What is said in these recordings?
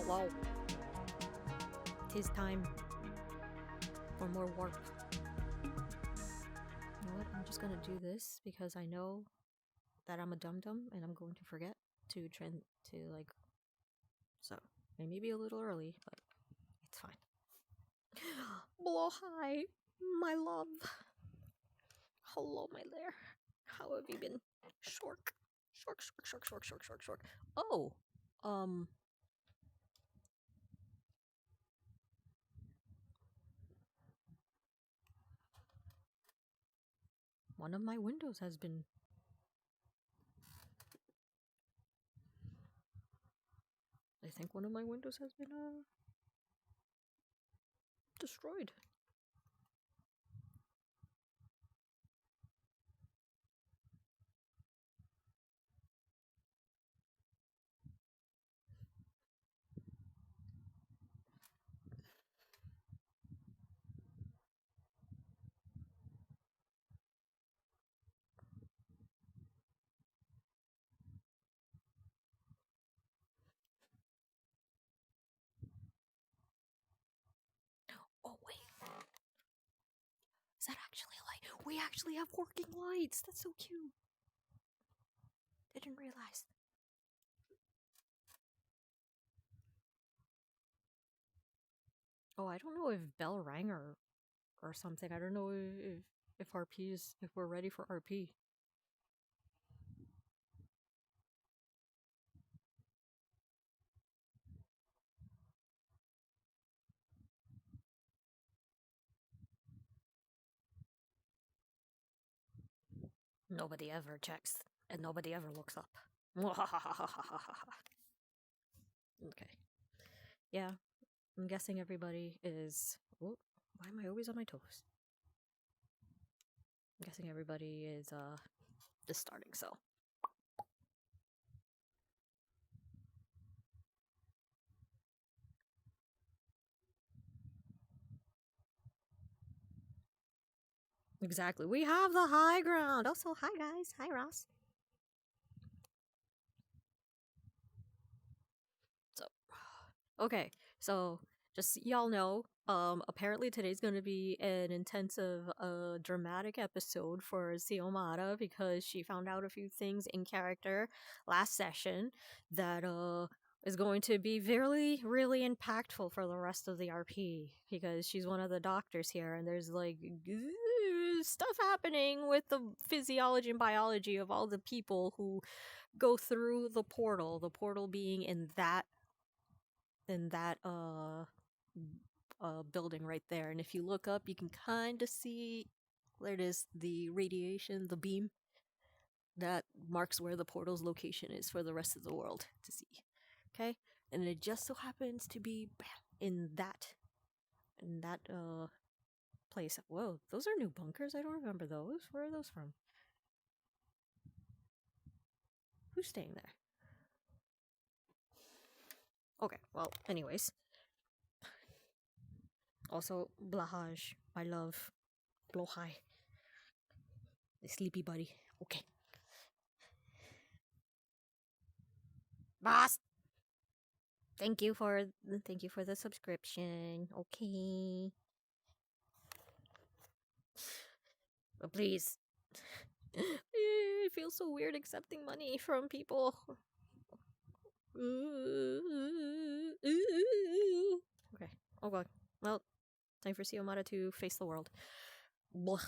Hello. 'Tis time for more warp. You know what? I'm just gonna do this because I know that I'm a dum-dum and I'm going to forget to so I may be a little early, but it's fine. Blow hi, my love. Hello, my lair. How have you been? Shork. Shork. Oh, one of my windows has been... I think one of my windows has been, destroyed. Oh, wait. Is that actually a light? We actually have working lights! That's so cute! I didn't realize. Oh, I don't know if bell rang or something. I don't know if RP is... if we're ready for RP. Nobody ever checks, and nobody ever looks up. Okay. Yeah, I'm guessing everybody is... Oh, why am I always on my toes? I'm guessing everybody is, just starting, so... Exactly. We have the high ground! Also, hi guys! Hi Ross! So... Okay, so... just so y'all know, apparently today's gonna be an intensive, dramatic episode for Xiomara because she found out a few things in character last session that, is going to be really, really impactful for the rest of the RP because she's one of the doctors here and there's like stuff happening with the physiology and biology of all the people who go through the portal being in that building right there. And if you look up, you can kind of see there it is, the radiation, the beam that marks where the portal's location is for the rest of the world to see. Okay, and it just so happens to be in that place. Whoa, those are new bunkers. I don't remember those. Where are those from? Who's staying there? Okay, well, anyways. Also, Blahaj, my love. Blohai. The sleepy buddy. Okay. Boss! Thank you for the subscription. Okay. But please. It feels so weird accepting money from people. Okay. Oh god. Well, time for Xiomara to face the world. Blah.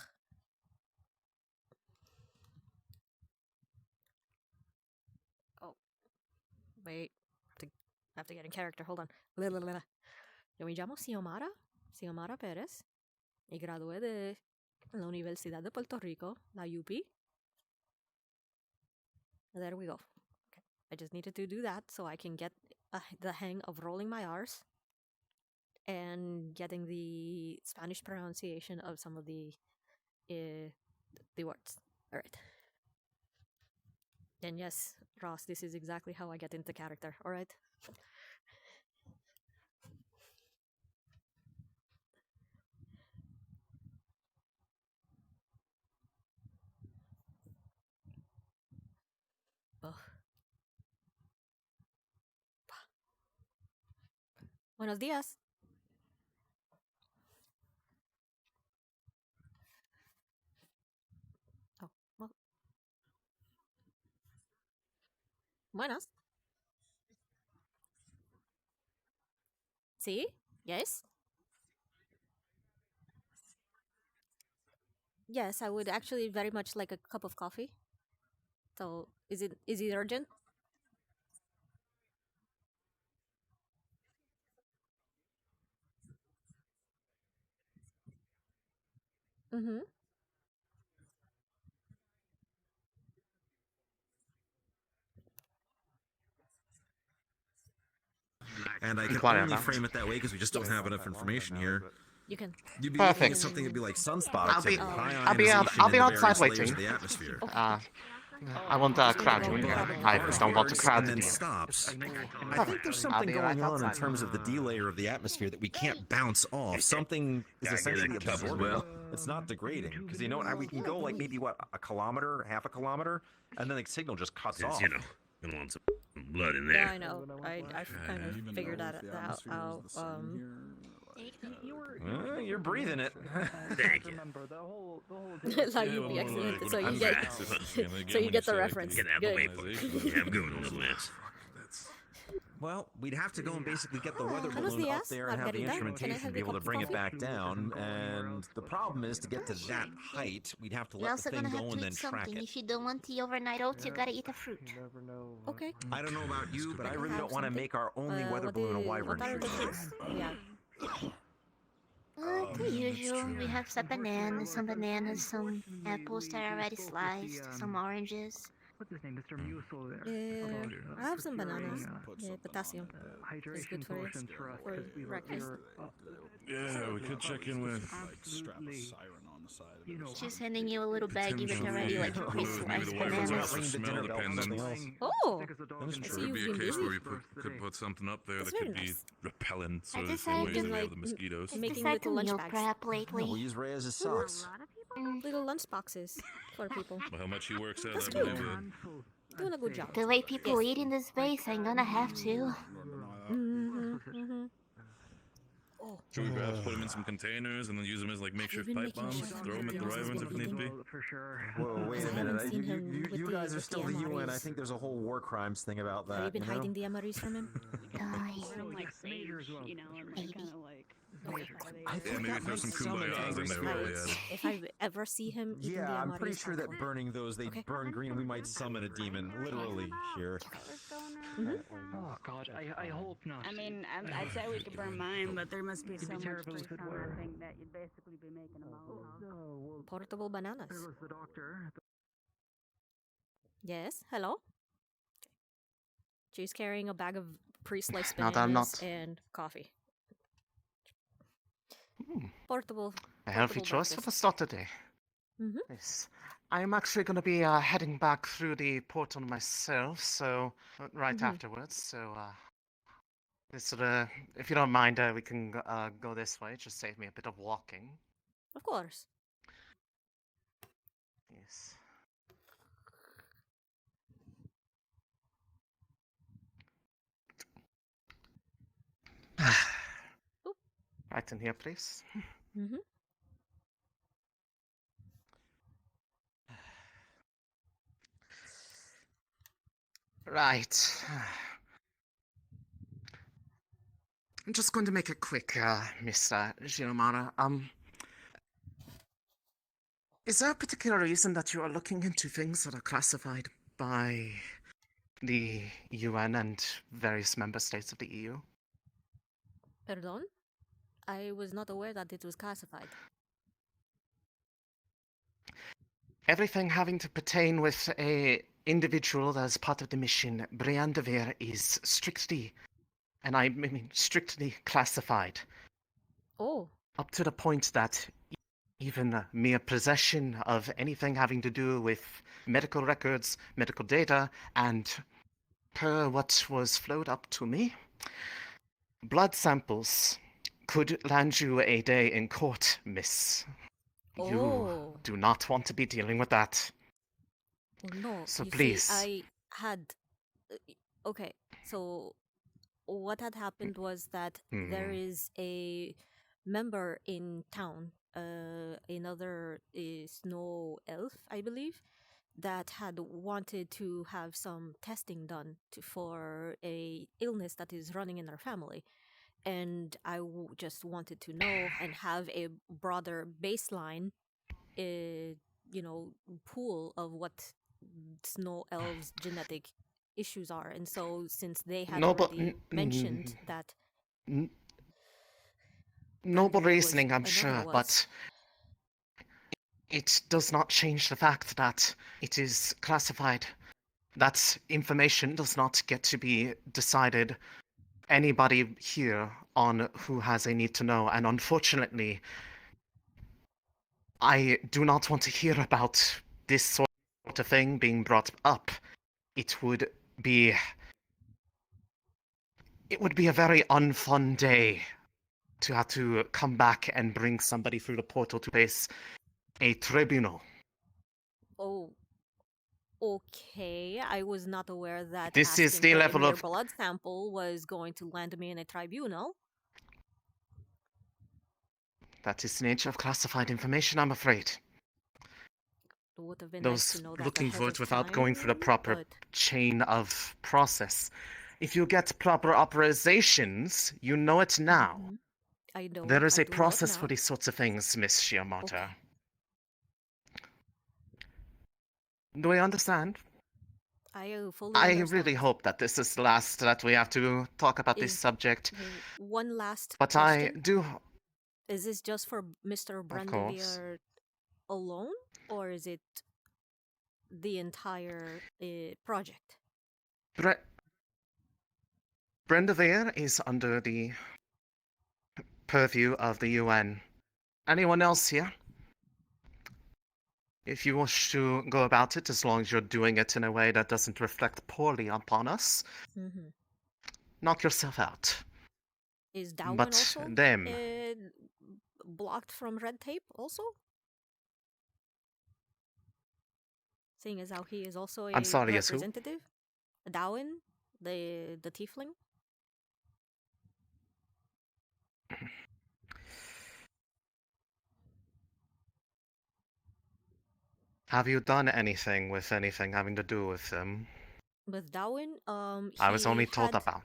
Oh. Wait. I have to get in character. Hold on. Yo me llamo Xiomara. Xiomara Pérez. Y gradué de la Universidad de Puerto Rico, la UP. There we go. Okay. I just needed to do that so I can get the hang of rolling my R's and getting the Spanish pronunciation of some of the words. All right. And yes, Ross, this is exactly how I get into character. All right. Buenos dias. Oh, well, buenas. See? Yes? Yes, I would actually very much like a cup of coffee. So, is it urgent? Mm-hmm. And I can Inquire only about. frame it that way because we just don't Yes. have enough information here. You can. You'd be looking at Perfect. something that'd be like sunspot I'll be- activity, high I'll be out- ionization I'll be in the outside various layers waiting. of the atmosphere. I won't Just gonna crowd go you in and here. grab a I coffee. don't want to Starts crowd and in then here. stops. I Perfect. think there's I'll something be right going on in outside. terms of the D layer of the atmosphere that we can't bounce off. Something is essentially absorbing. It's not degrading because you know what? We can go like maybe a kilometer, half a kilometer, and then the signal just cuts off. You know, gonna want some blood in Yeah, there. I know. I kind of figured that out. You're breathing it. Thank you. Like you'd be excellent. So you get, so you get the reference. Get out of the way, Good. boys. Yeah, I'm going, little ass. Well, we'd have to go and basically get the weather Buenos balloon up dias, there and have the Margarita. Can I instrumentation have be your able to cup of bring it coffee? back down. And the problem is to get to that height, we'd have to You're let the also thing gonna have go to and then eat track something. it. If you don't want the overnight oats, you gotta eat a fruit. Okay. I don't know about you, but I really Have don't want to something? make our only weather balloon a wyvern What are the shoot. fruits? Yeah. The usual. We have some bananas, some apples that are already sliced, some oranges. What's his name, Mr. Musil there. I have some bananas. Yeah, potassium. Hydration good for you. potions for us, For 'cause we breakfast. Yeah, we could check in with. Absolutely. You know, She's handing you a little baggie with already like Maybe pre-sliced the wyverns bananas. also smell dependent. Oh, because the dog That's and true. so Could you've be a been case busy. where we could put something up there That's that could very be nice. repellent, so I if decided we to stay like with the mosquitoes. I making decided little to lunch meal bags. prep No, lately. we use Reyes' socks. Little lunch boxes for people. Well, how much he works at, That's I cute. believe it. handful, Doing a I'd good say. job. The way people eat in this base, I'm gonna have to. Mm-hmm. Oh, Should we perhaps put them in some containers and then use them as like makeshift been pipe making bombs? sure Throw them at the Martinez has wyverns been if needs be. Well, for sure. Whoa, wait I a haven't minute. seen him with You the- guys are with still the the UN. I MREs. think there's a whole war crimes thing about that. Have you been you know? hiding the MREs from him? Guys, We're like Major sage, as well. you know, and like Maybe. kind of like. I Yeah, think maybe that throw might some summon kumbaya in angry there while we spirits. at it. If I ever see him eating the Yeah, I'm pretty MREs, sure I'll that kill him. burning those, they Okay. burn green, we might summon a demon, literally, here. Oh God, I hope not. I mean, I'd say we could burn mine, but there must be It'd so be much terrible if grease it on were. that thing that you'd basically be making a mohawk. No, well, Portable bananas. there was the doctor. Yes, hello? She's carrying a bag of pre-sliced Now that I'm bananas not- and coffee. Hmm. Portable. A healthy portable choice for the breakfast. start today. Mhm. Yes. I'm actually going to be heading back through the portal myself, so right Mhm. afterwards. So, if you don't mind, we can go this way. Just save me a bit of walking. Of course. Yes. Oop. Right in here, please. Mm-hmm. Right. I'm just going to make it quick, Miss Xiomara. Is there a particular reason that you are looking into things that are classified by the UN and various member states of the EU? Pardon? I was not aware that it was classified. Everything having to pertain with a individual that is part of the mission, Brian de Veer, is strictly, and I mean strictly classified, Oh, up to the point that even mere possession of anything having to do with medical records, medical data, and per what was flowed up to me, blood samples could land you a day in court, miss. You Oh. do not want to be dealing with that. oh no. So you please. See, I had. Okay, so what had happened was that there is a member in town, another snow elf, I believe, that had wanted to have some testing done for a illness that is running in our family. And just wanted to know and have a broader baseline, pool of what snow elves' genetic issues are. And so, since they had Noble, already mentioned that, n- and noble there was reasoning, I'm another sure, was but it does not change the fact that it is classified. That information does not get to be decided anybody here on who has a need to know, and unfortunately, I do not want to hear about this sort of thing being brought up. It would be a very unfun day to have to come back and bring somebody through the portal to face a tribunal. oh, okay, I was not aware that This is asking the for a level mere of blood sample was going to land me in a tribunal. that is the nature of classified information, I'm afraid. It would have been nice to Those know that looking ahead for it of without going through the time, proper but chain of process. If you get proper authorizations, you know it now. Mhm. I There is I a do know it process for now. these sorts of things, Miss Xiomara. Okay. Do we understand? I fully I really understand. hope that this is the last that we have to talk about this Is subject. one last But I question. do, Is this just for Mr. of course. Brandevier alone, or is it the entire project? Bre- Brenda Veer is under the purview of the UN. Anyone else here? If you wish to go about it, as long as you're doing it in a way that doesn't reflect poorly upon us, Mm-hmm. knock yourself out. Is Darwin But also them, blocked from red tape also? Seeing as how he is also I'm a sorry, yes, who? representative? Darwin, the tiefling? Have you done anything with anything having to do with them? With Darwin, I was only told about.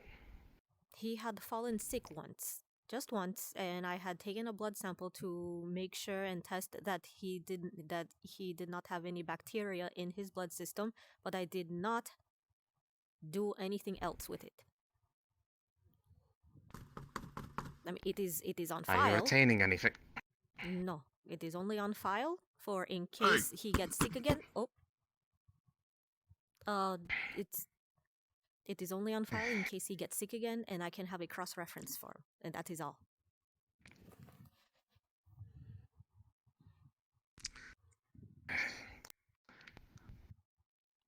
he had fallen sick once, just once, and I had taken a blood sample to make sure and test that he did not have any bacteria in his blood system, but I did not do anything else with it. I mean, it is on Are you file. retaining anything? No, it is only on file for in case he gets sick again. Oh, it's it is only on file in case he gets sick again, and I can have a cross reference for him, and that is all.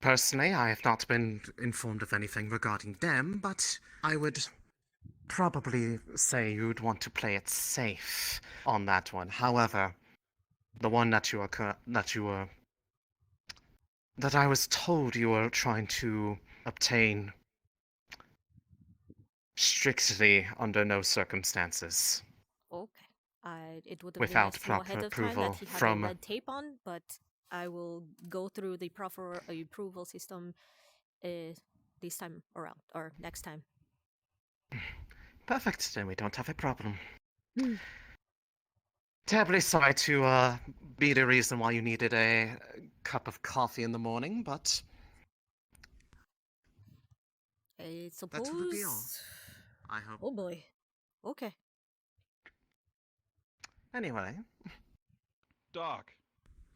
Personally, I have not been informed of anything regarding them, but I would probably say you'd want to play it safe on that one. However, the one that that I was told you were trying to obtain strictly under no circumstances Okay. It would have been without nice to know proper ahead of time that approval he had a from. red tape on, but I will go through the proper approval system this time around, or next time. Perfect, then we don't have a problem. Terribly sorry to be the reason why you needed a cup of coffee in the morning, but I that would be all. suppose. I hope. Oh boy. Okay. Anyway, Doc,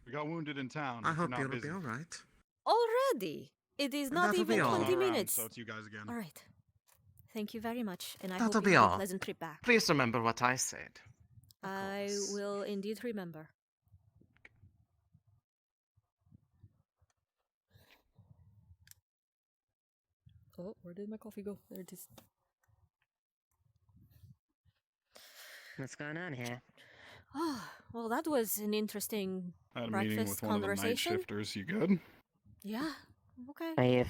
we got wounded in town. I if you're hope not you'll busy. be all right. Already? It is not That'll be even all. 20 Around, minutes. so it's you guys again. All right. Thank you very much, and I That'll hope you be have a all. pleasant trip back. Please remember what I said. Of I course. will indeed remember. Oh, where did my coffee go? There it is. What's going on here? Ah, well, that was an interesting I had a meeting breakfast with one of the night conversation. shifters. You good? Yeah. Okay. I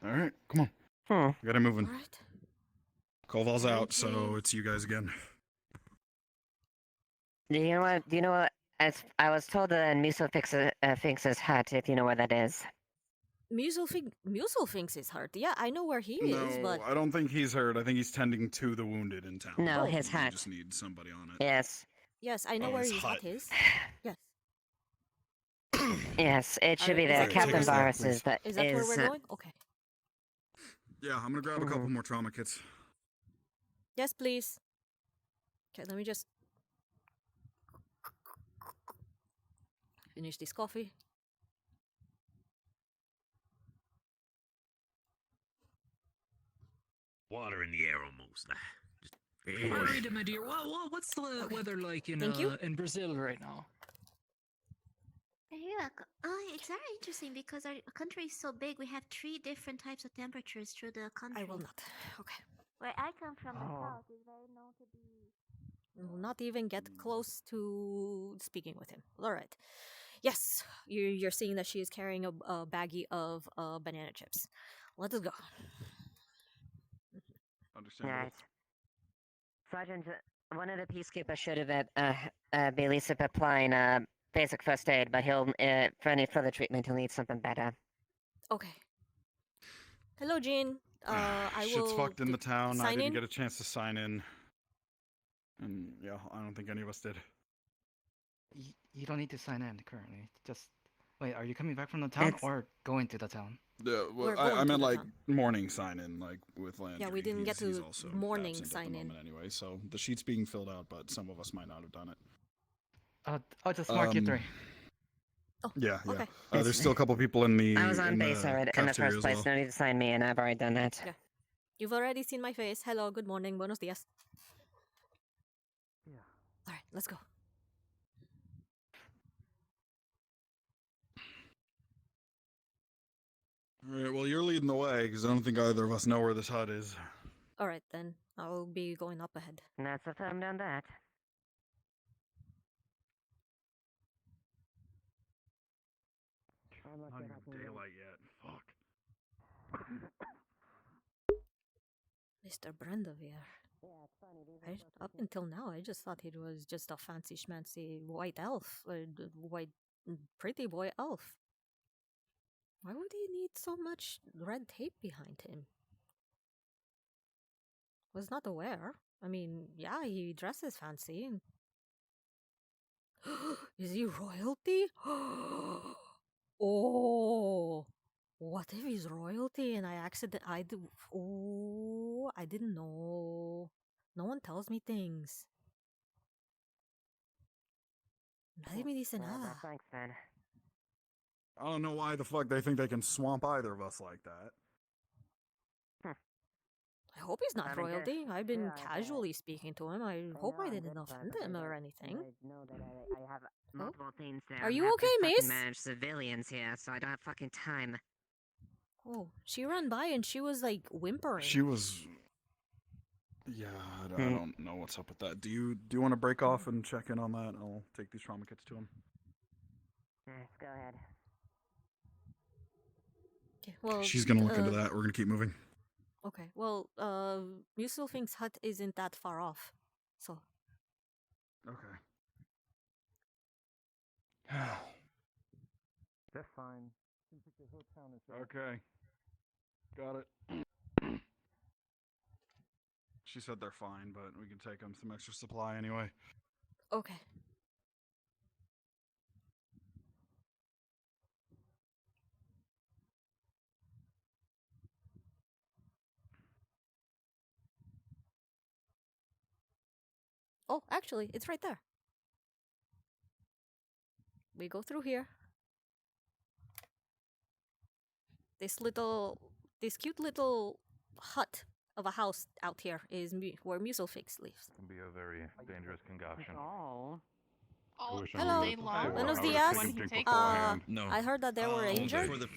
All right, come on. We gotta move All in. right. Koval's out, so Okay. it's you guys again. You know what? Do you know what? As I was told that Finks's hut, if you know where that is. Musil thinks he's hurt. Yeah, I know where he is, No, but I don't think he's hurt. I think he's tending to the wounded in town. No, Oh. his We hut. just need somebody on it. Yes. yes, I know Oh, where his his hut. hut is. Yes. Yes, it should be Is there. that- Captain is that- Barris is the Is that where we're going? Okay. Yeah, I'm gonna grab a couple more trauma kits. Yes, please. Okay, let me just finish this coffee. Water in the air almost. Alright, my dear. What's the weather like Thank you. in Brazil right now? Yeah, it's very interesting because our country is so big. We have 3 different types of temperatures through the country. I will not. Okay. Where I come from, the south is very known to be. Will not even get close to speaking with him. All right. Yes, you're seeing that she is carrying a baggie of banana chips. Let us go. Understandable. Right. Sergeant, one of the peacekeepers should have Bailey applying basic first aid, but he'll for any further treatment he'll need something better. Okay. Hello, Jean. I will. Shit's fucked in the town. I sign didn't in? get a chance to sign in. And yeah, I don't think any of us did. You don't need to sign in currently. Just wait. Are you coming back from the town It's- or going to the town? Yeah, We're well, going I to meant the like town. morning sign in, like with Landry. Yeah, we didn't get He's to also morning absent at the sign in. moment anyway, so the sheet's being filled out, but some of us might not have done it. I'll just mark you 3. Yeah, yeah. Okay. There's still a couple people in the. I was on in base the already in the cafeteria first as place. well. No need to sign me in. I've already done that. Yeah. You've already seen my face. Hello, good morning, buenos dias. Yeah. All right, let's go. All right, well, you're leading the way because I don't think either of us know where this hut is. All right, then I'll be going up ahead. That's if I'm done that. Not even daylight yet. Fuck. Mr. Brandevere. Up until now, I just thought he was just a fancy schmancy white elf, pretty boy elf. Why would he need so much red tape behind him? Was not aware. I mean, yeah, he dresses fancy. And... Is he royalty? Oh, what if he's royalty and Oh, I didn't know. No one tells me things. Nadie me dice nada. Thanks, man. I don't know why the fuck they think they can swamp either of us like that. I hope he's not I mean, royalty. I've been yeah, I- casually speaking to him. I hope I know, didn't that's offend fine, him but or I anything. know that I have multiple things there. Are and you I have to okay, fucking miss? manage civilians here, so I don't have fucking time. Oh, she ran by and she was like whimpering. She was. Yeah, I don't know what's up with that. Do you want to break off and check in on that? I'll take these trauma kits to him. Go ahead. Okay, well, She's gonna look into that. We're gonna keep moving. Okay, well, Musilfink's hut isn't that far off, so. Okay. They're fine. Seems like the whole town is Okay. Got it. She said they're fine, but we can take them some extra supply anyway. Okay. Oh, actually, it's right there. We go through here. This cute little hut of a house out here is where Musilfix lives. Can be a very dangerous concoction. Oh. All Hello. day long. Buenos I was dias. thinking drink Take beforehand. No. I heard that there were For injured. the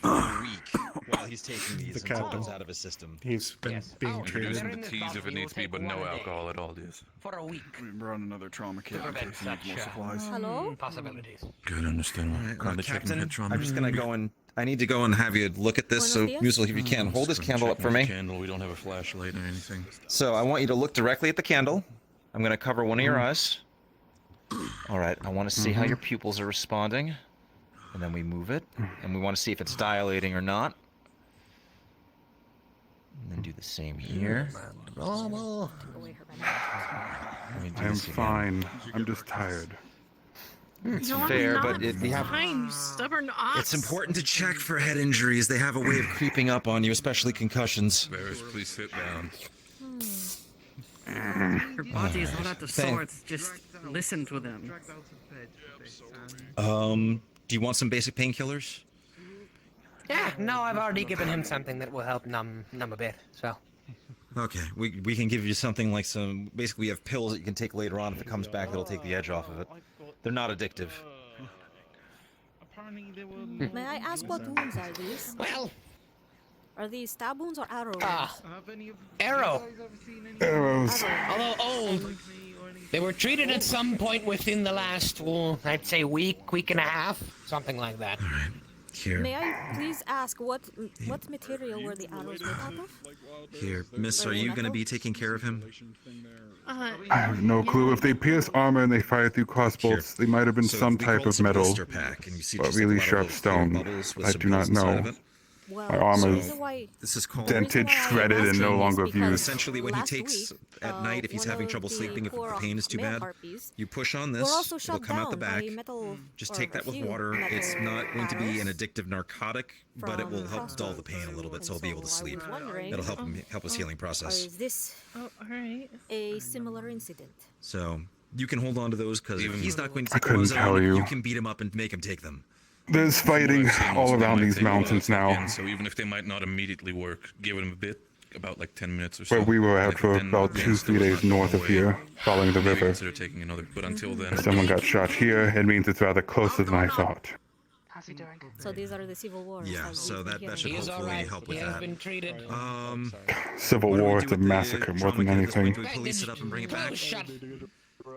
week while he's taking these The until captain. it's out of his system. He's been being Introduce treated. him to teas if it needs to be, but no alcohol at all, yes. For a week. We brought another trauma kit in Prevent case he needs more such, supplies. Hello? Possibilities. Good, understand. Captain, I'm just gonna go and I need to go and have you look at this. So, Buenos dias. Musil, if you can, hold this candle up for me. Candle. We don't have a flashlight or anything. So I want you to look directly at the candle. I'm going to cover one of your eyes. All right, I want to see how your pupils are responding. And then we move it. And we want to see if it's dilating or not. And then do the same here. Normal. I'm fine. I'm just tired. It's No, I'm fair, not but we have. fine, you stubborn ox. It's important to check for head injuries. They have a way of creeping up on you, especially concussions. Varys, please sit down. Your body is not at the swords. Just listen to them. Do you want some basic painkillers? Yeah, no, I've already given him something that will help numb a bit, so. Okay, we can give you something like some. Basically, we have pills that you can take later on. If it comes back, that'll take the edge off of it. They're not addictive. May I ask what wounds are these? Well, Are these stab wounds or arrow wounds? arrow. Arrows. Although old, they were treated at some point within the last, well, I'd say week and a half, something like that. All right, here. May I please ask what material were the arrows made out of? Here, Miss, are you going to be taking care of him? I have no clue. If they pierce armor and they fire through crossbolts, they might have been So some we rolled type of some metal, blister pack, and you see but just really a lot of sharp little clear stone. bubbles with I some do not pills inside of know. it. Well, My arm the is reason why- This is called dented, shredded, and no longer of use. Essentially, when he last takes week, at night, if he's one having of trouble the sleeping, if the poor pain is too male bad, harpies you push on were this, also it'll shut come out the down by back. metal Just or take a that with few water. metal It's not going to be an arrows addictive narcotic, but it will from help dull the pain a little bit, so he'll be able to sleep. It'll help his healing Or process. is this a similar incident? So you can hold on to those because if he's not going to I take the ones couldn't tell on, you. you can beat him up and make him take them. There's fighting all around these mountains now. So even if they might not immediately work, give them a bit, about like 10 minutes or so. Where we were And at if for then about again 2-3 still days not north of away, here, following the maybe river. consider taking another. But until then, If someone got shot here, it means it's rather closer than I thought. How's he doing? So these are the civil wars. Yeah, as so we've that been should hearing. hopefully help with He has that. been treated. Civil What do we war do is a with the massacre more than trauma kit at this point? anything. Do we police it up and bring it back? Close shut.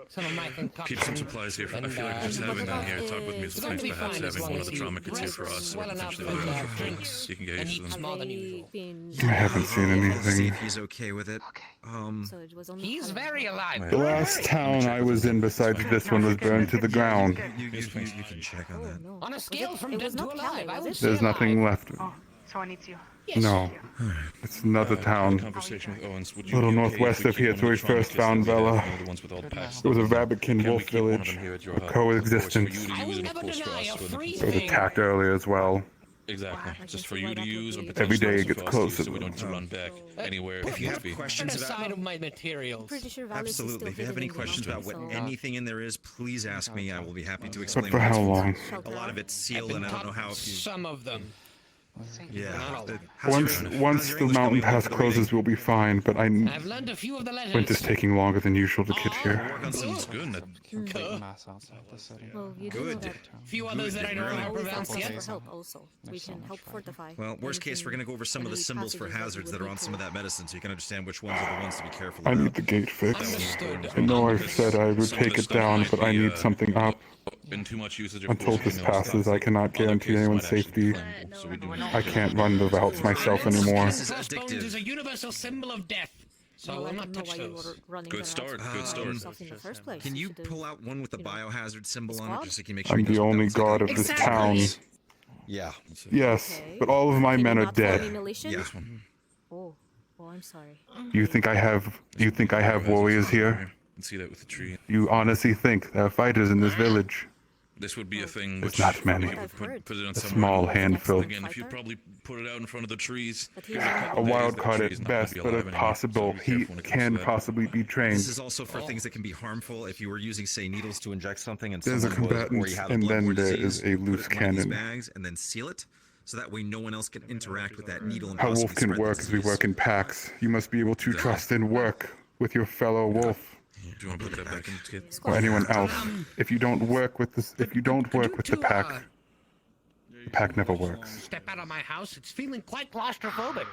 Some of my concoctions. keep some supplies here. I feel like just having them here, talk with me, so thanks perhaps having one of the trauma kits here for us, or well enough potentially with other drinks you can get and used to eats them. more than They usual. been- I haven't seen See anything. if he's okay with it. So it was only He's very alive. The last town I was in besides this one was burned to the ground. You can check on that. No. On a scale from it dead was to not alive, Calais, I was would it? say There's nothing alive. left. Oh, so I need you. Yes. No. It's another town. Conversation with Owens. Would you Little be okay northwest if we of here, keep it's where we one of the trauma first kits that found we have, Bella. one of the ones with all the packs? It was a Rabbitkin Can we wolf keep one of village. them here at your A hut? coexistence. Of course, for you to I use will and of never course for deny us. a for the free It was thing. attacked earlier as well. Exactly. I Just can for see you why to that would use be- and Every day potentially it gets also for us to use, closer. so we don't have to run back anywhere. If you have Put questions aside about of my materials. Pretty sure Valis is still absolutely, if you have hidden any in the questions about mountains, what so- anything in there is, please ask me. I will be happy to But explain. for what how it's long? A lot of it's I've sealed, been and I don't know taught how if you. some of them. Yeah. Not all. Once the mountain pass closes, we'll be fine, but I've learned a few of the letters. winter's taking longer than usual to get here. Work on some. Good. Well, you do know Good. that Few others that I don't I know always pronounce ask yet. for help also. We can help fortify. Well, worst case, we're going to go over some of the any symbols for passages that you hazards would that are need on to- some of that medicine, so you can understand which ones are the ones to be careful I about. need the gate fixed. Understood. I know I've said I would Some of take this it stuff down, might but I be, need something up. Been too much usage, of Until course, this you know, passes, stuff. I cannot Other guarantee cases anyone's might actually safety. claim, so we do need I to- can't run the routes myself anymore. This is Crossbones addictive. is a universal symbol of death. So I I'll don't not know touch why you those. were running Good the start, routes good by start. yourself in the first place. Can you should've- pull out one with the you know, biohazard symbol on it, squad? just so you can make sure I'm he the doesn't only bounce like god that? of this town. Yeah. Yes, Okay. but all of my Can you men are not form dead. emulation? Yeah. Oh, I'm sorry. You think I have warriors here? And see that with the tree. You honestly think there are fighters in this village? This would be a thing There's which not many. we would put it on A somewhere small else. handful. Again, if you probably put it out in front of the trees. But he's A wild card at best, but if possible, he can possibly be This trained. is also for things that can be harmful. If you were using, say, needles to inject something, and There's a someone was, or combatant, you had a and then bloodborne there disease, is a you put loose it in one of these cannon. bags and then seal it, so that way no one else can interact with that needle. And How possibly wolf can spread the work is we disease. work in packs. You must be able to trust and work with your fellow wolf Do you want to put that back in the kit? or anyone else. If you don't work with this, if you don't work with the pack, the pack never works. Step out of my house. It's feeling quite claustrophobic.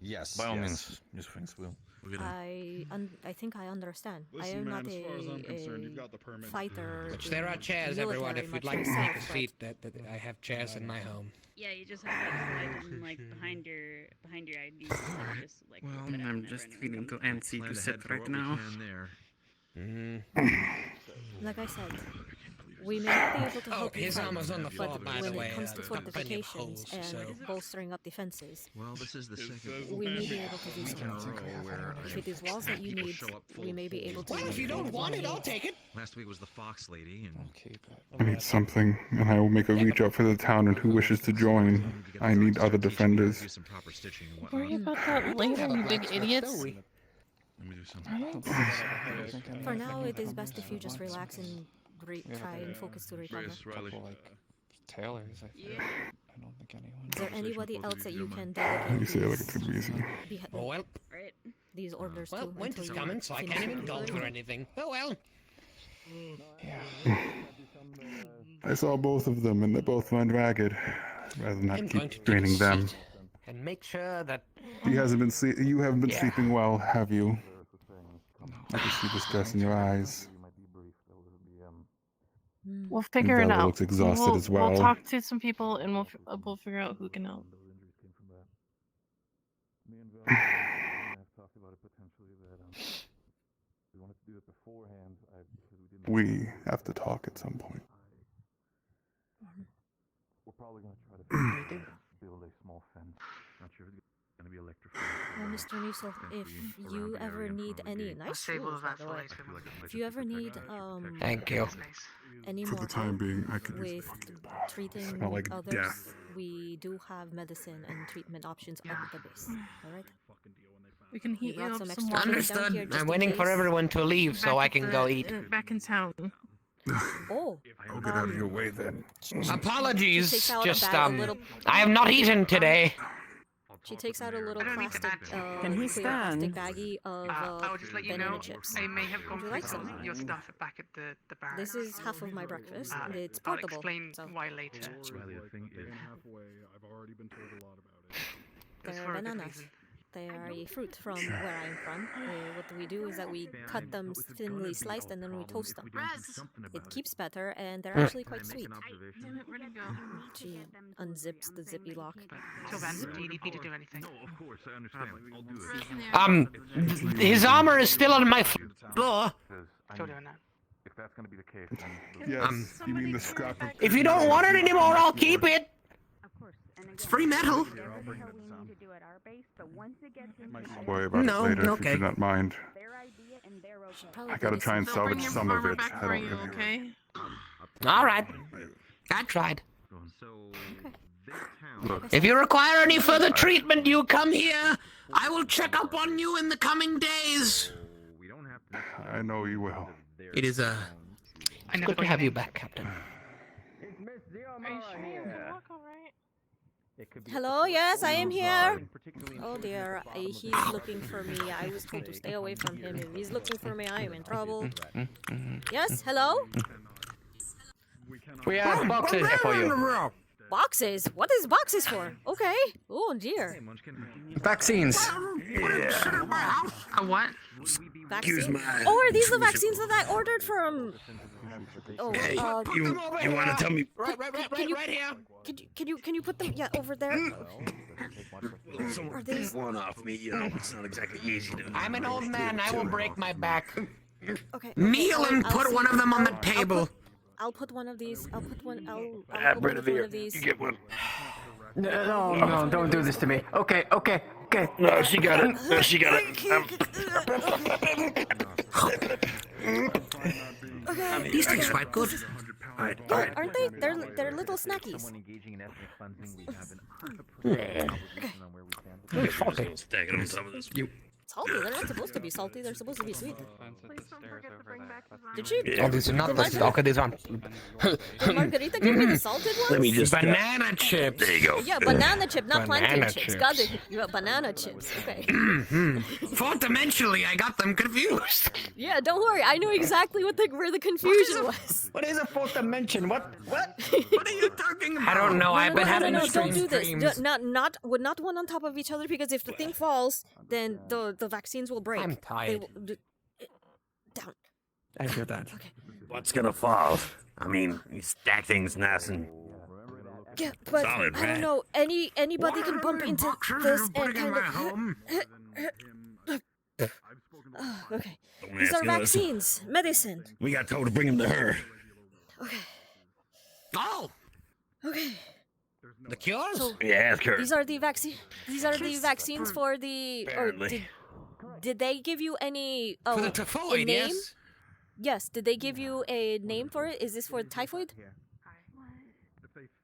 Yes. By all yes. means, use things will. I think I understand. I Listen, am man, not as far as I'm concerned, you've a got the permit. fighter. Which there are in chairs, everyone. military If we'd much like to myself, take a but- seat, that I have chairs in my home. Yeah, you just have to slide in like behind your ID. Like, just like. Well, put it I'm whenever just anyone feeling too comes. antsy to Plan sit ahead for right what we now. can there. Like I said, we may not be able to help you his fight, armor's on the floor, but by when the way. it comes to Got plenty of fortifications holes, and so. bolstering up defenses, Well, this is the second we may be able to do week in a something. row where If it is walls that you people need, show up full we may be of able to. Well, if you don't want it, I'll take it. Last week was the Fox Lady, and I need something, and I will make a reach out for the town and who wishes to join. I need other do defenders. some proper stitching and Worry whatnot. about that later, you big idiots. Let me do something. For now, it is best if you just relax and try and focus to recover. Riley. Tailors, I think. Yeah. I don't think anyone. Is there anybody else that you can You delegate say it like it's gonna be easy. Well, Right. these orders well, to? winter's until you coming, so I finish can't even your indulge order? or anything. Oh well. I saw both of them, and they both went ragged. Rather than I'm not going to keep take a draining them. seat and make sure that You haven't been Yeah. sleeping well, have you? I can see the stress in your eyes. We'll figure it Bella out. looks exhausted as well. We'll talk to some people and we'll figure out who can help. We have to talk at some point. We're probably gonna try to build a small fence. Not sure if it's gonna be electrified. Well, Mr. Newsel, if you ever need any nice save all tools, of by that the for way, later. if you ever need Thank you. any For more the time help being, I could with treating smell like others, death. we do have medicine and treatment options up at the base. All right. We can heat you brought up some some extra water. down here Understood. just I'm in waiting for case. everyone to leave so I can go eat. Back in town. Oh. I'll get out of your way then. Apologies. She takes out a Just bag, a little- I have not eaten today. She takes out a little I don't need the plastic, bag. Can he clear plastic stand? baggie of I'll just let you banana know, chips. I may have gone Would you through like some some? of your stuff back at the bar. This is half of my breakfast. It's I'll portable. explain so why later. Riley, the thing is, I've already been told a lot about it. It's they're for a good bananas. reason. They are a fruit from where I'm from. What we do is that we cut them thinly sliced and then we toast them. It keeps better and they're actually quite sweet. Damn it, where'd it go? She unzips the zippy lock. Till then, do you need me to do anything? No, of course, I understand. I'll do it. His armor is still on my floor. Still doing that. if that's gonna be the case, then Yes, you mean the scrap of... If you don't want it anymore, I'll keep it. Of course. And It's free metal. Whatever the hell we need to do at our base, but once it gets into Don't worry about No, it later if okay. you do not mind. their idea and their okay. Probably I gotta did try and some- They'll bring salvage your some of farmer it. back I for don't you, really... okay? All right. I tried. so Look, If you require any further treatment, you come here. I will check up on you in the coming days. we don't have to. I know you will. It is it's good to have you back, Captain. Hello, yes, I am here. Oh dear, he's looking for me. I was told to stay away from him. If he's looking for me, I am in trouble. Yes, hello? We have boxes here for you. Boxes? What is boxes for? Okay. Oh dear. Vaccines. A what? Vaccine? Oh, are these the vaccines that I ordered from? Oh, You want to tell me? Right here. Can you put them? Yeah, over there. Someone take one off me. You know, it's not exactly easy to. I'm an old man. I will break my back. Okay. Kneel and I'll put see- one of them on the I'll table. I'll put one of these. I'll put one. I'll open one of these. You get one. No, don't do this to me. Okay. No, she got it. No, she got it. Okay. These taste quite good. Yeah, aren't they? They're little snackies. Stacking on some of this. Salty. They're not supposed to be salty. They're supposed to be sweet. Did she? Oh, these are not Did the okay. These aren't. Did Margarita give me the salted ones? Let me just. Banana chips. There you go. Yeah, banana chip, not plantain Banana chips. chips. Got it. You got banana chips. Okay. Fourth dimensionally, I got them confused. Yeah, don't worry. I know exactly where the confusion was. What is a fourth dimension? What? What are you talking about? I don't know. I've been having no, strange don't do this. dreams. Not one on top of each other because if the thing falls, then the the vaccines will break. I'm tired. Down. I hear that. Okay. What's gonna fall? I mean, you stack things nice and Yeah, but solid, I right? don't know. Anybody can bump into this and kind of. Okay. Don't These ask are us. vaccines, medicine. We got told to bring him to her. Okay. Oh, Okay. the cures? So Yeah, ask her. these are the vaccine. These are the vaccines for the. Or Apparently. did they give you any? For the A typhoid, name? yes. Yes. Did they give you a name for it? Is this for typhoid?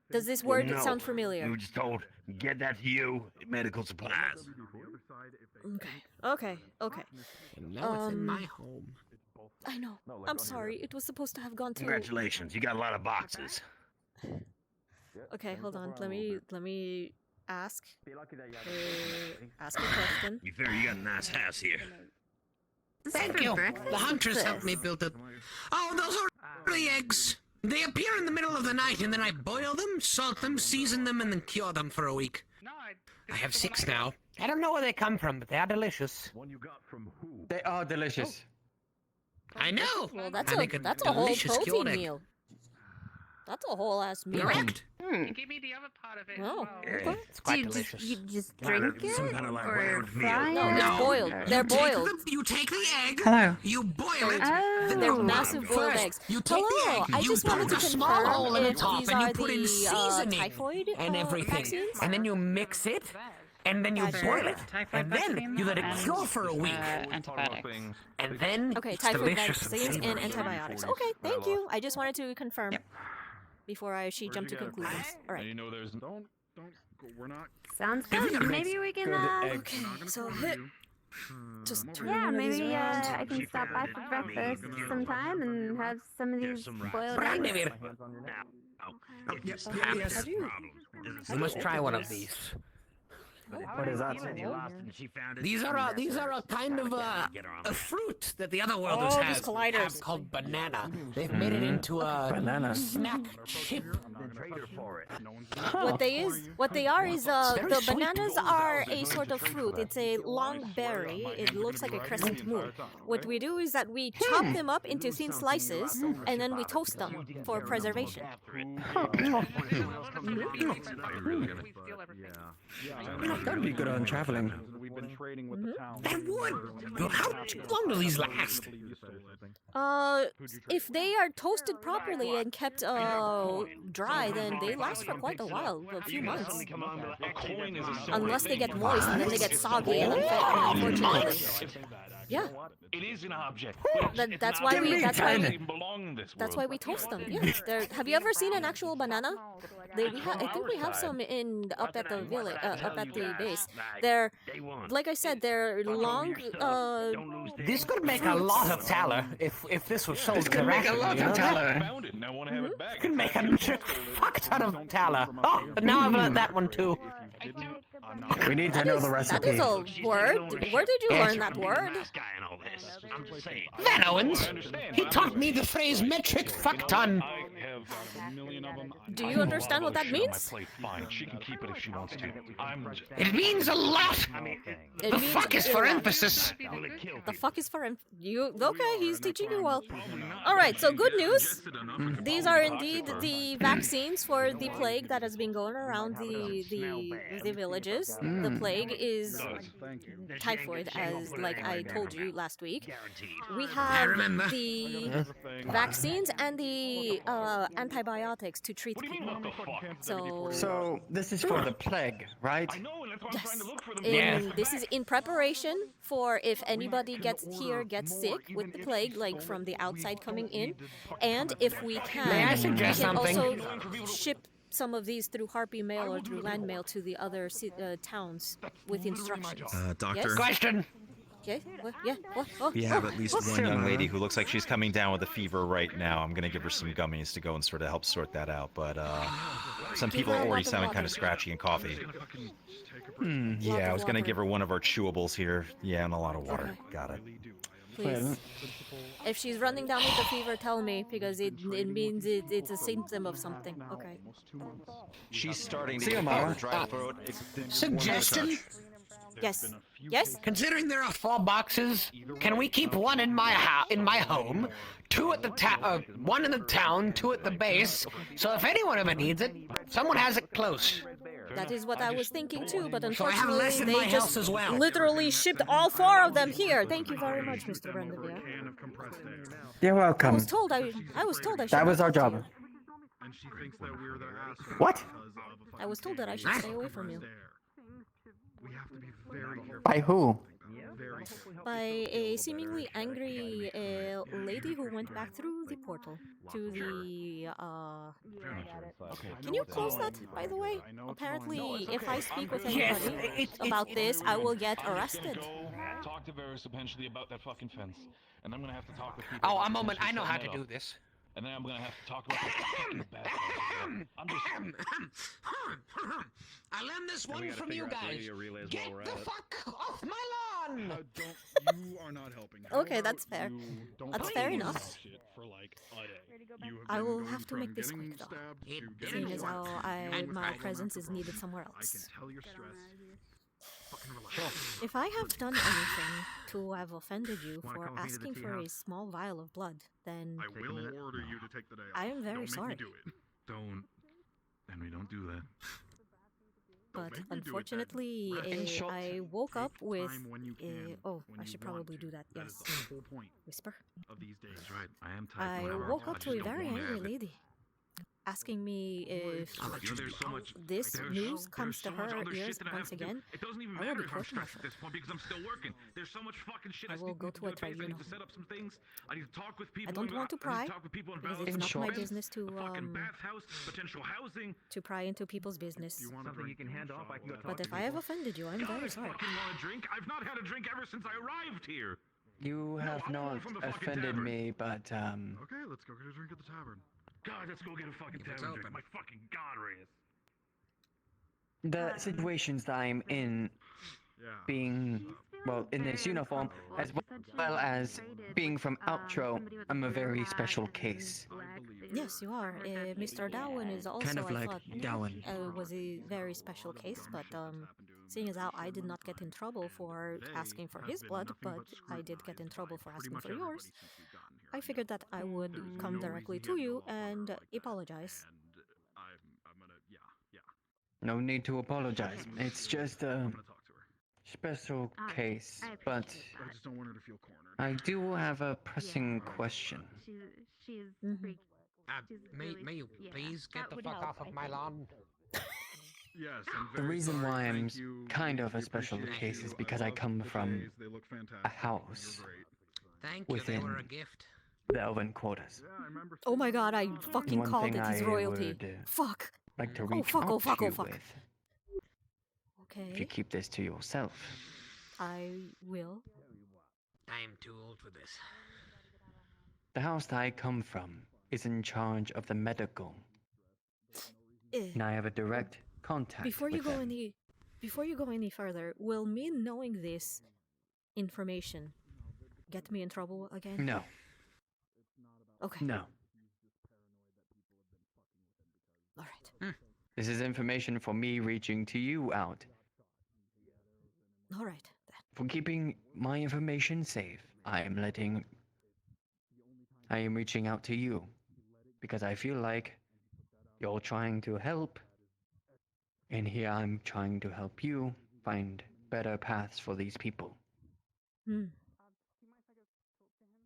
Does this word No, sound familiar? We were just told, get that to you, medical supplies. Okay. Okay. And now it's in my home. I know. I'm sorry. It was supposed to have gone to. Congratulations, you got a lot of boxes. Okay, hold on. Let me ask. Ask a question. You figure you got a nice house here. Thank you. The hunters helped me build it. Oh, those are the eggs. They appear in the middle of the night, and then I boil them, salt them, season them, and then cure them for a week. I have 6 now. I don't know where they come from, but they are delicious. They are delicious. I know. Well, that's I make that's a whole delicious cured protein egg. meal. That's a whole ass meal. Correct. You give me the other part of it. Oh, as well. okay. It's quite Do you delicious. just drink it some kind of like or round meal. fry No, it? it's boiled. They're boiled. You take the egg. Hello. You boil it. They're Oh. massive boiled First, eggs. you take the Hello, egg, I you just wanted to put a small confirm hole in the if top, these and you are put in the seasoning typhoid and everything, vaccines. and then you mix it, and then you Gotcha. boil it, Typhoid and then vaccine you let it and, cure for a week, antibiotics. and then Okay, it's typhoid delicious vaccines and savory. antibiotics. Okay, thank you. I just wanted to confirm before she jumped to conclusions. All right. You know, there's don't. We're not. Sounds Maybe we good. can Maybe we can. Okay, so just turn Yeah, one of these maybe around. I can stop by for breakfast sometime and have some of these boiled Right, eggs. David. Yes, How do you? You must try one of these. What is that? These are a kind of a fruit that the other worlders Oh, have these colliders. called banana. They've made it into a Banana. snack chip. What they are is very the sweet. bananas are a sort of fruit. It's a long berry. It looks like a crescent moon. What we do is that we chop them up into thin slices and then we toast them for preservation. That'd be good on traveling. We've been trading with the town. That would. How long do these last? If they are toasted properly and kept dry, then they last for quite a while, a few months. Unless they get moist and then they get soggy and unfortunately. Yeah. It is an object. That's why we toast them. Yes. Have you ever seen an actual banana? I think we have some up at the village, up at the base. They're, like I said, they're long. This could make a lot of tallow if this was sold. This could make a lot of tallow. It could make a fuck ton of tallow. Oh, but now I've learned that one too. We need to know the That recipe. is a word. Where did you learn that word? Van Owens, he taught me the phrase metric fuck ton. Do you understand what that means? She can keep it if she wants to. It means a lot. It The means fuck is for emphasis. The fuck is for you? Okay, he's teaching you well. All right, so good news. These are indeed the vaccines for the plague that has been going around the villages. The plague is typhoid, as like I told you last week. We have the vaccines and the antibiotics to treat people. So this is for the plague, right? Yes. This is in preparation for if anybody gets sick with the plague, like from the outside coming in, and if we can, May I we suggest can something? also ship some of these through Harpy Mail or through land mail to the other towns with instructions. Doctor? Yes? Question. Okay. What? Yeah. What? Oh, We have oh. at least one young lady who looks like she's coming down with a fever right now. I'm gonna give her some gummies to go and sort of help sort that out. But some people are already sounding kind of scratchy and coughy. Yeah, I was gonna give her one of our chewables here. Yeah, and a lot of water. Got it. Please. If she's running down with the fever, tell me, because it means it's a symptom of something. Okay. She's starting to Xiomara. get dry throat. Suggestion? Yes. Yes? Considering there are 4 boxes, can we keep one in my home, 2 at the one in the town, 2 at the base, so if anyone ever needs it, someone has it close. That is what I was thinking too, but So I have unfortunately less in my they house just as well. literally shipped all 4 of them here. Thank you very much, Mr. Brandevere. You're I welcome. was told I should That not was our talk to job. And she thinks that we're their assholes What? because of a I was told that I should stay away from you. We have to be very careful. By who? Very careful. By a seemingly angry lady who went back through the portal to the Can you close that, by the way? Apparently, if I speak with anybody about this, I will get arrested. Talk to Varys eventually about that fucking fence, and I'm gonna have to talk with people. Oh, about a moment, I know how to setting do that up. this. And then I'm gonna have to talk about the fucking bad guys. I'm just. I learned this one from you guys. Get the fuck off my lawn! You are not helping. Okay, that's fair. Don't That's fucking fair do enough. this shit for like a day. You I been will going have to from make this getting quick, though. stabbed to getting Seeing as how deported. my presence is needed somewhere I can else. tell you're stressed. Fucking relax. If I have done anything to have offended you for asking for a small vial of blood, then I will order you to take the day off. I am very Don't sorry. Make me do it. Don't. Henry, don't do that. But make me do it then. unfortunately, I woke up with. Oh, I should probably do that. That Yes. is the whole point Whisper. of these days. That's right. I am tired. I woke up to a very angry lady, asking me if there's so much. this there's news so- comes to there's so much her other ears shit that I once have to do. again. It doesn't even I will matter be if I'm stressed court-martialed. at this point because I'm still working. There's so much fucking shit I I will need go to to a do at base. I need tribunal. to set up some things. I need to talk with people. I don't want to I pry need to talk with people in because Valor it's not my Defense, business to a fucking bathhouse, potential housing. pry into people's business. Something you can hand off, I can go talk But to if I have offended you, I'm God, very I sorry. fucking want a drink. I've not had a drink ever since I arrived here. You have I want not one from the fucking offended tavern. me, but Okay, let's go get a drink at the tavern. God, let's go get a fucking tavern drink. My fucking God, Reyes. the situations that I'm in, being, well, in this uniform, as well as being from Outro, I'm a very special case. Yes, you are. Mr. Darwin is also, Kind of I like thought, Darwin. was a very special case, but seeing as how I did not get in trouble for asking for his blood, but I did get in trouble for asking for yours, I figured that I would come directly to you and apologize. No need to apologize. It's just a special case, but I just don't want her to feel cornered. I do have a pressing question. She's freaked. May you please get the fuck off of my lawn? Yes, The reason why I'm kind of a special case is because I come from a house Thank you, they within were a gift. the Elven Quarters. Oh my god, I fucking One called thing it. He's I royalty. would, Fuck. Like to Oh reach fuck, out oh fuck, to oh you fuck. with. If you Okay, keep this to yourself. I will. I'm too old for this. The house that I come from is in charge of the medical, and I have a direct contact Before you with go them. any further, will me knowing this information get me in trouble again? No. Okay. No. All right. This is information for me reaching to you out. All right. For keeping my information safe, I am reaching out to you. Because I feel like you're trying to help. And here I'm trying to help you find better paths for these people.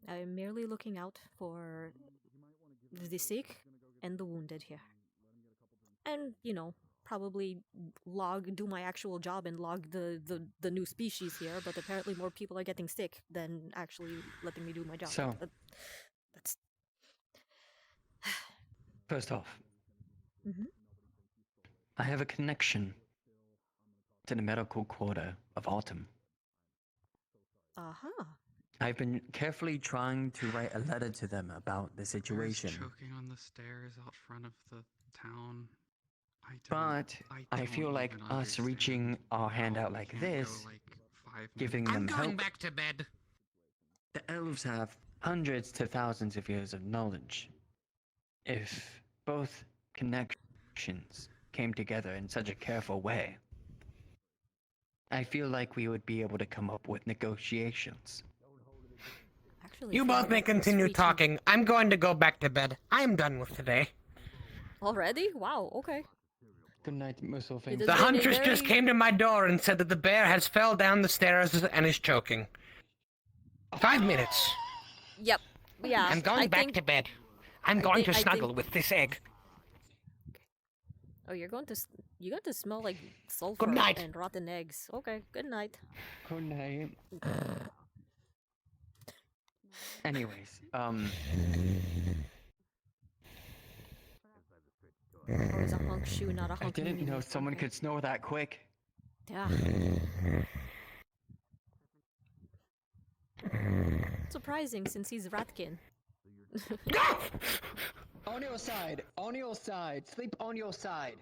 I'm merely looking out for the sick and the wounded here. And, you know, probably do my actual job and log the new species here, but apparently more people are getting sick than actually letting me do my job. So- That's... First off, Mhm. I have a connection to the medical quarter of Autumn. Uh-huh. I've been carefully trying to write a letter to them about the situation. Choking on the stairs out front of the town. But I feel like us reaching our hand out like this, giving I'm them going help. back to bed. The elves have hundreds to thousands of years of knowledge. If both connections came together in such a careful way, I feel like we would be able to come up with negotiations. Actually, You if we both could may continue reach talking. I'm going to go back to bed. I am done with today. already? Wow. Okay. Good night, Muscle It Fame. has The been a huntress just very came to my door and said that the bear has fell down the stairs and is choking. 5 minutes. Yep. Yeah. I'm going I back think. to bed. I'm I going think. to I snuggle think. with this egg. Oh, you're going to. You're going to smell like sulfur Good night. and rotten eggs. Okay. Good night. Good night. Anyways, Oh, it's a hunk shoe, not a I hunk didn't noonie. know someone Okay. could snore that quick. Yeah. Surprising since he's Ratkin. On your side. On your side. Sleep on your side.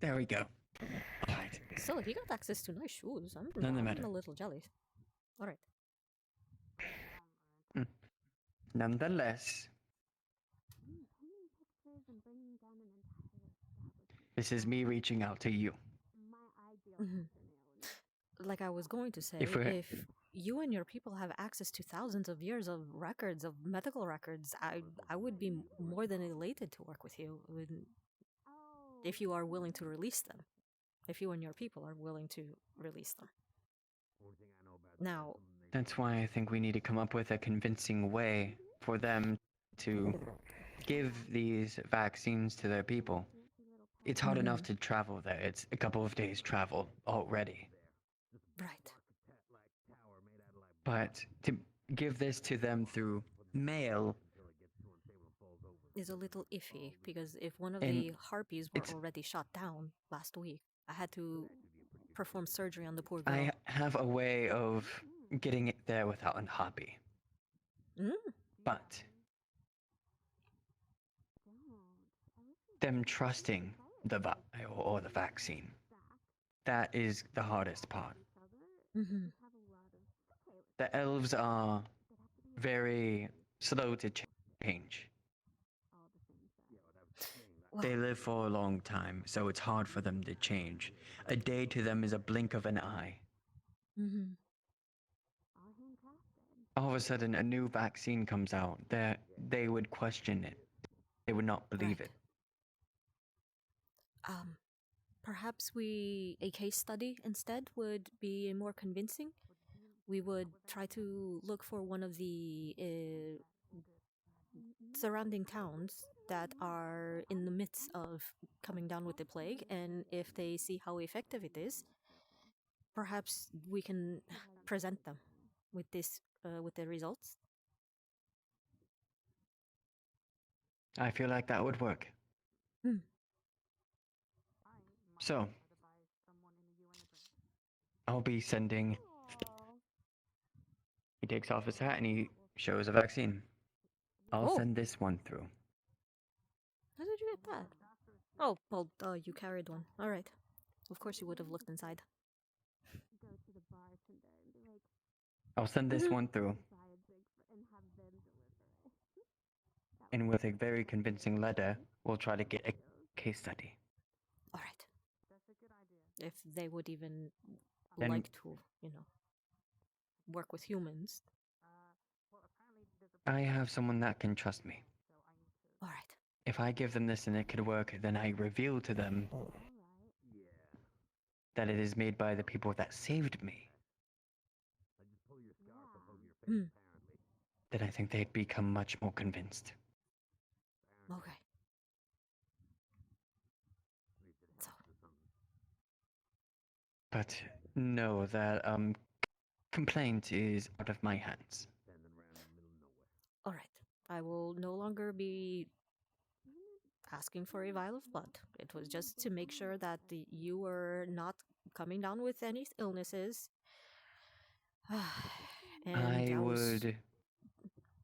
There we go. Alright. Still, he got access to nice shoes. None I'm matter. a little jealous. Alright. Nonetheless, this is me reaching out to you. Like I was going to say, If we're- if you and your people have access to thousands of years of records, of medical records, I would be more than elated to work with you if you are willing to release them. If you and your people are willing to release them. Now, That's why I think we need to come up with a convincing way for them to give these vaccines to their people. It's hard enough to travel there. It's a couple of days' travel already. right. But to give this to them through mail, Is a little iffy because if one of And the harpies were it's- already shot down last week, I had to perform surgery on the poor girl. I have a way of getting it there without a hobby. But them trusting the or the vaccine, that is the hardest part. Mm-hmm. The elves are very slow to change. They live for a long time, so it's hard for them to change. A day to them is a blink of an eye. Mm-hmm. All of a sudden, a new vaccine comes out, they would question it. They would not believe it. Perhaps a case study instead would be more convincing. We would try to look for one of the surrounding towns that are in the midst of coming down with the plague, and if they see how effective it is, perhaps we can present them with this with the results. I feel like that would work. So, I'll be sending. He takes off his hat and he shows a vaccine. I'll send this one through. How did you get that? Oh, well, you carried one. All right. Of course you would have looked inside. I'll send this one through. And with a very convincing letter, we'll try to get a case study. All right. If they would even Then- like to, work with humans. I have someone that can trust me. All right. If I give them this and it could work, then I reveal to them that it is made by the people that saved me. Then I think they'd become much more convinced. Okay. But know that complaint is out of my hands. All right. I will no longer be asking for a vial of blood. It was just to make sure that you were not coming down with any illnesses. And I was- would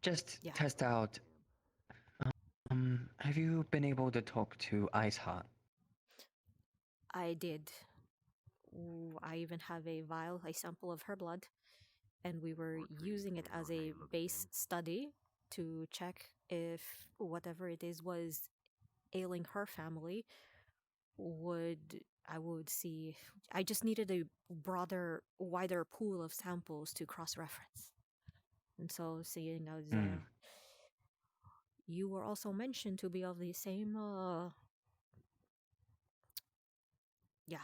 just test out. Have you been able to talk to Iceheart? I did. I even have a vial, a sample of her blood. and we were using it as a base study to check if whatever it is was ailing her family I would see. I just needed a broader, wider pool of samples to cross-reference. And so, seeing as you were also mentioned to be of the same, yeah.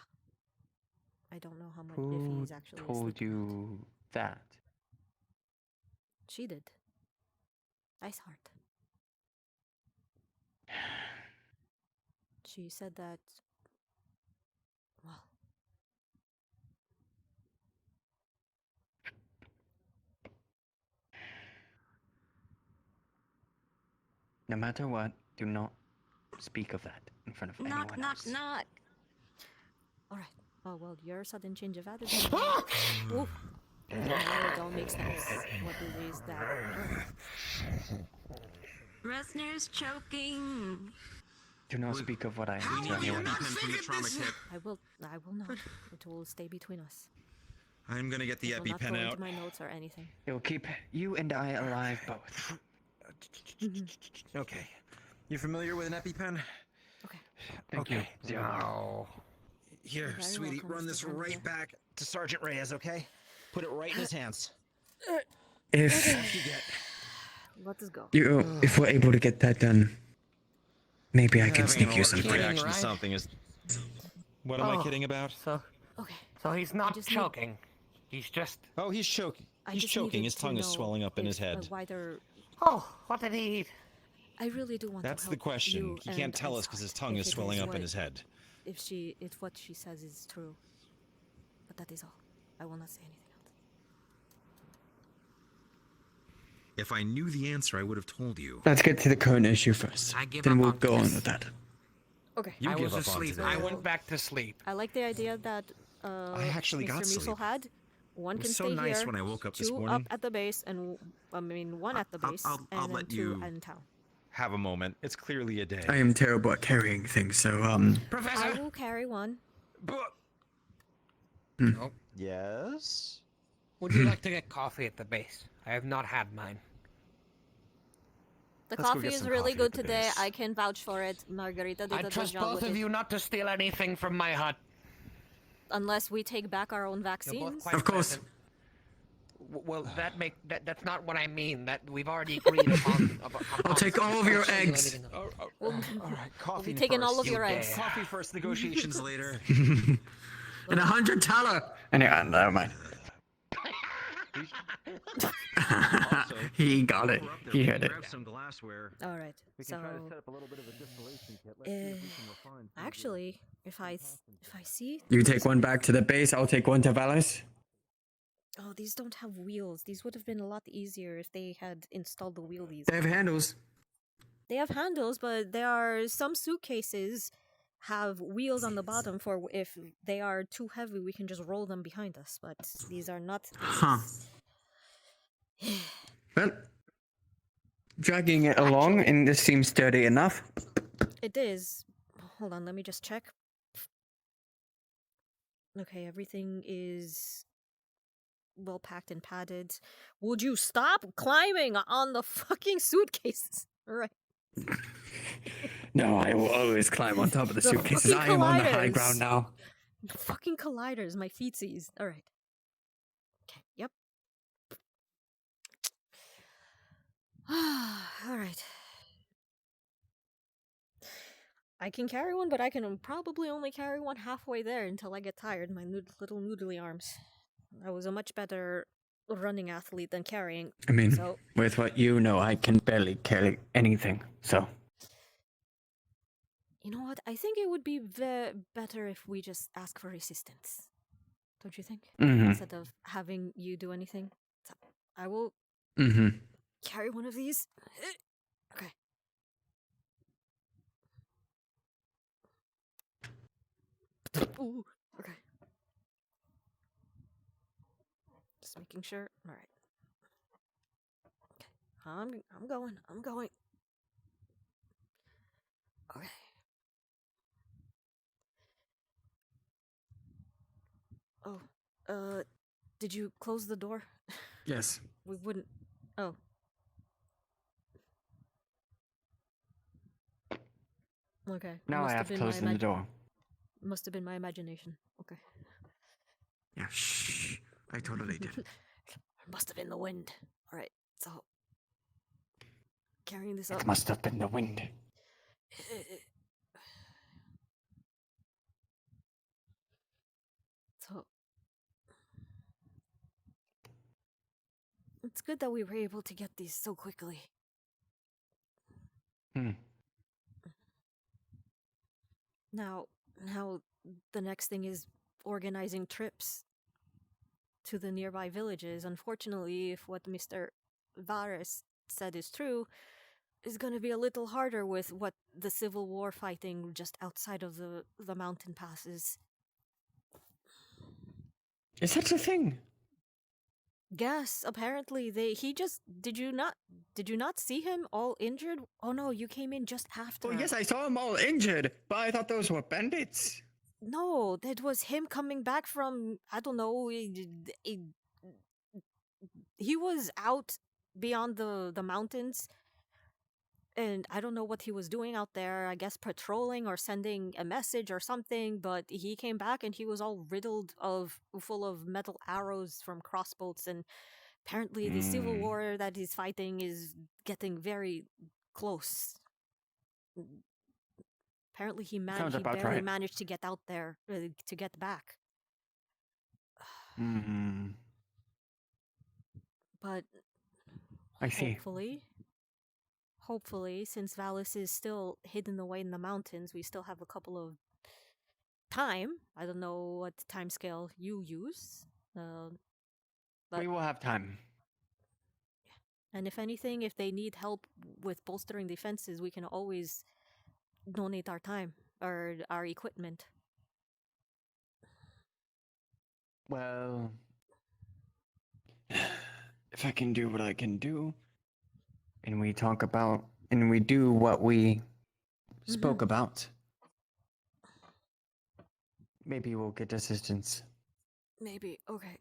I don't know how much, if Who he's actually asleep. told you that? She did. Iceheart. She said that, well, No matter what, do not speak of that in front of anyone else. Knock. alright. Oh, well, your sudden change of attitude. Oof. Now it all makes sense. What is that? Resner's choking. Do not speak of what I am to anyone else. I will not. It will stay between us. I'm gonna get the It will not go EpiPen out. into my notes or anything. It will keep you and I alive both. Okay. You familiar with an EpiPen? Okay. Thank you. Oh. Here, Very sweetie, welcome, run Mr. this Canada. right back to Sergeant Reyes, okay? Put it right in his hands. If Let us go. if we're able to get that done, maybe I can Having sneak an you some allergic food. reaction to something is. What am I kidding about? So he's not just need- choking. He's just. Oh, he's choking. I He's just choking. needed His to tongue is know swelling up in his if a head. wider. Oh, what did he eat? I really do want That's to the help question. you He can't and tell us because his Iceheart, tongue if is it swelling up in what- his head. If what she says is true. But that is all. I will not say anything else. If I knew the answer, I would have told you. Let's get to the current issue first. I give Then up we'll on go on this. with that. Okay. You I give was up on asleep. today. I went back to sleep. I like the idea that I actually Mr. got Musil sleep. had. One It can was so stay nice here. when I woke up this two morning. up at the base, and one at the base, I'll and then let two you in town. have a moment. It's clearly a day. I am terrible at carrying things, so I Professor. will carry one. Yes? Would you like to get coffee at the base? I have not had mine. The Let's go coffee get is some really coffee good at the today. base. I can vouch for it. Margarita did I a good trust job both with of it. you not to steal anything from my hut. Unless we take back our own You're both vaccines. quite Of course. pleasant. Well, that's not what I mean. That we've already agreed upon. I'll take all of your eggs. All right, coffee be taking first. all of your You eggs. dare. Coffee first, negotiations later. And 100 taler. Anyway, never mind. He got it. He heard it. Grab some glassware. All right. So, up a little bit of a distillation kit. actually, if I see. You take one back to the base, I'll take one to Valis. Oh, these don't have wheels. These would have been a lot easier if they had installed the wheelies. They have handles. They have handles, but there are some suitcases have wheels on the bottom for if they are too heavy, we can just roll them behind us. But these are not. Huh. Well, dragging it along, and this seems sturdy enough. It is. Hold on, let me just check. Okay, everything is well packed and padded. Would you stop climbing on the fucking suitcases? All right. No, I will always climb on top of the suitcases. I fucking am on the high colliders. ground now. The fucking colliders, my feetsies. All right. Okay. Yep. All right. I can carry one, but I can probably only carry one halfway there until I get tired. My little noodly arms. I was a much better running athlete than carrying. I mean, so with what you know, I can barely carry anything, so. you know what? I think it would be better if we just ask for assistance. Don't you think? Mhm. Instead of having you do anything. So I will Mm-hmm. carry one of these. Okay. Ooh, okay. Just making sure. All right. Okay. I'm going. I'm going. Okay. Oh, Did you close the door? Yes. We wouldn't. Oh. Okay. Now I have closed the door. Must have been my imagination. Okay. Yeah, shh. I totally did. Must have been the wind. All right. So carrying this up. It must have been the wind. So it's good that we were able to get these so quickly. Now the next thing is organizing trips to the nearby villages. Unfortunately, if what Mr. Vares said is true, it's going to be a little harder with what the civil war fighting just outside of the mountain passes. Is that a thing? Yes, apparently did you not see him all injured? Oh no, you came in just after. Oh yes, I saw them all injured, but I thought those were bandits. No, that was him coming back from, I don't know, he was out beyond the mountains, and I don't know what he was doing out there. I guess patrolling or sending a message or something, but he came back and he was all full of metal arrows from crossbows, and apparently the civil war that he's fighting is getting very close. Apparently he barely managed to get out there, to get back. But I see. Hopefully, since Valis is still hidden away in the mountains, we still have a couple of time. I don't know what time scale you use. But We will have time. And if anything, if they need help with bolstering defenses, we can always donate our time or our equipment. Well, if I can do what I can do, and we talk about, and we do what we spoke about, maybe we'll get assistance. Maybe. Okay.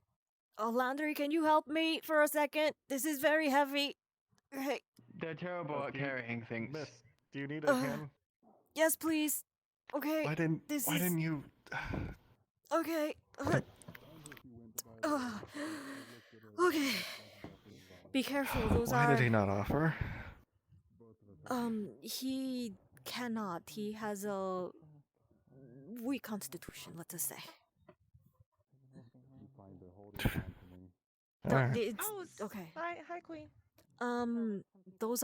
Landry, can you help me for a second? This is very heavy. Hey. They're terrible at carrying things. Miss, do you need a hand? Yes, please. Okay. Why didn't you? Okay. Okay. Be careful. Those Why did he not offer? He cannot. He has a weak constitution, let us say. Alright. It's okay. Hi, Queen. Those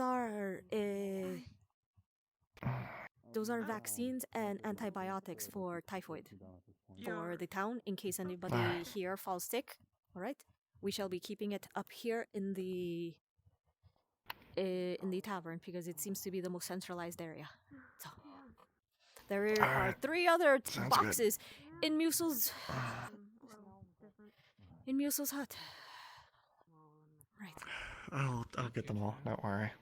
are vaccines and antibiotics for typhoid for the town in case anybody here falls sick. All right, we shall be keeping it up here in the tavern because it seems to be the most centralized area. So there are 3 other boxes in Musel's hut. Right. I'll get them all. Don't worry.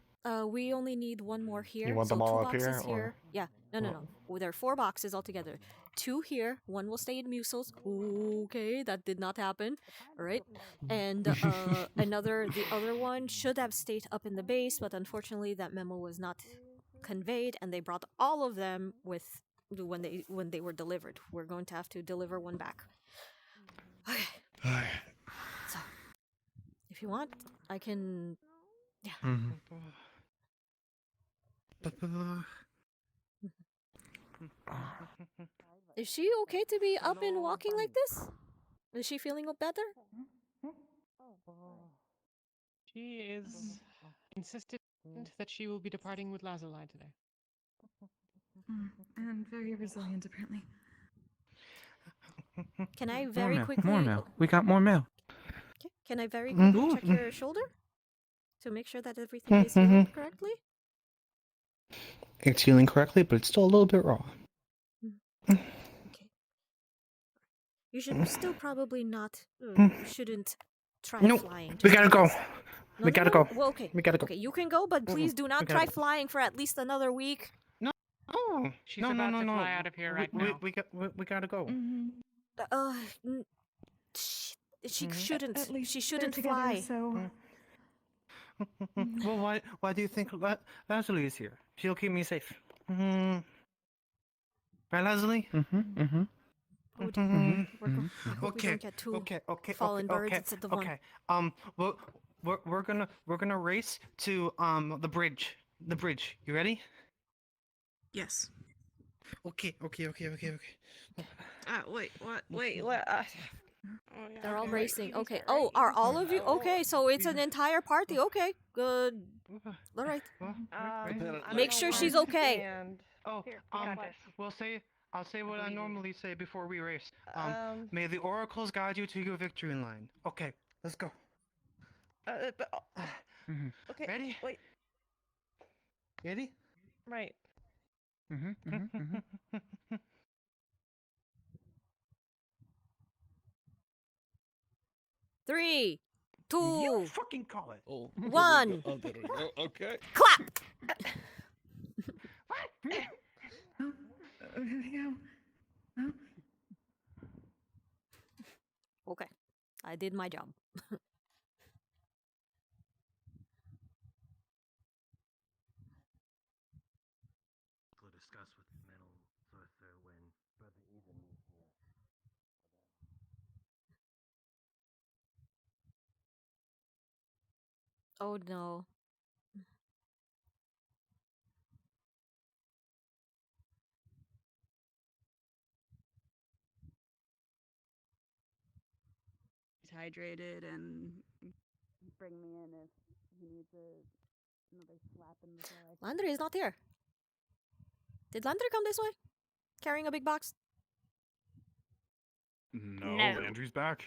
We only need 1 more here. You want so them all 2 up boxes here? Or? Yeah. No. Well, there are 4 boxes altogether. 2 here. 1 will stay in Musel's. Okay, that did not happen. All right. And the other one should have stayed up in the base, but unfortunately that memo was not conveyed, and they brought all of them with when they were delivered. We're going to have to deliver 1 back. Okay. So, if you want, I can. Yeah. Is she okay to be up and walking like this? Is she feeling better? She is insistent that she will be departing with Lazuli today. And very resilient, apparently. Can I very quickly... More mail. We got more mail. Okay. Can I very quickly check your shoulder? To make sure that everything is healing correctly? It's healing correctly, but it's still a little bit raw. Okay. You should still probably not... shouldn't try flying. We gotta go. We gotta go. Well, okay. We gotta go. Okay, you can go, but please do not try flying for at least another week. Oh, She's about to fly out of here right now. We gotta go. She At shouldn't. least She they're shouldn't together, fly. so Well, why do you think Leslie is here? She'll keep me safe. Right, Leslie? Mm-hmm. Oh, dear. I hope we don't get two fallen birds instead of one. Okay. Well, we're gonna race to the bridge. The bridge. You ready? Yes. Okay. Wait, what? Wait, what? They're all racing. Okay. Oh, are all of you? Okay, so it's an entire party. Okay, good. All right. Make sure she's okay. Oh, I'll say what I normally say before we race. May the oracles guide you to your victory line. Okay, let's go. okay. Ready? Wait. Ready? Right. Three, You two, fucking call it. Oh, one. oh, there we go. Okay. Clap. Okay, I did my job. Discuss with mental sorcerer when Brother Ethan is here. Oh no. He's hydrated and bring me in if he needs another slap in the face. Landry is not here. Did Landry come this way? Carrying a big box? No, No. Landry's back.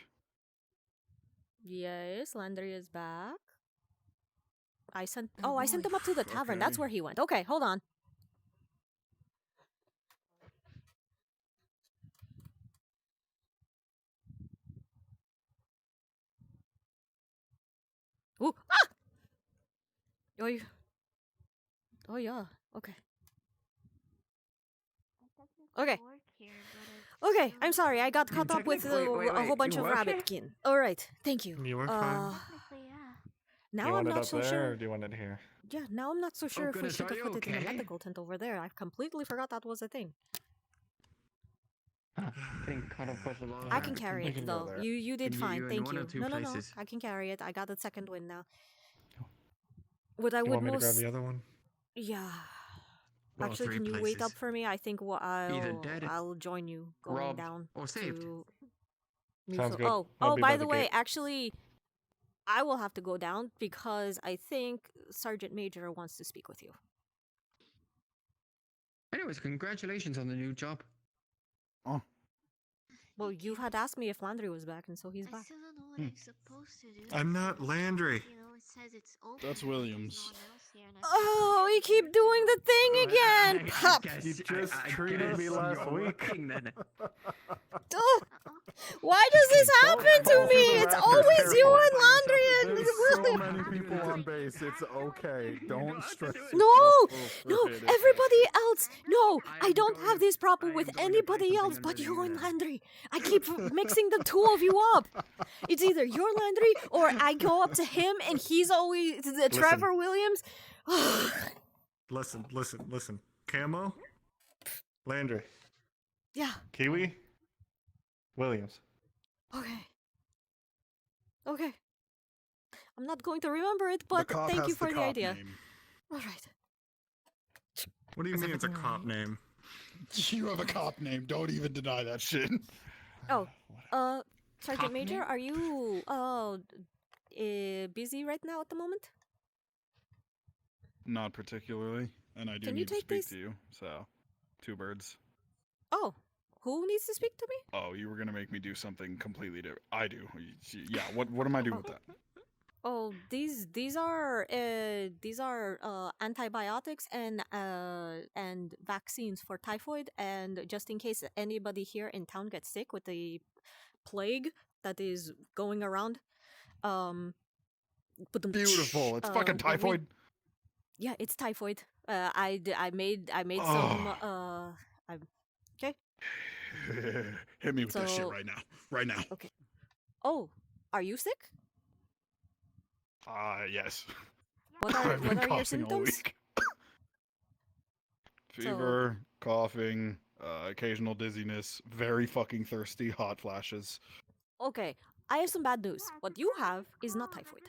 Yes, Landry is back. I sent him up to the tavern. That's Okay. where he went. Okay, hold on. Ooh, ah! Oh yeah. Okay. Okay. Okay, I'm sorry. I got caught up with a whole bunch of rabbitkin. All right, thank you. You were fine. Now you I'm want it not up so there, sure. or do you want it here? Yeah, now I'm not so sure if we goodness, should are have you put it in the okay? medical tent over there. I completely forgot that was a thing. Getting caught up with a lot. I can carry we it can go though. there. You did Can fine. you in Thank one you. or two No. places? I can carry it. I got the second win now. What I You would want me to grab most the other one? yeah. Well, Actually, three can you wait up places. for me? I think Either dead, I'll join you going robbed, down or saved. to. Sounds good. Oh, I'll be by by the the way, gate. actually, I will have to go down because I think Sergeant Major wants to speak with you. Anyways, congratulations on the new job. Oh, Well, you had asked me if Landry was back, and so he's back. still don't know what I'm supposed to do. I'm not Landry. You know, it says it's open. that's but there's Williams. no one else here, and I Oh, we keep doing the thing again! Pup! You just treated me last week. Ugh. Why does this happen to me? It's always you and Landry and There's so William. many people on base. It's okay. Don't stress. No, yourself no, over it. everybody else. No, I don't have this problem with anybody else but you and Landry. I keep mixing the two of you up. It's either you're Landry or I go up to him and he's always Trevor Williams. Listen. Camo? Landry. Yeah, Kiwi? Williams. okay. I'm not going to remember it, The but cop thank has you for the cop idea. name. All right. What do you mean it's a cop name? You have a cop name. Don't even deny that shit. Oh, Sergeant Cop Major, name? are you busy right now at the moment? Not particularly, and I do Can you need to take speak these? to you. So, two birds. Oh, who needs to speak to me? Oh, you were gonna make me do something completely different. I do. Yeah. What am I doing with that? Oh, these are antibiotics and vaccines for typhoid, and just in case anybody here in town gets sick with the plague that is going around. Beautiful. It's fucking typhoid. Yeah, it's typhoid. I made Oh. okay. Hit me with that shit So- right now. Right now. Okay. Oh, Are you sick? Yes. What I've been are your coughing all symptoms? week. Fever, coughing, occasional dizziness, very fucking thirsty, hot flashes. Okay, I have some bad news. What you have is not typhoid.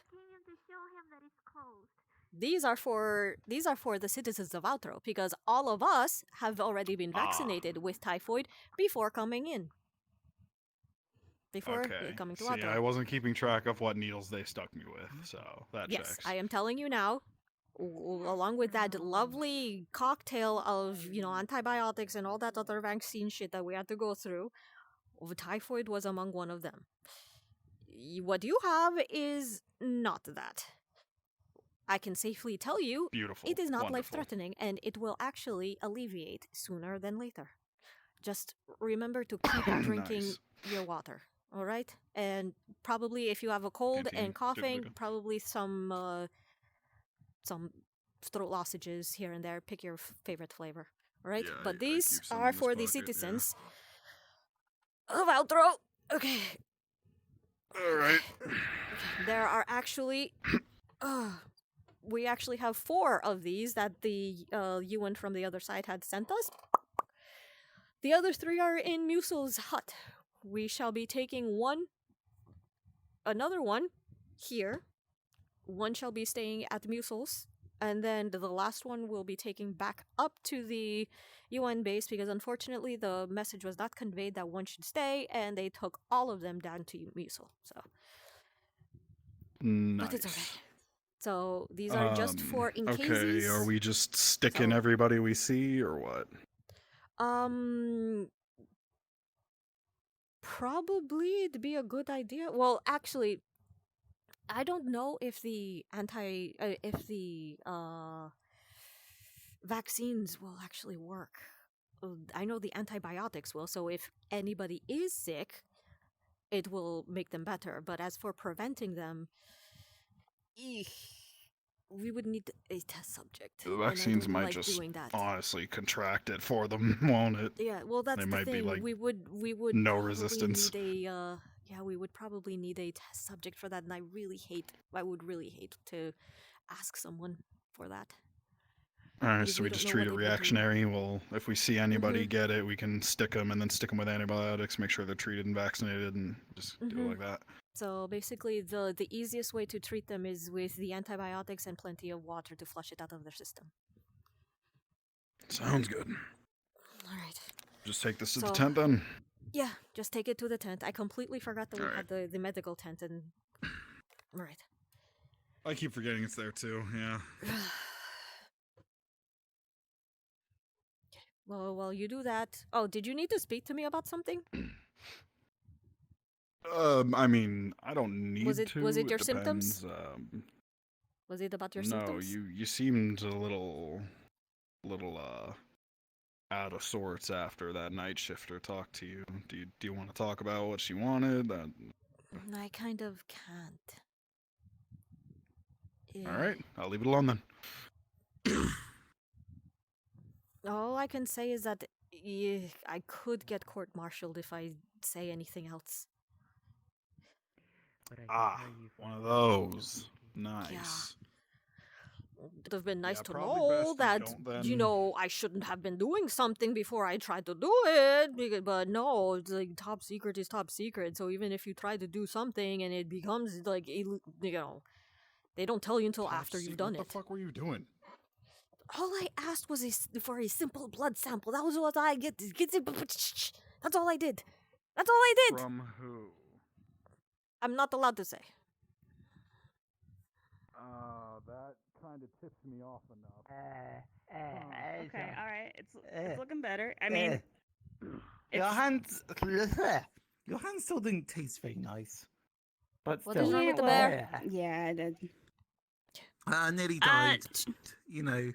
These are for the citizens of Outro because all of us have already been vaccinated with typhoid before coming in. Before coming to See, Outro. I wasn't keeping track of what needles they stuck me with, so that Yes, checks. I am telling you now. Along with that lovely cocktail of antibiotics and all that other vaccine shit that we had to go through, typhoid was among one of them. What you have is not that. I can safely tell you, Beautiful. it is not Wonderful. life-threatening, and it will actually alleviate sooner than later. Just remember to keep drinking Nice. your water, all right? And probably if you have a cold Continue. and coughing, Good. probably some throat lozenges here and there. Pick your favorite flavor, all right? Yeah, but I these keep some are in this for the pocket, yeah. citizens of Outro. Okay. All right. There are actually we actually have 4 of these that the Ewan from the other side had sent us. The other 3 are in Musel's hut. We shall be taking another one here. One shall be staying at Musel's, and then the last one will be taking back up to the UN base because unfortunately the message was not conveyed that one should stay, and they took all of them down to Musel. So, Nice. but it's okay. So these are just for in Okay, cases. are we just sticking everybody we see, or what? Probably it'd be a good idea. Well, actually, I don't know if the vaccines will actually work. I know the antibiotics will, so if anybody is sick, it will make them better. But as for preventing them, we would need a test subject. The vaccines and I don't might like just doing that. honestly contract it for them, won't it? Yeah, well, that's they the might thing. Be like we would no probably resistance. need a we would probably need a test subject for that, and I would really hate to ask someone for that. Alright, because so we don't just know treat what it they would do. reactionary. Well, if we see anybody Mhm. get it, we can stick them and then stick them with antibiotics, make sure they're treated and vaccinated, and just do it Mhm. like that. So basically, the easiest way to treat them is with the antibiotics and plenty of water to flush it out of their system. Sounds good. All right. Just take this to the So- tent then. Yeah, just take it to the tent. I completely forgot that we Alright. had the medical tent, and all right. I keep forgetting it's there too. Yeah. Well, you do that. Oh, did you need to speak to me about something? I mean, I don't need Was it to. your symptoms? Depends. Was it about your No, symptoms? you seemed a little out of sorts after that night shifter talked to you. Do you want to talk about what she wanted? I kind of can't. All right, I'll leave it alone then. All I can say is that I could get court-martialed if I say anything else. One of those. Nice. It would have been nice to probably know best you that, don't then. I shouldn't have been doing something before I tried to do it. But no, it's like top secret is top secret. So even if you try to do something and it becomes like, they don't tell you until after you've done What it. the fuck were you doing? All I asked was for a simple blood sample. That was what I get. That's all I did. That's all I did. From who? I'm not allowed to say. That kind of tips me off enough. Okay, all right. It's looking better. I mean, Your hands, your hands still didn't taste very nice. But What still, is wrong with the bear? Yeah, I did. I nearly died. You know.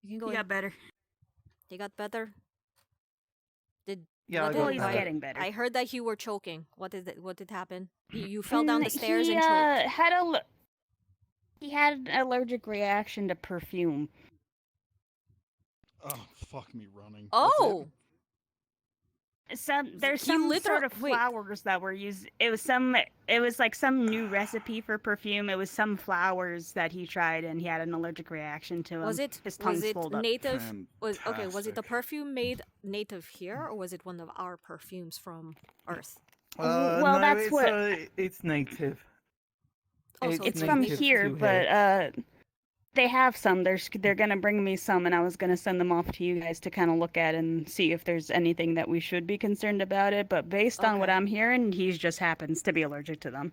You can go. He got better. He got better. Yeah, what I got did- better. Getting better. I heard that you were choking. What is it? What did happen? You fell down the stairs he, and choked. He had an allergic reaction to perfume. Oh, fuck me running. Oh. There's He some literal- sort of wait. flowers that were used. It was like some new recipe for perfume. It was some flowers that he tried and he had an allergic reaction to them. Was it His tongue was it swelled up. native? Was it the perfume made native here, or was it one of our perfumes from Earth? Well, no, that's it's, what- it's native. Oh, so It's from native here, to but they have some. They're gonna bring me some, and I was gonna send them off to you guys to kind of look at and see if there's anything that we should be concerned about it. But based on what I'm hearing, he just happens to be allergic to them.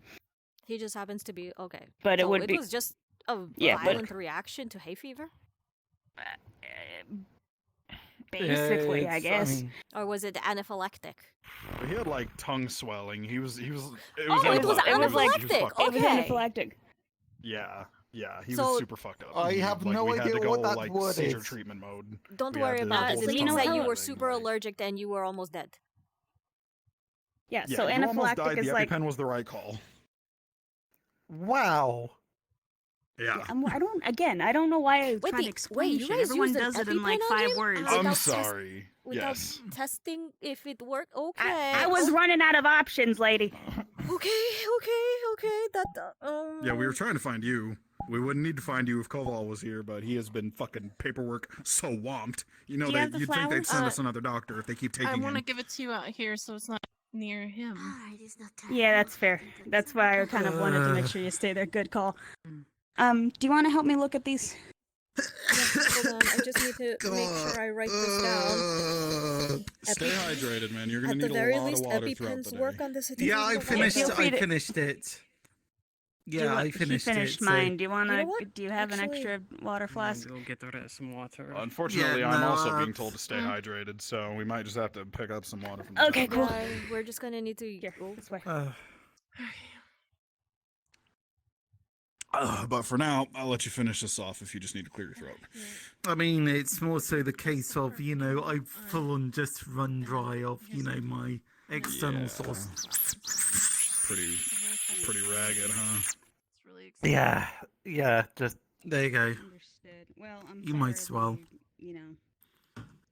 He just happens to be okay. But it So would it be- was just a Yeah, but- violent reaction to hay fever, Basically, I guess. or was it anaphylactic? He had like tongue swelling. It was Oh, it was anaphylactic. anaphylactic. It was Okay. anaphylactic. Yeah, he So- was super fucked up. I have like, no we had idea to go, what that like, word seizure is. treatment mode. Don't We worry had to about hold it. It his means tongue that you swelling, were super allergic and you were almost dead. Yeah, Yeah, so you almost anaphylactic died. is The like. EpiPen was the right call. Wow. Yeah. I don't know why I was Wait, trying to wait, explain you shit. guys Everyone used an does it in like EpiPen on 5 him? words. I'm Without sorry. Without Yes. testing if it worked. Okay. I was running out of options, lady. Okay. That Yeah, we were trying to find you. We wouldn't need to find you if Koval was here, but he has been fucking paperwork so whomped. You know, Do you have the you'd think they'd flowers? send us another doctor if they keep I taking want to him. give it to you out here so it's not near him. Yeah, that's fair. That's why I kind of wanted to make sure you stay there. Good call. Do you want to help me look at these? Hold on, I just need to make sure I write this down. Stay hydrated, man. You're gonna At the need very a lot least, of water throughout EpiPens the day. work on this. Yeah, I finished. Feel free I to- finished it. Yeah, I finished He finished it. mine. Do you want You know to? what? Do you have an Actually- extra water flask? Go get some water. Unfortunately, Yeah, I'm no, also being told to stay hydrated, so we might just have to pick up some water from the Okay, top. cool. Yeah, we're just gonna need to go. This way. But for now, I'll let you finish this off if you just need to clear your throat. I mean, it's more so the case of, I've full on just run dry of, my external Yeah. source. Pretty ragged, huh? Yeah, just, there you go. Understood. Well, I'm You might as well.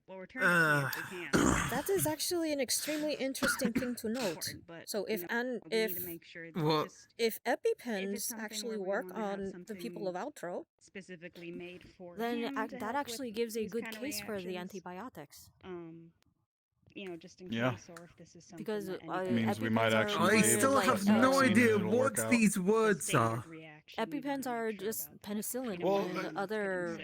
Well, we're turning to see if we can. That is actually an extremely interesting thing to note. So if What? if EpiPens actually work on the people of Outro, specifically made for then him to that help actually with gives a these good kinda case for the reactions. antibiotics. Just in Yeah. case, or if this is something Because that means we might EpiPens are actually I be more still like, have no vaccine idea and it'll what work out. these words are. EpiPens are just penicillin Well, and other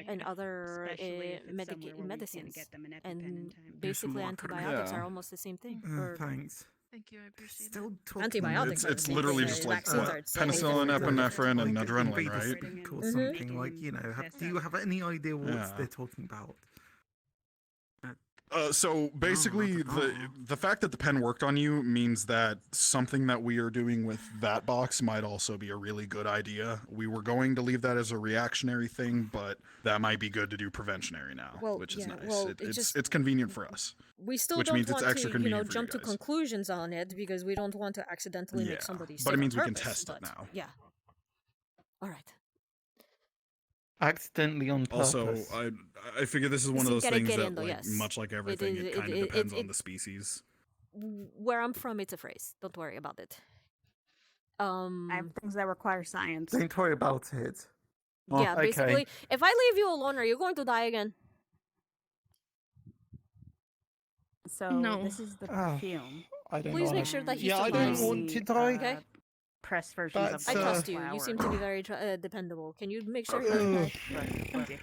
medicines, and basically antibiotics Yeah. are almost the same thing. Thanks. Thank you, I appreciate Still that. talking Antibiotics It's, are the it's same literally thing. just like Vaccines are penicillin, different. epinephrine, and Like adrenaline, beta right? speak or something like, do you have any idea what Yeah. they're talking about? So basically, the fact that the pen worked on you means that something that we are doing with that box might also be a really good idea. We were going to leave that as a reactionary thing, but that might be good to do preventionary now, Well, which is yeah, nice. well, It's convenient for us. We still which don't means it's want extra to, convenient for you jump to guys. conclusions on it because we don't want to accidentally Yeah, make somebody sick but it on means we can purpose, test it but now. Yeah. All right. Accidentally on purpose. Also, I figure this is one of those Sin things that, queriendo, like, yes. much like everything, it kind of depends on the species. Where I'm from, it's a phrase. Don't worry about it. I have things that require science. Don't worry about it. Oh, Yeah, basically, if I leave you alone, are you going to die again? So No. this is the Oh, perfume. I don't Please know. make sure that he Yeah, I don't survives. want to die. Okay. Pressed versions That's, of I the trust you. flower. You seem to be very dependable. Can you make sure? Ugh. Okay.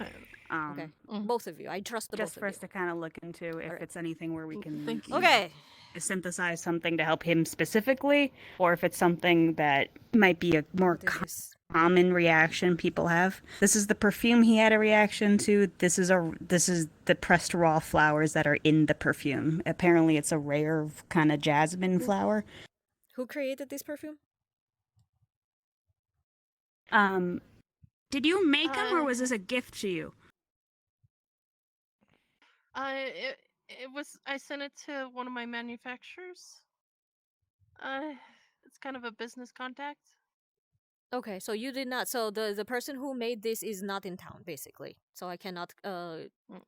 Okay. Both of you. I trust the Just both for of us to kind of look into if it's anything where we can you. Okay. synthesize something to help him specifically, or if it's something that might be a more common reaction people have. This is the perfume he had a reaction to. This is the pressed raw flowers that are in the perfume. Apparently, it's a rare kind of jasmine flower. Who created this perfume? Did you make them, or was this a gift to you? It was. I sent it to one of my manufacturers. It's kind of a business contact. Okay, so you did not. So the person who made this is not in town, basically. So I cannot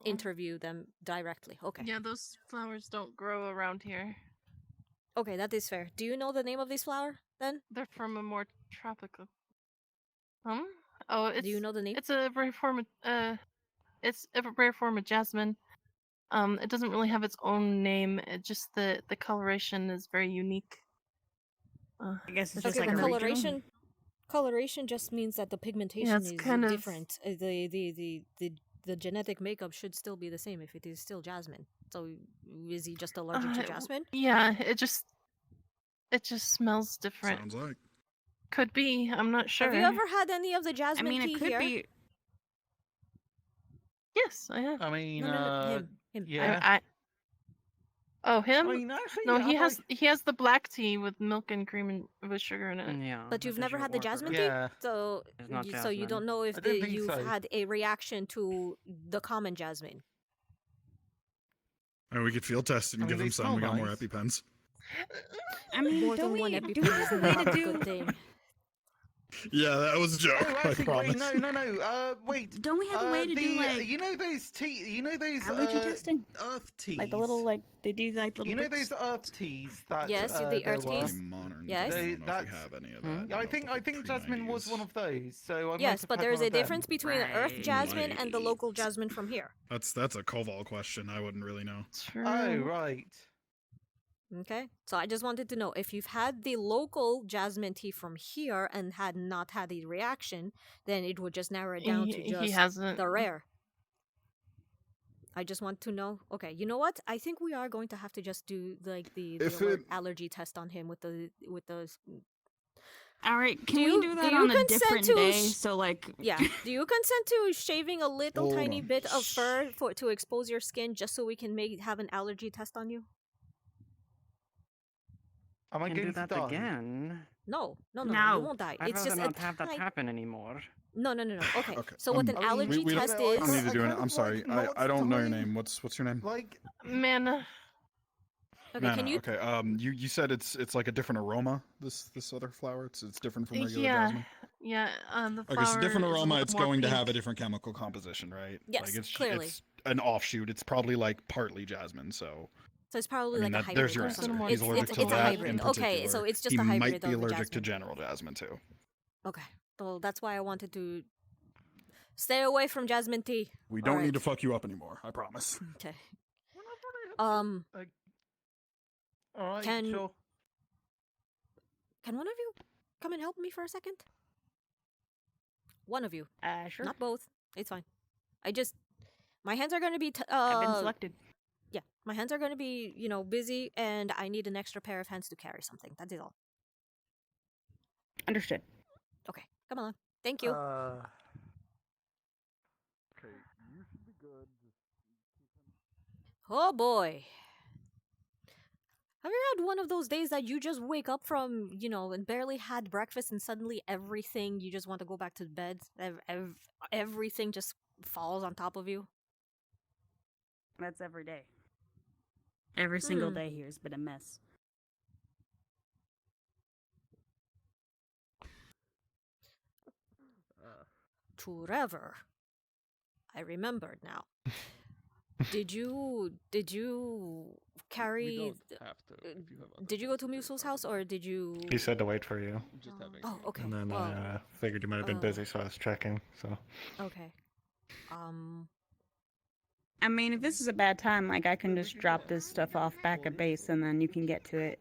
interview them directly. Okay. Yeah, those flowers don't grow around here. Okay, that is fair. Do you know the name of this flower then? They're from a more tropical. Oh, it's. Do you know the name? It's a rare form of. It's a rare form of jasmine. It doesn't really have its own name. It just the coloration is very unique. I guess it's Okay, just like well, a coloration. Coloration just means that the pigmentation is kind of- different. The genetic makeup should still be the same if it is still jasmine. So is he just allergic to jasmine? Yeah, it just smells different. Sounds like. Could be. I'm not sure. Have you ever had any of the jasmine I mean, tea it could here? be. Yes, I have. I mean, No, him. yeah. Oh, him? I mean, actually, No, yeah, he has the black tea with milk and cream and with sugar in it. Yeah. But you've never had the jasmine Yeah. tea, so It's not so you jasmine. don't know if I didn't think you've so. had a reaction to the common jasmine. And we could field test it and I mean, give they them some. smell We got more nice. EpiPens. I mean, More don't than one we EpiPen do is have a way not to a do? good thing. Yeah, that was a joke. Oh, I actually, promise. wait, no. Wait. Don't we have a way to do like you know those allergy testing? earth teas? Like the little they do like little. You know bits? those earth teas that. Yes, the there earth were? teas. Modern. Yes. I don't know if That's- we have any of Hmm? that. Yeah, I think Jasmine was one of those. So I might Yes, have but had there's one a of them. difference between the earth jasmine and the Right. local jasmine from here. That's a Koval question. I wouldn't really know. Oh right. Okay, so I just wanted to know if you've had the local jasmine tea from here and had not had a reaction, then it would just narrow it down to He just hasn't. the rare. I just want to know. Okay, you know what? I think we are going to have to just do like the If alert it- allergy test on him with the. All right, can Do we you- do do that you on a consent different to day? sh- So like, Yeah. Do you consent to shaving a little Hold tiny on. bit of fur to expose your skin just so we can have an allergy test on you? Am I Can do going to that die? again? No, you No. won't die. I'd It's rather just not a have that tiny- happen anymore. No. Okay. Okay. So what an I mean, allergy we test don't, I is? don't need to do it. kind I'm of sorry. like I don't know your not name. What's your name? Like, Mana. Okay, Nana, can you? Okay. You said it's like a different aroma. This other flower. It's different from regular Yeah, jasmine. yeah. The Okay, flower so different is a aroma. little It's more going to pink. have a different chemical composition, right? Yes, like it's, clearly. It's an offshoot. It's probably like partly jasmine. So So it's probably I mean, like a hybrid. there's your or answer. something. He's allergic to it's a that hybrid. in Okay, particular. so it's just he a hybrid might be of the allergic to jasmine. general jasmine too. Okay, so that's why I wanted to stay away from jasmine tea. We don't Alright. need to fuck you up anymore. I promise. Okay. all right, Can- sure. Can one of you come and help me for a second? One of you, sure. not both. It's fine. My hands are gonna be. I've been selected. Yeah, my hands are gonna be, busy, and I need an extra pair of hands to carry something. That is all. Understood. Okay, come on. Thank you. Okay, you should be good. Oh boy. Have you had one of those days that you just wake up from, and barely had breakfast and suddenly everything, you just want to go back to bed? Everything just falls on top of you? That's every day. Every single Hmm. day here has been a mess. Trevor. I remembered now. Did you carry? Did you go to Musel's house or did you? He said to wait for you. Oh, okay. And then well, I figured you might have been busy, so I was checking. So okay. I mean, if this is a bad time, like I can just drop this stuff off back at base, and then you can get to it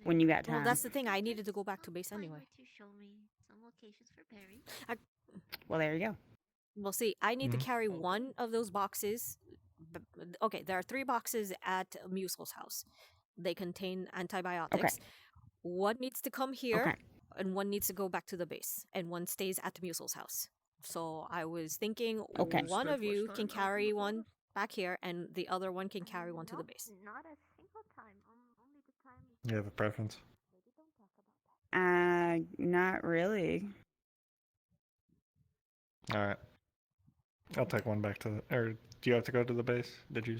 when you got time. Well, that's the thing. I needed to go back to base anyway. To show me some locations for Perry. Well, there you go. Well, see, I need to Mhm. carry one of those boxes. Okay, there are 3 boxes at Musel's house. They contain antibiotics. One needs to come here, Okay. and one needs to go back to the base, and one stays at Musel's house. So I was thinking Okay. one of you can carry one back here, and the other one can carry one to the base. Not a single time. Only the time. you have a preference? Not really. All right. I'll take one back to the. Or do you have to go to the base? Did you?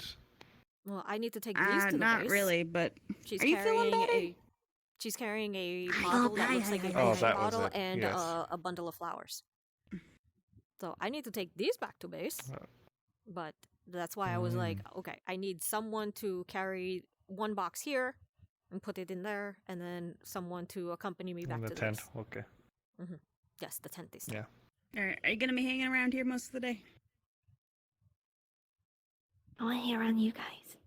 Well, I need to take these to the Not base. really, but She's are you feeling carrying better? She's carrying a bottle that looks like a Oh, vape that was bottle it. and Yes. a bundle of flowers. So I need to take these back to base. But that's why I was like, okay, I need someone to carry one box here and put it in there, and then someone to accompany me back In the to the tent. base. Okay. Yes, the tent this time. Yeah. All right, are you gonna be hanging around here most of the day? I want to hear on you guys.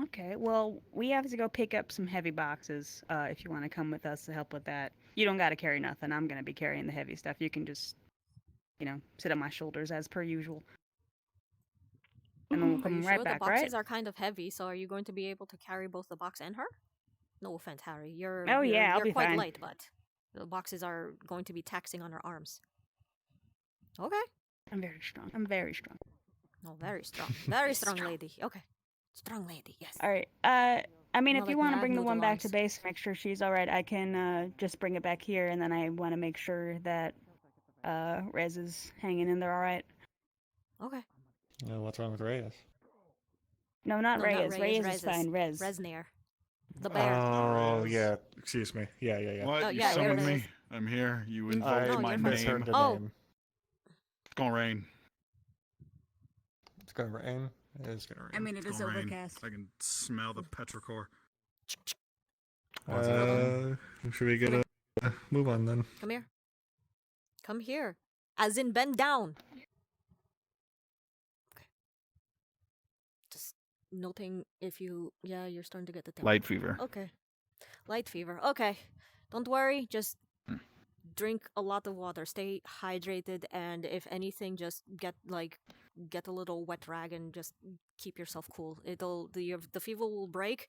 Okay, well, we have to go pick up some heavy boxes. If you want to come with us to help with that, you don't got to carry nothing. I'm gonna be carrying the heavy stuff. You can just, sit on my shoulders as per usual. And then we'll Are come you right sure back, the boxes right? are kind of heavy? So are you going to be able to carry both the box and her? No offense, Harry. You're Oh, you're, yeah, I'll you're be quite fine. light, but the boxes are going to be taxing on her arms. Okay. I'm very strong. I'm very strong. No, very strong. Very strong lady. Okay. Strong lady, yes. All right. I mean, More if you like want to mad bring the noodle one back to arms. base, make sure she's all right. I can just bring it back here, and then I want to make sure that Rez is hanging in there all right. Okay. What's wrong with Reyes? No, not No, Reyes. not Reyes Reyes. is fine. Rez. Resnir. The bear. Oh, yeah. Excuse me. Yeah. What? Oh, You yeah, summoned it me? is. I'm here. You I invoked No, my you're fine. misheard name. the Oh. name. It's gonna rain. It's gonna rain. It is gonna rain. I mean, it It's is gonna rain. overcast. I can smell the petrichor. Should we get a move on then? Come here. Come here. As in bend down. Okay. Just noting if you... Yeah, you're starting to get the thing. Light fever. Okay. Light fever. Okay. Don't worry. Just drink a lot of water. Stay hydrated. And if anything, just get a little wet rag and just keep yourself cool. The fever will break.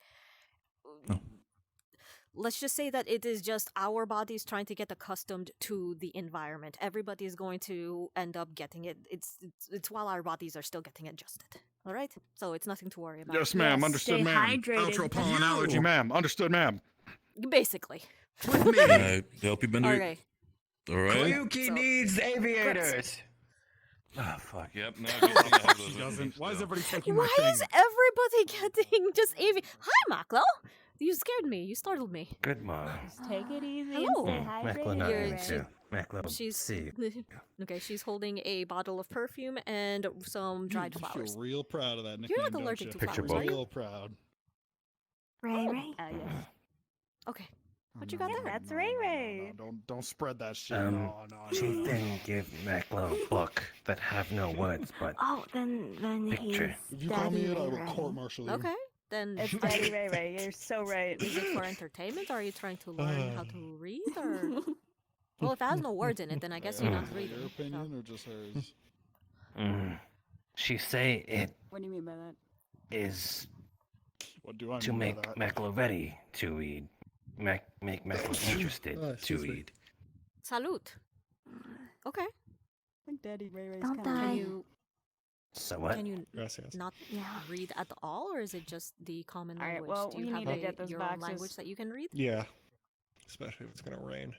Let's just say that it is just our bodies trying to get accustomed to the environment. Everybody is going to end up getting it. It's while our bodies are still getting adjusted. All right? So it's nothing to worry about. Yes, ma'am. Yes, Understood, stay ma'am. hydrated. Outro pollen allergy, ma'am. Understood, ma'am. Basically. Help you, Bender. Okay. All right. Koyuki So- needs aviators. Ah, fuck. Yep. No, good thing I have those She with me doesn't. Why is still. everybody taking my Why thing? is everybody getting just Hi, Maklo. You scared me. You startled me. Good morning. Just take it easy Hello. and stay Macklin, hydrated. You're- I she- too. Macklin, She's see. okay. She's holding a bottle of perfume and some dried You flowers. feel real proud of that nickname. You're not don't allergic you? to Picture flowers, are book. you? Real proud. Ray, Ray. Yes. Okay. What you got there? That's Ray Ray. No, don't spread that shit. No. She didn't give Macklin a book that have no words, but Oh, then Picture. he's If you call me Daddy it, I Ray will Ray. court-martial you. Okay. Then It's Daddy Ray Ray. You're so right. is it for entertainment? Or are you trying to learn how to read? Or well, if it has no words in it, then I guess you're not reading. Your opinion or just hers? she say it What do you mean by that? is What do I to mean by make that? Macklin ready to read. Make Macklin interested to excuse me. read. Salute. Okay. I think Daddy Ray Ray's Don't kind of. die. Can you So what? can you Gracias. not Yeah. read at all, or is it just the common All right, language? well, Do you we have need to get those your own boxes. language that you can read? Yeah. Especially if it's gonna rain.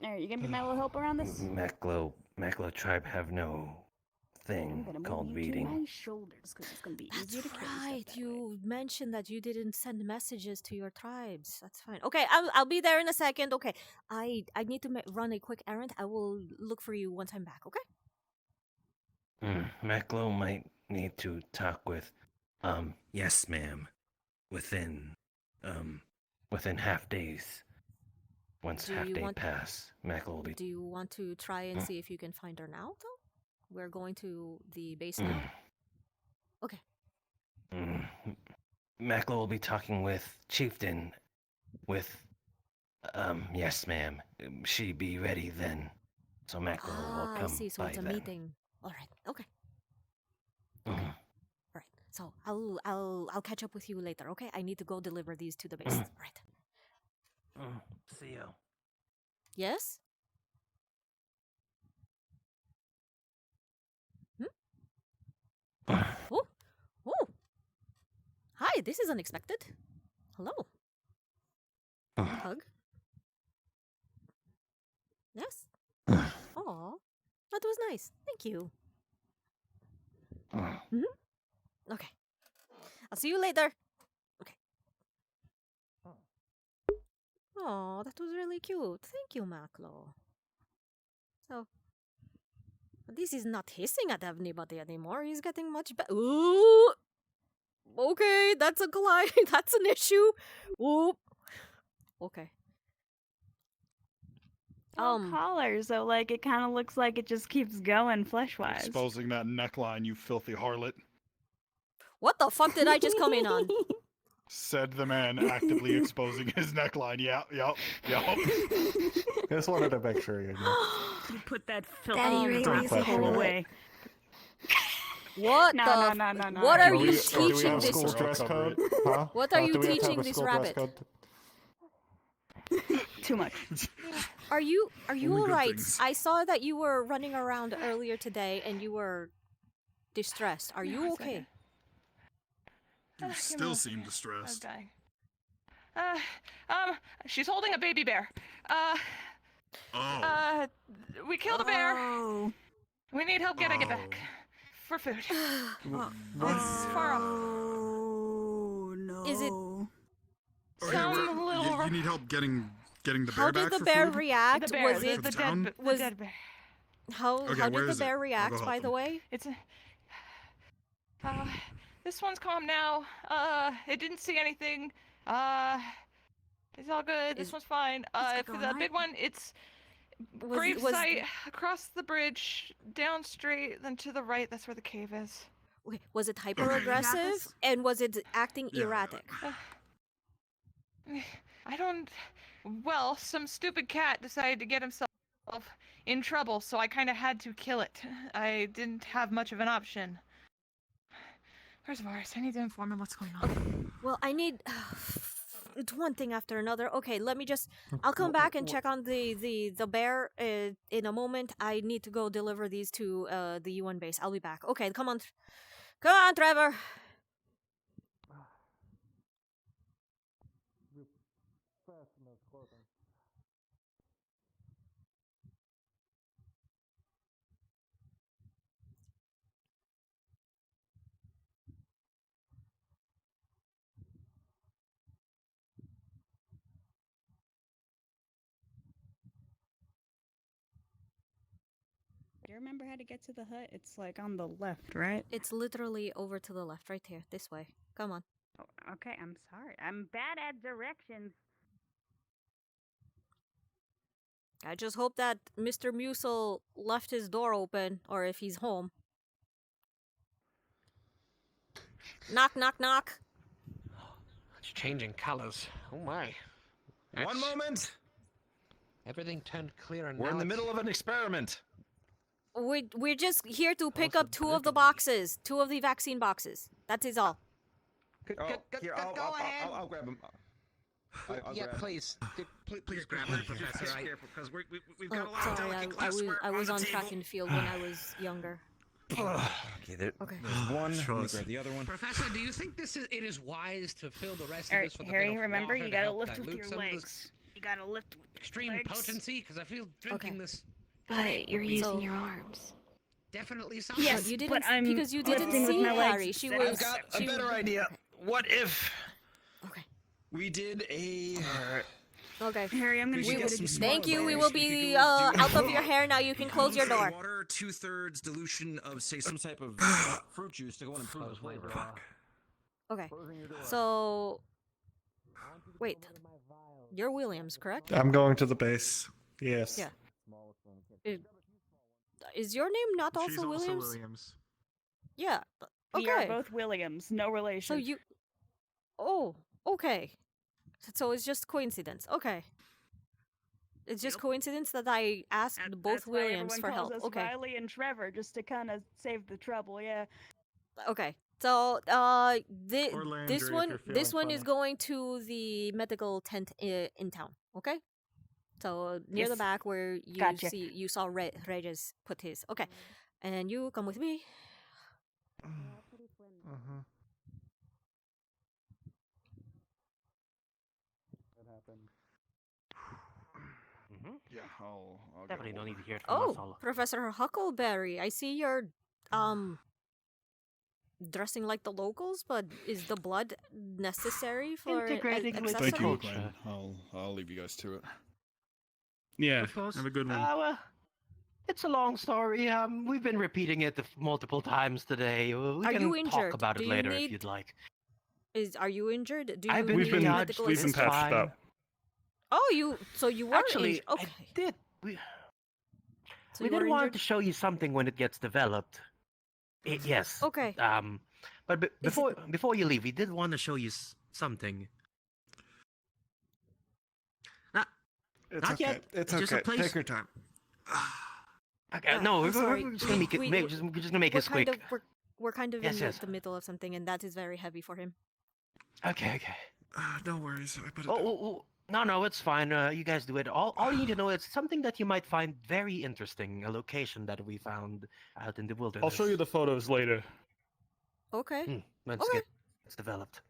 All right, you gonna be my little helper on this? Maclo tribe have no I'm thing gonna move called you reading. to my shoulders because it's gonna be That's easier to carry stuff right. that way. You mentioned that you didn't send messages to your tribes. That's fine. Okay, I'll be there in a second. Okay, I need to run a quick errand. I will look for you once I'm back. Okay. Maclo might need to talk with, yes, ma'am, within half days. Once Do half you day want- pass, Maclo will be. Do you want to try and see if you can find her now, though? We're going to the base now. Okay. Maclo will be talking with Chieftain, with, yes, ma'am. She be ready then, so Maclo will come I see. So by it's a then. meeting. All right. Okay. All right. So I'll catch up with you later. Okay. I need to go deliver these to the base. All right. See you. Yes. Oh, oh. Hi. This is unexpected. Hello. Hug. Yes. Aw, that was nice. Thank you. Okay. I'll see you later. Oh, that was really cute. Thank you, Maclo. So, this is not hissing at anybody anymore. He's getting much better. Ooh! Okay, that's a glide. That's an issue. Ooh. Okay. Collar, so like it kind of looks like it just keeps going flesh-wise. Exposing that neckline, you filthy harlot. What the fuck did I just come in on? Said the man actively exposing his neckline. Yep. Just wanted to make sure you knew. You put that Daddy Ray filthy Ray's a hole harlot. away. What No, the? no, no, no, What no. are Do you we teaching have this? school dress code? Huh? What are you do we have to have teaching a this school dress rabbit? code? Too much. Are you Only good alright? things. I saw that you were running around earlier today and you were distressed. Are you okay? You still seem distressed. dying. She's holding a baby bear. We killed a bear. Oh. We need help getting it back. For food. It's far off. Oh no. Is it? Okay, Some little. you need help getting the bear How back did the for bear food? react? The bear, Was the, it the, town? dead, the was dead bear. how Okay, how where did the is it? bear I'll react? go help By the him. way, It's a. This one's calm now. It didn't see anything. It's all good. This Is- one's fine. For the big one, it's grave was site across the bridge, down straight, then to the right. That's where the cave is. wait, was it hyper aggressive and was it acting Yeah. erratic? I don't. Well, some stupid cat decided to get himself in trouble, so I kind of had to kill it. I didn't have much of an option. Where's Varus? I need to inform him what's going on. Well, I need. It's one thing after another. Okay, let me just. I'll come back and check on the bear in a moment. I need to go deliver these to the UN base. I'll be back. Okay, come on, come on, Trevor. Do you remember how to get to the hut? It's like on the left, right? It's literally over to the left, right here, this way. Come on. Oh, okay, I'm sorry. I'm bad at directions. I just hope that Mr. Musil left his door open, or if he's home. Knock, knock, knock. It's changing colors. Oh my. One moment. Everything turned clear and We're now in the it's- middle of an experiment. We're just here to pick up two of the boxes, two of the vaccine boxes. That is all. Here, I'll grab him. Yeah, please. Please grab that, Professor. Careful, because we've got a Oh, lot of sorry, delicate glassware I was on on the track table. and field when I was younger. Okay, there's one. Let me grab the other one. Professor, do you think it is wise to fill the rest of Alright, this with a Harry, bit of remember, water you to gotta help lift with dilute your some of this legs. You gotta lift with extreme legs. potency? Because I feel drinking this But you're would be using your arms. definitely something. Yes, you didn't, but I'm because you didn't lifting with see my legs. Harry. She I've was. got A better idea. What if Okay. we did a? Okay. Harry, I'm gonna We shoot get it. some Thank you. We smaller will bears. We be could go do- out of your hair now. You can close your door. Water, 2/3 dilution of say some type of fruit juice to go and improve the flavor. Okay. So, wait. You're Williams, correct? I'm going to the base. Yes. Yeah. Is your name not also She's Williams? also Williams. Yeah. We are Okay. both Williams, no relation. So you. Oh, okay. So it's just coincidence. Okay. It's just coincidence that I asked both That's why Williams everyone for calls help. us Okay. Riley and Trevor, just to kind of save the trouble. Yeah. Okay. So, Or this Landry, if one, you're this feeling one is funny. going to the medical tent in town. Okay. So near the Yes. back where you Gotcha. you saw Regis put his. Okay, and you come with me. Uh-huh. Yeah, I'll Definitely no need to hear it from us Oh, all. Professor Huckleberry, I see you're dressing like the locals, but is the blood necessary for Integrating with accessory? Thank you, culture. Glenn. I'll leave you guys to it. Yeah, Of course. Have a good one. Well, it's a long story. We've been repeating it multiple times today. We Are can you talk injured? about Do it you later if need- you'd like. Are you injured? Do you I've been need triaged. medical We've been assistance? patched up. Oh, so you were Actually, injured. Okay. I did. We So you did were want injured? to show you something when it gets developed. Yes. Okay. But before you leave, we did want to show you something. It's Not okay. yet. It's Just a okay. place- Take your time. Okay, no, I'm sorry. we're just gonna make it. We're We're just gonna make this kind quick. of we're kind of Yes, in yes. the middle of something, and that is very heavy for him. Okay. No worries. I put it Oh, no, it's fine. You guys do it. All you need to know is something that you might find very interesting. A location that we found out in the wilderness. I'll show you the photos later. Okay. Once Okay. it's developed.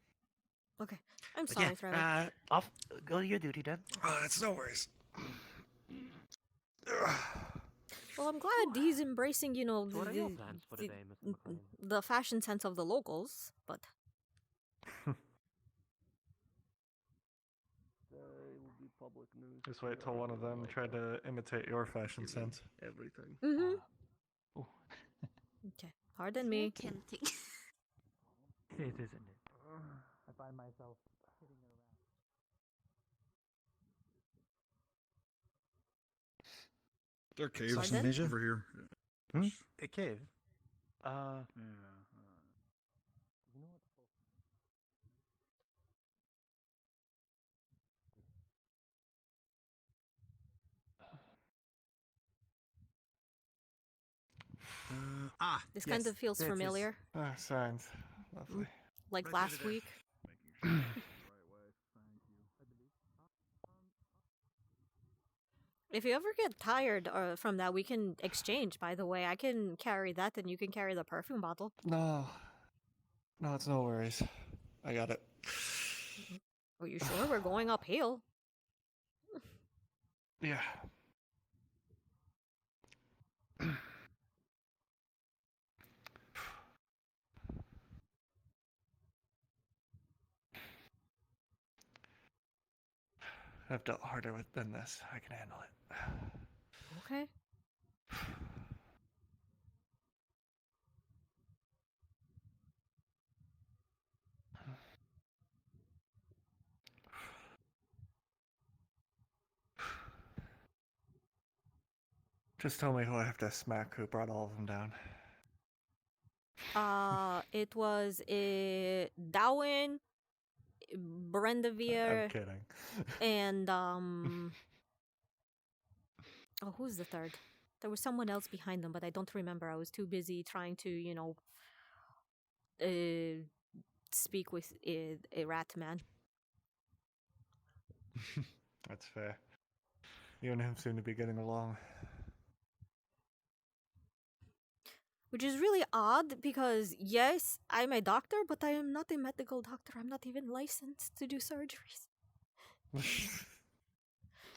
Okay. I'm But sorry, Trevor. yeah, off. Go to your duty then. It's no worries. Well, I'm glad he's embracing, What are your plans for today, Mr. McLean? the fashion sense of the locals, but Just wait till one of them tried to imitate your fashion sense. Everything. okay. Pardon me. Tempting. It is, isn't it? I find myself sitting around. There are caves Pardon? over here. A cave? This kind of feels familiar, Signs. Lovely. like last week. If you ever get tired from that, we can exchange, by the way. I can carry that, and you can carry the perfume bottle. No, it's no worries. I got it. Are you sure we're going uphill? Yeah. I've dealt harder than this. I can handle it. Okay. Just tell me who I have to smack who brought all of them down. It was Darwin, Brendavere, I'm kidding. and oh, who's the third? There was someone else behind them, but I don't remember. I was too busy trying to, speak with a rat man. That's fair. You and him seem to be getting along. Which is really odd because, yes, I'm a doctor, but I am not a medical doctor. I'm not even licensed to do surgeries.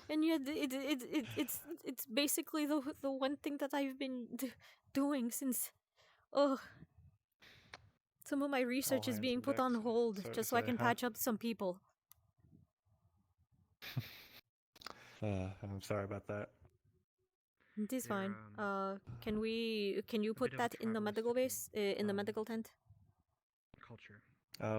And yet, it's basically the one thing that I've been doing since. Oh, some of my research is hands being on put deck, on hold so just to so I say, can huh? patch up some people. I'm sorry about that. It is fine. Can you put of a that in the traveler's medical base, in the medical tent? Culture.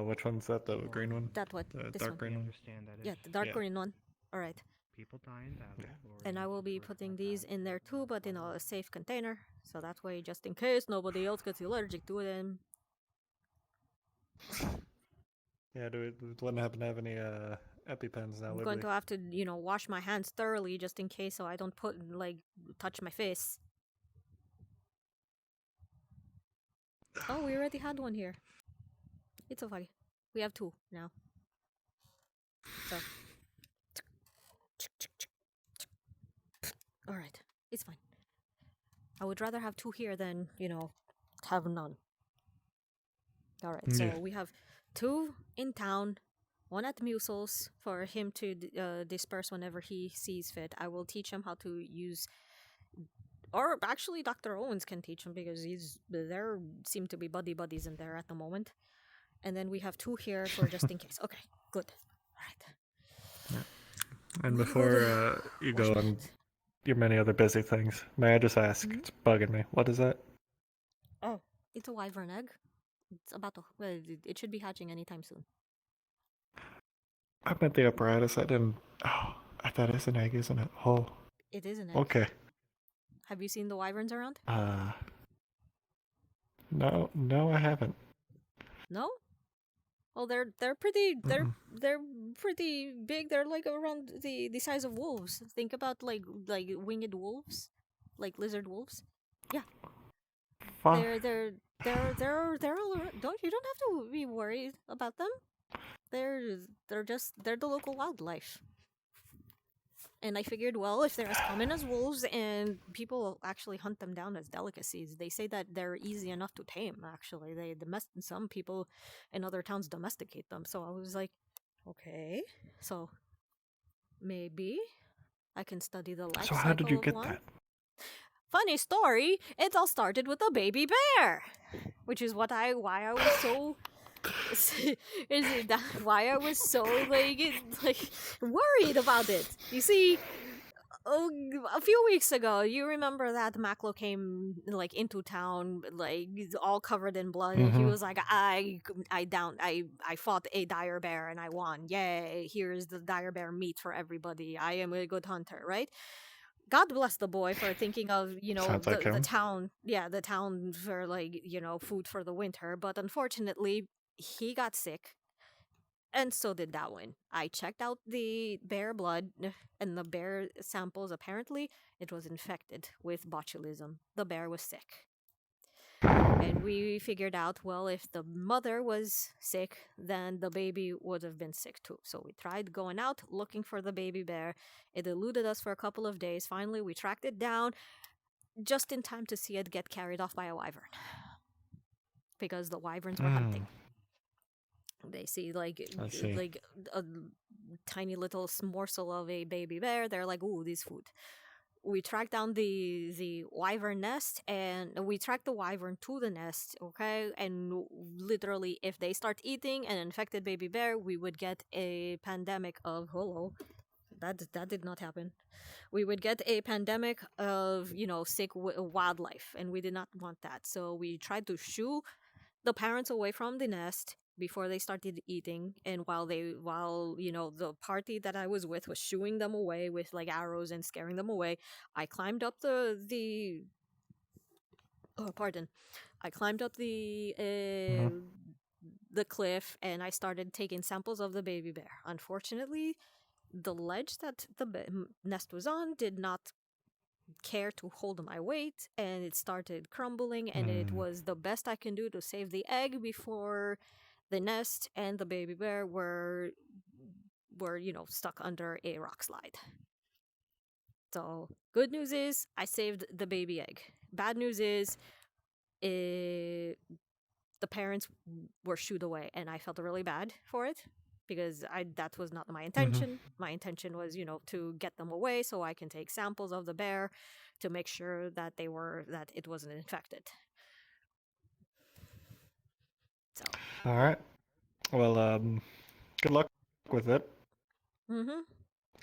Which one's that? The green one? That one. The This dark one. green one? Understand that Yeah, if the dark Yeah. green one. All right. people die in battle, or And I in will be forest putting like these that, in there too, but in a safe container. So that way, just in case nobody else gets allergic to them. Yeah, we wouldn't happen to have any EpiPens now, I'm would going we? to have to, wash my hands thoroughly just in case so I don't touch my face. Oh, we already had one here. It's okay. We have two now. So. Alright, it's fine. I would rather have two here than, have none. Alright, so Yeah. we have two in town, one at Musel's for him to disperse whenever he sees fit. I will teach him how to use Or actually, Dr. Owens can teach him because there seem to be buddies in there at the moment. And then we have 2 here for just in case. Okay, good. And Need to go before to you wash go my on hands. your many other busy things, may I just ask? It's bugging me. What is that? Oh, it's a wyvern egg. It's about to. Well, it should be hatching anytime soon. I meant the apparatus. I didn't. Oh, that is an egg, isn't it? Oh. It is an egg. Okay. Have you seen the wyverns around? No, I haven't. No. Well, they're pretty they're pretty big. They're like around the size of wolves. Think about like winged wolves, like lizard wolves. Yeah. Fuck. They're all around. You don't have to be worried about them. They're the local wildlife. And I figured, well, if they're as common as wolves and people actually hunt them down as delicacies, they say that they're easy enough to tame, actually. Some people in other towns domesticate them. So I was like, okay, so maybe I can study the life So cycle how did you of get one. that? Funny story, it all started with a baby bear, which is why I was so why I was so like worried about it. You see, a few weeks ago, you remember that Maklo came like into town, like all covered in blood, and he was like, I fought a dire bear and I won. Yay! Here's the dire bear meat for everybody. I am a good hunter, right? God bless the boy for thinking of, Sounds like the him. town, the town for like, food for the winter. But unfortunately, he got sick, and so did that one. I checked out the bear blood, and the bear samples, apparently, it was infected with botulism. The bear was sick. And we figured out, well, if the mother was sick, then the baby would have been sick too. So we tried going out looking for the baby bear. It eluded us for a couple of days. Finally, we tracked it down just in time to see it get carried off by a wyvern. Because the wyverns were hunting. They see like a tiny little morsel of a baby bear. They're like, ooh, this food. We tracked down the wyvern nest, and we tracked the wyvern to the nest, okay? And literally, if they start eating an infected baby bear, we would get a pandemic of that did not happen. We would get a pandemic of sick wildlife, and we did not want that. So we tried to shoo the parents away from the nest before they started eating, and while the party that I was with was shooing them away with like arrows and scaring them away, I climbed up the I climbed up the cliff, and I started taking samples of the baby bear. Unfortunately, the ledge that the nest was on did not care to hold my weight, and it started crumbling, and it was the best I can do to save the egg before the nest and the baby bear were stuck under a rock slide. So good news is I saved the baby egg. Bad news is the parents were shooed away, and I felt really bad for it because that was not my intention. My intention was, to get them away so I can take samples of the bear to make sure that it wasn't infected. So. All right. Well, good luck with it.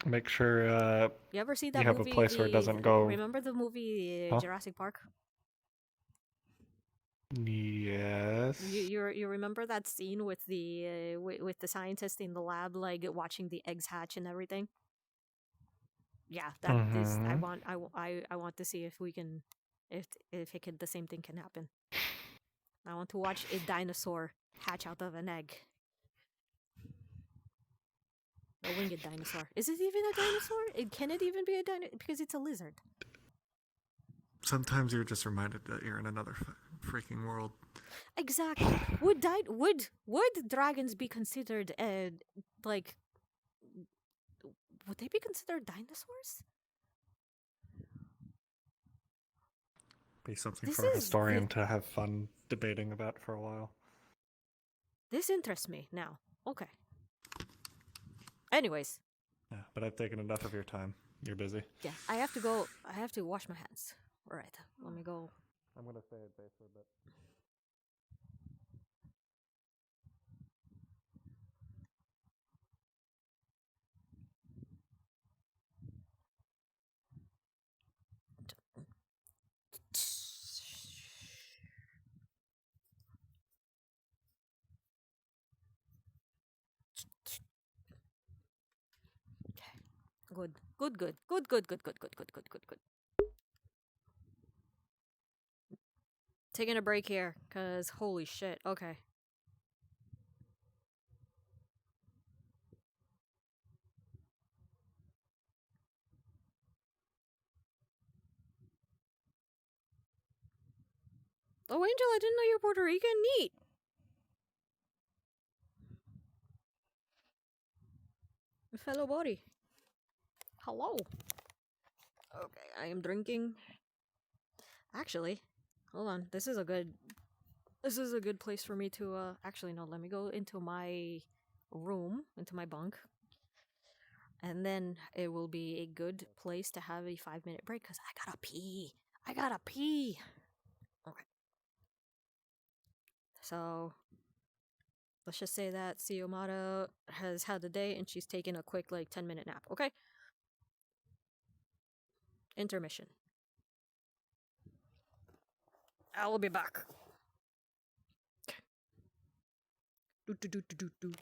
Make sure you ever see that you have movie, a place where it doesn't go. Remember the movie Jurassic Park? Yes. You remember that scene with the scientist in the lab, like watching the eggs hatch and everything? Yeah, that is. I want to see if we can, if the same thing can happen. I want to watch a dinosaur hatch out of an egg. A winged dinosaur. Is it even a dinosaur? Can it even be a dinosaur? Because it's a lizard. Sometimes you're just reminded that you're in another freaking world. Exactly. Would dragons be considered like? Would they be considered dinosaurs? Be something for a historian to have fun debating about for a while. This interests me now. Okay. Anyways. Yeah, but I've taken enough of your time. You're busy. Yeah, I have to go. I have to wash my hands. Alright, let me go. I'm gonna stay at base for a bit. Good. Good, good. Good, good, good, good, good, good, good, good, good. Taking a break here, cause holy shit. Okay. Oh, Angel, I didn't know you're Puerto Rican. Neat. Fellow body. Hello. Okay, I am drinking. Actually, hold on. This is a good place for me to actually no, let me go into my room, into my bunk. And then it will be a good place to have a 5-minute break cuz I got to pee. I got to pee. Okay. So, let's just say that Xiomara has had the day and she's taken a quick like 10-minute nap, okay? Intermission. I will be back. Do do do do do do.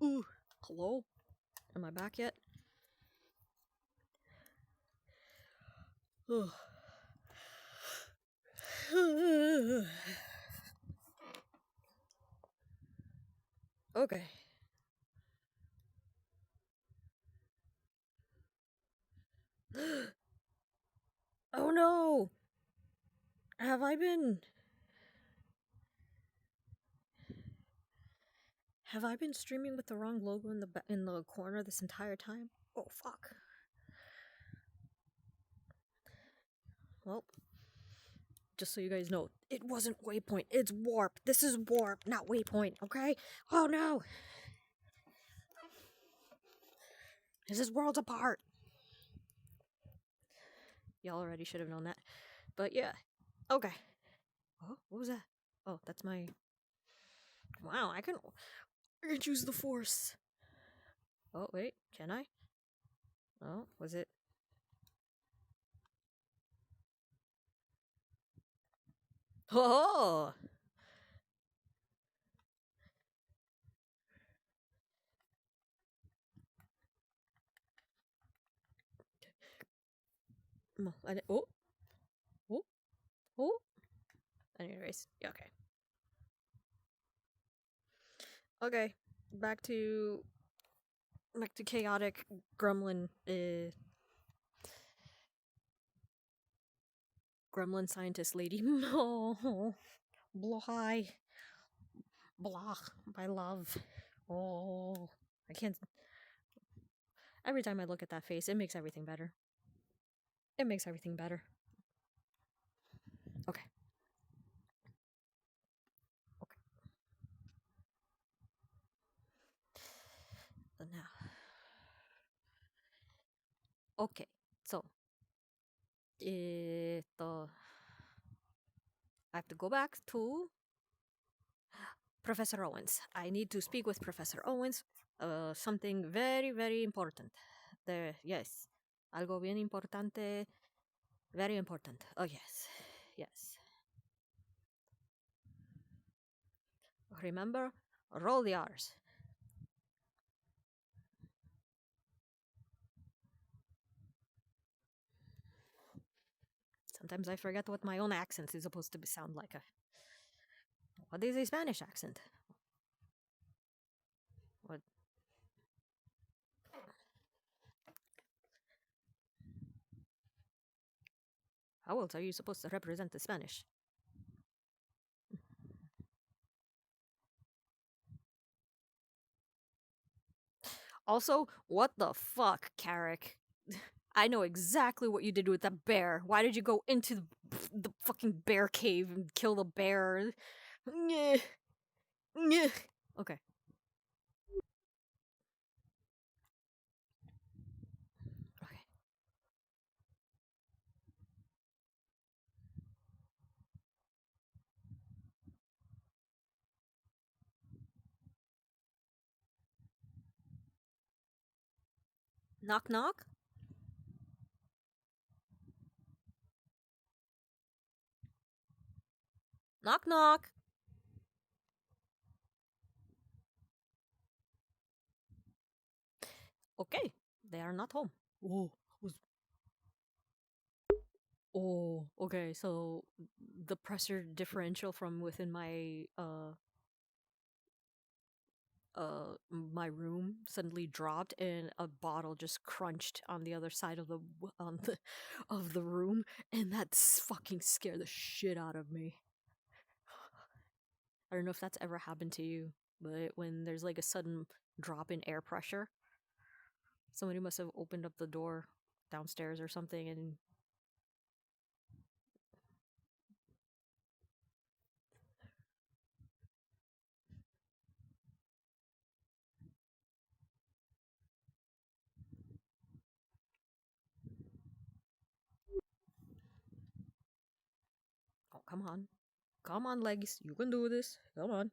Ooh. Hello? Am I back yet? Ugh. Okay. Oh no! Have I been... Have I been streaming with the wrong logo in the corner this entire time? Oh fuck. Well, just so you guys know, it wasn't Waypoint, it's Warp. This is Warp, not Waypoint, okay? Oh no! This is worlds apart. Y'all already should have known that. But yeah. Okay. Oh, what was that? Oh, that's my... Wow, I can choose the Force. Oh, wait, can I? Oh, was it? Oh! Oh! Oh! Oh! I need to erase. Yeah, okay. Okay, back to chaotic gremlin gremlin scientist lady. Oh, blah, blah, my love. Oh, I can't. Every time I look at that face, it makes everything better. It makes everything better. Okay. Okay. But now. Okay, so I have to go back to Professor Owens. I need to speak with Professor Owens. Something very, very important. Yes, algo bien importante. Very important. Oh, yes. Yes. Remember, roll the R's. Sometimes I forget what my own accent is supposed to sound like. What is a Spanish accent? What? How else are you supposed to represent the Spanish? Also, what the fuck, Carrick? I know exactly what you did with the bear. Why did you go into the fucking bear cave and kill the bear? Okay. Okay. Knock knock? Knock knock. Okay, they are not home. Oh, okay. So the pressure differential from within my room suddenly dropped, and a bottle just crunched on the other side of the room, and that fucking scared the shit out of me. I don't know if that's ever happened to you, but when there's like a sudden drop in air pressure, somebody must have opened up the door downstairs or something, and oh, come on. Come on, legs. You can do this. Come on.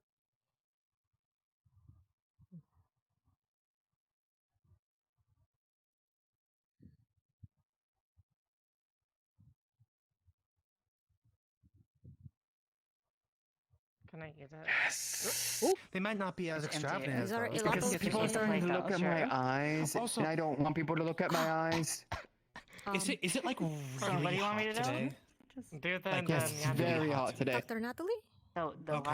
Can I use it? Yes. They might not be as extravagant as those. Because people are starting to look at my eyes, Also, and I don't want people to look at my eyes. Is it like really what do you want me to do? today? Do the Like, Yes, it's very hot today. Dr. Natalie? the Okay.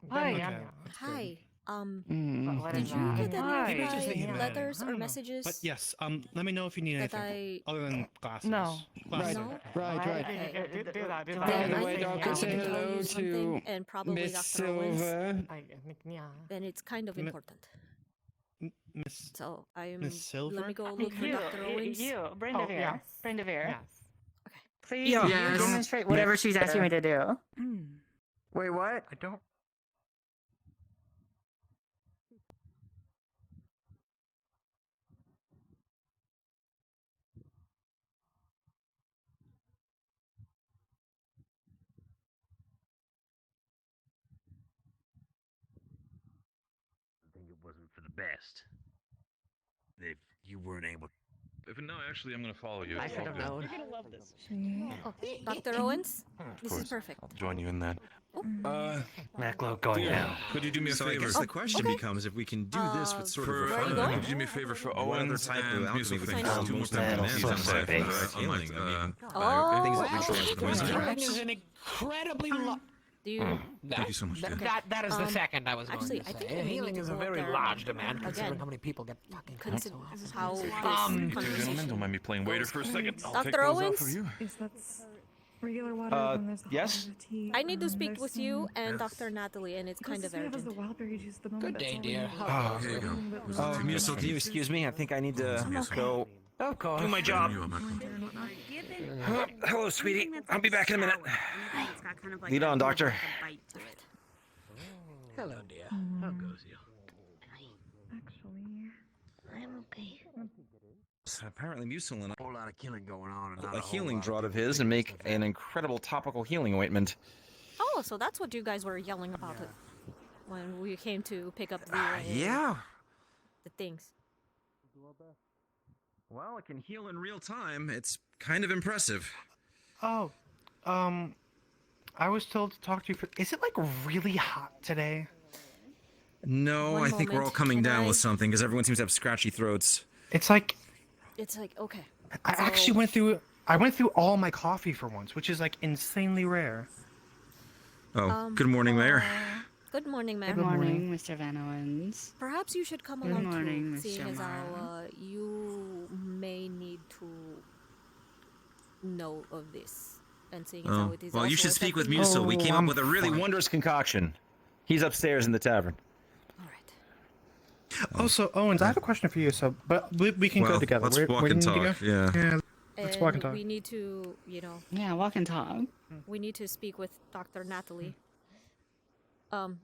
Hi. Okay. Hi. What Did is you that? get any Hi. Maybe just of the my humanity. letters I or don't know. messages? But yes, let me know if you need that anything I... other than glasses. No. Glasses. No? Right. Do that. Do Then By the I way, think Doctor, I say can tell hello you something, to and probably Miss Dr. Owens. Silver. Then it's kind of important. Miss So I'm. Miss Silver. Let me go look for Dr. Owens. Brenda Veer. Please Yes. demonstrate whatever she's asking me to do. Wait, what? I don't. I think it wasn't for the best. If you weren't able. If no, actually, I'm gonna follow you. I It's should all have good. known. You're gonna love this. Oh, Dr. Owens? This is course. perfect. I'll join you in that. Maclo going down. Could you do me a So favor? I guess the question becomes if we can do this with sort of a where are you fun. going? Could you do me a favor for What other Owens type of and alchemy we Musical can I do? know. More That'll bananas flip on my the face. healing. I mean, Oh, things that wow. control the poison. That is an incredibly Do you? Thank you so much, dude. That is the second I was actually, going to I think say. I may Healing need to is a go up very there large demand again. considering how many people get fucking Consider cancer. how this You two gentlemen, conversation don't mind me playing waiter for a second. I'll Dr. take those Owens? off of you. Is that regular water when there's the yes? hot tea? I need to speak there's with some- you and Dr. Natalie, and it's kind of Closest we have is urgent. the wildberry juice at the moment. Good That's day, all we dear. need. Oh, Here you go. Oh, Give me a can you excuse me? I think I need to go Of course. do my job. Hello, sweetie. I'll be back in a minute. Lead on, doctor. Hello, dear. How goes you? Actually, I'm okay. So apparently, Mucilin, A whole lot of killing going on. And not a whole healing lot draught of of people his, and taking make stuff an out. incredible topical healing ointment. Oh, so that's what you guys were yelling about it when we came to pick up the Yeah. the things. Well, it can heal in real time. It's kind of impressive. Oh, I was told to talk to you for. Is it like really hot today? No, One I think we're all moment, coming can down I- with something because everyone seems to have scratchy throats. It's like It's like okay. I actually went through. I went through all my coffee for once, which is like insanely rare. Oh, good morning, Mayor. Good morning, ma'am. Good morning, Mr. Van Owens. Perhaps you should come Good along morning, too, Miss seeing as how Xiomara. you may need to know of this, and seeing as Oh, how it is well, you also should speak with affecting Musil. We came up I'm with a really fine. wondrous concoction. He's upstairs in the tavern. Also, Owens, I have a question for you. So, but we can go Well, together. let's Where walk do you and need to talk, go? yeah. Let's And walk and talk. we need to, you know, Yeah, walk and talk. we need to speak with Dr. Natalie.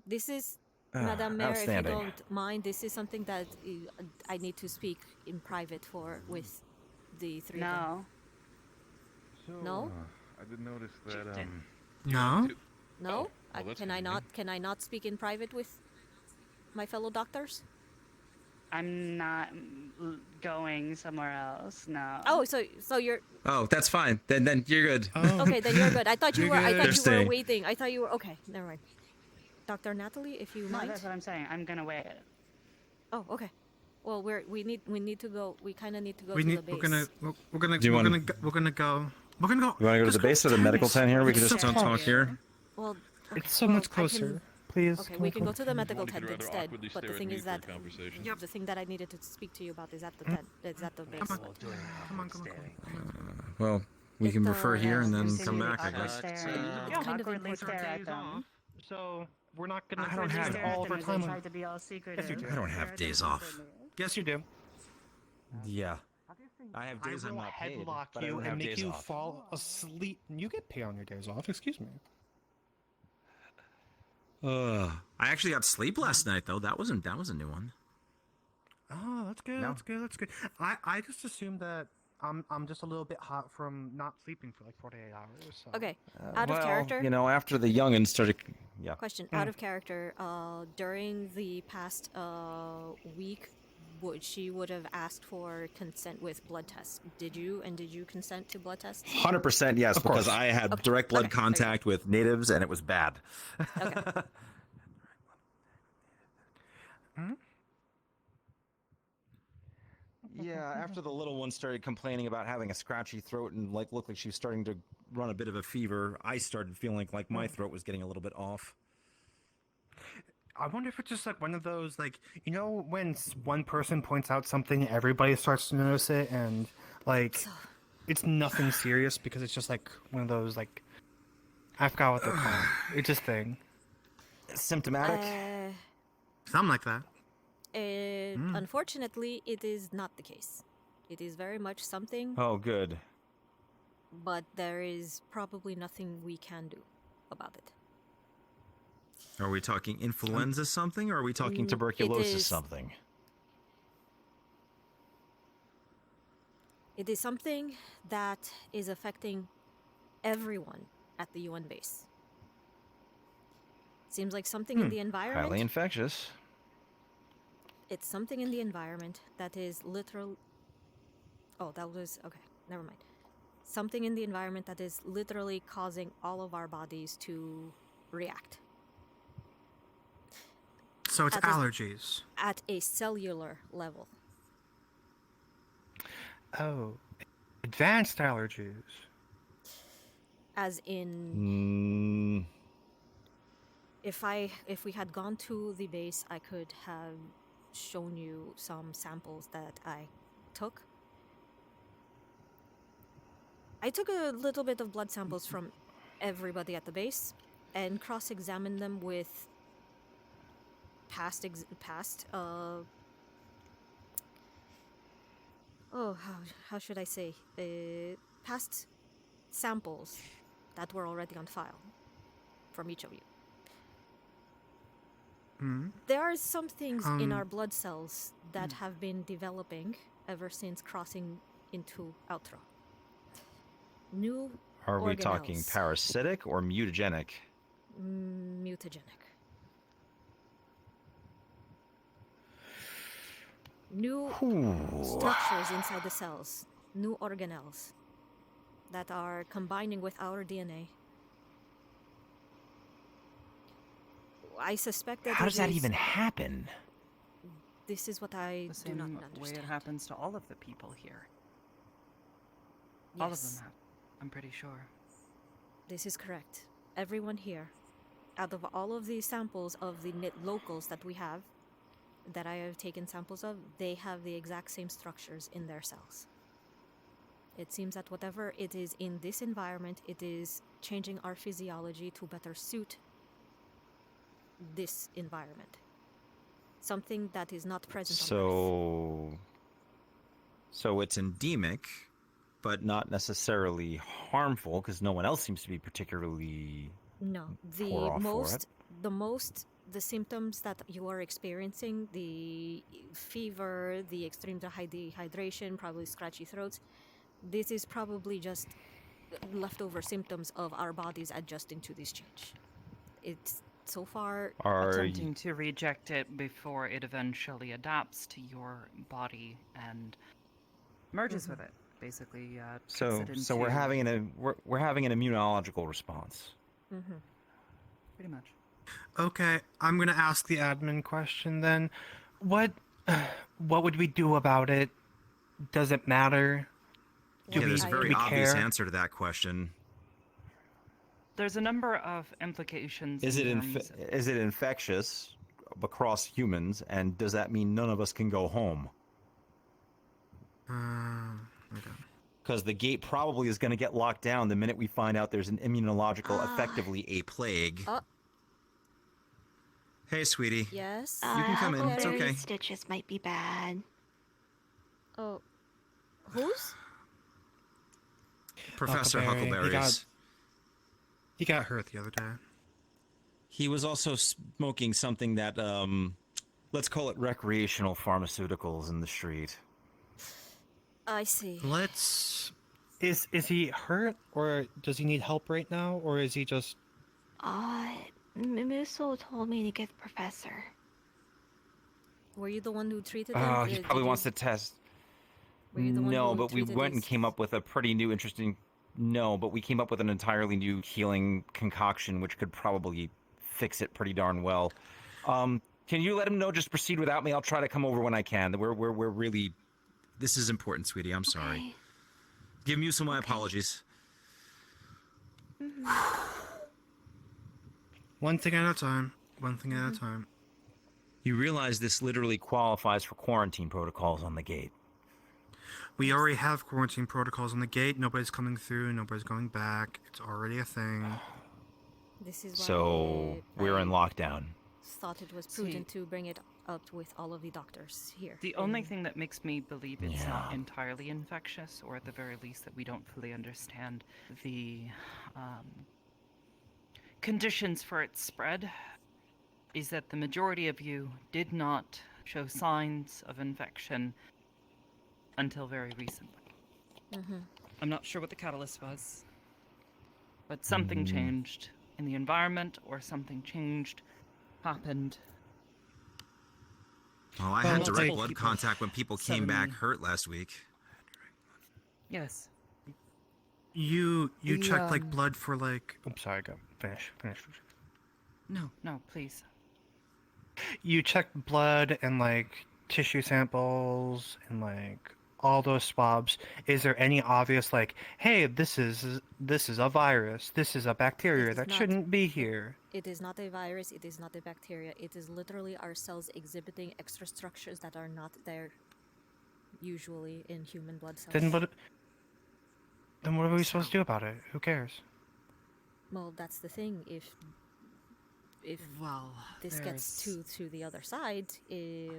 This is, Ah, Madam Mayor, if you outstanding. don't mind, this is something that I need to speak in private for with the three of them. No? I did notice that. No. No? Well, that's Can I convenient. can I not speak in private with my fellow doctors? I'm not going somewhere else. No. Oh, so you're Oh, that's fine. Then you're good. okay. Then you're good. I thought you You're were. I good. thought They're you staying. were waiting. I thought you were okay. Never mind. Dr. Natalie, if you No, mind. that's what I'm saying. I'm gonna wait. Oh, okay. Well, we need to go. We kind of need to go We to need. the base. We're gonna. We're gonna. Do you We're wanna- gonna. We're gonna go. We're gonna go. You want to go to Let's the base of the medical tent here? We can just Let's talk here. Well, It's so well, much I closer. can- Please. Okay, come we on, can come go on. to the medical You could tent rather instead. awkwardly But the stare at thing me is for a that conversation. the thing that I needed to speak to you about is at the Mm. tent. Is at the base. Come on. Come on. Well, we can It, refer here and then Continue come to back, I guess. stare It's and kind of awkwardly important. stare at them. So we're not gonna. I don't have- Stare at all of them our as they time. try to be all secretive. Yes, you do. I don't have days off. Yes, you do. Yeah. I have I days I'm will not paid, headlock but I you don't have and make days you off. fall asleep. You get paid on your days off. Excuse me. I actually got sleep last night though. That was a new one. Oh, that's good. No. That's good. That's good. I just assumed that I'm just a little bit hot from not sleeping for like 48 hours. So. Okay, out of well, character. you know, after the youngins started, yeah. Question out of character. During the past week, she would have asked for consent with blood tests. Did you consent to blood tests? 100% yes, Of because course. I had Okay, direct blood okay, there you go. contact with natives, and it was bad. Okay. Yeah, after the little one started complaining about having a scratchy throat and like looked like she was starting to run a bit of a fever, I started feeling like my throat was getting a little bit off. I wonder if it's just like one of those, like, you know, when one person points out something, everybody starts to notice it, and like, it's nothing serious because it's just like one of those, like, I forgot what they're called. It's just thing. Symptomatic? Something like that. Unfortunately, it is not the case. It is very much something, Oh, good. but there is probably nothing we can do about it. Are we talking influenza something, or are we talking Tuberculosis something? It is something that is affecting everyone at the UN base. Seems like something in the environment. Highly infectious. It's something in the environment that is literal. Oh, that was okay. Never mind. Something in the environment that is literally causing all of our bodies to react. So it's At allergies. At a cellular level. Oh, advanced allergies. As in, if we had gone to the base, I could have shown you some samples that I took. I took a little bit of blood samples from everybody at the base and cross-examined them with how should I say? Past samples that were already on file from each of you. There are some things in our blood cells that have been developing ever since crossing into Outro. New Are we talking organelles. parasitic or mutagenic? Mutagenic. New structures inside the cells, new organelles that are combining with our DNA. I suspect that How does that even happen? This is what I The do not same way understand. it happens to all of the people here. All of them have. I'm pretty sure. This is correct. Everyone here, out of all of the samples of the locals that we have, that I have taken samples of, they have the exact same structures in their cells. It seems that whatever it is in this environment, it is changing our physiology to better suit this environment. Something that is not present on Earth. So it's endemic, but not necessarily harmful, because no one else seems to be particularly poor off for it. The symptoms that you are experiencing, the fever, the extreme dehydration, probably scratchy throats, this is probably just leftover symptoms of our bodies adjusting to this change. It's so far attempting to reject it before it eventually adapts to your body and merges with it. Basically, So kicks it into... we're having an immunological response. Pretty much. Okay, I'm gonna ask the admin question then. What would we do about it? Does it matter? There's a very obvious care? answer to that question. There's a number of implications. Is it in terms of- is it infectious across humans, and does that mean none of us can go home? Okay. Because the gate probably is going to get locked down the minute we find out there's an immunological, effectively a plague. Hey, sweetie. Yes? You can come in. It's Huckleberry okay. Stitches might be bad. Oh. Whose? Professor Huckleberry's. He got hurt the other day. He was also smoking something that, let's call it recreational pharmaceuticals in the street. I see. Is he hurt, or does he need help right now, or is he just... Muso told me to get the professor. Were you the one who treated them? He probably wants to test. Were you the one No, who but we treated went and his- came up with a pretty new, interesting. No, but we came up with an entirely new healing concoction, which could probably fix it pretty darn well. Can you let him know? Just proceed without me. I'll try to come over when I can. We're really. This is important, sweetie. I'm sorry. Give Musa my apologies. One thing at a time. One thing at a time. You realize this literally qualifies for quarantine protocols on the gate. We already have quarantine protocols on the gate. Nobody's coming through. Nobody's going back. It's already a thing. This is why So we're in lockdown. thought it was prudent to bring it up with all of the doctors here. The only thing that makes me believe it's not entirely infectious, or at the very least that we don't fully understand the conditions for its spread, is that the majority of you did not show signs of infection until very recently. I'm not sure what the catalyst was, but something changed in the environment, or something happened. Well, I had direct blood contact when people came back hurt last week. Yes. You checked like blood for like. I'm sorry. Go finish. No, please. You checked blood and like tissue samples and like all those swabs. Is there any obvious like, hey, this is a virus. This is a bacteria that shouldn't be here. It is not a virus. It is not a bacteria. It is literally our cells exhibiting extra structures that are not there usually in human blood cells. Then what are we supposed to do about it? Who cares? Well, that's the thing. If this gets to the other side, they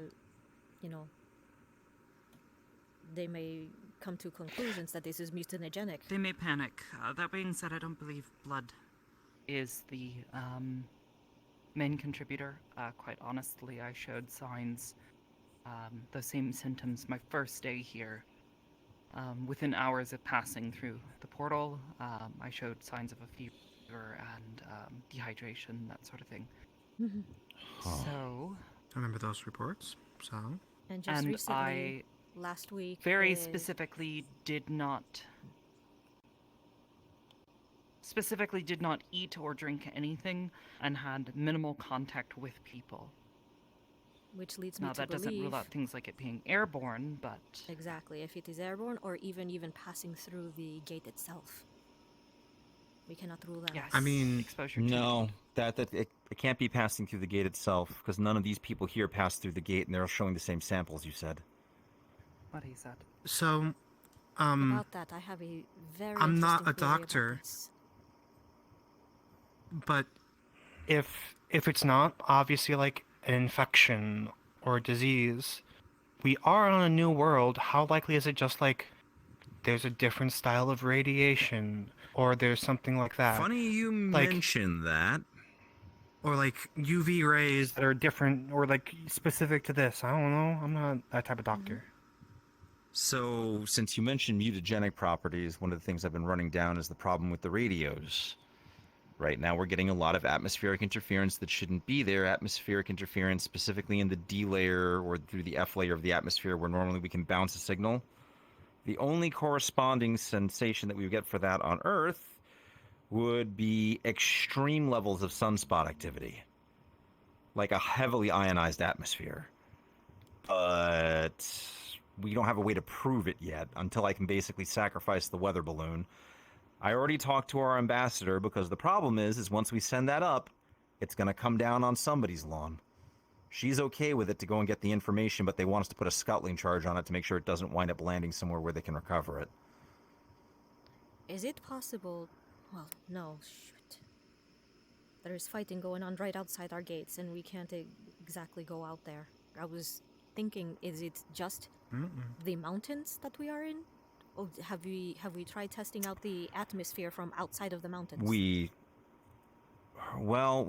may come to conclusions that this is mutagenic. They may panic. That being said, I don't believe blood is the main contributor. Quite honestly, I showed signs, the same symptoms my first day here. Within hours of passing through the portal, I showed signs of a fever and dehydration, that sort of thing. So... I remember those reports, so... And just recently, last week... very specifically did not eat or drink anything, and had minimal contact with people. Which leads me now, to that doesn't rule out things like it being airborne, but... Exactly, if it is airborne, or even passing through the gate itself. We cannot rule that out. I mean... exposure. No, it can't be passing through the gate itself, because none of these people here passed through the gate, and they're all showing the same samples, you said. What he said. So, about that, I have a very I'm not a interesting theory about doctor, this. but if it's not obviously like an infection or a disease, we are on a new world. How likely is it just like there's a different style of radiation, or there's something like that? Funny you mention that. Or like UV rays that are different, or like specific to this. I don't know. I'm not that type of doctor. So, since you mentioned mutagenic properties, one of the things I've been running down is the problem with the radios. Right now, we're getting a lot of atmospheric interference that shouldn't be there. Atmospheric interference, specifically in the D layer or through the F layer of the atmosphere, where normally we can bounce a signal. The only corresponding sensation that we would get for that on Earth would be extreme levels of sunspot activity, like a heavily ionized atmosphere. But we don't have a way to prove it yet until I can basically sacrifice the weather balloon. I already talked to our ambassador, because the problem is once we send that up, it's going to come down on somebody's lawn. She's okay with it to go and get the information, but they want us to put a scuttling charge on it to make sure it doesn't wind up landing somewhere where they can recover it. Is it possible... Well, no, shoot. There is fighting going on right outside our gates, and we can't exactly go out there. I was thinking, is it just the mountains that we are in? Or have we tried testing out the atmosphere from outside of the mountains? We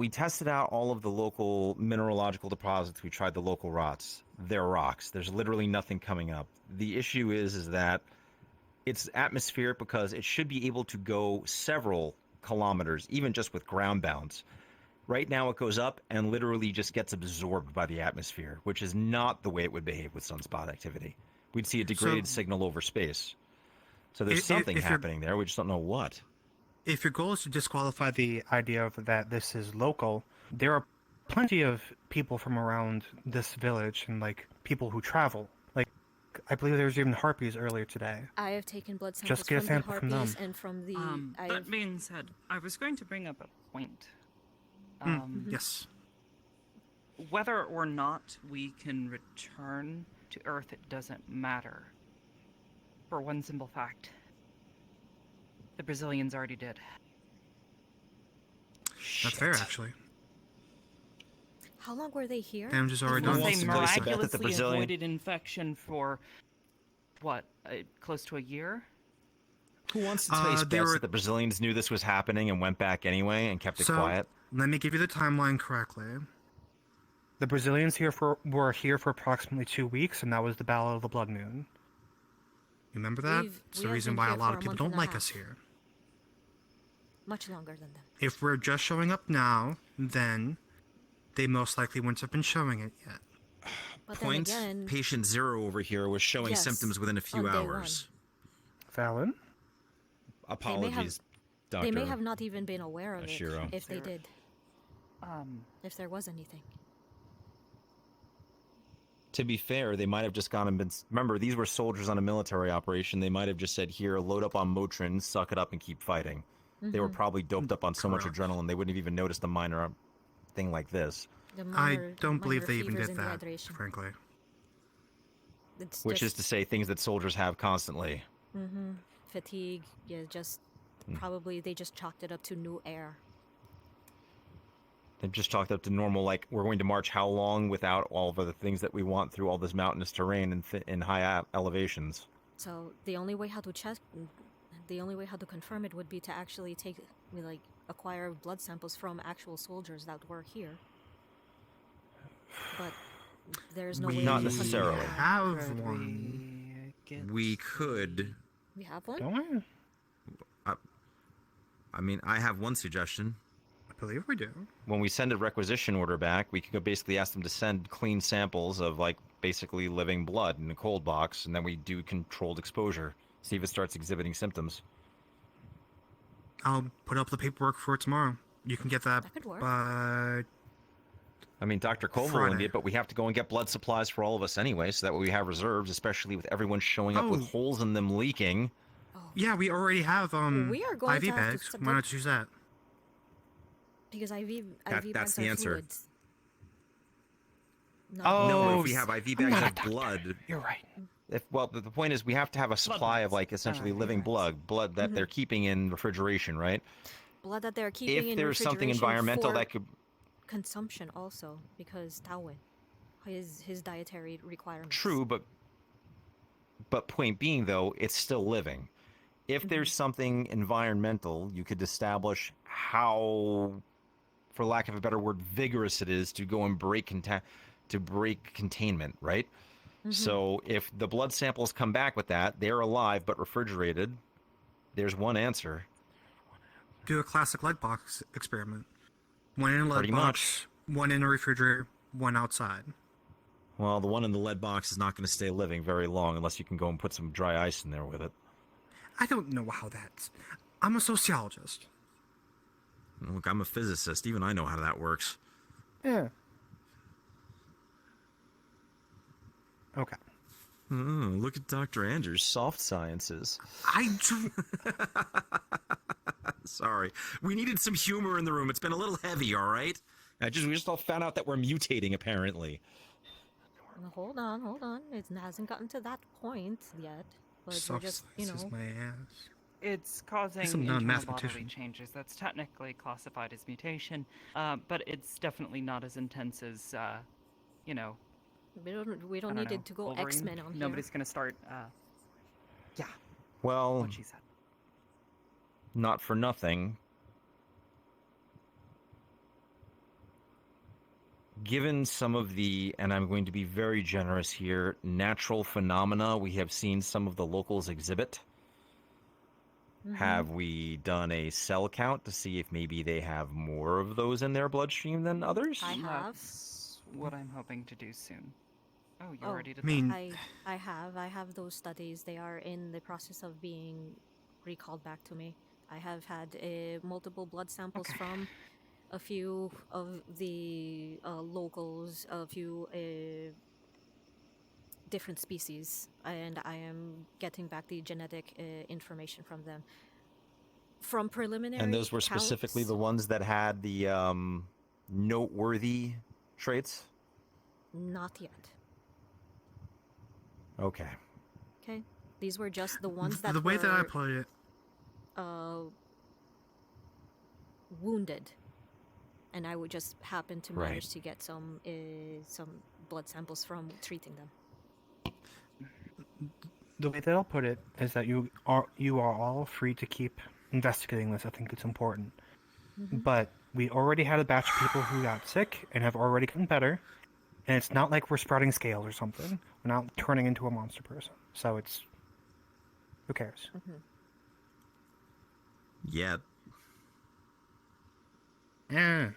tested out all of the local mineralogical deposits. We tried the local rocks. They're rocks. There's literally nothing coming up. The issue is that it's atmospheric, because it should be able to go several kilometers, even just with ground bounce. Right now it goes up and literally just gets absorbed by the atmosphere, which is not the way it would behave with sunspot activity. We'd see a degraded signal over space. So there's something happening there. We just don't know what. If your goal is to disqualify the idea of that this is local, there are plenty of people from around this village and like people who travel. Like, I believe there was even harpies earlier today. I have taken blood samples Just get a from the sample from harpies them. and from the. That being said, I was going to bring up a point. Yes. Whether or not we can return to Earth, it doesn't matter. For one simple fact. The Brazilians already did. That's fair, actually. How long were they here? Damage is already Well, done. they miraculously avoided infection for, what, close to a year? Who wants to place bets that the Brazilians knew this was happening and went back anyway and kept it quiet? Let me give you the timeline correctly. The Brazilians were here for approximately 2 weeks, and that was the Battle of the Blood Moon. You remember that? It's the reason why a lot of people don't like us here. Much longer than them. If we're just showing up now, then they most likely wouldn't have been showing it yet. But Point, then again, patient 0 over here was showing Yes, symptoms within a few on day hours. Fallon? Apologies, Doctor. They may have not even been aware of it Ashiro. if they did. If there was anything. To be fair, they might have just gone and been... Remember, these were soldiers on a military operation. They might have just said, here, load up on Motrin, suck it up, and keep fighting. They were Mhm. probably doped up on so much adrenaline, they wouldn't have even noticed a minor thing like this. I don't believe they even did that, frankly. Which is to say, things that soldiers have constantly. Fatigue, yeah, just probably they just chalked it up to new air. They've just chalked up to normal, like, we're going to march how long without all of the things that we want through all this mountainous terrain and in high elevations. So the only way how to confirm it would be to actually acquire blood samples from actual soldiers that were here. But there's no way. Not to necessarily. Have one. We could. We have one? Don't we? I mean, I have one suggestion. I believe we do. When we send a requisition order back, we could go basically ask them to send clean samples of, like, basically living blood in a cold box, and then we do controlled exposure. See if it starts exhibiting symptoms. I'll put up the paperwork for it tomorrow. You can get that could work. by... I mean, Dr. Koval will need it, but we have to go and get blood supplies for all of us anyway, so that way we have reserves, especially with everyone showing up with holes in them leaking. Yeah, we already have we are going IV to have to bags. accept Why it. not use that? Because IV That's bags the are answer. fluids. No, if we have IV bags of blood. You're right. Well, the point is we have to have a supply of, like, essentially living blood that they're keeping in refrigeration, right? Blood that they're keeping in If there's something refrigeration environmental for that could... consumption also, because Tawin, his dietary requirements. True, but point being, though, it's still living. If there's something environmental, you could establish how, for lack of a better word, vigorous it is to go and break containment, right? So if the blood samples come back with that, they're alive but refrigerated, there's one answer. Do a classic lead box experiment. One in a lead Pretty box, one in a refrigerator, one outside. Well, the one in the lead box is not going to stay living very long unless you can go and put some dry ice in there with it. I don't know how that's... I'm a sociologist. Look, I'm a physicist. Even I know how that works. Yeah. Okay. Oh, look at Dr. Andrews. Soft sciences. Sorry. We needed some humor in the room. It's been a little heavy, all right? We just all found out that we're mutating, apparently. Hold on. It hasn't gotten to that point yet. But we're just, my ass. It's causing I'm not a internal bodily mathematician. changes. That's technically classified as mutation, but it's definitely not as intense as, we don't I don't need know, it to go Wolverine. X-Men on Nobody's gonna start. Yeah. Well, What she said. not for nothing. Given some of the, and I'm going to be very generous here, natural phenomena we have seen some of the locals exhibit, Have we done a cell count to see if maybe they have more of those in their bloodstream than others? I have. That's what I'm hoping to do soon. Oh, you Oh, already did I have those studies. They are in the process of being recalled back to me. I have had multiple blood samples from a few of the locals, a few different species, and I am getting back the genetic information from them. From preliminary And those were specifically counts, the ones that had the noteworthy traits? not yet. Okay. Okay, these were just the ones that the way were, that I put it, wounded, and I would just happen to Right. manage to get some blood samples from treating them. the way that I'll put it is that you are all free to keep investigating this. I think it's important. But we already had a batch of people who got sick and have already gotten better, and it's not like we're sprouting scales or something. We're not turning into a monster person. So it's who cares? Yet. Yeah.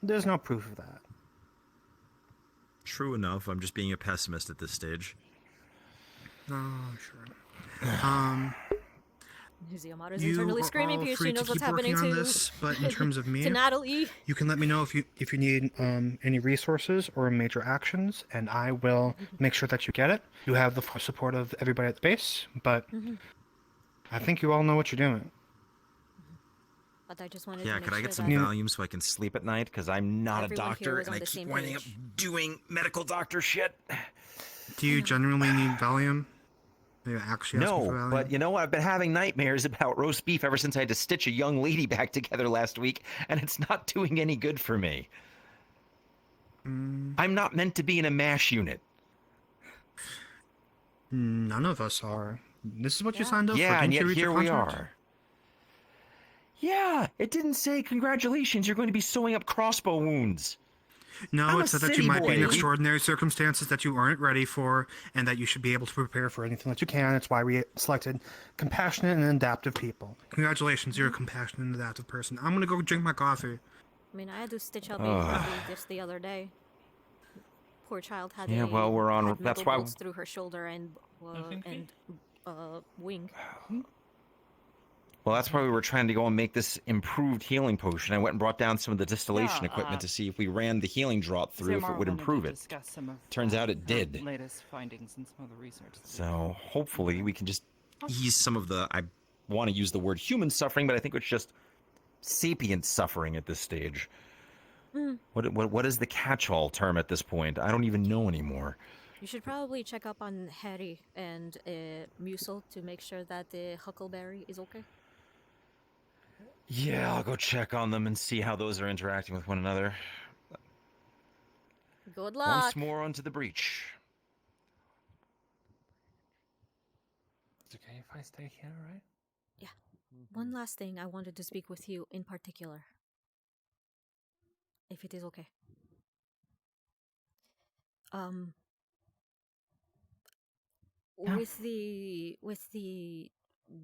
There's no proof of that. True enough. I'm just being a pessimist at this stage. Oh, sure. Xiomara's internally screaming because she knows what's happening on to this, but in terms of me, to Natalie. You can let me know if you need any resources or major actions, and I will make sure that you get it. You have the full support of everybody at the base, but I think you all know what you're doing. But I just wanted Yeah, to make could I sure get some that Valium so I can sleep at night? Because I'm not a everyone here doctor was and on I the keep same winding up page. doing medical doctor shit. Do you genuinely need Valium? Are you actually asking for No, Valium? but you know, I've been having nightmares about roast beef ever since I had to stitch a young lady back together last week, and it's not doing any good for me. I'm not meant to be in a MASH unit. None of us are. This is what you signed up for. Yeah, and Didn't you yet read here your we contract? are. Yeah, it didn't say, congratulations, you're going to be sewing up crossbow wounds. No, I'm it a said that you city might be in boy. extraordinary circumstances that you aren't ready for, and that you should be able to prepare for anything that you can. That's why we selected compassionate and adaptive people. Congratulations, you're a compassionate and adaptive person. I'm gonna go drink my coffee. I mean, I had to stitch up a Ugh. lady just the other day. Poor child had Yeah, well, we're on. had That's metal why. bolts through her shoulder and wing. Well, that's why we were trying to go and make this improved healing potion. I went and brought down some of the distillation Yeah, equipment to see if we ran the healing draught through, if Xiomara it would wanted to improve it. discuss some of, Turns out it her did. latest findings and some of the research. So hopefully we can just ease some of the. I want to use the word human suffering, but I think it's just sapient suffering at this stage. Mm. What is the catch-all term at this point? I don't even know anymore. You should probably check up on Harry and Musil to make sure that the Huckleberry is okay. Yeah, I'll go check on them and see how those are interacting with one another. Good luck. Once more onto the breach. It's okay if I stay here, right? Yeah. One last thing I wanted to speak with you in particular. If it is okay. With the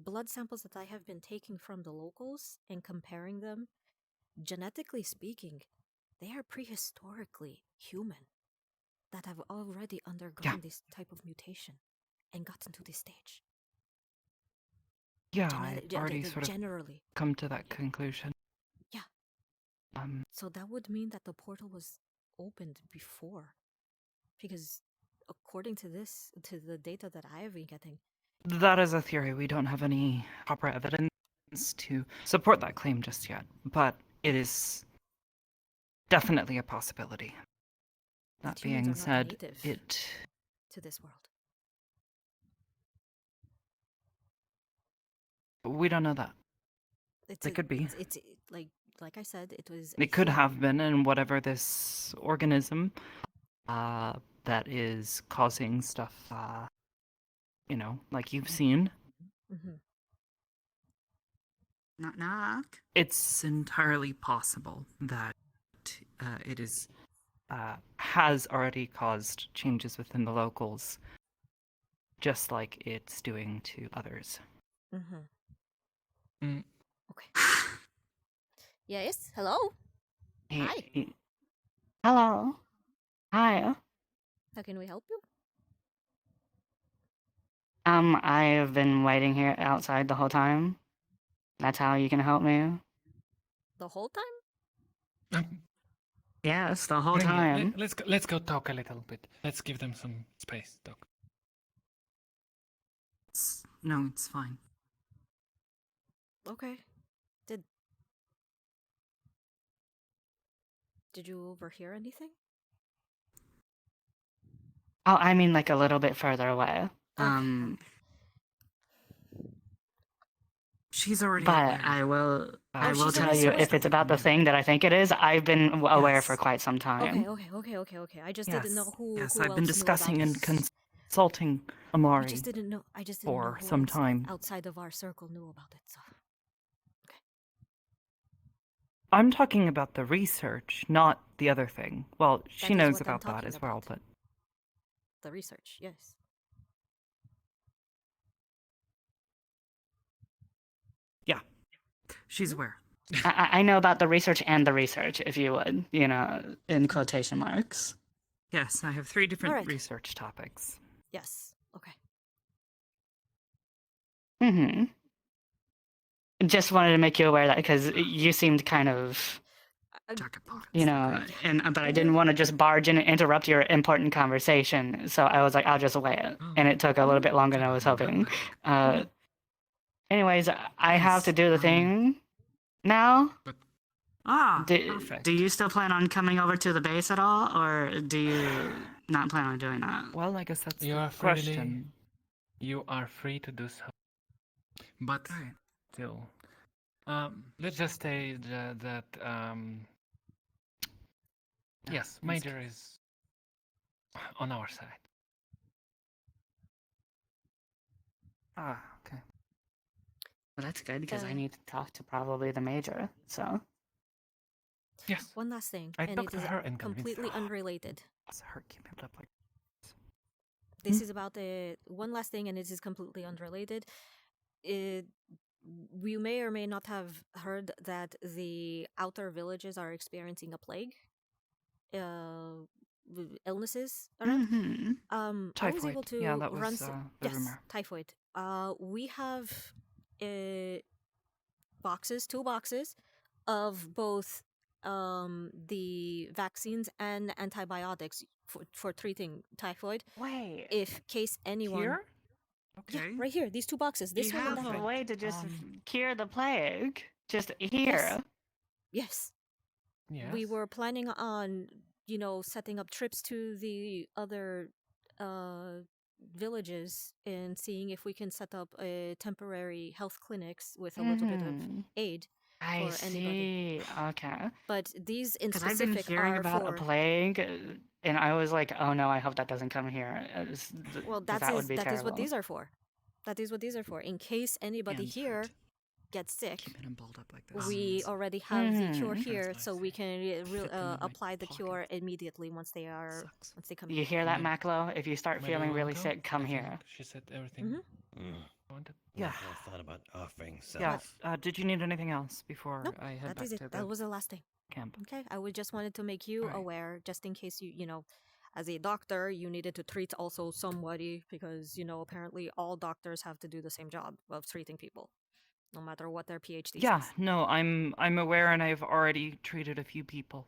blood samples that I have been taking from the locals and comparing them, genetically speaking, they are prehistorically human that have already undergone this type of mutation and gotten to this stage. Yeah, I've already sort of generally come to that conclusion. Yeah. So that would mean that the portal was opened before, because according to the data that I have been getting, That is a theory. We don't have any proper evidence to support that claim just yet, but it is definitely a possibility. That humans being are not said, native to this world. We don't know that. It could be. It's like I said, it was. It could have been, and whatever this organism that is causing stuff, like you've seen. Knock knock. It's entirely possible that it is has already caused changes within the locals just like it's doing to others. Mm-hmm. Okay. Yes. Hello. Hi. Hello. Hi. How can we help you? I've been waiting here outside the whole time. That's how you can help me? The whole time? Yes, the whole Bring it. time. Let's go talk a little bit. Let's give them some space, Doc. No, it's fine. Okay. Did you overhear anything? Oh, I mean like a little bit further away. She's already But aware. I will she's tell already you aware. if it's about the thing that I think it is. I've been aware for quite some time. Okay. I just didn't know who. Yes, who I've been else knew about discussing and this. consulting Amari. I just didn't know for who some else time. outside of our circle knew about it. So I'm talking about the research, not the other thing. Well, she is knows what I'm about that talking as well, but the research, yes. yeah, she's aware. I know about the research and the research, if you would, in quotation marks. Yes, I have 3 different Alright. research topics. Yes. Okay. Mm-hmm. Just wanted to make you aware that because you seemed kind of, but I didn't want to just barge in and interrupt your important conversation. So I was like, I'll just wait. And it took a little bit longer than I was hoping. Anyways, I have to do the thing now. Perfect. Do you still plan on coming over to the base at all, or do you not plan on doing that? Well, I guess that's You the are question. You are free to do so. But still, let's just say that yes, Major is on our side. Okay. Well, that's good because I need to talk to probably the major. So. Yes. One last thing, I and talked it to is her and convinced completely her. unrelated. Her keeping it up like. This is about the one last thing, and it is completely unrelated. We may or may not have heard that the outer villages are experiencing a plague. Illnesses around. Mm-hmm. I was able to Yeah, that run. was the Yes, rumor. typhoid. We have boxes, 2 boxes of both the vaccines and antibiotics for treating typhoid. Wait. If case anyone Here? Yeah, Okay. right here, these 2 boxes. This you one and have that a one. way to just cure the plague, just here. Yes. Yes. We were planning on, setting up trips to the other villages and seeing if we can set up temporary health clinics with a little bit of aid I for anybody. see. Okay. But these in Because I've specific been hearing are about for a plague, and I was like, oh no, I hope that doesn't come here. well, 'cause that would be that is terrible. what these are for. That is what these are for. In case anybody And here gets sick, Keeping him balled up like this. we already have the cure Mhm. here, so we can apply the cure immediately once they come You in. hear that, Maclo? If you start Where do feeling you wanna really go? sick, come I think here. She said everything. I wanted. Yeah. I thought about offering some. Yeah. Did you need anything else before Nope, I head that back is to it. the That was the last thing. camp? Okay, I would just wanted to make you Alright. aware, just in case as a doctor, you needed to treat also somebody because apparently all doctors have to do the same job of treating people, no matter what their PhD Yeah, says. no, I'm aware, and I've already treated a few people.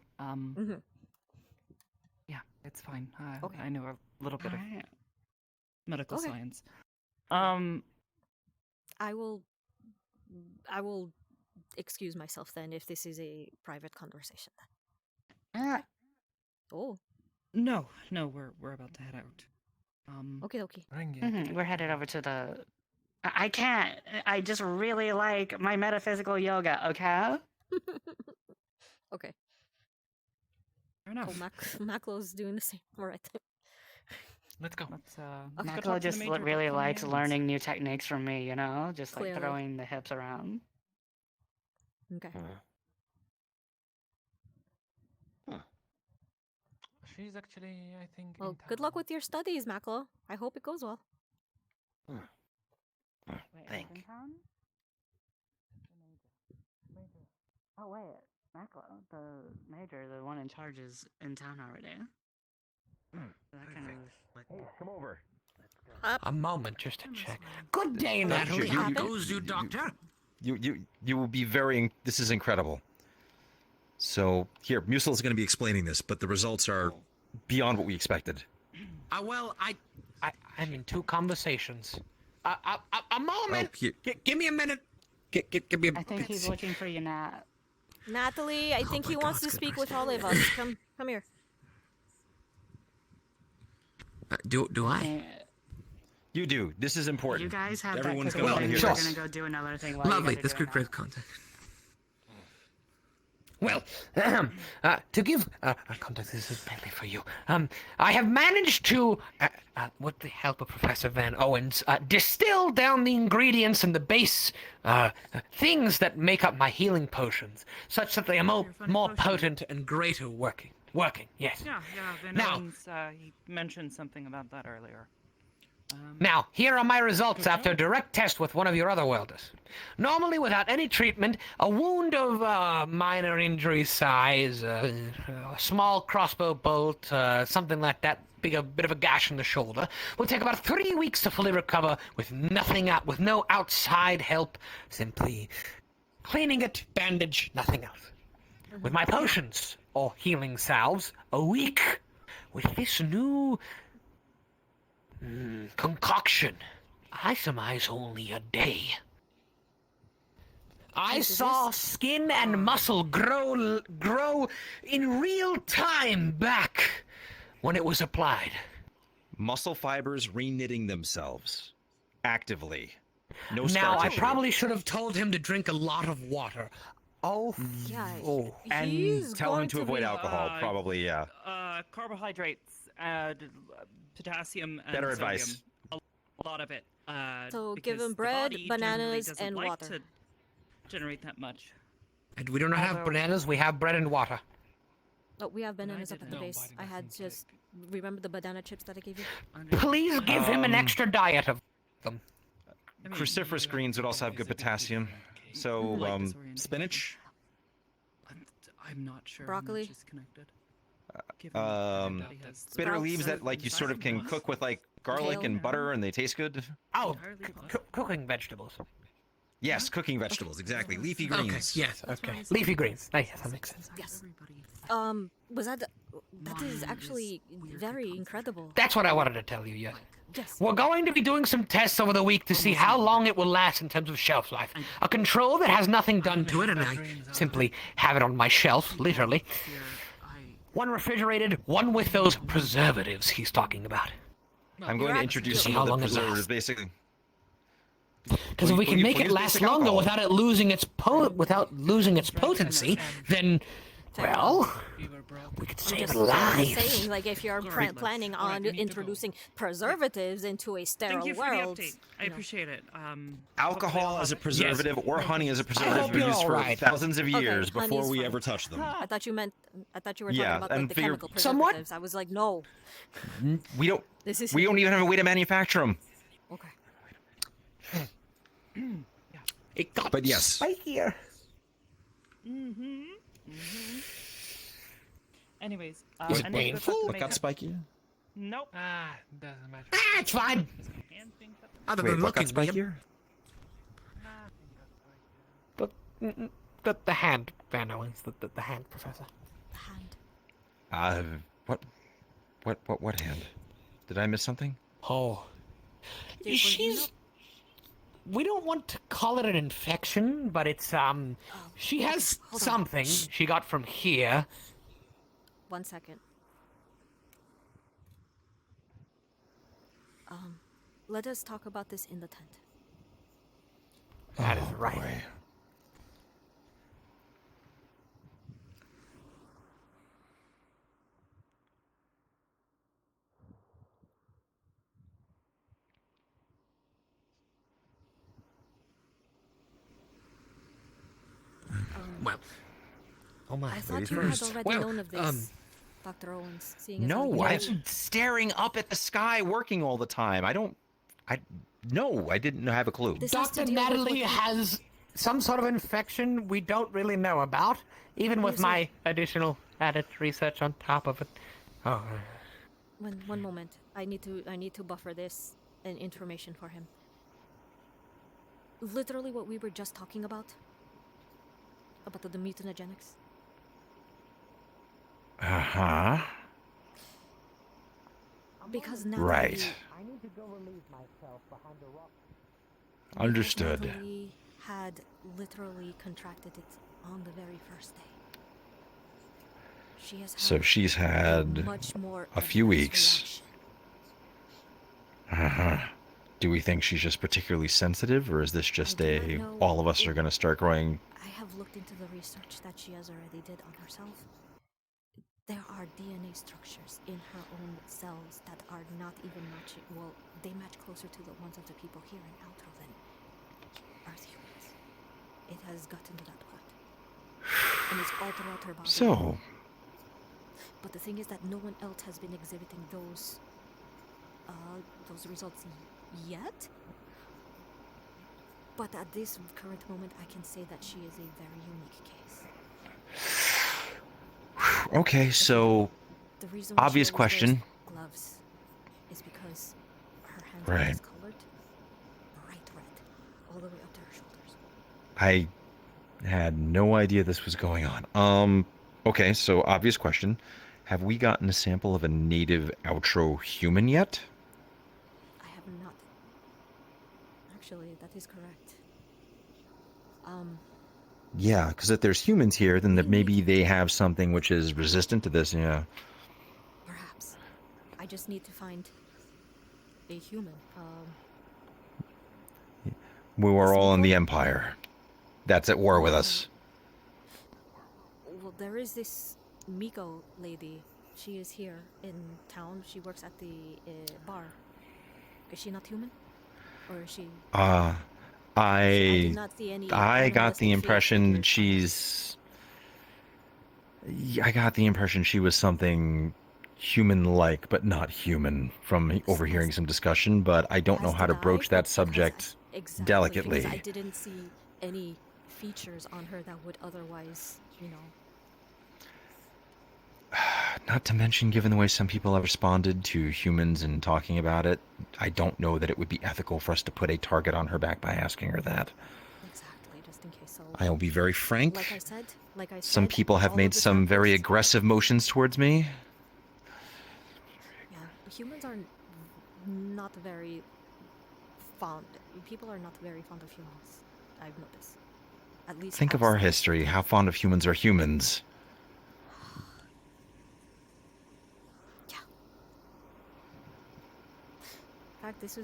Yeah, it's fine. Okay. I know a little bit of Alright. medical Okay. science. I will excuse myself then if this is a private conversation. Ah. Oh. No, we're about to head out. Okay. We're headed over to the. I can't. I just really like my metaphysical yoga. Okay. Okay. Fair enough. Maclo's doing the same. All right. Let's go. Let's Maclo just really likes learning new techniques from me. Just like Clearly. throwing the hips around. Okay. She's actually, I think. Well, good luck with your studies, Maclo. I hope it goes well. Think. Oh wait, Maclo, the major, the one in charge, is in town already. That kind of. Hey, come over. A moment, just to check. Good day, Doctor, Natalie. you- How you- goes you, Doctor? You will be very. This is incredible. So here, Musil is going to be explaining this, but the results are beyond what we expected. Well, I'm in two conversations. A moment. Give me a minute. Give me a. I think he's looking for you, Nat. Natalie, I think he wants to speak with all of us. Come here. Do I? You do. This is important. You guys have Everyone's that going to want to hear We're this. gonna go do another thing. While Lovely. You guys That's are good, doing great context. Well, to give context, this is mainly for you. I have managed to, with the help of Professor Van Owens, distill down the ingredients and the base things that make up my healing potions, such that they are more potent and greater working. Yes. Yeah. Van Now- Owens, he mentioned something about that earlier. Now, here are my results after a direct test with one of your other welders. Normally, without any treatment, a wound of minor injury size, a small crossbow bolt, something like that, a bit of a gash in the shoulder, will take about 3 weeks to fully recover with with no outside help, simply cleaning it, bandage, nothing else. With my potions, or healing salves, a week. With this new concoction, I surmise only a day. I saw skin and muscle grow in real time back when it was applied. Muscle fibers reknitting themselves actively. No Now, scar I tissue. probably should have told him to drink a lot of water. Yeah. And he's tell him going to avoid be- alcohol. Probably, yeah. Carbohydrates, potassium, and Better sodium. advice. A lot of it. So give because him the bread, body bananas, generally doesn't and like water. to generate that much. And we don't have bananas, we have bread and water. Oh, we have bananas up at the base. I had just remember the banana chips that I gave you. Please give him an extra diet of them. Cruciferous greens would also have good potassium. So, spinach, I'm not sure. Broccoli? How much is connected. bitter leaves that like you sort of can cook with like garlic Kale. and butter, and they taste good. Oh, cooking vegetables. Yes, cooking vegetables, exactly. Leafy greens. Okay, yes, okay. Leafy greens. Nice, that makes sense. Yes. Was that? That is actually very incredible. That's what I wanted to tell you, yes. Yes. We're going to be doing some tests over the week to see how long it will last in terms of shelf life. A control that has nothing done to it, and I simply have it on my shelf, literally. One refrigerated, one with those preservatives he's talking about. I'm going to introduce See some how of the long it preservatives, lasts. basically. Because if we can make we'll it use last basic longer alcohol. without it losing its potency, then, well, we could save Just lives. saying, like if you're planning on introducing preservatives into a sterile Thank you for world, the update. I appreciate it. Alcohol as a preservative or honey as a hope preservative were you're used for alright. thousands of Okay, years honey before is we fine. ever touched them. I thought you were talking Yeah, about like, and the for your- chemical Somewhat. preservatives. I was like, no. We don't. This is We don't even have a way to manufacture them. Okay. It got But yes. spikier. Anyways, Was I it need to go talk to painful? What Major. got spiky? Nope. Doesn't matter. It's fine. Other Wait, than what got looking weird. spikier? The hand, Van Owens, the hand, Professor. Hand. What hand? Did I miss something? Oh. We don't want to call it an infection, but it's, she has hold on. something she got from here. 1 second. Let us talk about this in the tent. That is right. Boy. Well. Oh my. I thought Ladies you first. had already Well, known of this, Dr. Owens. Seeing as No, how you I've been staring up at the sky, working all the time. No, I didn't have a clue. Dr. Natalie has some sort of infection we don't really know about, even with my additional added research on top of it. Oh. One moment. I need to buffer this and information for him. Literally what we were just talking about the mutagenics. Uh-huh. Because Natalie, Right. I need to go relieve myself behind the rock. Understood. Natalie had literally contracted it on the very first day. She has had So she's had much more a few adverse weeks. Uh-huh. Do we think she's just particularly sensitive, or is this just all of us are going to start growing? I have looked into the research that she has already did on herself. There are DNA structures in her own cells that are not even matching. Well, they match closer to the ones of the people here in Outro than Earth humans. It has gotten to that point. And it's all throughout her body. So. But the thing is that no one else has been exhibiting those results yet. But at this current moment, I can say that she is a very unique case. Okay, so The reason why obvious she always wears question. gloves is because her hands Right. are always colored bright red, all the way up to her shoulders. I had no idea this was going on. Okay, so obvious question. Have we gotten a sample of a native outro human yet? I have not. Actually, that is correct. Yeah, because if there's humans here, then that maybe they have something which is resistant to this, yeah. Perhaps. I just need to find a human. We were all in the Empire. That's at war with us. Well, there is this Miko lady. She is here in town. She works at the bar. Is she not human? Or is she... I not see any got the animalistic impression that she's... I got the impression she was something human-like, but not human, from overhearing some discussion, but I don't know how to broach that subject delicately. Because I didn't see any features on her that would otherwise, Not to mention, given the way some people have responded to humans and talking about it, I don't know that it would be ethical for us to put a target on her back by asking her that. Exactly, just in case. So, I will be very frank. Like I said, some people have made some very aggressive motions towards me. Yeah, humans are not very fond. People are not very fond of humans. I've noticed. At least Think of our history. How fond of humans are humans? In fact, this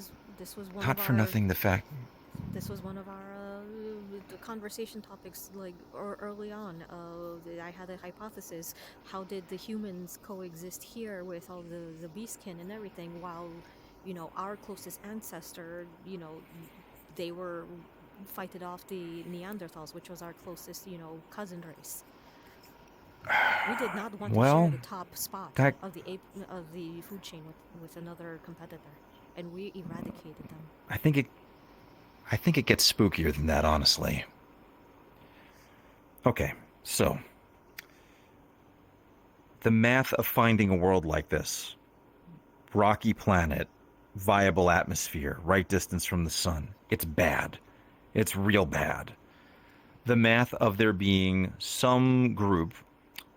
was one Not of for nothing, the fact. This was one of our the conversation topics, like early on. I had a hypothesis: how did the humans coexist here with all the beastkin and everything, while our closest ancestor, they were fighted off the Neanderthals, which was our closest, cousin race. We did not want to share the top spot of the food chain with another competitor, and we eradicated them. I think it gets spookier than that, honestly. Okay, so the math of finding a world like this: rocky planet, viable atmosphere, right distance from the sun. It's bad. It's real bad. The math of there being some group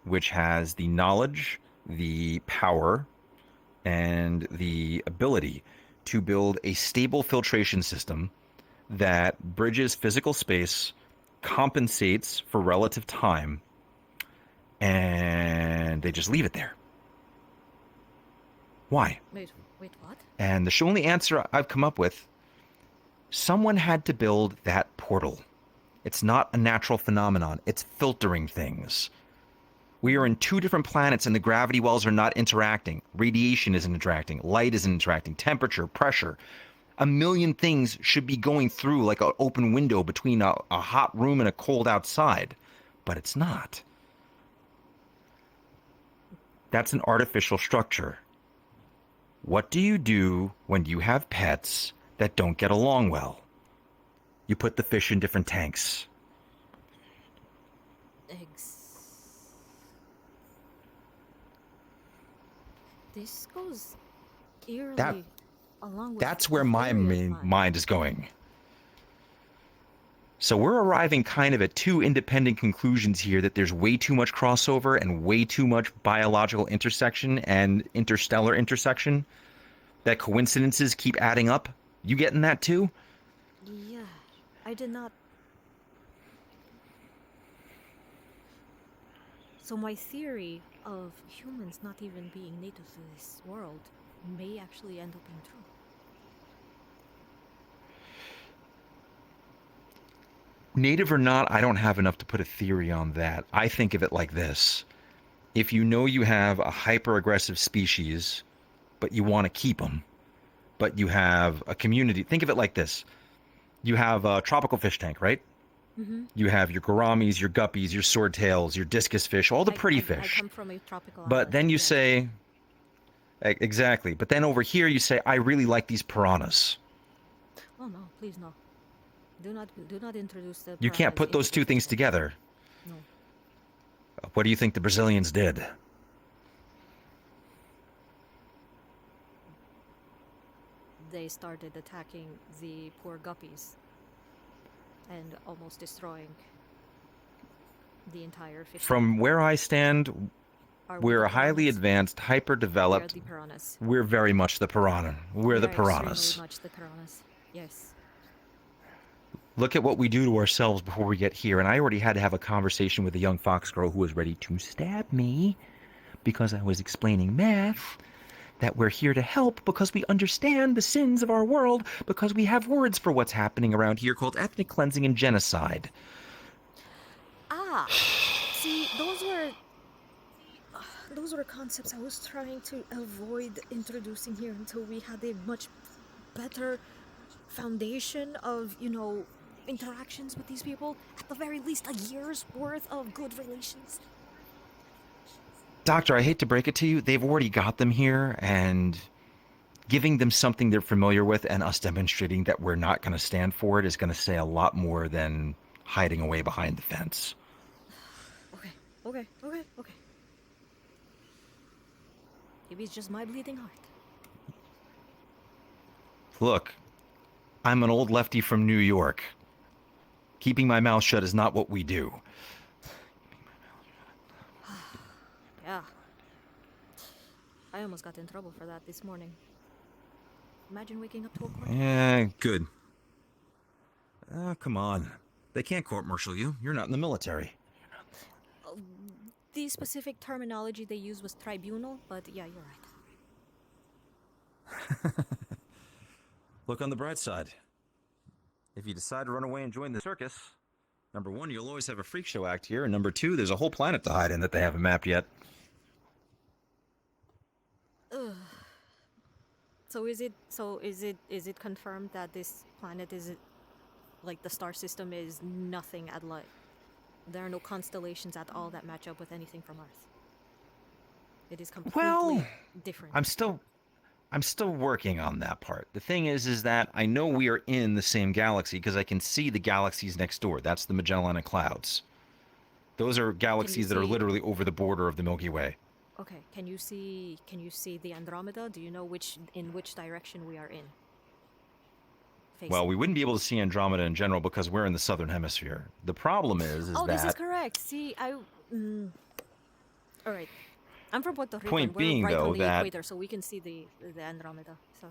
which has the knowledge, the power, and the ability to build a stable filtration system that bridges physical space, compensates for relative time, and they just leave it there. Why? Wait, what? And the only answer I've come up with: someone had to build that portal. It's not a natural phenomenon. It's filtering things. We are in two different planets and the gravity wells are not interacting. Radiation isn't interacting. Light isn't interacting. Temperature, pressure. A million things should be going through like an open window between a hot room and a cold outside. But it's not. That's an artificial structure. What do you do when you have pets that don't get along well. You put the fish in different tanks. This goes eerily along with That's where my mind is going. So we're arriving kind of at two independent conclusions here, that there's way too much crossover and way too much biological intersection and interstellar intersection, that coincidences keep adding up. You getting that too? Yeah, I did not. So my theory of humans not even being native to this world may actually end up being true. Native or not, I don't have enough to put a theory on that. I think of it like this. If you know you have a hyper-aggressive species, but you want to keep them, but you have a community, think of it like this. You have a tropical fish tank, right? Mm-hmm. You have your gouramis, your guppies, your swordtails, your discus fish, all the pretty I fish. come from a tropical But island, then you yes. say, exactly. But then over here you say, I really like these piranhas. Oh no, please no. Do not introduce the You can't piranhas put those into two the things fish tank. together. No. What do you think the Brazilians did? They started attacking the poor guppies and almost destroying the entire fish From tank. where I stand, Are we we're the highly piranhas? advanced, hyper-developed. We are the piranhas. We're very much the piranha. We're the piranhas. Extremely much the piranhas. Yes. Look at what we do to ourselves before we get here. And I already had to have a conversation with a young fox girl who was ready to stab me because I was explaining math, that we're here to help because we understand the sins of our world, because we have words for what's happening around here called ethnic cleansing and genocide. Ah, see, those were concepts I was trying to avoid introducing here until we had a much better foundation of, interactions with these people. At the very least, a year's worth of good relations. Doctor, I hate to break it to you, they've already got them here, and giving them something they're familiar with and us demonstrating that we're not going to stand for it is going to say a lot more than hiding away behind the fence. Okay. Maybe it's just my bleeding heart. Look, I'm an old lefty from New York. Keeping my mouth shut is not what we do. Yeah. I almost got in trouble for that this morning. Imagine waking up to a court. Yeah, good. Come on. They can't court-martial you. You're not in the military. The specific terminology they used was tribunal, but yeah, you're right. Look on the bright side. If you decide to run away and join the circus, number one, you'll always have a freak show act here, and number two, there's a whole planet to hide in that they haven't mapped yet. Ugh. So is it confirmed that this planet is, like, the star system is nothing at like, there are no constellations at all that match up with anything from Earth? It is completely different. I'm still working on that part. The thing is that I know we are in the same galaxy because I can see the galaxies next door. That's the Magellanic Clouds. Those are galaxies that are literally over the border of the Milky Way. Okay, can you see the Andromeda? Do you know in which direction we are in? Well, we wouldn't be able to see Andromeda in general because we're in the southern hemisphere. The problem is that... this is correct. See, all right. I'm from Puerto Rico. Point We're being, right though, on the that equator, so we can see the Andromeda. So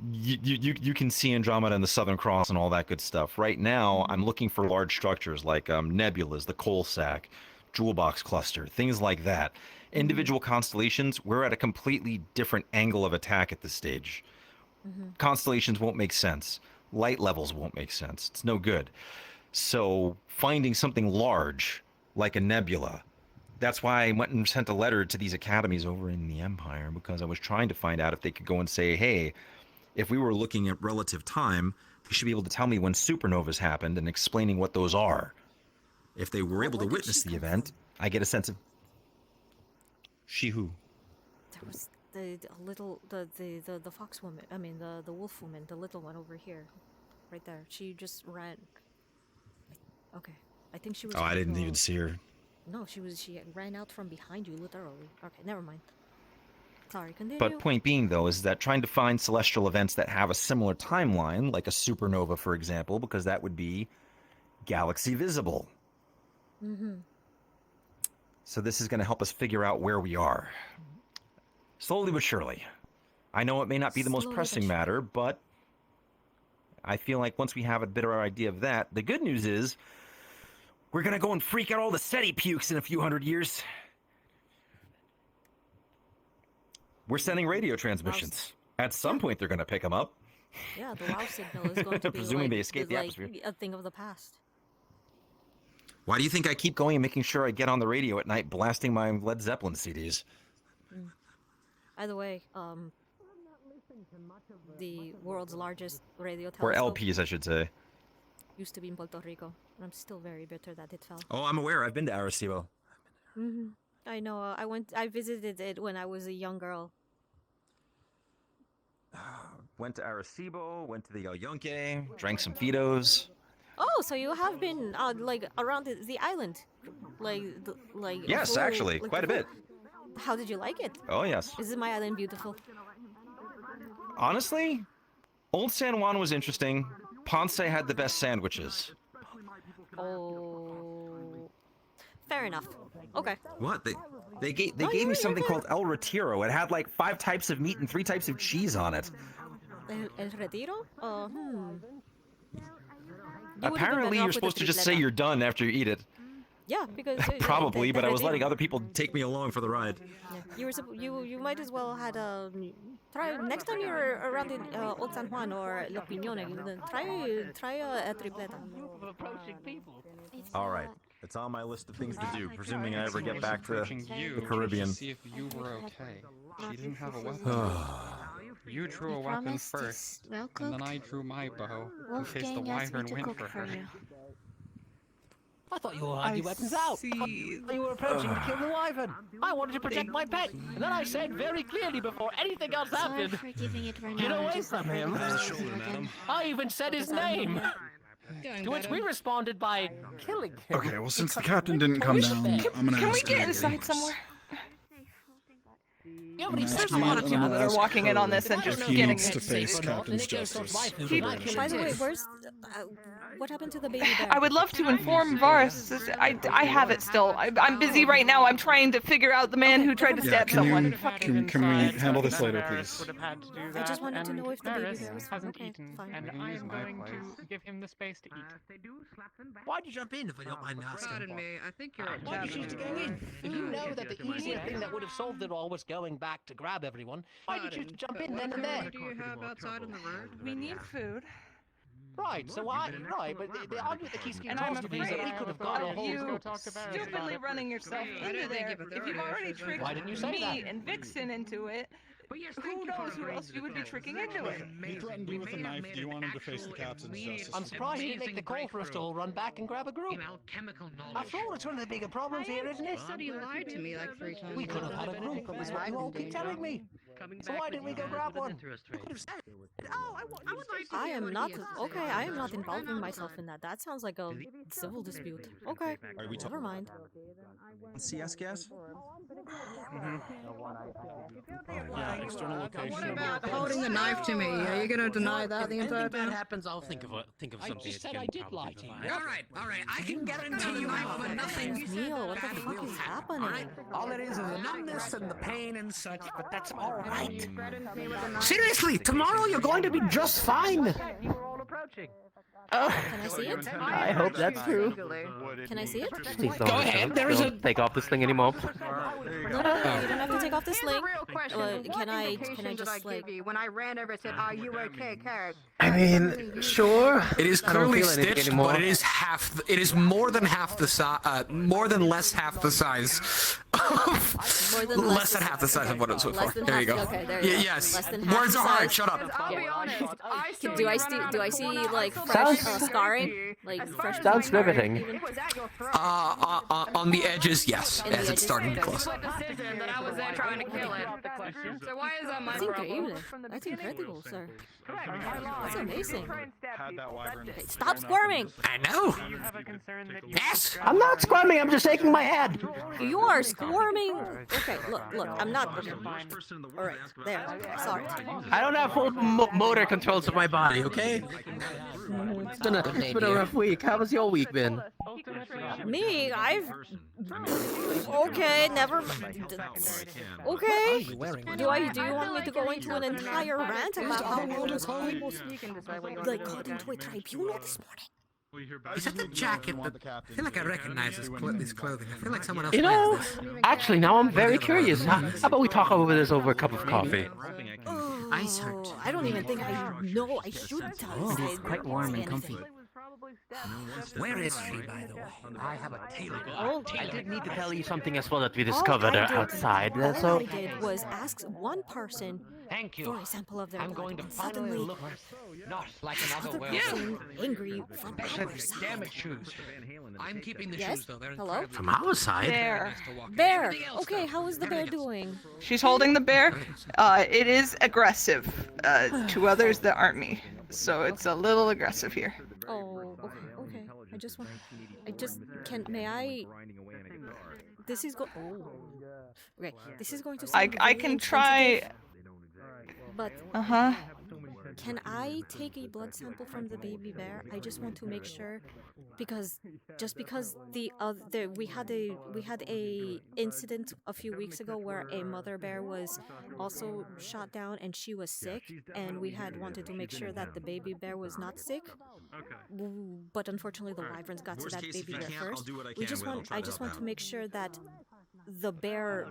you can see Andromeda and the Southern Cross and all that good stuff. Right now, I'm looking for large structures like nebulas, the coal sack, jewel box cluster, things like that. Individual constellations, we're at a completely different angle of attack at this stage. Constellations won't make sense. Light levels won't make sense. It's no good. So finding something large, like a nebula, that's why I went and sent a letter to these academies over in the Empire, because I was trying to find out if they could go and say, hey, if we were looking at relative time, you should be able to tell me when supernovas happened and explaining what those are. If they were able to witness the event, I get a sense of... She who? the little the fox woman. I mean the wolf woman, the little one over here, right there. She just ran. Okay, I think she was. Oh, I didn't even see her. No, she ran out from behind you, literally. Okay, never mind. Sorry, continue. But point being, though, is that trying to find celestial events that have a similar timeline, like a supernova, for example, because that would be galaxy visible. Mm-hmm. So this is going to help us figure out where we are. Slowly but surely. I know it may not be the most pressing matter, but I feel like once we have a better idea of that, the good news is we're going to go and freak out all the SETI pukes in a few hundred years. We're sending radio transmissions. At some point, they're going to pick them up. Yeah, the wow signal is going to be Presuming they escape the atmosphere. a thing of the past. Why do you think I keep going and making sure I get on the radio at night blasting my Led Zeppelin CDs? Either way, the world's largest radio Or telescope LPs, I should say. used to be in Puerto Rico, and I'm still very bitter that it fell. Oh, I'm aware. I've been to Arecibo. Mm-hmm. I know. I visited it when I was a young girl. Went to Arecibo, went to the El Yunque, drank some Fitos. Oh, so you have been like around the island, like Yes, full, actually, like quite a bit. How did you like it? Oh, yes. Isn't my island beautiful? Honestly, Old San Juan was interesting. Ponce had the best sandwiches. Oh, fair enough. Okay. What? They gave me something called El Retiro. It had like 5 types of meat and 3 types of cheese on it. El Retiro? Apparently, you're supposed to just say you're done after you eat it. Yeah, because Probably, but I was letting other people take me along for the ride. Yeah. You might as well had try next time you're around in Old San Juan or Los Piñones. Try a tripleta. All right, it's on my list of things to do, presuming I ever get back to the Caribbean. See if you were okay. She didn't have a weapon. You drew a weapon first, and then I drew my bow in case the wyvern went for her. I thought you all had your weapons out. You were approaching to kill the wyvern. I wanted to protect my pet. And then I said very clearly before anything else happened, get away from him. I even said his name. To which we responded by killing him. Okay, well, since the captain didn't come down, I'm gonna Can we ask get you. inside somewhere? There's a lot of people that are walking in on this and just if he getting needs to face captain's justice. By the way, where's what happened to the baby bear? I would love to inform Varus. I have it still. I'm busy right now. I'm trying to figure out the man who tried to stab someone. Can we handle this later, please? I just wanted to know if the baby bear was hasn't okay. eaten, Fine. and I am going to give him the space to eat. Why'd you jump in if I don't mind asking? Pardon me, I think you're Why'd you choose to go in? If you know that the easiest thing that would have solved it all was going back to grab everyone, why did you choose to jump in then and there? What do you have outside on the road? We need food. Right, so but the argument that keeps getting And I'm tossed to me is that we afraid could have got a of whole... you stupidly running yourself into there. If you've already tricked Why didn't you say me that? and Vixen into it, who knows who else you would be tricking into it? He threatened me with a knife. Do you want him to face the captain's justice? I'm surprised he didn't make the call for us to all run back and grab a group. After all, it's one of the bigger problems here, isn't it? Said you lied to me like 3 times. We could have had a group, and was what you all keep telling me. So why didn't we go grab one? You could have said, oh, I would like to I hear am what not he has to okay. say. I am not involving myself in that. That sounds like a civil dispute. Okay, never mind. CS gas? Yeah, external location. What about holding the knife to me? Are you gonna deny that the entire If anything bad time? happens, I'll think of something. I just said I did lie to you. All right. I can guarantee you for nothing. Neil, what the fuck is happening? All it is the numbness and the pain and such, but that's all right. Seriously, Tomorrow you're going to be just fine. Can I see it? I hope that's true. Can I see it? Please don't. Go ahead. There is a. Take off this thing anymore. No, you don't have to take off the sling. Can I just like? When I ran over, it said, "Are you okay, Carrot?" I mean, sure. It is I don't clearly feel anything stitched, anymore. but it is half. It is more than half the size. More than less half the size. More than less than half the size of what it was Less before. than There you go. half- okay, there you go. Yes. Less than half Words the are hard. size. Shut up. I'll be honest. I saw Do you I run see? out Do I of see one like eye. fresh Sounds- scarring? Like fresh Sounds scarring riveting. even? Was at your throat. On the edges, yes, In the as it's edges? starting to Okay. close. Split decision that I was there trying to kill it. the question. So why is that my That's problem? incredible. From the That's beginning? incredible, sir. Correct. That's amazing. Had that wyvern. Okay, stop squirming! I know. Do you have a concern that you Yes. I'm not squirming. I'm just shaking my head. You are squirming. Okay, look, I'm not. The worst person in the world Alright, to ask about there. that. Sorry. I don't have full motor controls of my body. Okay. It's been a rough week. How has your week been? Me, I've. Okay, never. Okay. Do you want me to go into an entire rant about how almost people like got into a tribunal this morning? Is that the jacket? I feel like I recognize this clothing. I feel like someone else You wears know, this. actually, now I'm very curious. How about we talk over this over a cup of coffee? Ice hurt. I don't even think I know I should tell you. It's quite warm and comfy. Where is she, by the way? I have a tailor. Oh, I did need to tell you something as well that we All discovered I did- outside. All So I did was ask one person Thank you. for a sample of their I'm blood, going to and finally suddenly look not like another other werewolf. person angry from Especially our the side. damn it shoes. I'm keeping the Yes? shoes though. They're Hello? incredibly From our side. Bear. Bear. Okay, how is the bear doing? She's holding the bear. It is aggressive to others that aren't me. So it's a little aggressive here. Oh, okay. May I? This is okay. This is going to. I sound very can try. insensitive, But Uh-huh. can I take a blood sample from the baby bear? I just want to make sure, because we had a incident a few weeks ago where a mother bear was also shot down and she was sick, and we had wanted to make sure that the baby bear was not sick. But unfortunately, the wyverns got to Worst that case, baby if you bear can't, I'll first. do what I can with it. I'll try I to just help want to out. make sure that the bear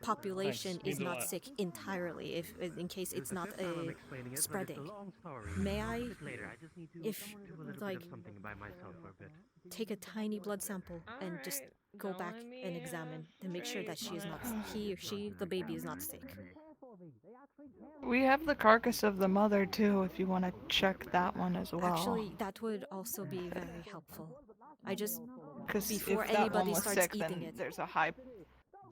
population is not sick entirely, in case it's not spreading. May I, if take a tiny blood sample and just go back and examine and make sure that the baby is not sick? We have the carcass of the mother too, if you want to check that one as well. Actually, that would also be very helpful. I just because before if that one anybody was starts sick, eating then it. there's a high.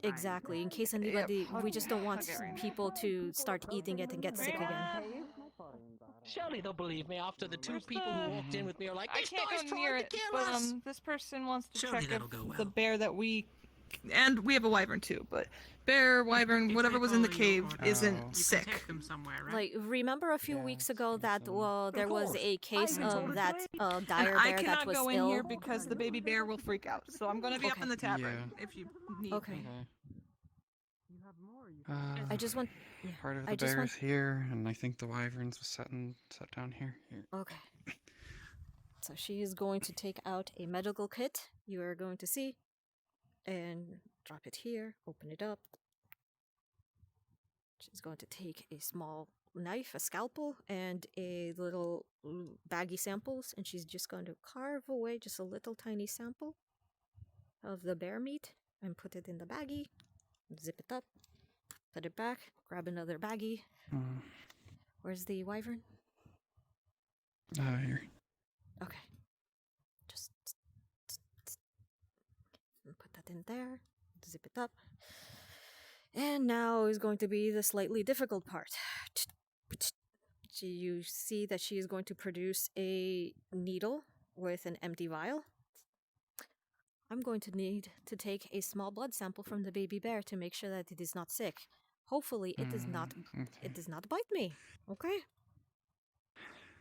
Exactly, in case anybody, we just don't want people to start eating it and get sick again. Surely they'll believe me after the two people who walked in with me are like, I this can't guy's go trying near to it, kill but us. this person wants to Surely check that'll if go well. the bear that we, and we have a wyvern too, but bear, wyvern, whatever was in the cave isn't sick. Take them somewhere, right? Like, remember a few weeks ago that there was a case I of that And dire I bear that cannot was go in ill. here because the baby bear will freak out. So I'm gonna be up Okay. in the tavern if you need Okay. me. I just want. Part of I the just bear's want. here, and I think the wyverns was set down here. Okay. So she is going to take out a medical kit. You are going to see, and drop it here. Open it up. She's going to take a small knife, a scalpel, and a little baggy samples, and she's just going to carve away just a little tiny sample of the bear meat and put it in the baggie. Zip it up. Put it back. Grab another baggie. Where's the wyvern? Here. Okay. Just put that in there. Zip it up. And now is going to be the slightly difficult part. You see that she is going to produce a needle with an empty vial. I'm going to need to take a small blood sample from the baby bear to make sure that it is not sick. Hopefully, it does not. Okay. It does not bite me. Okay.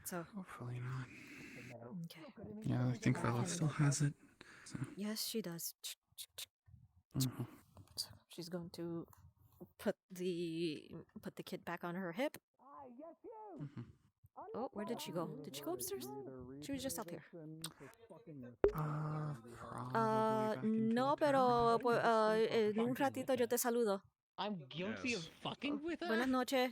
So. Hopefully not. Okay. Yeah, I think Bella still has it. So. Yes, she does. Mhm. So she's going to put the kit back on her hip. Mhm. Oh, where did she go? Did she go upstairs? She was just up here. No, pero en un ratito yo te saludo. I'm guilty of fucking with her? Buenas noches.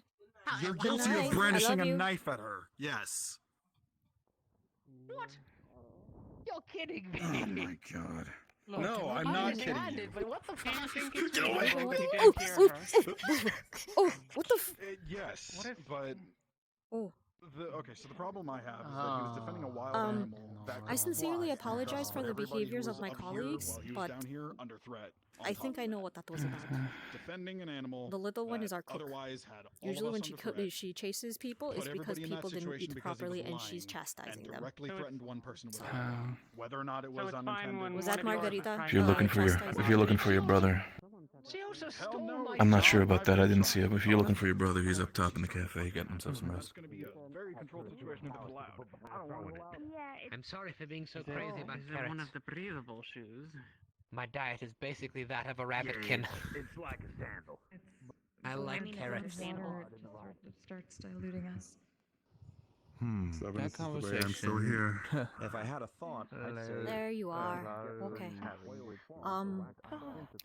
You're Good guilty night. of brandishing I a love you. knife at her. Yes. What? You're kidding me. Oh my god. Look, No, I'm not kidding understand you. it, but what the fuck? Get away from me. Oh, what the f- Yes, but Oh, Okay, so the problem I have is that he was defending a wild Um, animal that I could sincerely fly apologize and for the everybody who behaviors was of my up here colleagues, while he was but down here under threat. On I top think of I know that. what that was about. Defending an animal The little one that is our cook. otherwise had all Usually of us when under threat, she chases people, it's put because everybody in that people didn't situation eat because he was properly and she's lying chastising and them. directly threatened one person with So- a weapon. Whether or not it was unintended. Was that Margarita? If you're looking for your brother, I'm not sure about that. I didn't see it. But if you're looking for your brother, he's up top in the cafe getting himself some rest. It's going to be a very controlled situation if it's loud. I don't want it. I'm sorry for being so crazy about carrots. One of the breathable shoes. My diet is basically that of a rabbitkin. It's like a sandal. I like carrots. Starts diluting us. That conversation. I'm still here. If I had a thought, I'd say. There you are. Okay.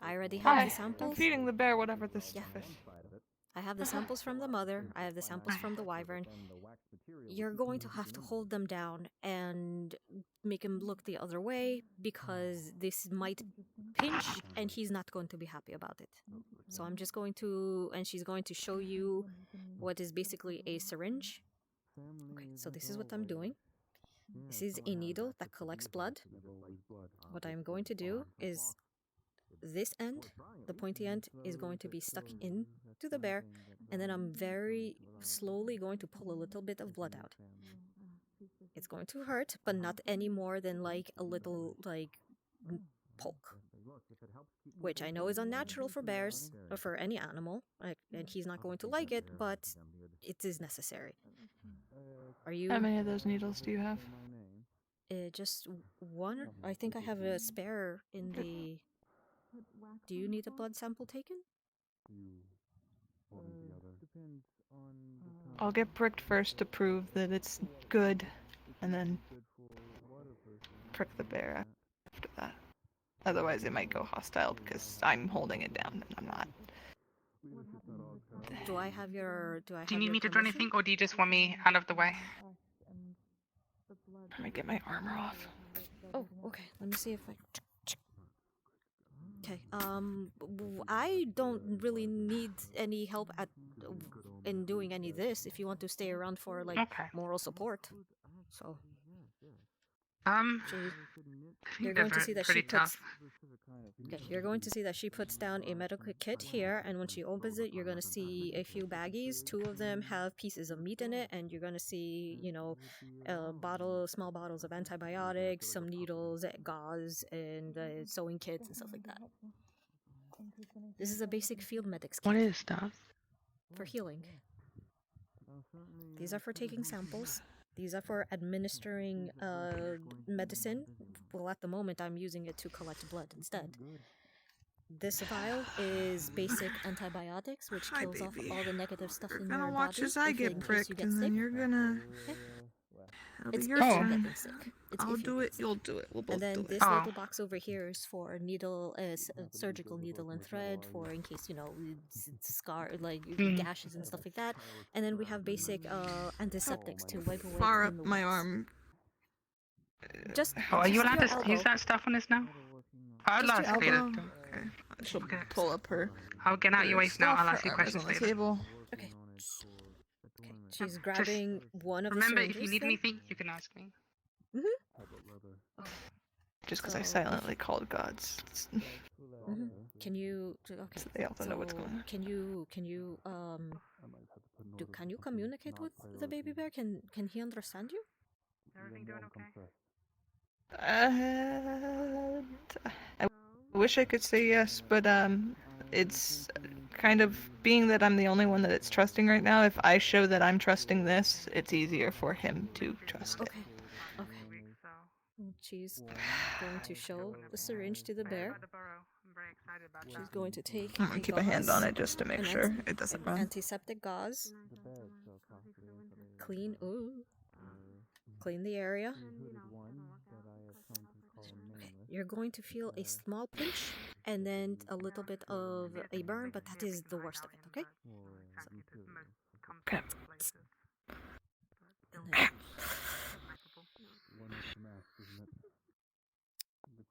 I already have Hi, the samples. I'm feeding the bear whatever this stuff is. I have the samples from the mother. I have the samples from the wyvern. You're going to have to hold them down and make him look the other way because this might pinch and he's not going to be happy about it. So I'm just going to, and she's going to show you what is basically a syringe. Okay, so this is what I'm doing. This is a needle that collects blood. What I'm going to do is this end, the pointy end, is going to be stuck into the bear, and then I'm very slowly going to pull a little bit of blood out. It's going to hurt, but not any more than like a little poke, which I know is unnatural for bears or for any animal, and he's not going to like it, but it is necessary. Are you? How many of those needles do you have? Just one. I think I have a spare in the. Do you need a blood sample taken? I'll get pricked first to prove that it's good, and then prick the bear after that. Otherwise, it might go hostile because I'm holding it down and I'm not. Do I have your? Do you need me to do anything, or do you just want me out of the way? Let me get my armor off. Oh, okay. Let me see if I. Okay. I don't really need any help in doing any of this. If you want to stay around for moral support, so. You're going to see that she puts. Okay, you're going to see that she puts down a medical kit here, and when she opens it, you're going to see a few baggies. 2 of them have pieces of meat in it, and you're going to see, small bottles of antibiotics, some needles, gauze, and sewing kits and stuff like that. This is a basic field medics kit. What is stuff? For healing. These are for taking samples. These are for administering medicine. Well, at the moment, I'm using it to collect blood instead. This vial is basic antibiotics, which kills off all the negative stuff in your body. Gonna watch as I get pricked, and then you're gonna. It's your if turn. you're getting sick. It's I'll if do it. You'll do it. We'll both and then do it. this little box over here is for needle, surgical needle and thread, for in case scar gashes and stuff like that. And then we have basic antiseptics to wipe away. Far clean up the my wounds. arm. Just. Are you just allowed your to elbow. use that stuff on us now? I'll Just ask your later. elbow. Okay. She'll pull up her. I'll get out your waist now. I'll ask you Her arm is questions on the later. table. Okay. She's grabbing one of the Remember, if syringes you need then. anything, you can ask me. Just because I silently called gods. Can you? Okay. So they also know what's going on. Can you communicate with the baby bear? Can he understand you? Everything doing okay? I wish I could say yes, but it's kind of being that I'm the only one that it's trusting right now. If I show that I'm trusting this, it's easier for him to trust it. Okay. She's going to show the syringe to the bear. She's going to take. I'm gonna keep a hand on it just to make sure it doesn't run. Antiseptic gauze. Clean. Ooh. Clean the area. Okay. You're going to feel a small pinch and then a little bit of a burn, but that is the worst of it. Okay. Okay.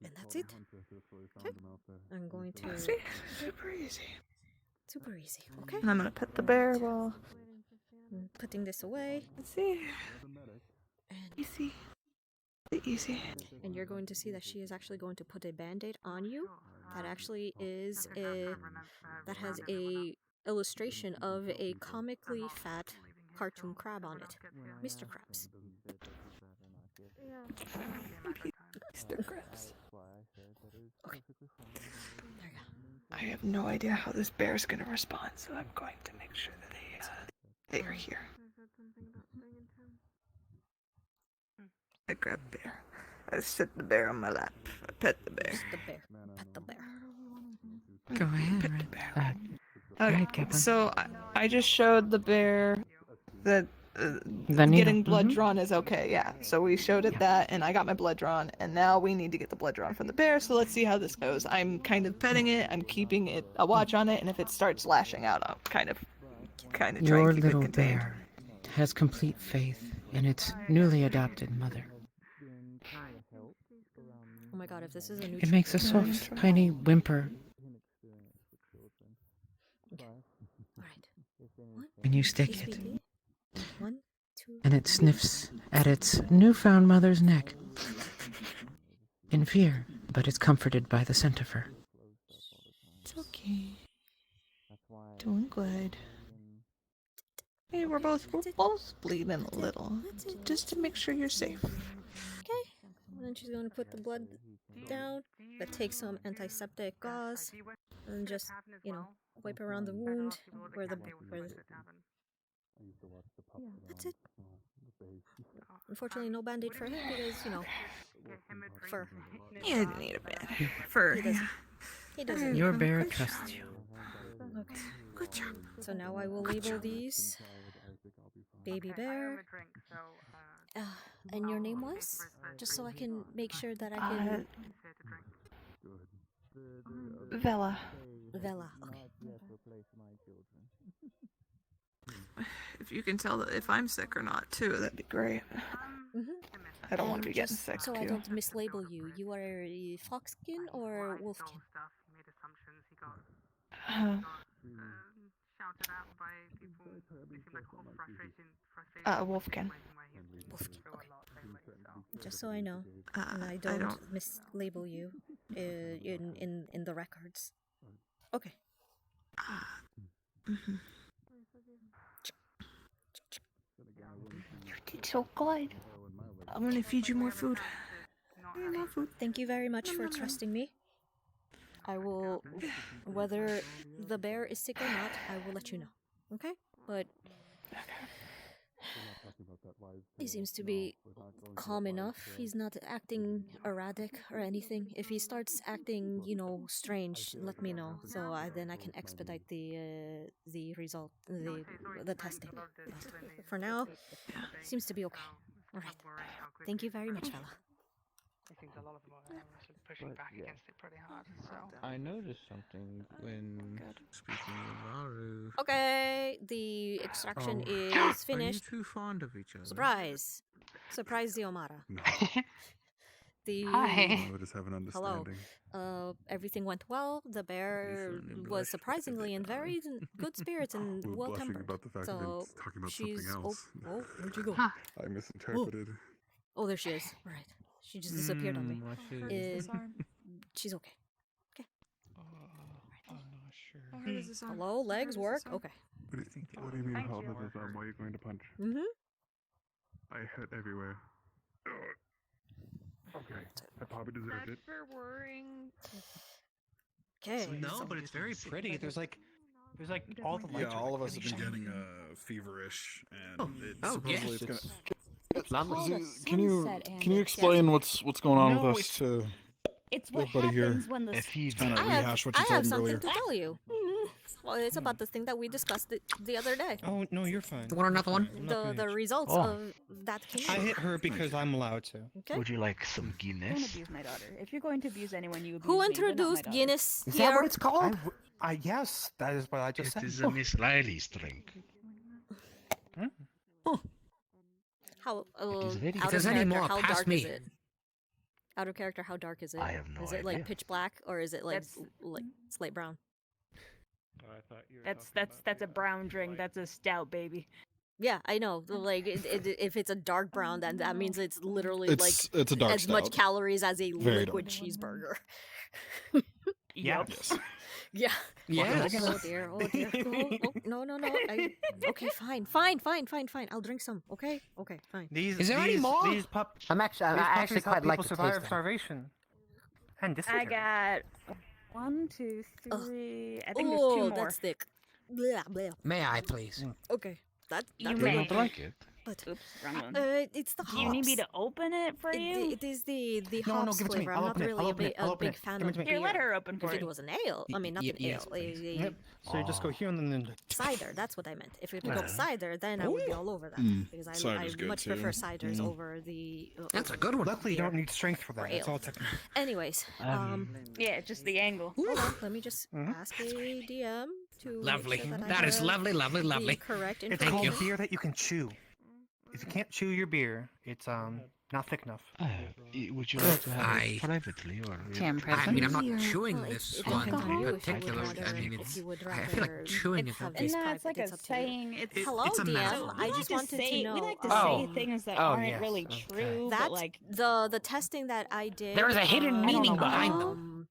And that's it. Okay. I'm going to. Super easy. Super easy. Okay. And I'm gonna pet the bear while Putting this away. Let's see. Easy. Easy. And you're going to see that she is actually going to put a band-aid on you. That actually is a that has a illustration of a comically fat cartoon crab on it. Mr. Krabs. Mr. Krabs. Okay. I have no idea how this bear is going to respond, so I'm going to make sure that they are here. I grab bear. I sit the bear on my lap. I pet the bear. The bear. Pet the bear. Go ahead. Pet the bear. Alright, Captain. So I just showed the bear that getting blood drawn is okay. Yeah. So we showed it that, and I got my blood drawn, and now we need to get the blood drawn from the bear. So let's see how this goes. I'm kind of petting it. I'm keeping it a watch on it, and if it starts lashing out, I'll kind of try Your and keep it little contained. bear has complete faith in its newly adopted mother. Oh my god, if this is a new It makes a soft, tiny whimper when you stick it, One, two, and it sniffs at its newfound mother's neck. In fear, but it's comforted by the scent of her. It's okay. Doing good. Hey, we're both bleeding a little, just to make sure you're safe. Okay. And then she's going to put the blood down, but take some antiseptic gauze, and just, wipe around the wound where the yeah, that's it. Unfortunately, no band-aid for him because, fur. Yeah, I need a band. Fur. He doesn't. Your bear trusts you. Okay. Good job. So now I will label these. Baby bear. And your name was? Just so I can make sure that I can... Vela. Vela, okay. If you can tell if I'm sick or not, too, that'd be great. I don't want to be getting just sick, so too. I don't mislabel you. You are a foxkin or wolfkin? Wolfkin. Wolfkin, okay. Just so I know, and I don't mislabel you in the records. Okay. You did so good. I'm gonna feed you more food. More food. Thank you very much for trusting me. I will, whether the bear is sick or not, I will let you know. Okay? But he seems to be calm enough. He's not acting erratic or anything. If he starts acting, strange, let me know. So then I can expedite the result, the testing. But for now, seems to be okay. All right. Thank you very much, fella. I think a lot of them are pushing back against it pretty hard. So I noticed something when speaking of Aru. Okay, the extraction is Are you finished. too fond of each other? Surprise! Surprise, Xiomara. I would just have an understanding. Hello. Everything went well. The bear was surprisingly in very good spirits and We were well blushing tempered. about the fact of him So talking about she's something else. Oh, where'd you go? I misinterpreted. Oh, there she is. Right. She just disappeared on me. She's okay. Okay. I'm not sure. How hard is this arm? Hello, legs work. Okay. What do you mean, how does this arm? Why are you going to punch? I hurt everywhere. Okay, I probably deserved it. For worrying. Okay. No, but it's very pretty. There's like all the lights. Yeah, all of us have been getting feverish, and it's supposedly it's gonna. Can you explain what's going on with us to It's what everybody here? happens when the Kind of rehash what you I told have me something earlier. to tell you. Well, it's about the thing that we discussed the other day. Oh no, you're fine. You want another one? The results Oh. of that case. I hit her because I'm allowed to. Okay. Would you like some Don't Guinness? abuse my daughter. If you're going to abuse anyone, you abuse Who me, but not my introduced daughter. Guinness Is here? that what it's called? Yes, that is what I just said. It is a Miss Riley's drink. How is very out If of there's any character, more, how pass dark me. is it? Out of character, how dark is it? I have no Is it like idea. pitch black or is it like slate brown? That's a brown drink. That's a stout, baby. Yeah, I know. Like, if it's a dark brown, then that means it's literally It's like a dark as much stout. calories as a Very liquid dark. cheeseburger. Yeah. Yes. Yeah. Yes. Oh dear. Oh dear. No. Okay, fine. I'll drink some. Okay. Okay, fine. Is there any more? These puppies I actually help quite like people the survive taste of it. starvation and I dysentery. got 1, 2, 3. I think there's Oh, 2 more. that's thick. Blah, blah. May I please? Okay. That's You good. may. But Oops, wrong one. it's the hops. Do you need me to open it for you? It is the No, hops give it to me. flavor. I'll I'm not open it. really I'll a open it. I'll open big it. fan Give it of to me. beer. Here, let her open for If it you. was an ale, I mean, not an yes, ale. Yep. So you just go here and then. Cider, that's what I meant. If it was cider, then I would be all over that. Because I Cider's good, much too. prefer ciders over the. That's a good one. Luckily, you don't need strength for that. Or It's ale. all technical. Anyways, Yeah, just the angle. hold on. Let me just ask a DM to. Lovely. Make sure that I That is have lovely, lovely, the lovely. correct It's information. called beer that you can chew. If you can't chew your beer, it's not thick enough. Would you like to have I- it privately or? Jam I mean, I'm not present. chewing Well, this it one depends on in you if you would particular. rather- I mean, if it's. you would I feel like rather chewing it. have Okay. this No, private, it's like it's a up to you. saying. It's Hello, it's a DM. metaphor. I just wanted to know. We like to Oh. say things that Oh, aren't yes. really Okay. true, That's but like the testing that I did. There is a hidden I don't meaning know behind them.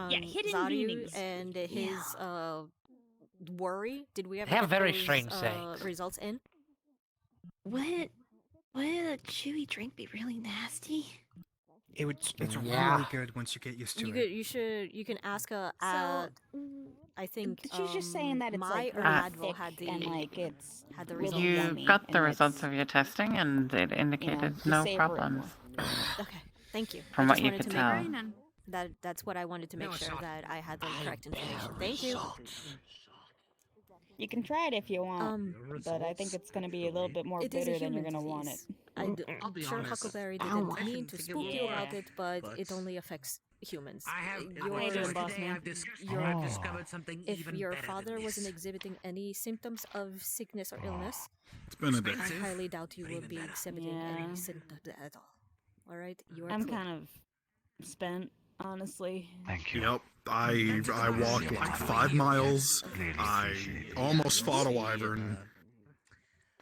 Yeah, hidden Zaryu meanings. and his worry. Did we ever They have get very those, strange sayings. results in? Would a chewy drink be really nasty? It's Yeah. really good once you get used to You it. you can ask a. I think she's just saying that it's my like or really Advil thick had the and like it's had the really result. You yummy got the and results it's, of your testing, and it indicated you no savor it problems. Okay, thank you. From I what just you wanted could to tell. make that's what I wanted to make No, it's sure not. that I had the correct information. Thank you. you can try it if you want, but I think it's going to be a little bit more It is a bitter than you're human going to want it. disease. I'll be Sure, honest. Huckleberry I didn't don't mean to think it spook will you about Yeah. it, but it only affects humans. I have. Your- Later, boss man. I've discovered something if even your better father than wasn't this. exhibiting any symptoms of sickness or illness, It's Benedict. I highly doubt you would be exhibiting Yeah. any symptoms at all. All right, you are I'm clear. kind of spent, honestly. Thank you. Yep. I walked like 5 miles. I almost fought a wyvern.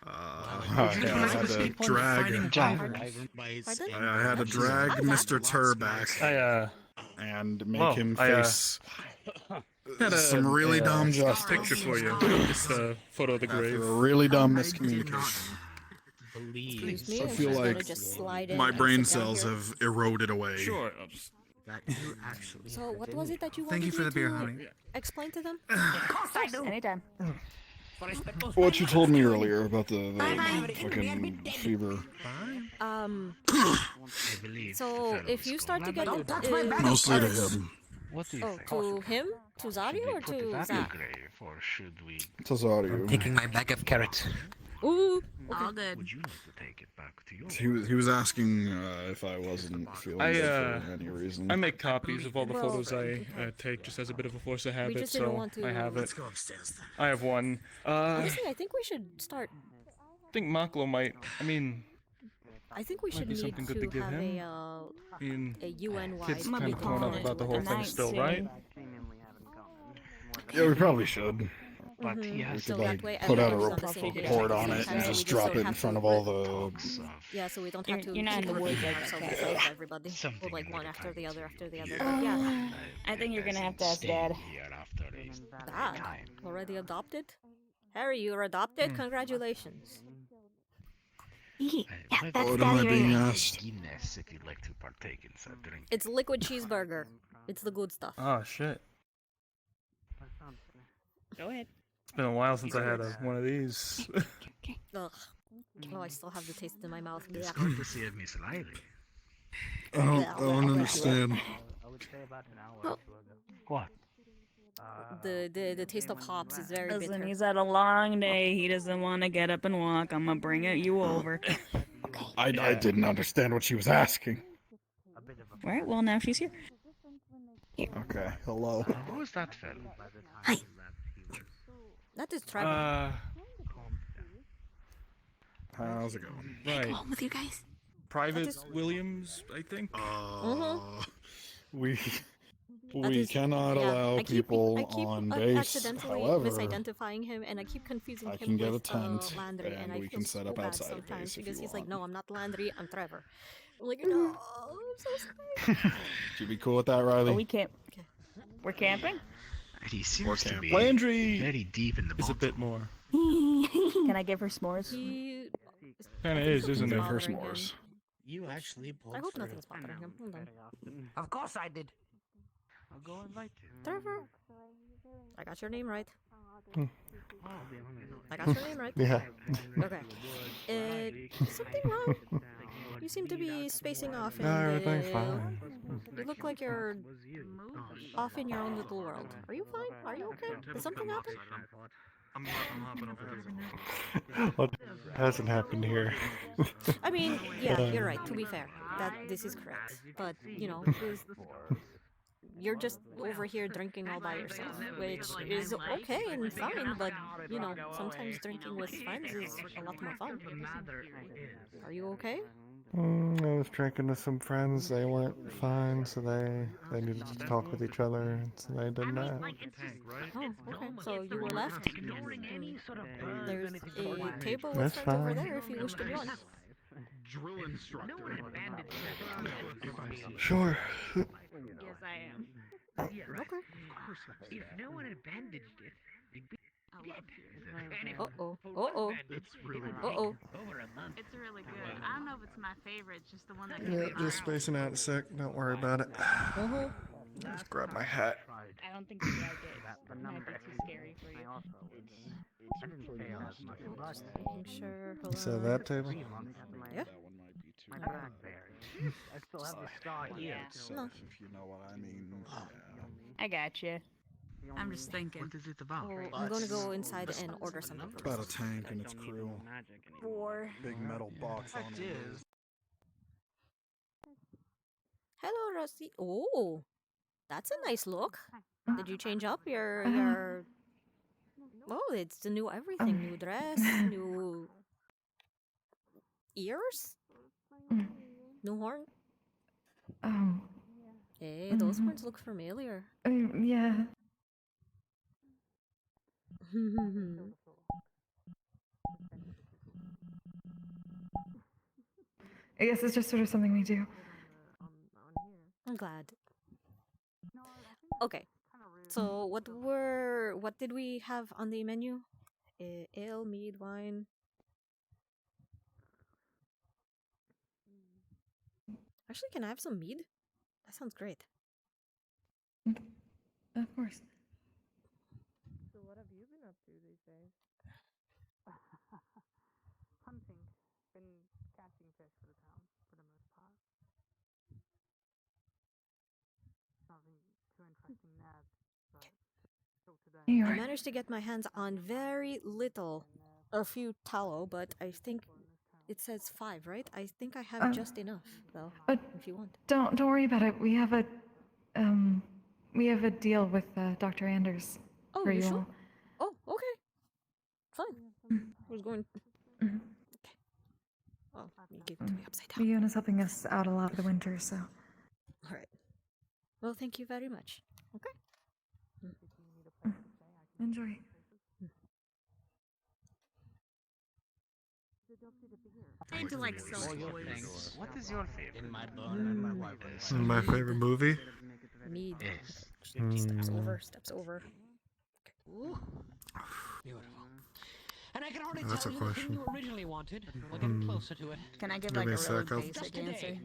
I had to drag. Pardon? I had to drag Mr. Tur back and make him face some really dumb justice. Picture for you. It's a photo of the After grave. a really dumb miscommunication. Excuse me, I and feel she's gonna like just slide in my and brain sit down cells here. have eroded away. Sure. I'll just... That you actually. So what was it that you Thank wanted you for me the beer, to honey. explain to them? Anytime. What you told me earlier about the fucking fever. So if you start to get Mostly to him. What do you Oh, think? to him, to Zaryu, or Put it to at the Zach? grave, or should we? To Zaryu. Taking my bag of carrots. Ooh. All good. Would you need to take it back to your? He was asking if I wasn't feeling good for any reason. I make copies of all the Well, photos I take just as a bit of a force of habit, just didn't so want to- I have it. Let's go upstairs then. I have one. Honestly, I think we should start. I think Maklo might. I mean, I think we Might should be need something good to to give have him. a in UN-wide. kids I'm gonna kind be of torn up calling about the it whole a thing night still, soon. right? Yeah, we probably should. But Mhm. he has So We to that way could put out a everyone's on the same page. report on it and Sometimes just we drop don't it in have front to- of all the. Yeah, so we don't You're- have to. you're not in keep the woods repeating like ourselves that. in front of everybody. Or Something like in one the after the other after the other. Yeah. But yeah. I think you're gonna have to ask stay Dad. here after a Dad, time. already adopted? Harry, you're adopted? Congratulations. Yeah, that's What am I Daddy being right asked? Guinness if you'd like to partake in some drink. It's liquid cheeseburger. It's the good stuff. Oh shit! Go ahead. It's been a while since I had one of these. Ugh. Oh, I still have the taste in my mouth. It's Yeah. good to see it, Miss Riley. I don't understand. What? The taste of hops is very Listen, bitter. he's had a long day. He doesn't want to get up and walk. I'm gonna bring you over. I didn't understand what she was asking. All right. Well, now she's here. Okay, hello. Who is that fellow? Hi. That is Trevor. How's it going? Go Right. home with you guys. Private Williams, I think. We We cannot allow people on base. accidentally However, misidentifying him, and I keep confusing I him can get with a tent, Landry, and and I we feel can set so up bad outside of sometimes base if because you he's like, want. "No, I'm not Landry. I'm Trevor." I'm like, "No, I'm so sorry." Should be cool with that, Riley. Oh, we can't. We're camping. He seems to be Landry very deep in the It's a bit more. Can I give her s'mores? Kind of I think is, isn't something's it? bothering him. You actually pulled I hope through. nothing's bothering him. Hold on. Of course I did. I'll go invite you. Trevor, I got your name right. Hmm. I got your name right. Yeah. Okay. Is something wrong? You seem to be spacing off, and No, everything's fine. you look like you're off in your own little world. Are you fine? Are you okay? Did something happen? I'm hopping over What hasn't happened here? I mean, yeah, you're right. To be fair, that this is correct. But you know, you're just over here drinking all by yourself, which is okay and fine. But you know, sometimes drinking with friends is a lot more fun. Are you okay? I was drinking with some friends. They weren't fine, so they needed to talk with each other, so they did that. Oh, okay. So you were left. There's a table with That's friends over fine. there if you wish to join. Drill instructor. Sure. Yes, I am. Okay. If no one had bandaged it, you'd be dead. Uh-oh. Uh-oh. It's really Uh-oh. It's really good. I don't know if it's my favorite, just the one that Yeah, just spacing out a sec. Don't worry about it. Just grab my hat. I don't think you like it. It might be too scary for you. Just making sure. Hold So on. that table? Yeah. My blackberry. I still have the star here. No. If you know what I mean. I got you. I'm just thinking. What is it about? Well, I'm going to go inside and order something. It's about a tank and its crew. Big metal box on it. Hello, Rusty. Oh, that's a nice look. Did you change up your? Oh, it's the new everything. New dress, new ears, new horn. Hey, those horns look familiar. Yeah. I guess it's just sort of something we do. I'm glad. Okay, so what did we have on the menu? Ale, mead, wine. Actually, can I have some mead? That sounds great. Of course. So what have you been up to these days? Hunting. Been catching fish for the town, for the most part. Nothing too interesting there, but till today. I managed to get my hands on very little, a few tallow, but I think it says 5, right? I think I have just enough, though, if you want. Don't worry about it. We have a deal with Dr. Anders Oh, for you you sure? all. Oh, okay. Fine. I was going. Okay. Oh, you gave it to me upside down. Fiona's helping us out a lot of the winter, so. All right. Well, thank you very much. Okay. Enjoy. I do like silk toys. What is your favorite? In my My favorite movie? Mead. Yes. Steps over. Steps over. Ooh. Beautiful. And I can already That's tell a you the thing question. you originally wanted. We're getting closer to it. Can I give Give like me a a really sec, I'll- basic Just today, answer?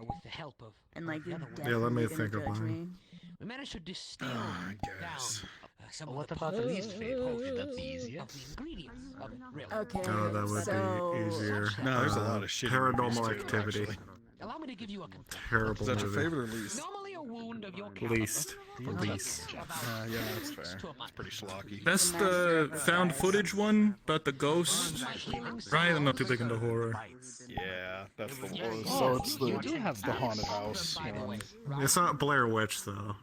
with the help of And like you're the other definitely Yeah, let me gonna think of judge mine. me. we managed to distill I down guess. some What of about the least favorite? Hopefully that's the of easiest. the ingredients of it, really. Okay. Oh, that would so be easier. No, there's a lot of shit in Paranormal movies, too, Activity. actually. Allow me to give you a Terrible Is that your movie. favorite or least? Normally a wound of your caliber Least. Least. Yeah, that's fair. It's pretty schlocky. That's the found footage one about the ghost. Right, I'm not too big into horror. Yeah, that's the worst. So it's the haunted house one. It's not Blair Witch though.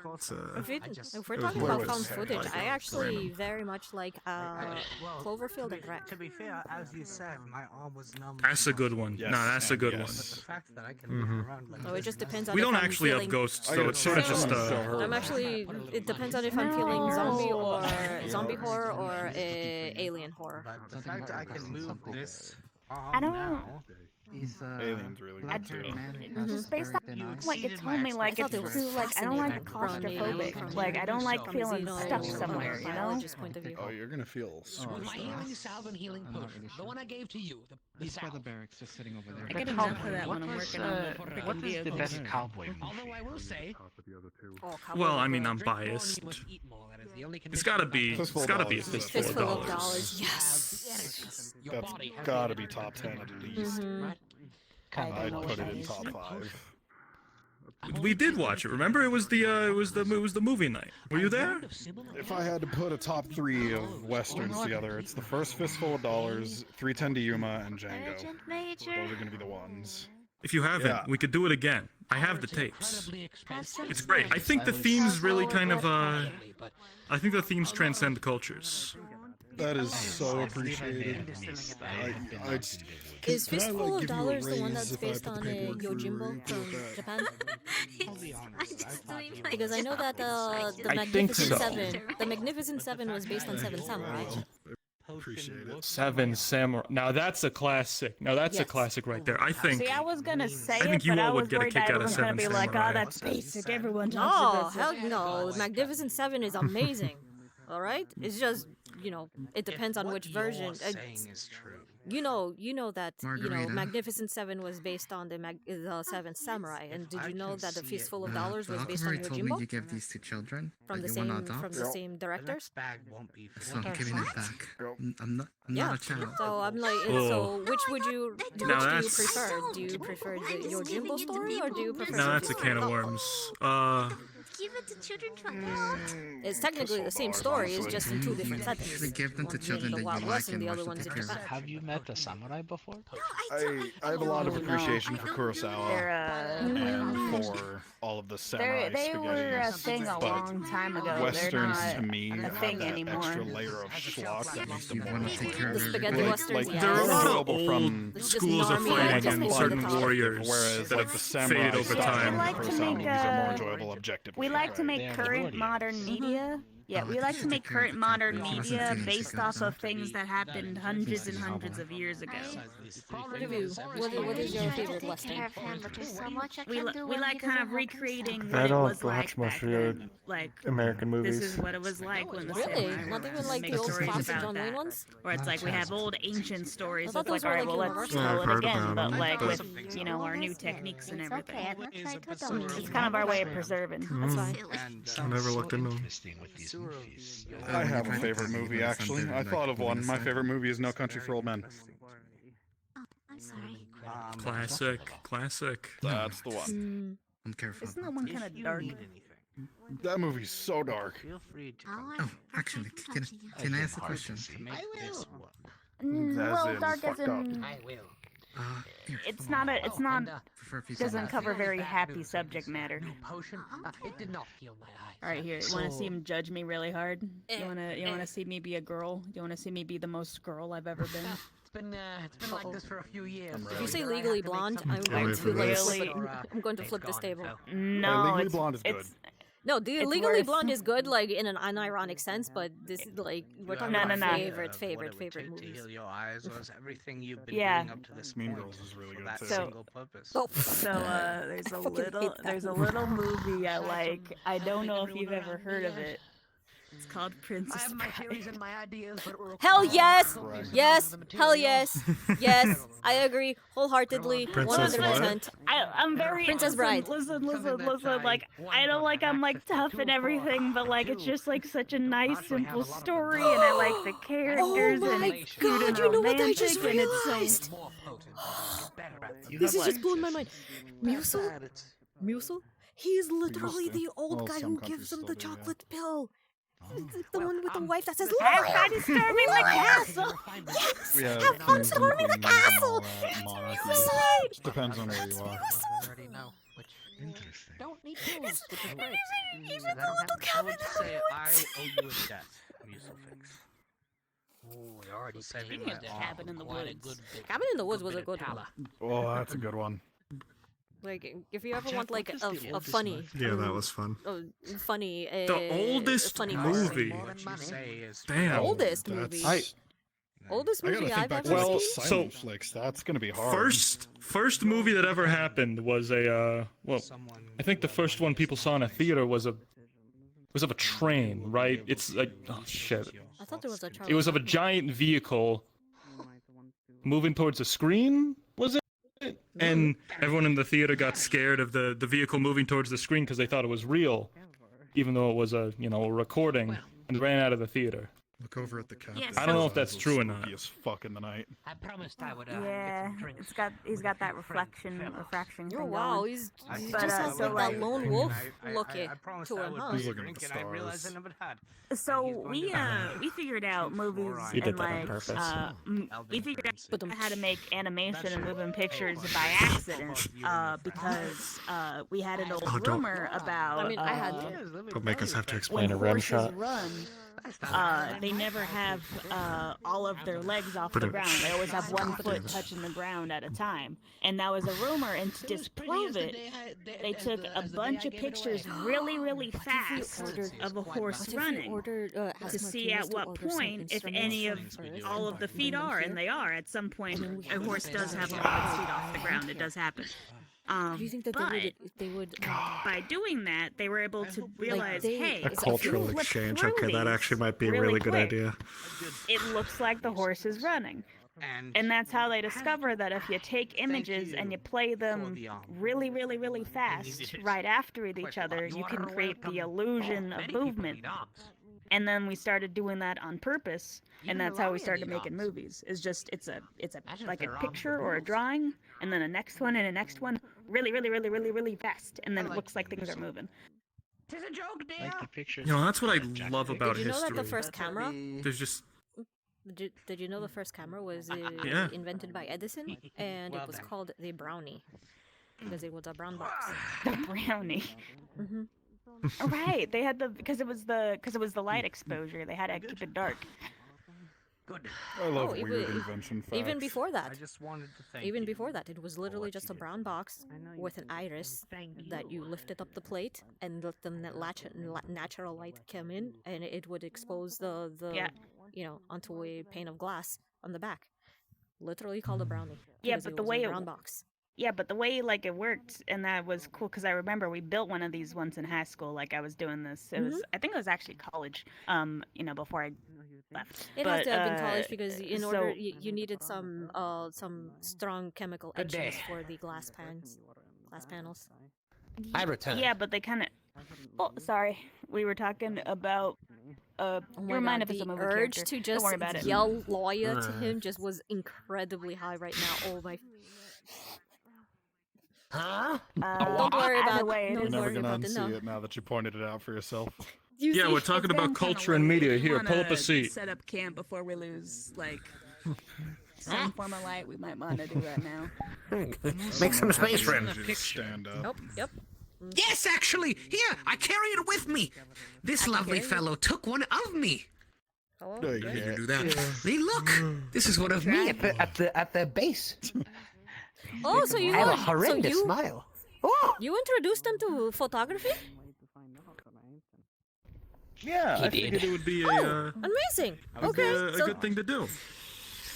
If we're talking about found footage, I actually very much like Cloverfield and Wreck. To be fair, as you said, my arm was numb. That's a good one. Yes, No, that's a good and one. yes. The fact that I can move around like So it this just is depends on We if don't I'm actually feeling... have ghosts, so it's sort of just I'm actually... It depends on if I'm feeling zombie or zombie horror or alien horror. But the fact that I can move this arm I don't know. now. Alien's really good too. Just based on what you told me, like it's too like I don't like claustrophobic. Like I don't like feeling stuck somewhere, you know? Oh, you're gonna feel sweet. My healing salve and healing potion, the one I gave to you. This by the barracks, just sitting over there. I get enough of that when I'm working on the freaking What is the vehicles. best cowboy movie? Although I will say, Well, I mean, I'm biased. It's gotta be a fistful of dollars. Yes. That's gotta be top 10 at least. I'd put it in top 5. We did watch it. Remember, it was the movie night. Were you there? If I had to put a top 3 of westerns together, it's the first Fistful of Dollars, 310 to Yuma, and Django. Those are gonna be the ones. If you haven't, we could do it again. I have the tapes. It's great. I think the themes really kind of I think the themes transcend cultures. That is so appreciated. Is Fistful of Dollars the one that's based on Yojimbo from Japan? Because I know that the Magnificent Seven, the Magnificent Seven was based on Seven Samurai. Appreciate it. Seven Samurai. Now that's a classic. Now that's a classic right there. I think. See, I was gonna say I think it, you but I all would was get a worried kick that out of everyone's gonna Seven be like, Samurai. "Oh, that's basic. Everyone No, talks about hell no. Magnificent Seven is amazing. All right, it's just it depends on which version. You know that Magnificent Seven was based on the Seven Samurai, and did you know that the Fistful of Dollars was based on Yojimbo? You gave these to children From the same directors. So I'm giving it back. I'm not a child. So I'm like, so which do you prefer? Do you prefer the Yojimbo story or do you prefer? No, that's a can of worms. Give it to children It's technically the same story, it's just in two different settings. Give them to children The Wild West and the other one's in Japan. Have you met a samurai before? I have a lot of appreciation for Kurosawa and for all of the samurai They were a thing a long time ago. Westerns They're to not me a have thing that anymore. extra layer of schlock that makes them more The spaghetti westerns, yeah. There are a lot of enjoyable from old schools of fighting and certain warriors whereas that like have the samurai faded over time. Kurosawa movies are more enjoyable objectively. We like to make current modern media. Yeah, we like to make current modern media based off of things that happened hundreds and hundreds of years ago. What is your favorite western? We like kind of recreating what I it don't was watch like most back of your then. Like American movies. This is what it was like when the Really? samurai Not were even like make the old stories classic about John Wayne that. ones? Or it's like we have old ancient stories. thought It's like, those were alright, like well, let's universal. tell I've it heard again, about but them, like but- with, our new techniques and everything. It's It's kind of our way of preserving. That's fine. I never looked into them. I have a favorite movie actually. I thought of one. My favorite movie is No Country for Old Men. I'm sorry. Classic. That's the one. I'm careful. Isn't that one kind of dark? That movie's so dark. Feel free to. Oh, actually, can I ask a question? Well, dark as in will. it's not doesn't cover very happy subject matter. Potion? It did not heal my eyes. All right, here. You want to see him judge me really hard? You want eh. to see me be a girl? You want to see me be the most girl I've ever been? It's been like this for a few years. If you say Legally Blonde, I'm going to I'm going to flip this table. No, Legally it's, Blonde is good. it's No, the It's Legally worse. Blonde is good, like in an unironic sense, but this is like we're talking No, about no, no. favorite To movies. heal your eyes was everything you've been Yeah. doing up to this Mean point. Girls is really for good that too. single purpose. Oh, so there's a fucking hate little that movie I like. I don't know if you've ever heard of it. It's called I Princess have my theories Bride. and my ideas, but it will hell require yes, correcting yes, some of the hell material. yes, yes. I agree wholeheartedly, Princess 100%. I'm very Princess Bride. Listen. Like I don't like I'm like tough and everything, but like it's just like such a nice, simple story, and I like the characters, and my it's cute and God, you know what I just romantic, and it's realized? More potent. Better at it. This is just blowing my mind. Musel? He is literally the old Well, guy some who countries gives him still the do, yeah. chocolate pill. The one with the wife that says, Have "Look, fun storming the castle. yes, We have have fun kings and storming the queens and castle. all that monarchy. Right. Depends on where you are. I already know which Interesting. Don't need tools, which is great. Even I the don't little have- I cabin would in the say I woods. owe you a debt, Musofix. Oh, you're already Saving paying my us arm. cabin in the woods. Cabin in the Woods was a good one. Oh, that's a good one. Like, if you ever Jeff, want like what is a, the a oldest funny, Yeah, that was fun. funny, The oldest funny movie. What you say is Damn. Oldest movie. Oldest I gotta movie think I've back ever to Well, seen. silent flicks. That's gonna be hard. First movie that ever happened was a well, I think the first one people saw in a theater was of a train, right? It's like, oh shit. I thought there was a. It was of a giant vehicle moving towards a screen, was it? And everyone in the theater got scared of the vehicle moving towards the screen because they thought it was real, even though it was a a recording, and ran out of the theater. Look over at the captain. Yeah, I don't know so- if that's true or not. Spooky as fuck in the night. I promised I would. Yeah, he's got that refraction thing Oh wow, going. he's But, just has so, like like- that lone wolf I look promised to I him, would huh? He's looking at the drink, and I realized I stars. never had. So we figured out movies You did and that on like purpose. we figured out how to make animation and moving pictures by accident because we had an old Oh, don't- rumor about I mean, I had to. Don't make us have to when explain a REM horses shot. run, they never have all of their legs off the ground. They always have one foot touching the ground at a time. And that was a rumor, and to disprove it, they took a bunch of pictures really, really fast of a horse running to see at what point, if any of all of the feet are, and they are. At some point, a horse does have all of its feet off the ground. It does happen. Do you think that they would By doing that, they were able to realize, hey, A if you cultural flip exchange. through Okay, that these actually might be a really really good quick, idea. it looks like the horse is running. And that's how they discover that if you take images and you play them really, really, really fast right after each other, you can create the illusion of movement. And then we started doing that on purpose, and that's how we started making movies. It's like a picture or a drawing, and then a next one and a next one, really, really, really, really, really fast, and then it looks like things are moving. Tis a joke, dear. Like the pictures. That's what I love about Did you know history. that the first camera? There's just Did you know the first camera was Yeah. invented by Edison, and it was called the Brownie because it was a brown box. The brownie. Mm-hmm. Oh, right, they had because it was the light exposure. They had to keep it dark. Good. I love even- weird invention facts. Even before that, I just wanted to thank even you before that, it was literally what just you a did. brown box with an iris that you lifted up the plate and let the natural light come in, and it would expose the onto a pane of glass on the back. Literally called a brownie. Yeah, because but it the was way a it brown box. Yeah, but the way like it worked, and that was cool because I remember we built one of these once in high school. Like I was doing this. It was I think it was actually college. Before I left. It but, has to have been college because in order so- you needed some strong chemical Good etchings day. for the glass panels. I return. Yeah, but they kind of. Oh, sorry. We were talking about. Oh You my remind God, us of the a movie urge character. to Don't just worry about it. yell lawyer to him just was incredibly high right now. Oh my. Huh? Don't worry either about way, it You're is never worry gonna about it, unsee no. it now that you pointed it out for yourself. Yeah, we're talking about culture and media. Here, pull up a seat. Set up camp before we lose some form of light. We might want to do that now. Make some space for him. Stand up. Nope. Yep. Yes, actually. Here, I carry it with me. This lovely fellow took one of me. Hello. No, you Can can't. you do that? See, look. This is one of me At the base. Oh, so you I have a so horrendous you, smile. you introduced them to photography? Yeah, I figured it would be a Amazing. would be Okay. a So, good thing to do.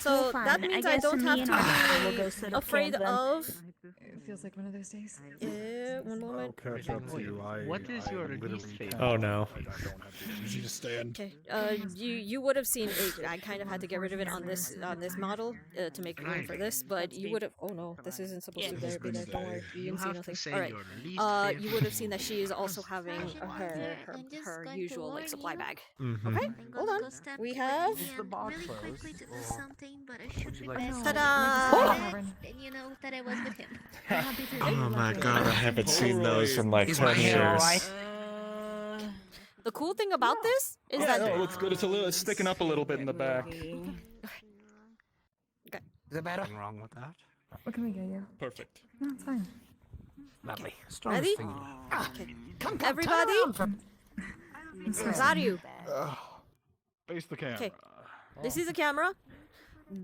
so Fine. that means I guess don't me have and to Arthur will be go set up afraid camp then. of. It feels like one of those days. One I'll moment. catch up to you. What is your literally least favorite? Oh no. I don't have the energy to stand. Okay. You would have seen it. I kind of had to get rid of it on this model to make room for this, but you would have. Oh no, this isn't supposed to be there. Don't worry, you didn't see nothing. All right. You would have seen that she is also having her usual like supply bag. Okay, hold on. We have. Really quickly to do something, but I should be like- best. Ta-da! And you know that I was with him. Oh my god, I haven't seen those in like Is 10 my hair years. alright? The cool thing about this is Yeah, that no, it looks good. It's sticking up a little bit in the back. Is it better? Nothing wrong with that. What can we get you? Perfect. No, it's fine. Lovely. Ready? Okay. Everybody? Zaru. Face the camera. Okay. This is the camera.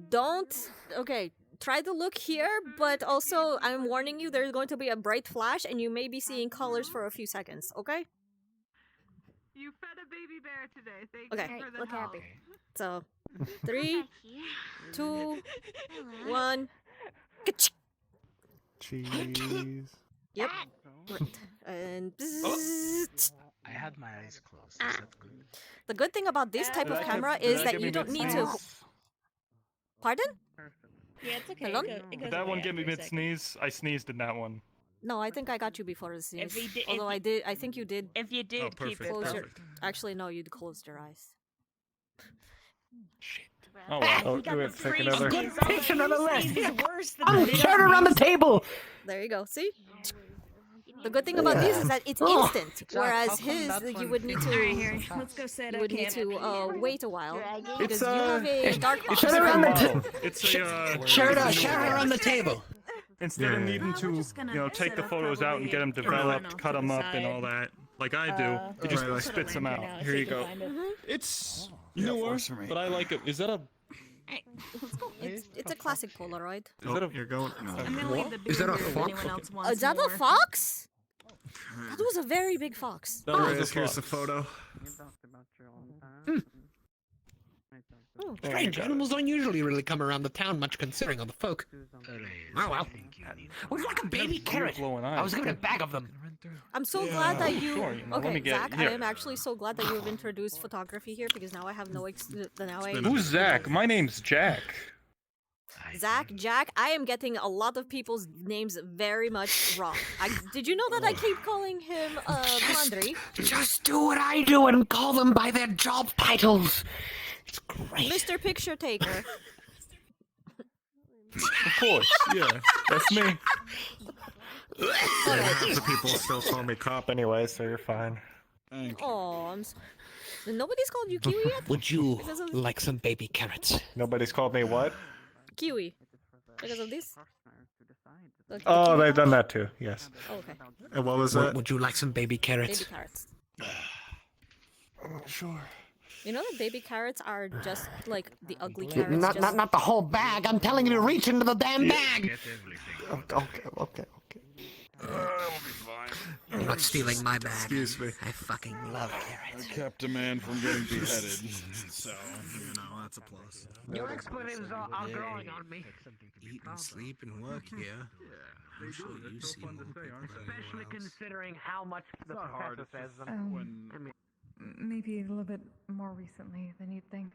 Don't. Okay. Try to look here, but also I'm warning you there's going to be a bright flash and you may be seeing colors for a few seconds, okay? You fed a baby bear today. Thank Okay. you for the Look help. happy. So, 3, 2, 1. Cheese. Yep. And I had my eyes closed. Is that good? the good thing about this type of camera is that you don't need to. Pardon? Yeah, it's okay. Pardon? Did that one get me mid sneeze? I sneezed in that one. No, I think I got you before the sneeze. If he did- Although I think you did. If you did, Oh, keep perfect. it. Close your. Perfect. Actually, no, you'd closed your eyes. Oh well. Oh, do it. Take another. Good picture nonetheless. Is worse than Oh, the turn around the table. There you go. See? The good thing about these is that it's Oh. instant, whereas his you would need to. Alright, here. Let's go set You up would need camp. to wait a while because It's you have a dark box. Shut around the table. It's a Share around the table. instead of Yeah. needing to, take the photos out and get them developed, cut them up, and all that, like I do, it just Right. spits them out. Here you go. It's newer, works for me. but I like it. Is that a? It's a classic Polaroid. Is that a? You're going. No. I'm gonna leave the beer Is that a here if fox? anyone else wants Is that more. a fox? That was a very big fox. That There was it a is. Here's the fox. photo. Oh. Strange animals don't usually really come around the town much, considering all the folk. Oh well. Would you like a baby carrot? Glowing I was eyes. given a bag of them. I'm so glad that you. Sure, let Okay, me get- Zach, I here. am actually so glad that you have introduced photography here because now I have no. Now I. Who's Zach? My name's Jack. Zach, Jack, I am getting a lot of people's names very much wrong. Did you know that I keep calling him Laundry? Just do what I do and call them by their job titles. It's great. Mr. Picture Taker. Of course, yeah, that's me. Half the people still call me cop anyway, so you're fine. Oh, nobody's called you Kiwi yet? Would you Because of- like some baby carrots? Nobody's called me what? Kiwi. Because of this? The Oh, kiwi they've done color? that too. Yes. Oh, okay. And what was that? Would you like some baby carrots? Baby carrots. I'm not sure. You know that baby carrots are just like the ugly carrots. Not the whole bag. I'm telling you to reach into the damn bag. Okay. You're not stealing my bag. Excuse me. I fucking love carrots. I kept a man from getting beheaded, so that's a plus. Your expletives are growing on me. Eat and sleep and work here. I'm sure you see more people than Especially anyone else. considering how much the professor says them. I mean, Maybe a little bit more recently than you'd think.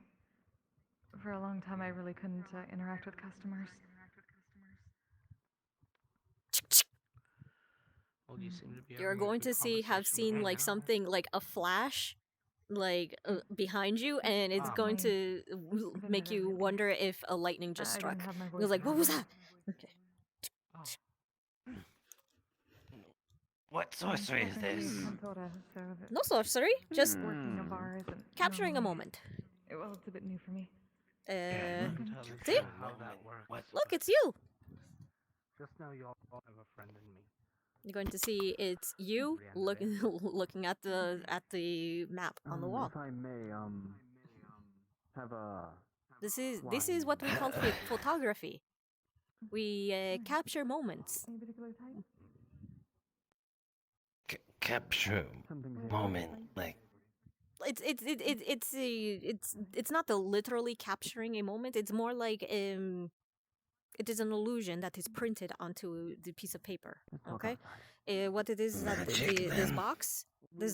For a long time, I really couldn't interact with customers. well, you seem to be You're having a going good to have seen conversation like right now. something like a flash like behind you and it's going to make you wonder if a lightning just I struck. didn't have my You're like, voice what was on. that? Okay. What sorcery is this? No sorcery, just Working in a bar isn't capturing a moment. Well, it's a bit new for me. See? Look, it's you. Just know you all have a friend in me. You're going to see it's you looking at the map on the wall. If I may, have a. This is what we call photography. We capture moments. Any particular type? Capture moment, like It's not the literally capturing a moment. It's more like it is an illusion that is printed onto the piece of paper. Okay, what it is that this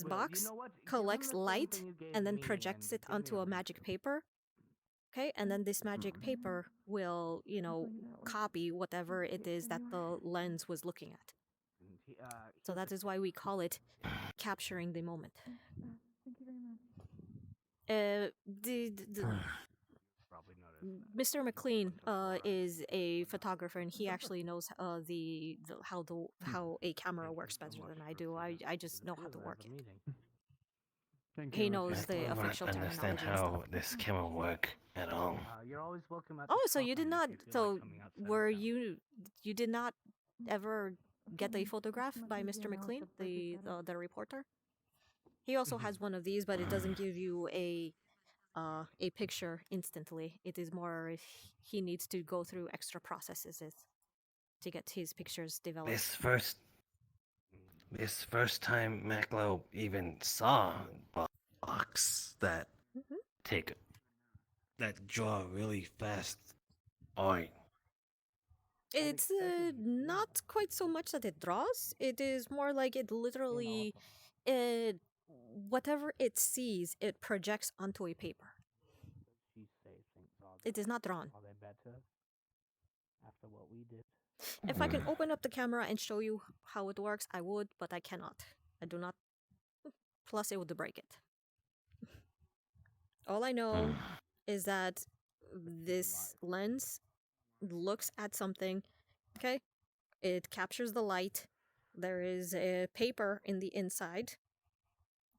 box collects light and then projects it onto a magic paper. Okay, and then this magic paper will, copy whatever it is that the lens was looking at. So that is why we call it capturing the moment. Thank you very much. Mr. McLean is a photographer, and he actually knows how a camera works better than I do. I just know how to work it. He knows the I don't official understand terminology and stuff. how this can work at all. You're always welcome at Oh, so you did not? So were you? You did not ever get a photograph by Mr. McLean, the reporter. He also has one of these, but it doesn't give you a picture instantly. It is more he needs to go through extra processes to get his pictures developed. This first time Maclo even saw box that that draw really fast. Oi. It's not quite so much that it draws. It is more like it literally, whatever it sees, it projects onto a paper. It is not drawn. After what we did. If I can open up the camera and show you how it works, I would, but I cannot. I do not. Plus, it would break it. All I know is that this lens looks at something, okay? It captures the light. There is a paper in the inside,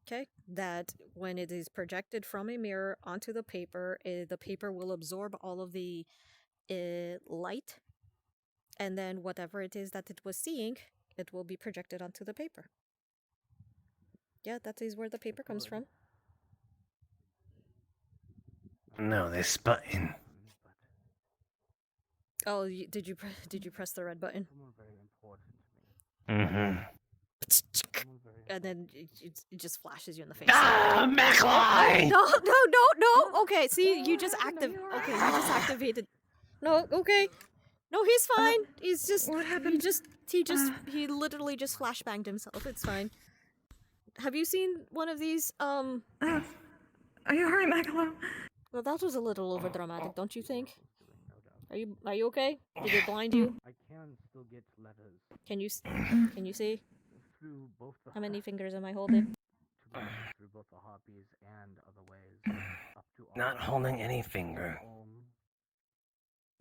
okay? That when it is projected from a mirror onto the paper will absorb all of the light, and then whatever it is that it was seeing, it will be projected onto the paper. Yeah, that is where the paper comes from. No, this button. Oh, did you press the red button? Mm-hmm. And then it just flashes you in the face. Ah, McLean! No. Okay, see, you just activated. No, okay. No, he's fine. He's just. What happened? He literally just flashbanged himself. It's fine. Have you seen one of these? Are you alright, Macalo? Well, that was a little overdramatic, don't you think? Are you okay? Did it blind you? I can still get letters. Can you see? Through both the How many fingers am I holding? through both the harpies and other ways. Up to Not holding any finger.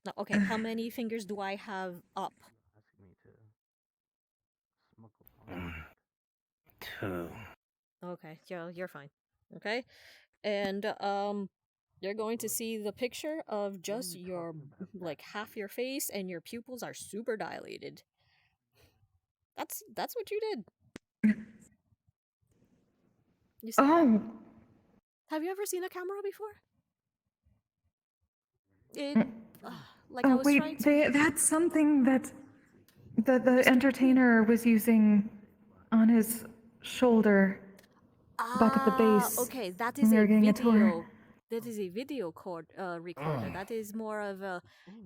No, okay, how many fingers do I have up? Asking me to smuggle 2. Okay, you're fine. Okay? And you're going to see the picture of just your like half your face, and your pupils are super dilated. That's what you did. You see? Oh. Have you ever seen a camera before? It like I was wait, trying to... that's something that the entertainer was using on his shoulder back at the base. Okay, that when is we were a getting video. a tour. That is a video recorder. That is more of a.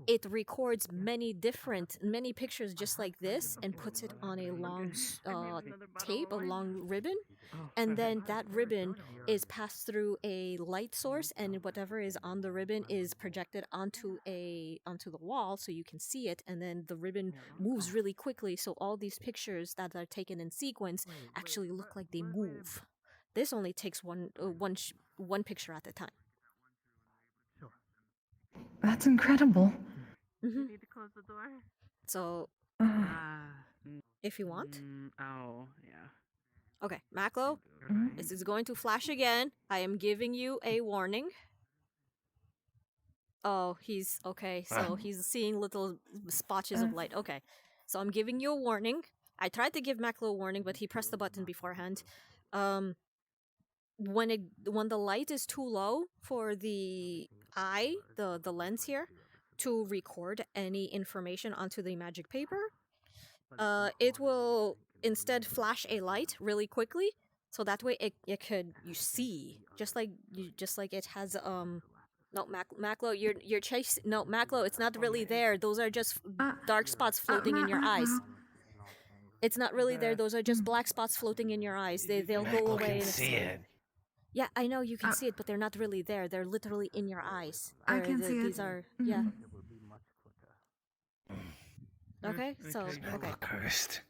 It records many pictures just like this and puts it on a long tape, a long ribbon, and then that ribbon is passed through a light source, and whatever is on the ribbon is projected onto the wall so you can see it, and then the ribbon moves really quickly, so all these pictures that are taken in sequence actually look like they move. This only takes one picture at a time. That's incredible. Mm-hmm. Need to close the door. So, if you want. Oh, yeah. Okay, Maclo, this is going to flash again. I am giving you a warning. Oh, he's okay. So he's seeing little spotches of light. Okay, so I'm giving you a warning. I tried to give Maclo a warning, but he pressed the button beforehand. When the light is too low for the eye, the lens here, to record any information onto the magic paper, it will instead flash a light really quickly, so that way you see just like it has no, Maclo, you're chasing. No, Maclo, it's not really there. Those are just dark spots floating in your eyes. It's not really there. Those are just black spots floating in your eyes. They'll go away. Can see it. Yeah, I know you can see it, but they're not really there. They're literally in your eyes. I can see these it. are yeah. Okay, so okay. Cursed.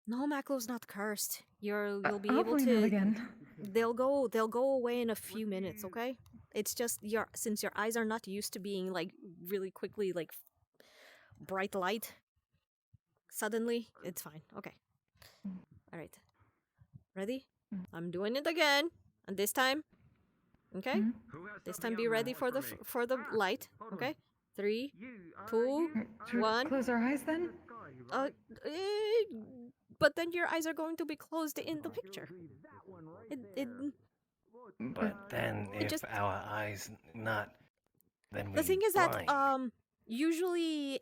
No, Maclo's not cursed. You'll be I'll able point to. out again. They'll go away in a few minutes. Okay, it's just since your eyes are not used to being like really quickly like bright light. Suddenly, it's fine. Okay. All right. Ready? I'm doing it again, and this time, okay. This time, be ready for the light. Okay. 3, 2, 1. Close our eyes then. but then your eyes are going to be closed in the picture. But then it if just- our eyes not, then we The thing is that blind. usually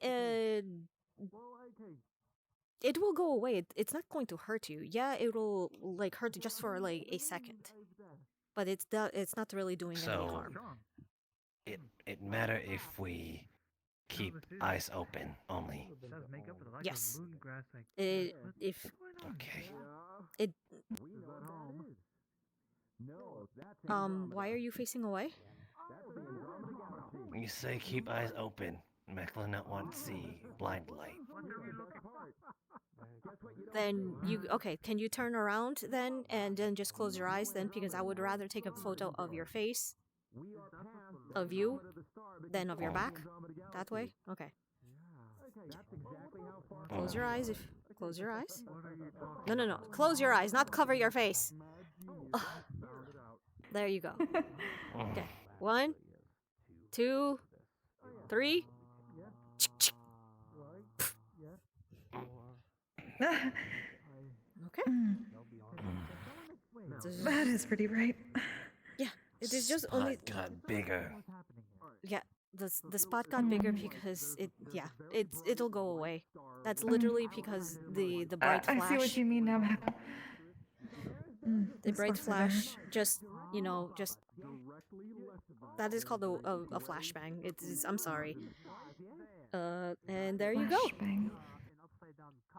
it will go away. It's not going to hurt you. Yeah, it will like hurt just for like a second, but it's not really doing any So harm. it matter if we keep eyes open only. Yes. If okay. Why are you facing away? You say keep eyes open. Macklin not want to see blind light. Then can you turn around then and then just close your eyes then, because I would rather take a photo of your face, of you, than of your back. That way? Okay. Close your eyes close your eyes. No. Close your eyes, not cover your face. Ugh. There you go. Okay. 1, 2, 3. Okay. That is pretty bright. Yeah, it is just only got bigger. Yeah, the spot got bigger because it'll go away. That's literally because the bright flash. I see what you mean now. The bright flash just that is called a flashbang. I'm sorry. And there you go.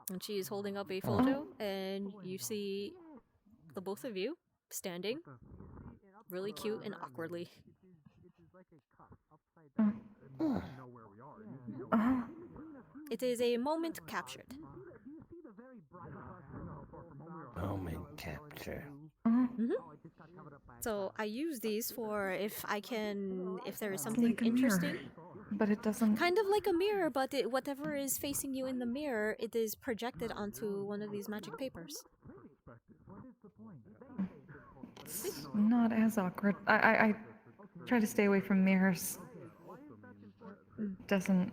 And she is holding up a photo, and you see the both of you standing really cute and awkwardly. It is a moment captured. Moment capture. So I use these for if there is something like a interesting. mirror, but it doesn't. Kind of like a mirror, but whatever is facing you in the mirror, it is projected onto one of these magic papers. It's not as awkward. I try to stay away from mirrors. Doesn't.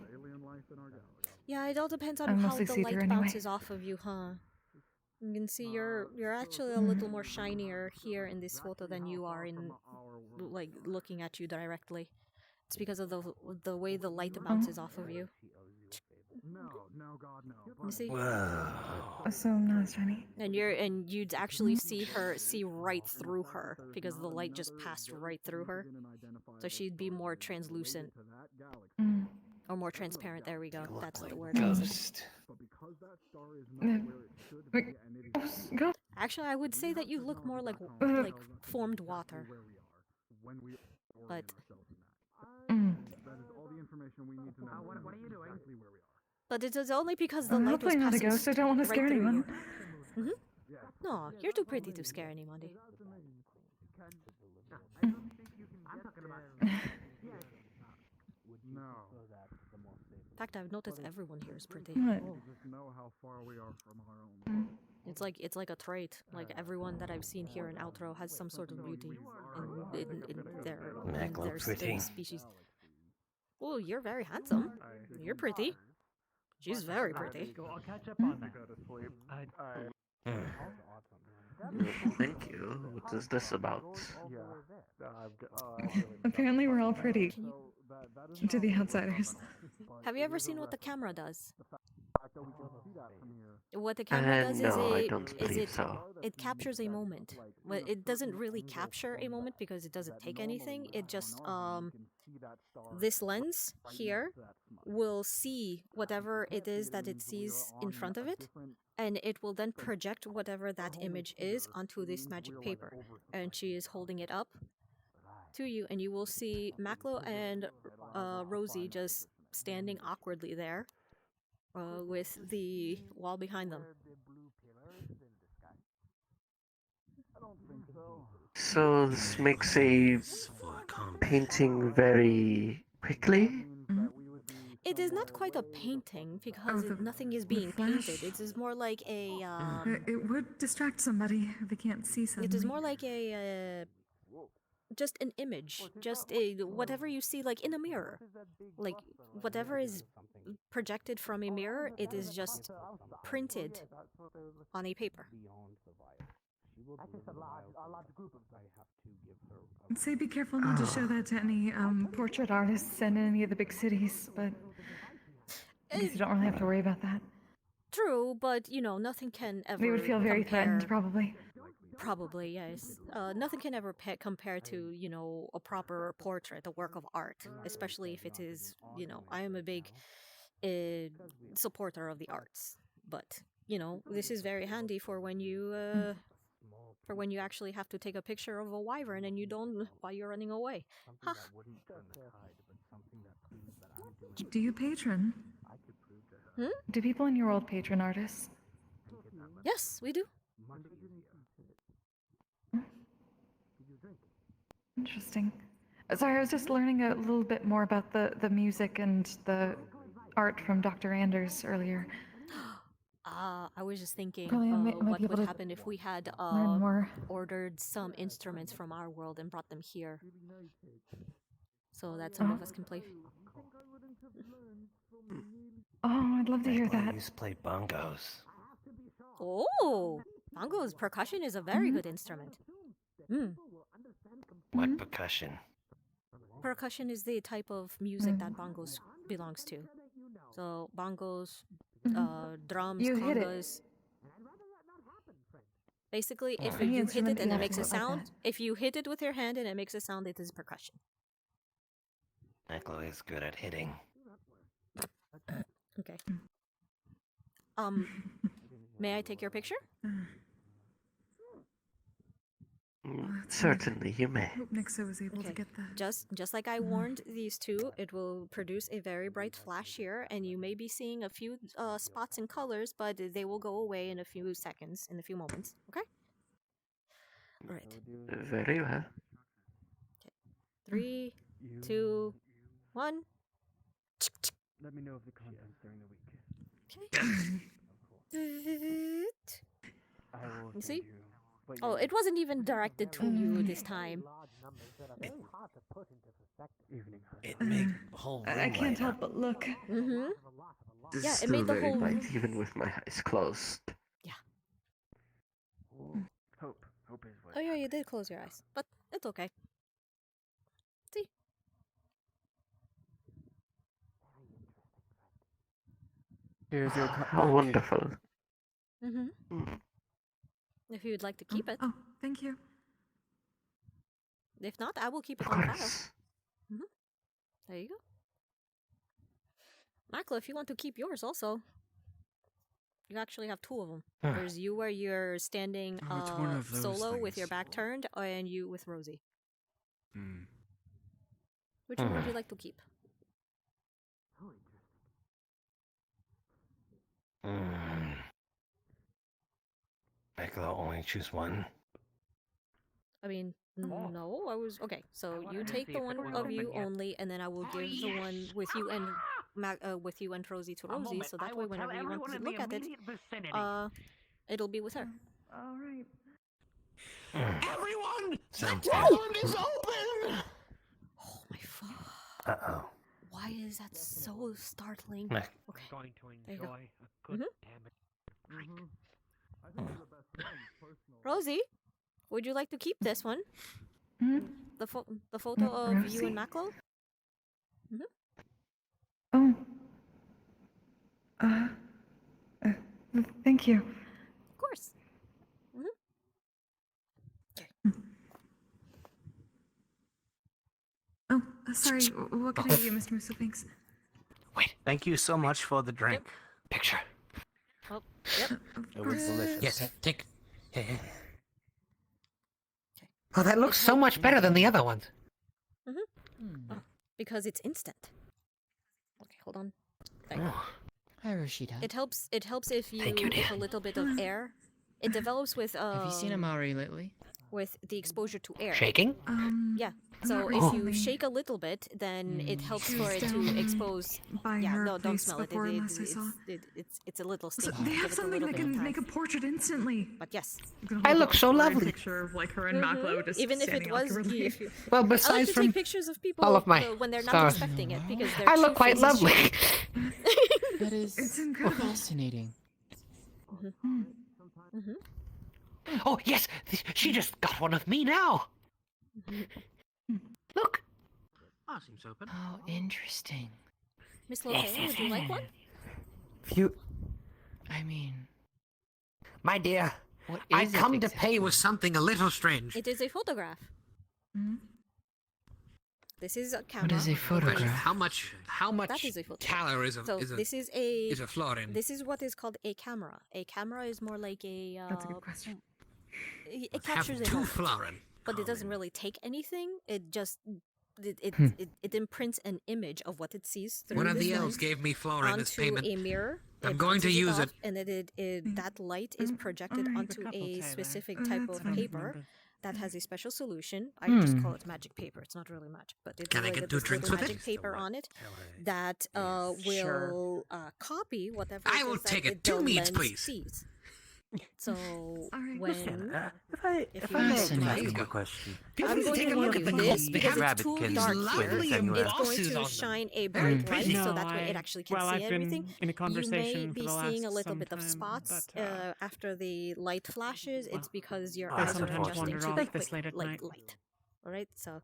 Yeah, it all depends I on how mostly the see light through anyway. bounces off of you, huh? You can see you're actually a little more shinier here in this photo than you are in like looking at you directly. It's because of the way the light bounces off of you. You see? So not shiny. And you'd actually see right through her because the light just passed right through her. So she'd be more translucent. Or more transparent. There we go. That's the word. Ghost. Go. Actually, I would say that you look more like formed water. But But it is only because the I'm light was hopefully not a passing ghost. I don't want to scare right through anyone. you. No, you're too pretty to scare anybody. In fact, I've noticed everyone here is pretty. What? It's like a trait. Like everyone that I've seen here in Outro has some sort of beauty in their pretty. species. Oh, you're very handsome. You're pretty. She's very pretty. I'll catch up on that. Thank you. What is this about? Apparently, we're all pretty. To the outsiders. Have you ever seen what the camera does? What the camera does No, I is don't believe so. it captures a moment. But it doesn't really capture a moment because it doesn't take anything. It just this lens here will see whatever it is that it sees in front of it, and it will then project whatever that image is onto this magic paper. And she is holding it up to you, and you will see Maklo and Rosie just standing awkwardly there with the wall behind them. So this makes a painting very quickly? It is not quite a painting because nothing is being painted. It is more like a. It would distract somebody if they can't see something. It is more like a. Just an image, just a whatever you see, like in a mirror, like whatever is projected from a mirror. It is just printed on a paper. Say be careful not to show that to any portrait artists in any of the big cities, but I guess you don't really have to worry about that. True, but you know, nothing can ever. They would feel very threatened, probably. Probably, yes. Nothing can ever compare to, you know, a proper portrait, a work of art, especially if it is, you know, I am a big supporter of the arts. But, you know, this is very handy for when you actually have to take a picture of a wyvern and you don't while you're running away. Huh. Do you patron? Do people in your world patron artists? Yes, we do. Interesting. Sorry, I was just learning a little bit more about the music and the art from Dr. Anders earlier. I was just thinking Probably I might what be able would to happen if we had learn more. ordered some instruments from our world and brought them here, so that some of us can play. Oh, I'd love to hear I that. used to play bongos. Oh, bongos percussion is a very good instrument. What percussion? Percussion is the type of music that bongos belongs to. So bongos, drums, You hit it. congas. Basically, if Any you hit instrument it and you it have makes to a look like sound, that. if you hit it with your hand and it makes a sound, it is percussion. Echo is good at hitting. Okay. May I take your picture? Certainly, you may. Hope Nixa was able to get that. Just like I warned these two, it will produce a very bright flash here, and you may be seeing a few spots and colors, but they will go away in a few seconds, in a few moments. Okay? All right. Very well. 3, 2, 1. Let me know of the contents during the week. You see? Oh, it wasn't even directed to you this time. It made the whole room I can't light help up. but look. Mm-hmm. This Yeah, is it still made the very whole light, even with my eyes closed. Hope is what. Oh yeah, you did close your eyes, but it's okay. See? Here's your How wonderful. Mm-hmm. If you'd like to keep it. Oh, thank you. If not, I will keep it Of on file. course. Mm-hmm. There you go. Michael, if you want to keep yours also, you actually have two of them. There's you where you're standing Which one of those solo with your things? back turned, and you with Rosie. Hmm. Which one would you like to keep? Echo only choose one. I mean, no, I was... Okay, so you take the one of you only, and then I will give the one with you and Rosie to Rosie, so that way whenever you want to look at it, it'll be with her. All right. Everyone! Sounds the good. toilet is open! Oh my fuck. Uh-oh. Why is that so startling? Meh. Okay. Going to There you go. enjoy a good damn it. Rosie, would you like to keep this one? Hmm? The photo of you and Maclo? Oh. Thank you. Of course. Oh, sorry. What can I do, Mr. Musso? Thanks. Thank you so much for the drink. Picture. Oh, yep. It was delicious. Yes, take. Oh, that looks so much better than the other ones. Oh, because it's instant. Okay, hold on. There you go. Hi, Rashida. It helps if you Thank you, give a Dan. little bit of air. It develops with Have you seen Amari lately? with the exposure to air. Shaking? Yeah. I'm So not if you recently. shake a little bit, then it helps She for was it to down expose. by Yeah, her no, don't place smell it. before last I saw. It's a little So sticky. they Give have it a something little that bit of can time. make a portrait instantly. But yes. I look so lovely. Picture of like her and Maklo just Even if it standing out was, really. if you, Well, I like besides to from take pictures of people all of my when they're not stars. expecting it because their I look true quite face is lovely. showing. That is It's incredible. fascinating. Oh, yes! She just got one of me now! Look! Ah, seems open. Oh, interesting. Miss Lopez, would you like one? I mean, My dear, what is I it come to exactly? pay with something a little strange. It is a photograph. This is a camera. What is a photograph? How much That is a photograph. calories So this is a fluorine? This is what is called a camera. A camera is more like a. That's a good question. It captures a two moment, fluorine. but it doesn't really take anything. It just Hmm. it imprints an image of what it sees through One of this the elves lens gave me fluorine as onto payment. a mirror. I'm It going to bounces use off, it. and that light is projected onto a specific type of paper that has a special solution. I just call it magic paper. It's not really magic, but it's Can I like get 2 this drinks little with it? magic paper on it that will copy whatever. I it will is that take it. the 2 meats, lens please. sees. So Alright, when If I may Fascinating. ask a question. I'm going to look at this because it's too Rabbitkin dark witness here. anywhere. It's going to shine a bright light so that way it I- actually can well, see I've been everything. in a conversation You for may be the seeing a last little bit of sometime, spots but, after the light flashes. It's because your I eyes are sometimes adjusting wander to off the this quick late at night. light. All right, so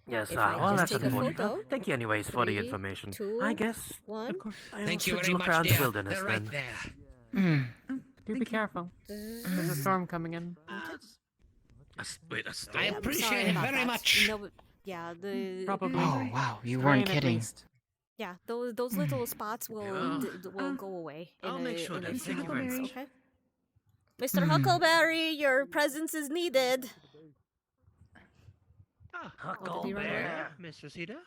Yes, if I well, just that's take a unfortunate. photo. Thank you anyways for the 3, information. 2, I guess 1. Thank you should very look much, around the dear. wilderness They're right then. there. Do be careful. There's a storm coming in. Wait, Yeah, I I'm appreciate sorry it about very that. much. No, but yeah, the Probably. Oh, wow, you Rain weren't at kidding. least. yeah those little spots will go away in I'll make sure in a that- few thank you very moments. much. Okay, Mr. Huckleberry, your presence is needed. Did he run away? Miss Rosita?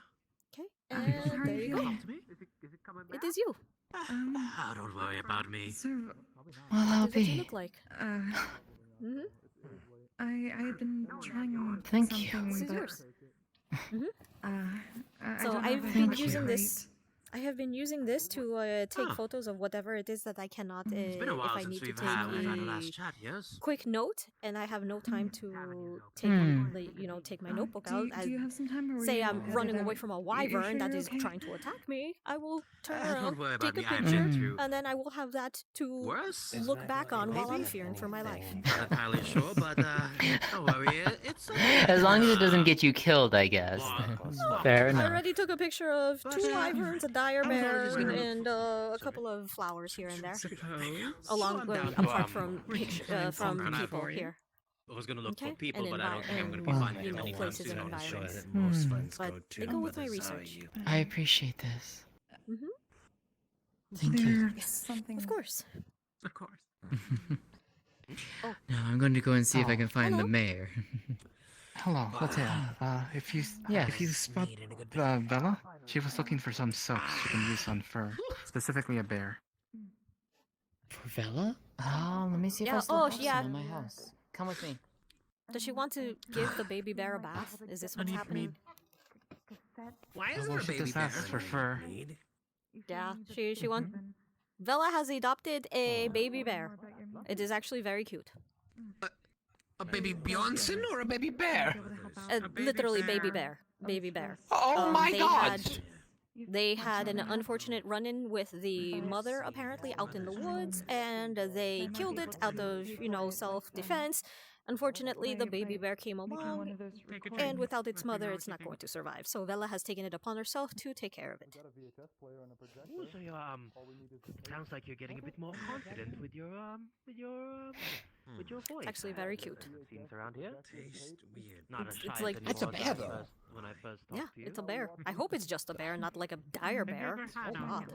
Okay, and there you go. It is you. Oh, don't worry about me. So, Well, I'll What does he be. look like? Mm-hmm. I've been trying Thank you. something, This is but yours. I So don't I've have been much using height. this. I have been using this to take Ah. photos of whatever it is that I cannot. It's been a if while I since need to we've take had our a last chat, yes? quick note, and I have no time to take take my notebook do out. do you have some time, or were Say you I'm headed running out? away from a You wyvern sure that you're is okay? trying to attack me. I will turn Don't around, worry about take a me, I picture, meant to. and then I will have that to Worse? look back on while I'm fearing for my life. Not entirely sure, but don't worry. It's As long as it doesn't get you killed, I guess. Fair I enough. already took a picture of 2 wyverns, a dire bear, and a couple of flowers here and there. Apart from people here. I was gonna look Okay, for people, and but I don't think I'm gonna be and, finding you them know, anytime places soon. and I'm sure environments. that most friends But go to they go with my others, research. I appreciate this. Mm-hmm. Thank you. Yes, something. of course. Of course. Now I'm going to go and see if I can find the Hello. mayor. Hello, Hotel. If you spot Bella, she was looking for some soaps you can use on fur, specifically a bear. For Vela? Oh, let me see if I Yeah, still oh, have some yeah. in my house. Come with me. Does she want to give the baby bear a bath? Is this what's happening? Why is Well, there a she baby just bear? asks for fur. Yeah, she wants. Vela has adopted a baby bear. It is actually very cute. A baby Bjornsson or a baby bear? Literally baby bear. Baby bear. Oh my they god! They had an unfortunate run-in with the mother, apparently, out in the woods, and they killed it out of, self-defense. Unfortunately, the baby bear came along, and without its mother, it's not going to survive. So Vela has taken it upon herself to take care of it. Ooh, so you're, sounds like you're getting a bit more confident with your voice. It's actually very cute. Seems around here. Taste weird. Not as It's shy as like- you That's a was bear, though. when I first Yeah, talked to you. it's a bear. I hope it's just a bear, not like a dire bear. Oh god.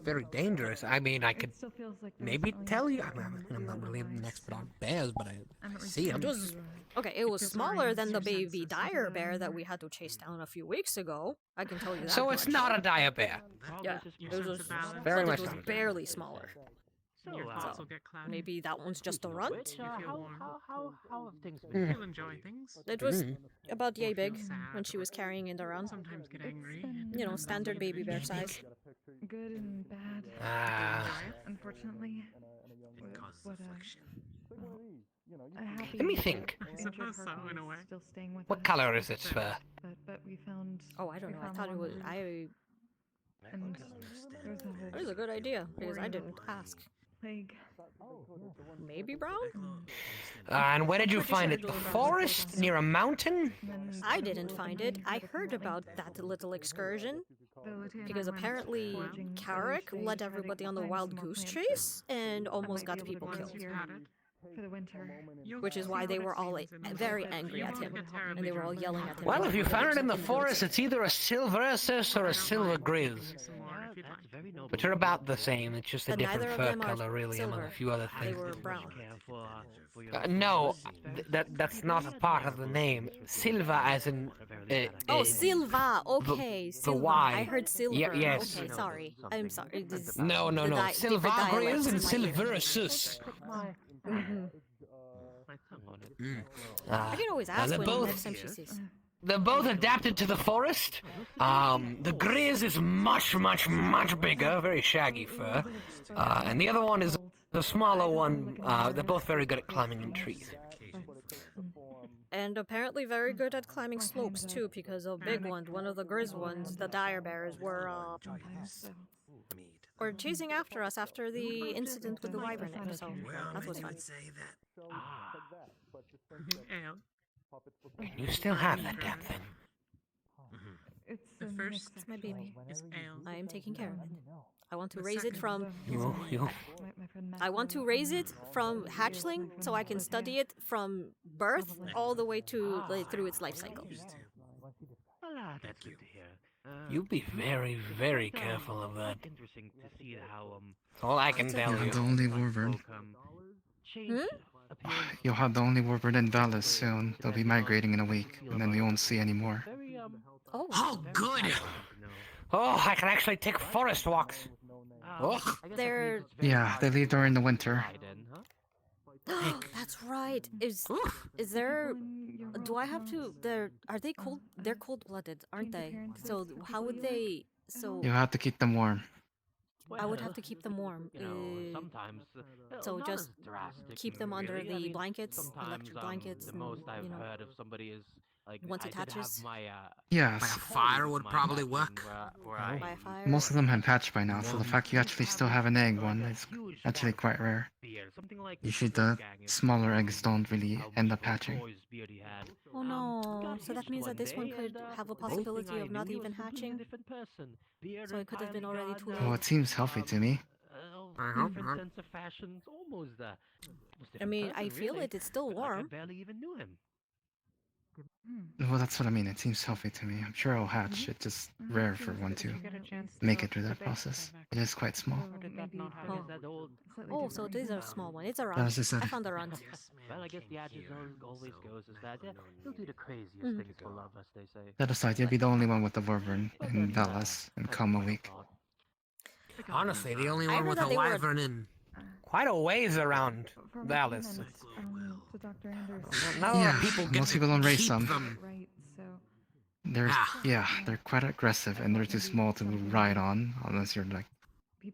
Very dangerous. I mean, I could Still feels like maybe there's tell only you. something I'm not really an going expert on bears, but I see them. It was okay. It was smaller than the baby dire bear that we had to chase down a few weeks ago. I can tell you that. So it's much. not a dire bear. Yeah, it was Very but much it was not. barely smaller. So, So maybe that one's just a runt. how have things Mm. been? You'll enjoy things. It was about yay Or feel big sad when she was carrying it around. Sometimes get angry. You know, standard baby bear size. Good and bad. Unfortunately. What a happy Let me think. I suppose so, in a way. Still staying with What us. color is its fur? But we found. Oh, I don't we know. I found thought it one was. that and there was a whole That is a good idea because I didn't ask. plague. Maybe brown? And where did you Pretty find sure it? it The was brown. forest? Near a mountain? I didn't find it. I heard about that little excursion because apparently Carrick led everybody on the wild goose chase and almost got people killed. For the winter. Which is why they were all very angry at him and they were all yelling at him. Well, if you found it in the forest, it's either a silver Ursus or a silver Grizz. But they're about the same, it's just a But different neither of fur them are color, really, among silver. a few other They things. were brown. No, that's not a part of the name. Silva as in... Oh, Silva. Okay, the Silva. Y. I heard silver. Yes. Okay, sorry. I'm sorry. This- No, the Silva different Grizz dialects and in my ear. silver Ursus. I can always ask they're when both- next time she sees. They're both adapted to the forest. The Grizz is much bigger, very shaggy fur. And the other one is the smaller one. They're both very good at climbing in trees. And apparently very good at climbing slopes too, because a big one of the Grizz ones, the dire bears, were chasing after us after the incident with the wyvern. So that was fun. And you still have that damn thing. It's The first It's my baby. is ale. I am taking care of it. I want to The raise it second from. You. I want to raise it from hatchling so I can study it from birth all the way to through its life cycle. That's good to hear. You be very careful of that. Interesting to see how All I can tell You'll you. have the only wyvern. You'll have the only wyvern in Vallis soon. They'll be migrating in a week, and then we won't see any more. Oh, good! Oh, I can actually take forest walks. Oh. They're. Yeah, they leave during the winter. That's right. Is there? Do I have to? Are they cold? They're cold-blooded, aren't they? So how would they? So You'll have to keep them warm. I would have to keep them warm. sometimes. So not just as drastic, keep them under really. I the mean, blankets, sometimes, electric blankets. The and, most I've you know, heard of somebody is like once I it did have hatches. my Yes. Fire would probably work. By a fire. Most of them have hatched by now, so the fact you actually still have an egg one is actually quite rare. Usually the smaller eggs don't really end up hatching. Oh no! So that means that this one could have a possibility of not even hatching. So it could have been already too late. Well, it seems healthy to me. different sense of fashions, almost I mean, I feel it. It's still I warm. barely even knew him. Well, that's what I mean. It seems healthy to me. I'm sure it'll hatch. It's just rare for one to make it through that process. It is quite small. Oh, so these are a small one. It's a As runt. I said. I found a runt. Well, I guess the adage always goes is that he'll do the craziest Mhm. things for love, as they say. That aside, you'll be the only one with the wyvern in Dallas in come a week. Honestly, the only I one heard with that a they were- wyvern in quite a ways around Dallas. To Dr. Anders. Not a lot of Yeah, people get most to people don't raise keep some. them. Right, so. They're quite aggressive and they're too small to ride on unless you're like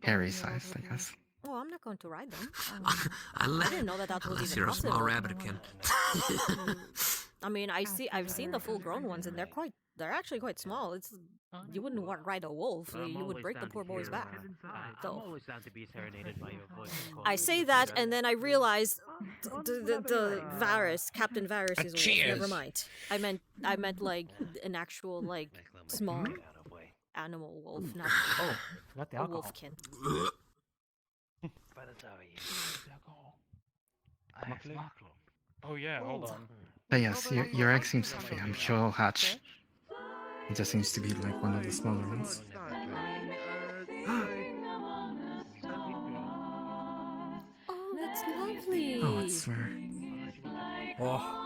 hairy sized, I guess. Oh, I'm not going to ride them. I Unless, didn't know that that was unless even you're a possible. small rabbitkin. I mean, I've seen the full-grown ones, and they're actually quite small. You wouldn't want ride a wolf. You would break the poor boy's back. I'm So always down to be serenaded by your voice. I say that, and then I realize the Varys, Captain Varys is a wolf. Cheers. Never mind. I meant like an actual like small animal wolf, not Not the a alcohol. wolfkin. Oh yeah, hold on. But yes, your egg seems healthy. I'm sure it'll hatch. It just seems to be like one of the smaller ones. Oh, that's lovely. Oh, it's rare. Oh.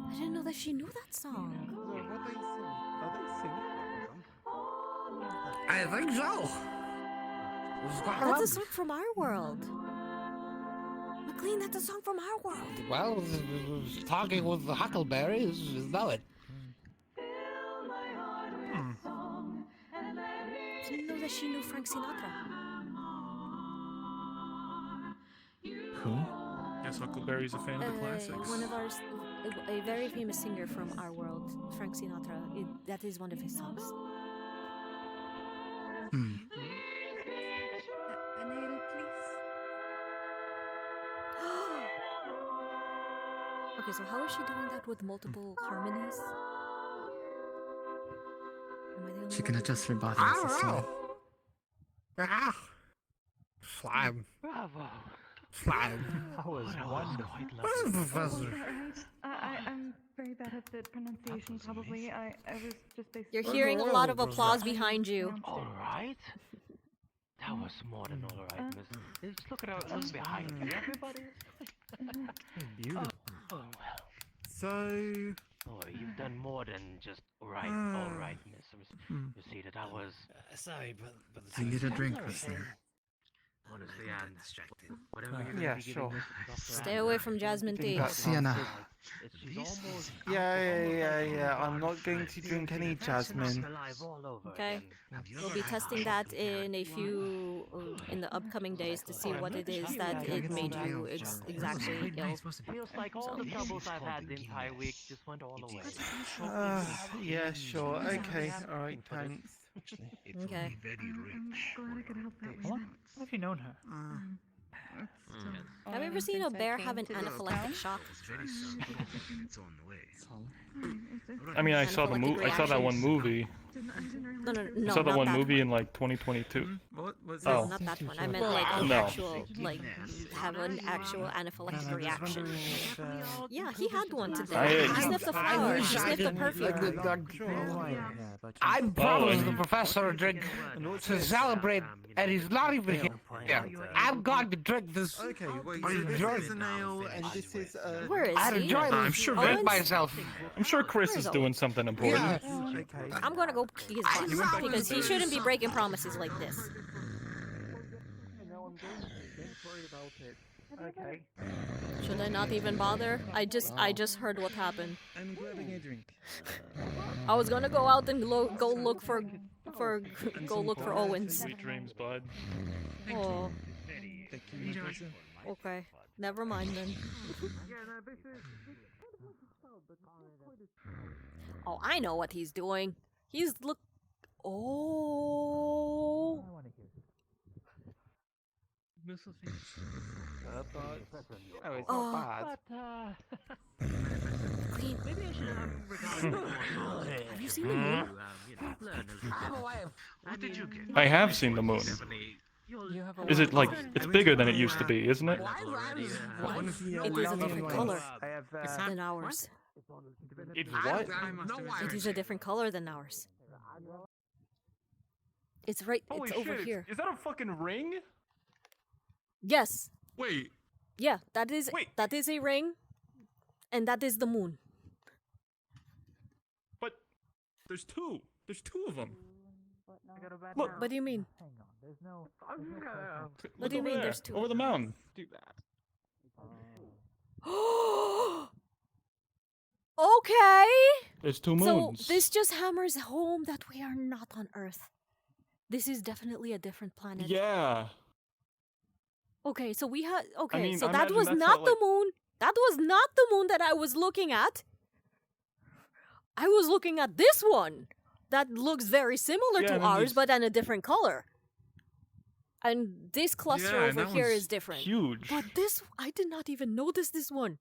I didn't know that she knew that song. I think so. That's a song from our world. McLean, that's a song from our world. Well, talking with the huckleberries, know it. Didn't know that she knew Frank Sinatra. Who? Guess Huckleberry's a fan of the classics. One of ours, a very famous singer from our world, Frank Sinatra. That is one of his songs. Okay, so how is she doing that with multiple harmonies? Am I the only She one can who adjust her thinks body that? as a slave. Slime. Bravo. Slime. That was wonderful. Professor. I'm very bad at the pronunciation, probably. I was just basically... You're hearing a lot of applause behind you. All right. That was more than all right, miss. Just look at her look behind you. Everybody. Beautiful. Oh, well. So... Oh, you've done more than just all right, miss. You see that I was... Sorry, but I need a drink, listener. Honestly, I'm distracted. Whatever you're Yeah, gonna be sure. Stay away from Jasmine tea. Sienna. Yeah. I'm not going to drink any jasmine. Okay, we'll be testing that in a few, in the upcoming days to see what it is that it made you exactly ill. Feels like all the troubles I've had the entire week just went all away. Yeah, sure. Okay. All right. Thanks. Okay. I'm glad I could help that How long way. have you known her? Have you ever seen a bear have an anaphylactic shock? I mean, I saw the movie. I saw that one movie. No, I saw that not one that movie in like 2022. What was No, not that one. I meant like an No. actual, like, have an actual anaphylactic reaction. Yeah, he had one today. He sniffed the flowers. He sniffed the perfume. I promised the professor a drink to celebrate, and he's not even here. Yeah. I'm going to drink this. Okay, wait. So this is an ale, and this is Where is I he? enjoy I'm sure Owens? myself. I'm sure Chris is doing something important. Okay. I'm gonna go kick his butt because he shouldn't be breaking promises like this. Okay. Should I not even bother? I just heard what happened. I'm grabbing a drink. I was gonna go out and go look for Owens. Sweet dreams, bud. Oh, Thank you, my person. okay. Never mind then. Oh, I know what he's doing. He's look. Oh. Oh, it's Oh. not bad. Clean. Maybe I should have regarded it more. Have you seen the moon? What did you get? I have seen the moon. Is it like it's bigger than it used to be, isn't it? It is a different color than ours. It's what? It is a different color than ours. It's right. Holy It's over shit! here. Is that a fucking ring? Yes. Wait. Yeah. That is. Wait. That is a ring, and that is the moon. But there's two. There's two of them. Look. What do you mean? What do you mean? There's two. Over the mountain. Do that. Okay. There's two So moons. this just hammers home that we are not on Earth. This is definitely a different planet. Yeah. Okay, so we had. Okay, mean, so I that imagine was that's not how, the like- moon. That was not the moon that I was looking at. I was looking at this one that looks very similar Yeah, to and then ours, there's- but in a different color. And this cluster Yeah, and over that here one's is different. huge. But this, I did not even notice this one.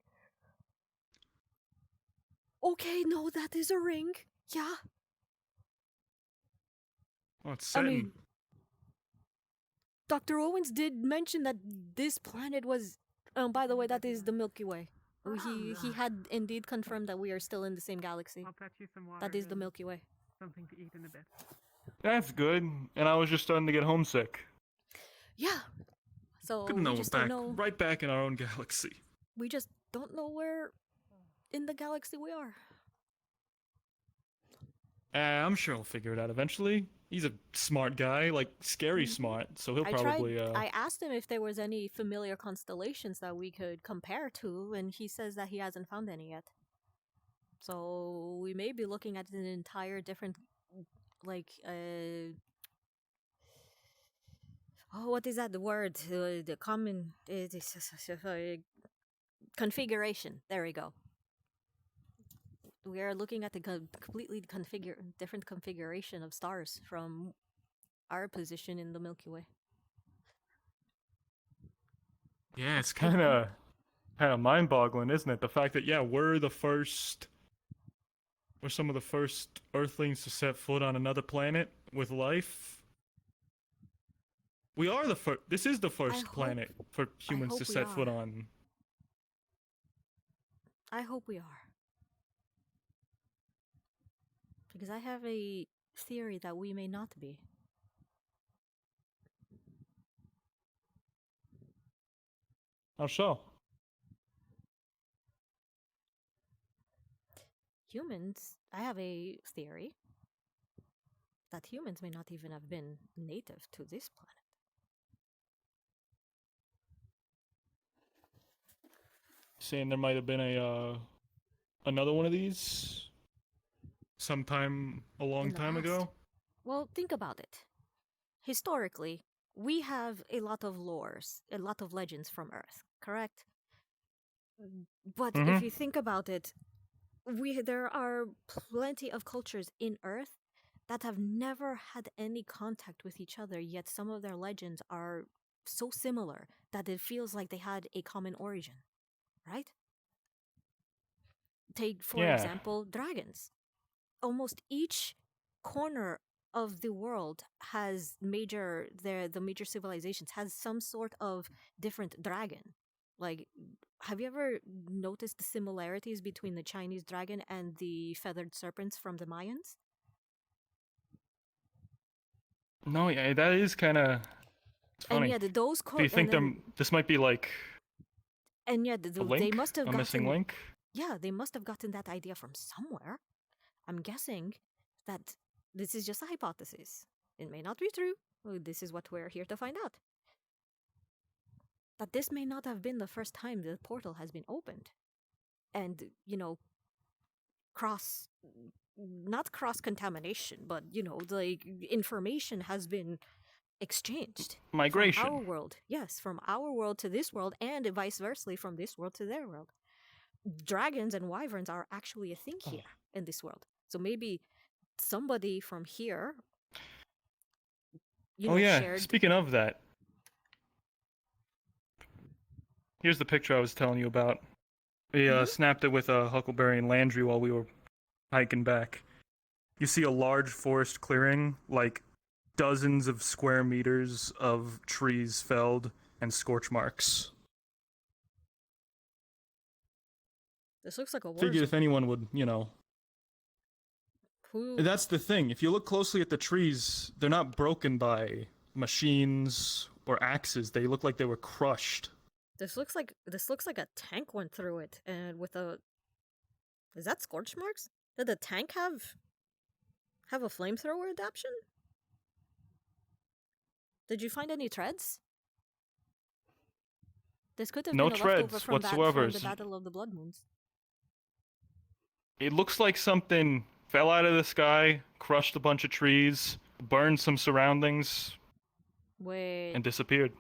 Okay, no, that is a ring. Yeah. Oh, it's I setting. mean, Dr. Owens did mention that this planet was. By the way, that is the Milky Way. He had indeed confirmed that we are still in the same galaxy. I'll fetch you some water. That is the and Milky Way. Something to eat in a bit. That's good. And I was just starting to get homesick. Yeah. So Good to we know we're just back, don't know. right back in our own galaxy. We just don't know where in the galaxy we are. I'm sure I'll figure it out eventually. He's a smart guy, like scary smart. So he'll probably. I asked him if there was any familiar constellations that we could compare to, and he says that he hasn't found any yet. So we may be looking at an entire different, like, oh, what is that the word? The common configuration. There we go. We are looking at the completely different configuration of stars from our position in the Milky Way. Yeah, it's kind of mind-boggling, isn't it? The fact that we're some of the first Earthlings to set foot on another planet with life. We are the first. This is the first planet for humans to set foot on. I hope we are. Because I have a theory that we may not be. How so? Humans, I have a theory that humans may not even have been native to this planet. Saying there might have been another one of these sometime a long time ago. Well, think about it. Historically, we have a lot of lores, a lot of legends from Earth, correct? But if you think about it, there are plenty of cultures in Earth that have never had any contact with each other, yet some of their legends are so similar that it feels like they had a common origin, right? Take, for example, dragons. Almost each corner of the world has the major civilizations has some sort of different dragon. Like, have you ever noticed the similarities between the Chinese dragon and the feathered serpents from the Mayans? No, yeah, that is kind of funny. And yet those Do you think this might be like and yet they must have a gotten missing link? Yeah, they must have gotten that idea from somewhere. I'm guessing that this is just a hypothesis. It may not be true. This is what we're here to find out. That this may not have been the first time the portal has been opened. And, not cross contamination, but, like information has been exchanged. Migration. From our world. Yes, from our world to this world, and vice versa from this world to their world. Dragons and wyverns are actually a thing here in this world. So maybe somebody from here. Shared... Speaking of that, here's the picture I was telling you about. We snapped it with a Huckleberry and Landry while we were hiking back. You see a large forest clearing, like dozens of square meters of trees felled and scorch marks. This looks like a war Figured zone. if anyone would, That's the thing. If you look closely at the trees, they're not broken by machines or axes. They look like they were crushed. This looks like a tank went through it, and with a. Is that scorch marks? Did the tank have a flamethrower adaptation? From This could have no been a treads leftover from whatsoever. the Battle of the Blood Moons. It looks like something fell out of the sky, crushed a bunch of trees, burned some surroundings, Wait. and disappeared.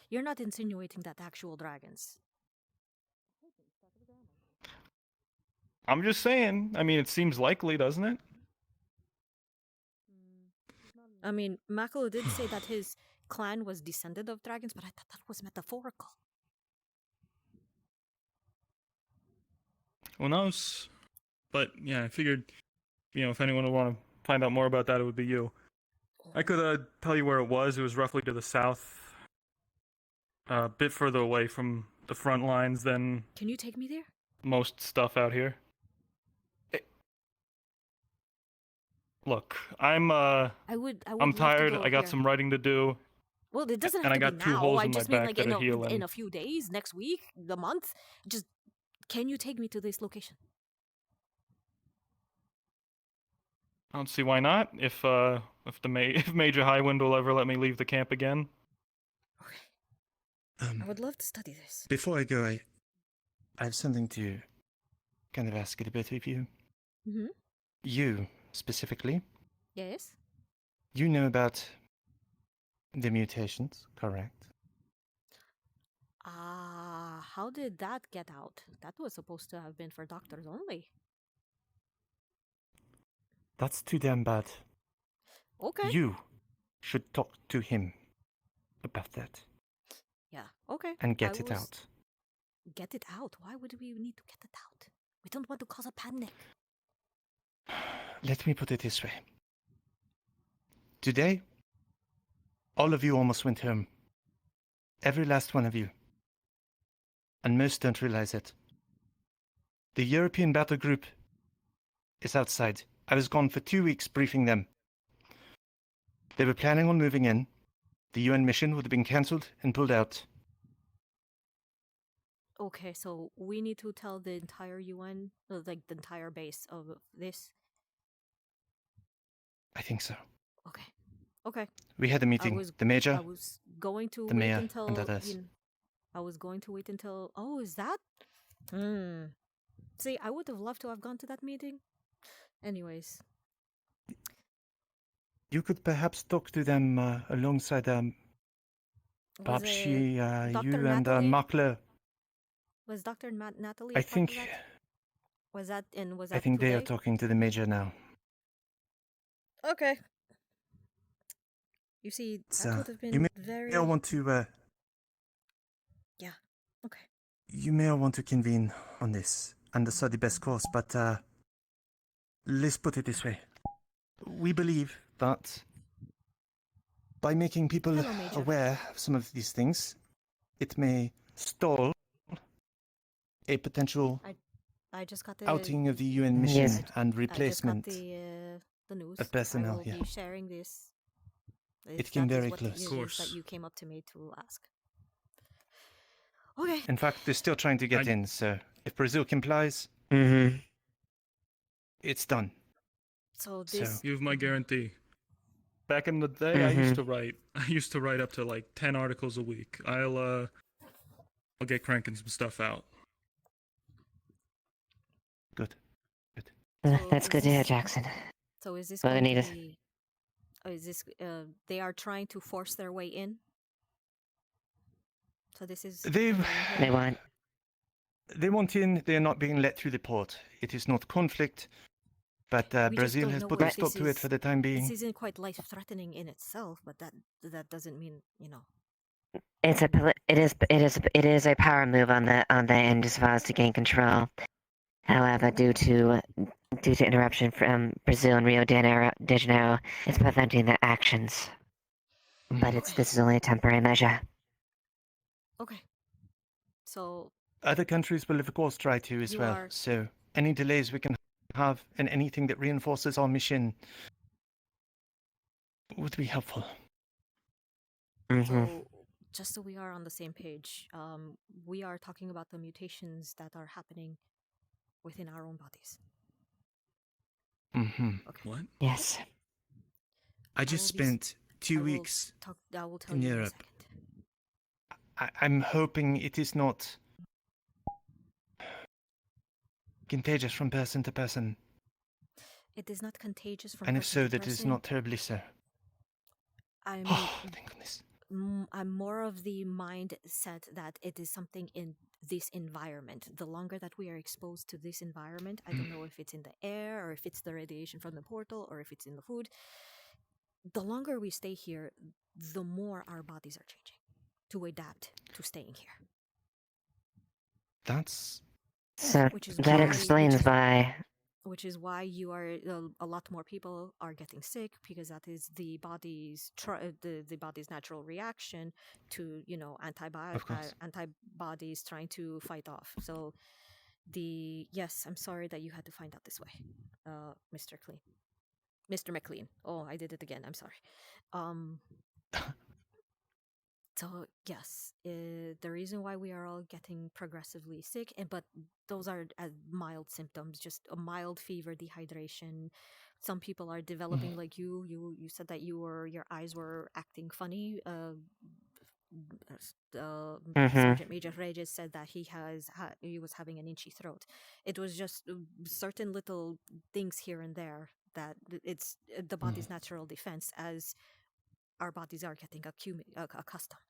You're not insinuating that actual dragons. I'm just saying. I mean, it seems likely, doesn't it? I mean, Makolo did say that his clan was descended of dragons, but I thought that was metaphorical. Who knows? But yeah, I figured, if anyone would want to find out more about that, it would be you. I could tell you where it was. It was roughly to the south, a bit further away from the front lines than. Can you take me there? Most stuff out here. Look, I'm tired. I got some writing to do. Well, it doesn't have and to I got be two now. holes I in my just mean back like that are healing. in a few days, next week, the month. Just can you take me to this location? I don't see why not. If if Major Highwind will ever let me leave the camp again. I would love to study this. Before I go, I have something to kind of ask it a bit of you. Mm-hmm. You, specifically, Yes. you know about the mutations, correct? How did that get out? That was supposed to have been for doctors only. That's too damn bad. Okay. You should talk to him about that Yeah, okay. and get it out. Get it out? Why would we need to get it out? We don't want to cause a panic. Let me put it this way. Today, all of you almost went home. Every last one of you. And most don't realize it. The European battle group is outside. I was gone for 2 weeks briefing them. They were planning on moving in. The UN mission would have been cancelled and pulled out. Okay, so we need to tell the entire UN, like the entire base of this. I think so. Okay. Okay. We had a meeting. The major, I was going to the wait mayor, until and others. I was going to wait until. Oh, is that? See, I would have loved to have gone to that meeting. Anyways. You could perhaps talk to them alongside Was Babshi, Dr. you and Natalie? Mark Le. Was Dr. Natalie? I a part of think. that? Was that I think they are today? talking to the major now. Okay. You see, So, that would have you been may very. all want to. Yeah. Okay. You may all want to convene on this and decide the best course, but let's put it this way. We believe that by making people Hello, Major. aware of some of these things, it may stall a potential I just got the outing of the UN mission Yes. and I replacement just got the news. of personnel. I will Yeah. be sharing this. It if came that is very what close. it is Of course. that you came up to me to ask. Okay. In fact, they're still trying to get in, so if Brazil complies, it's done. So this. You have my guarantee. Back in the day, I used to write. I used to write up to like 10 articles a week. I'll get cranking some stuff out. Good. That's good to hear, Jackson. So is this Well, going to Anita. be? Is this? They are trying to force their way in. So this is. They want. They want in. They are not being let through the port. It is not conflict, but We just Brazil don't has know put a if stop this to it is- for the time being. This isn't quite life-threatening in itself, but that doesn't mean It is a power move on the end as far as to gain control. However, due to interruption from Brazil and Rio de Janeiro, it's preventing their actions. But this is only a temporary measure. Okay. So Other countries will, of course, try to as You well. are- So any delays we can have and anything that reinforces our mission would be helpful. So, just so we are on the same page, we are talking about the mutations that are happening within our own bodies. Okay. What? Yes. I just spent 2 weeks I will tell in you in a Europe. second. I'm hoping it is not contagious from person to person, It is not contagious from and if person so, to that is person. not terribly so. I'm, Thank goodness. I'm more of the mindset that it is something in this environment. The longer that we are exposed to this environment, I don't know if it's in the air or if it's the radiation from the portal or if it's in the food. The longer we stay here, the more our bodies are changing to adapt to staying here. That's So Which is that why- explains why. Which is why you are a lot more people are getting sick, because that is the body's the body's natural reaction to Of course. antibodies trying to fight off. So yes, I'm sorry that you had to find out this way, Mr. McLean. Oh, I did it again. I'm sorry. So yes, the reason why we are all getting progressively sick, but those are mild symptoms, just a mild fever, dehydration. Some people are developing like you. You said that your eyes were acting funny. Mhm. Sergeant Major Reyes said that he was having an itchy throat. It was just certain little things here and there that it's the body's natural defense as our bodies are getting accustomed.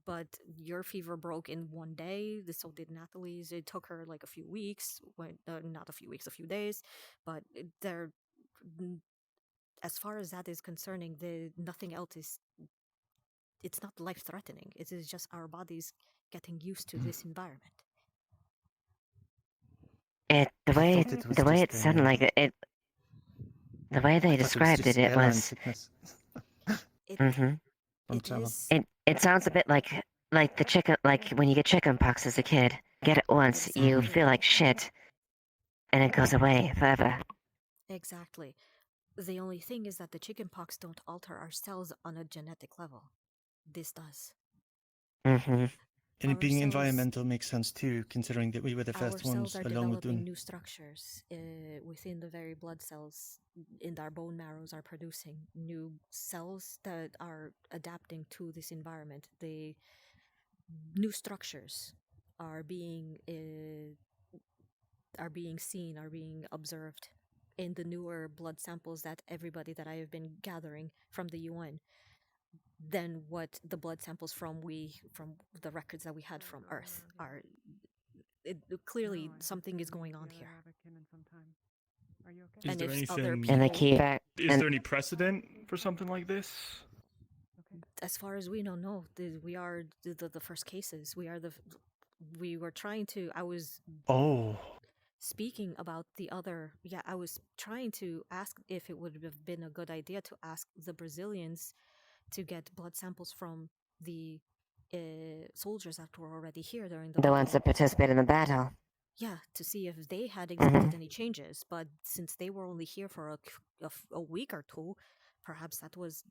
But your fever broke in one day. So did Natalie's. It took her like a few weeks. Not a few weeks, a few days. But there, as far as that is concerning, nothing else is. It's not life threatening. It is just our bodies getting used to this environment. The way thought it was the way just it sounded like it. The way they I thought it was described just it airline was. sickness. Mhm. From travel. It sounds a bit like the chicken, like when you get chicken pox as a kid. Get it once, you Exactly. feel like shit, and it goes away forever. Exactly. The only thing is that the chickenpox don't alter our cells on a genetic level. This does. Mhm. And it being cells- environmental makes sense too, considering that we were the Our first cells ones are along with developing Dune. new structures within the very blood cells in our bone marrows are producing new cells that are adapting to this environment. The new structures are being seen, are being observed in the newer blood samples that everybody that I have been gathering from the UN than what the blood samples from the records that we had from Earth are. Clearly, something is going on here. Are you okay? Is And there if other anything? And they people, keep back. Is there any precedent for something like this? as far as we know, no. We are the first cases. We were trying to. I was Oh. speaking about the other. Yeah, I was trying to ask if it would have been a good idea to ask the Brazilians to get blood samples from the soldiers that were already here during the The ones battle. that participate in the battle. Yeah, to see if they had Mm-hmm. exhibited any changes. But since they were only here for a week or two, perhaps that was.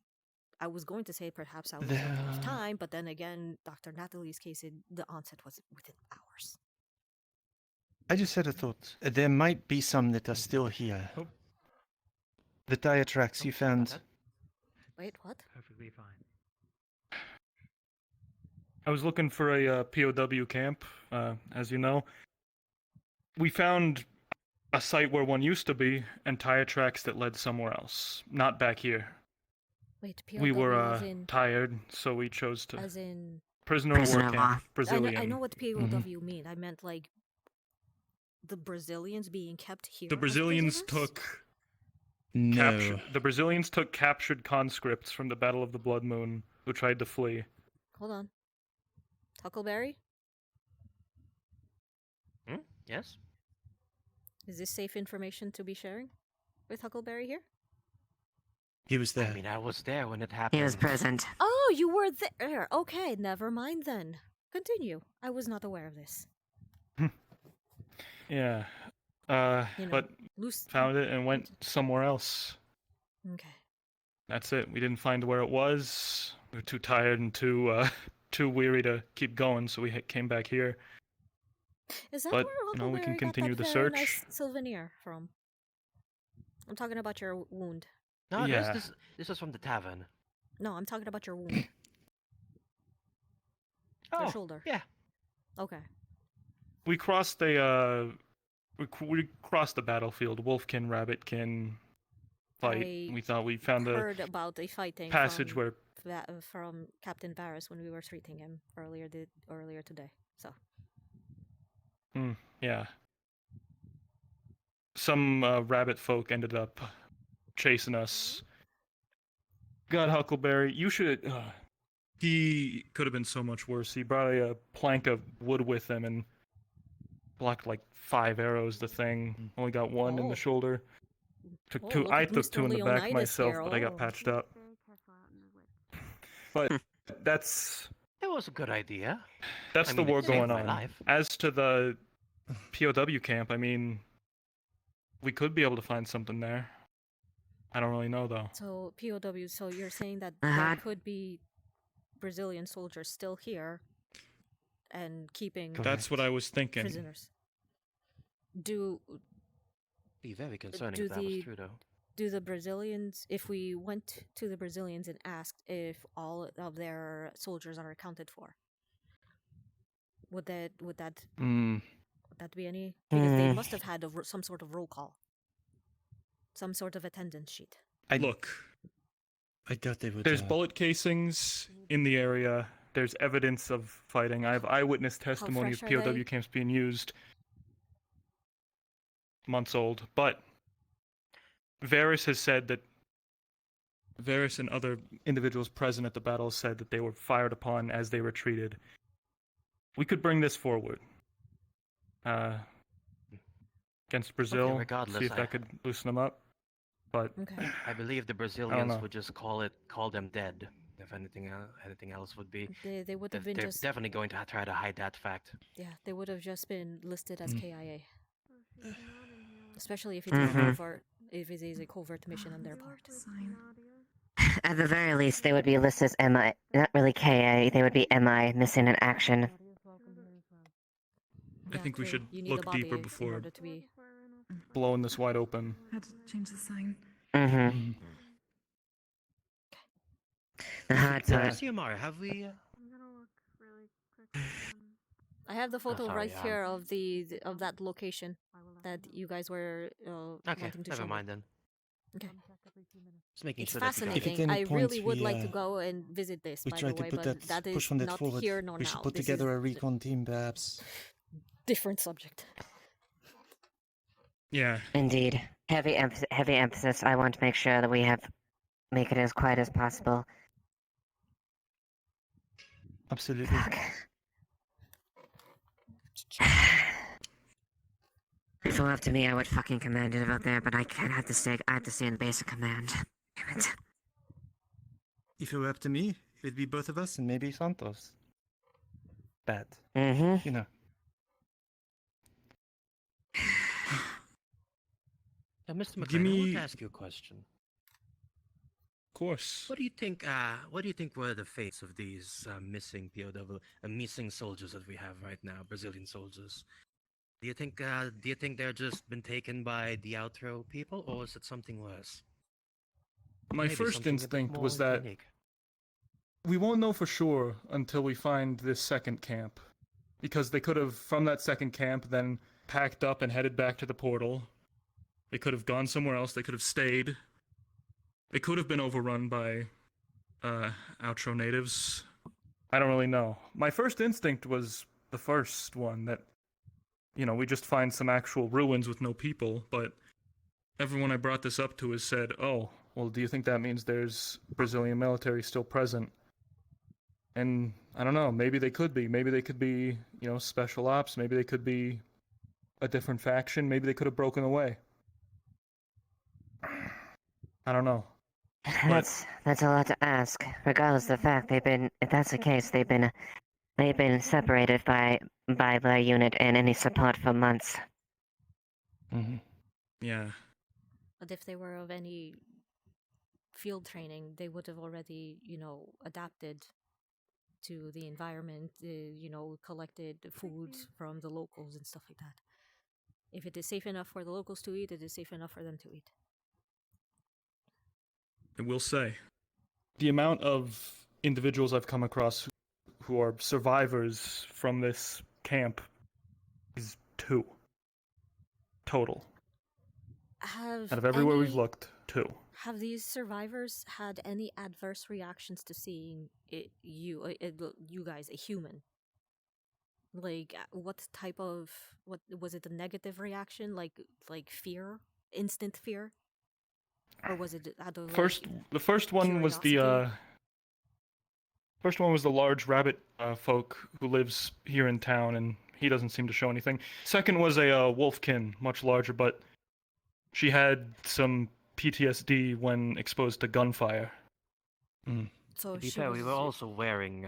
I was going to say perhaps I was looking of time, but then again, Dr. Natalie's case, the onset was within hours. I just had a thought. There might be some that are still here. Oh. The tire tracks you found. Wait, what? Perfectly fine. I was looking for a POW camp, as you know. We found a site where one used to be, and tire tracks that led somewhere else, not back here. Wait, POW We were as in tired, so we chose to. as in Prisoner of war camp, Brazilian. I know what POW mean. I meant like the Brazilians being kept here. The Brazilians as prisoners? took No. the Brazilians took captured conscripts from the Battle of the Blood Moon who tried to flee. Hold on. Huckleberry? Yes? Is this safe information to be sharing with Huckleberry here? He was there. I mean, I was there when it happened. He was present. Oh, you were there. Okay, never mind then. Continue. I was not aware of this. Yeah. You know, But found it and went somewhere else. Okay. That's it. We didn't find where it was. We were too tired and too weary to keep going, so we came back here. Is that But, where you know, we can Huckleberry got continue that the very search. nice souvenir from? I'm talking about your wound. No, Yeah. this was from the tavern. No, I'm talking about your wound. Oh, Your shoulder. yeah. Okay. We crossed we crossed the battlefield. Wolfkin, Rabbitkin fight. We thought we found heard about a fighting passage from, where from Captain Varys when we were treating him earlier today. So. Yeah. Some rabbit folk ended up chasing us. God, Huckleberry, you should. He could have been so much worse. He brought a plank of wood with him and blocked like 5 arrows. The thing only got one in the shoulder. Took two. look I at took Mr. 2 in the back Leonidas myself, here, but I got oh. patched up. But that's It was a good idea. that's I the mean, it war saved going my on. life. As to the POW camp, I mean, we could be able to find something there. I don't really know though. So POW. So you're saying that Uh-huh. there could be Brazilian soldiers still here and keeping That's what I was thinking. prisoners. Do Be very concerning do if that was the true, though. do the Brazilians, if we went to the Brazilians and asked if all of their soldiers are accounted for, would that would that be any? Because they must have had some sort of roll call, some sort of attendance sheet. Look, I doubt they would. there's bullet casings in the area. There's evidence of fighting. I have eyewitness testimony of fresh are POW they? camps being used. Months old, but Varys has said that Varys and other individuals present at the battle said that they were fired upon as they retreated. We could bring this forward against Brazil, regardless, see if that could loosen them up. But I believe the know. Brazilians would just call them dead. If anything else would be. They would have been They're just definitely going to try to hide that fact. yeah. They would have just been listed as KIA, especially if if it is a covert mission on their part. At the very least, they would be listed as MI, not really KA, they would be MI, missing in action. I think we should You need a look body deeper in before order to be. blowing this wide open. Had to change the sign. Mm-hmm. The hard part. Xiomara, have we? I have the photo sorry, right here of of that location that you guys were Okay, wanting to show never me. mind then. Okay. Just making It's sure that you got fascinating. If at any I point really would we, like to go and visit this, We by try the to way, put but that is push on that not forward. here nor We now. should put This together is a recon team, perhaps. different subject. Yeah. Indeed. Heavy emphasis. I want to make sure that we make it as quiet as possible. Absolutely. If it were up to me, I would fucking command it out there, but I have to stay in the basic command. Damn it. If it were up to me, it'd be both of us and maybe Santos. Bad. Mm-hmm. You know. Mr. McLean, Give I me- want to ask you a question. Of course. What do you think? What do you think were the fates of these missing POW, missing soldiers that we have right now, Brazilian soldiers? Do you think? Do you think they're just been taken by the outro people, or is it something worse? My Maybe first something a bit instinct was more that unique. we won't know for sure until we find this second camp. Because they could have, from that second camp, then packed up and headed back to the portal. They could have gone somewhere else. They could have stayed. They could have been overrun by outro natives. I don't really know. My first instinct was the first one, that, we just find some actual ruins with no people, but everyone I brought this up to has said, oh, well, do you think that means there's Brazilian military still present? And I don't know, maybe they could be. Maybe they could be, special ops. Maybe they could be a different faction. Maybe they could have broken away. I don't know. That's a lot to ask. Regardless of the fact, if that's the case, they've been separated by their unit and any support for months. Mm-hmm. Yeah. But if they were of any field training, they would have already, adapted to the environment, collected food from the locals and stuff like that. If it is safe enough for the locals to eat, it is safe enough for them to eat. I will say, the amount of individuals I've come across who are survivors from this camp is 2. Total. Out of everywhere we've looked, 2. Have these survivors had any adverse reactions to seeing you guys, a human? Like, what was it? A negative reaction, like fear, instant fear, or was it The first one was the large rabbit folk who lives here in town, and he doesn't seem to show anything. Second was a wolfkin, much larger, but she had some PTSD when exposed to gunfire. So to be fair, we were also wearing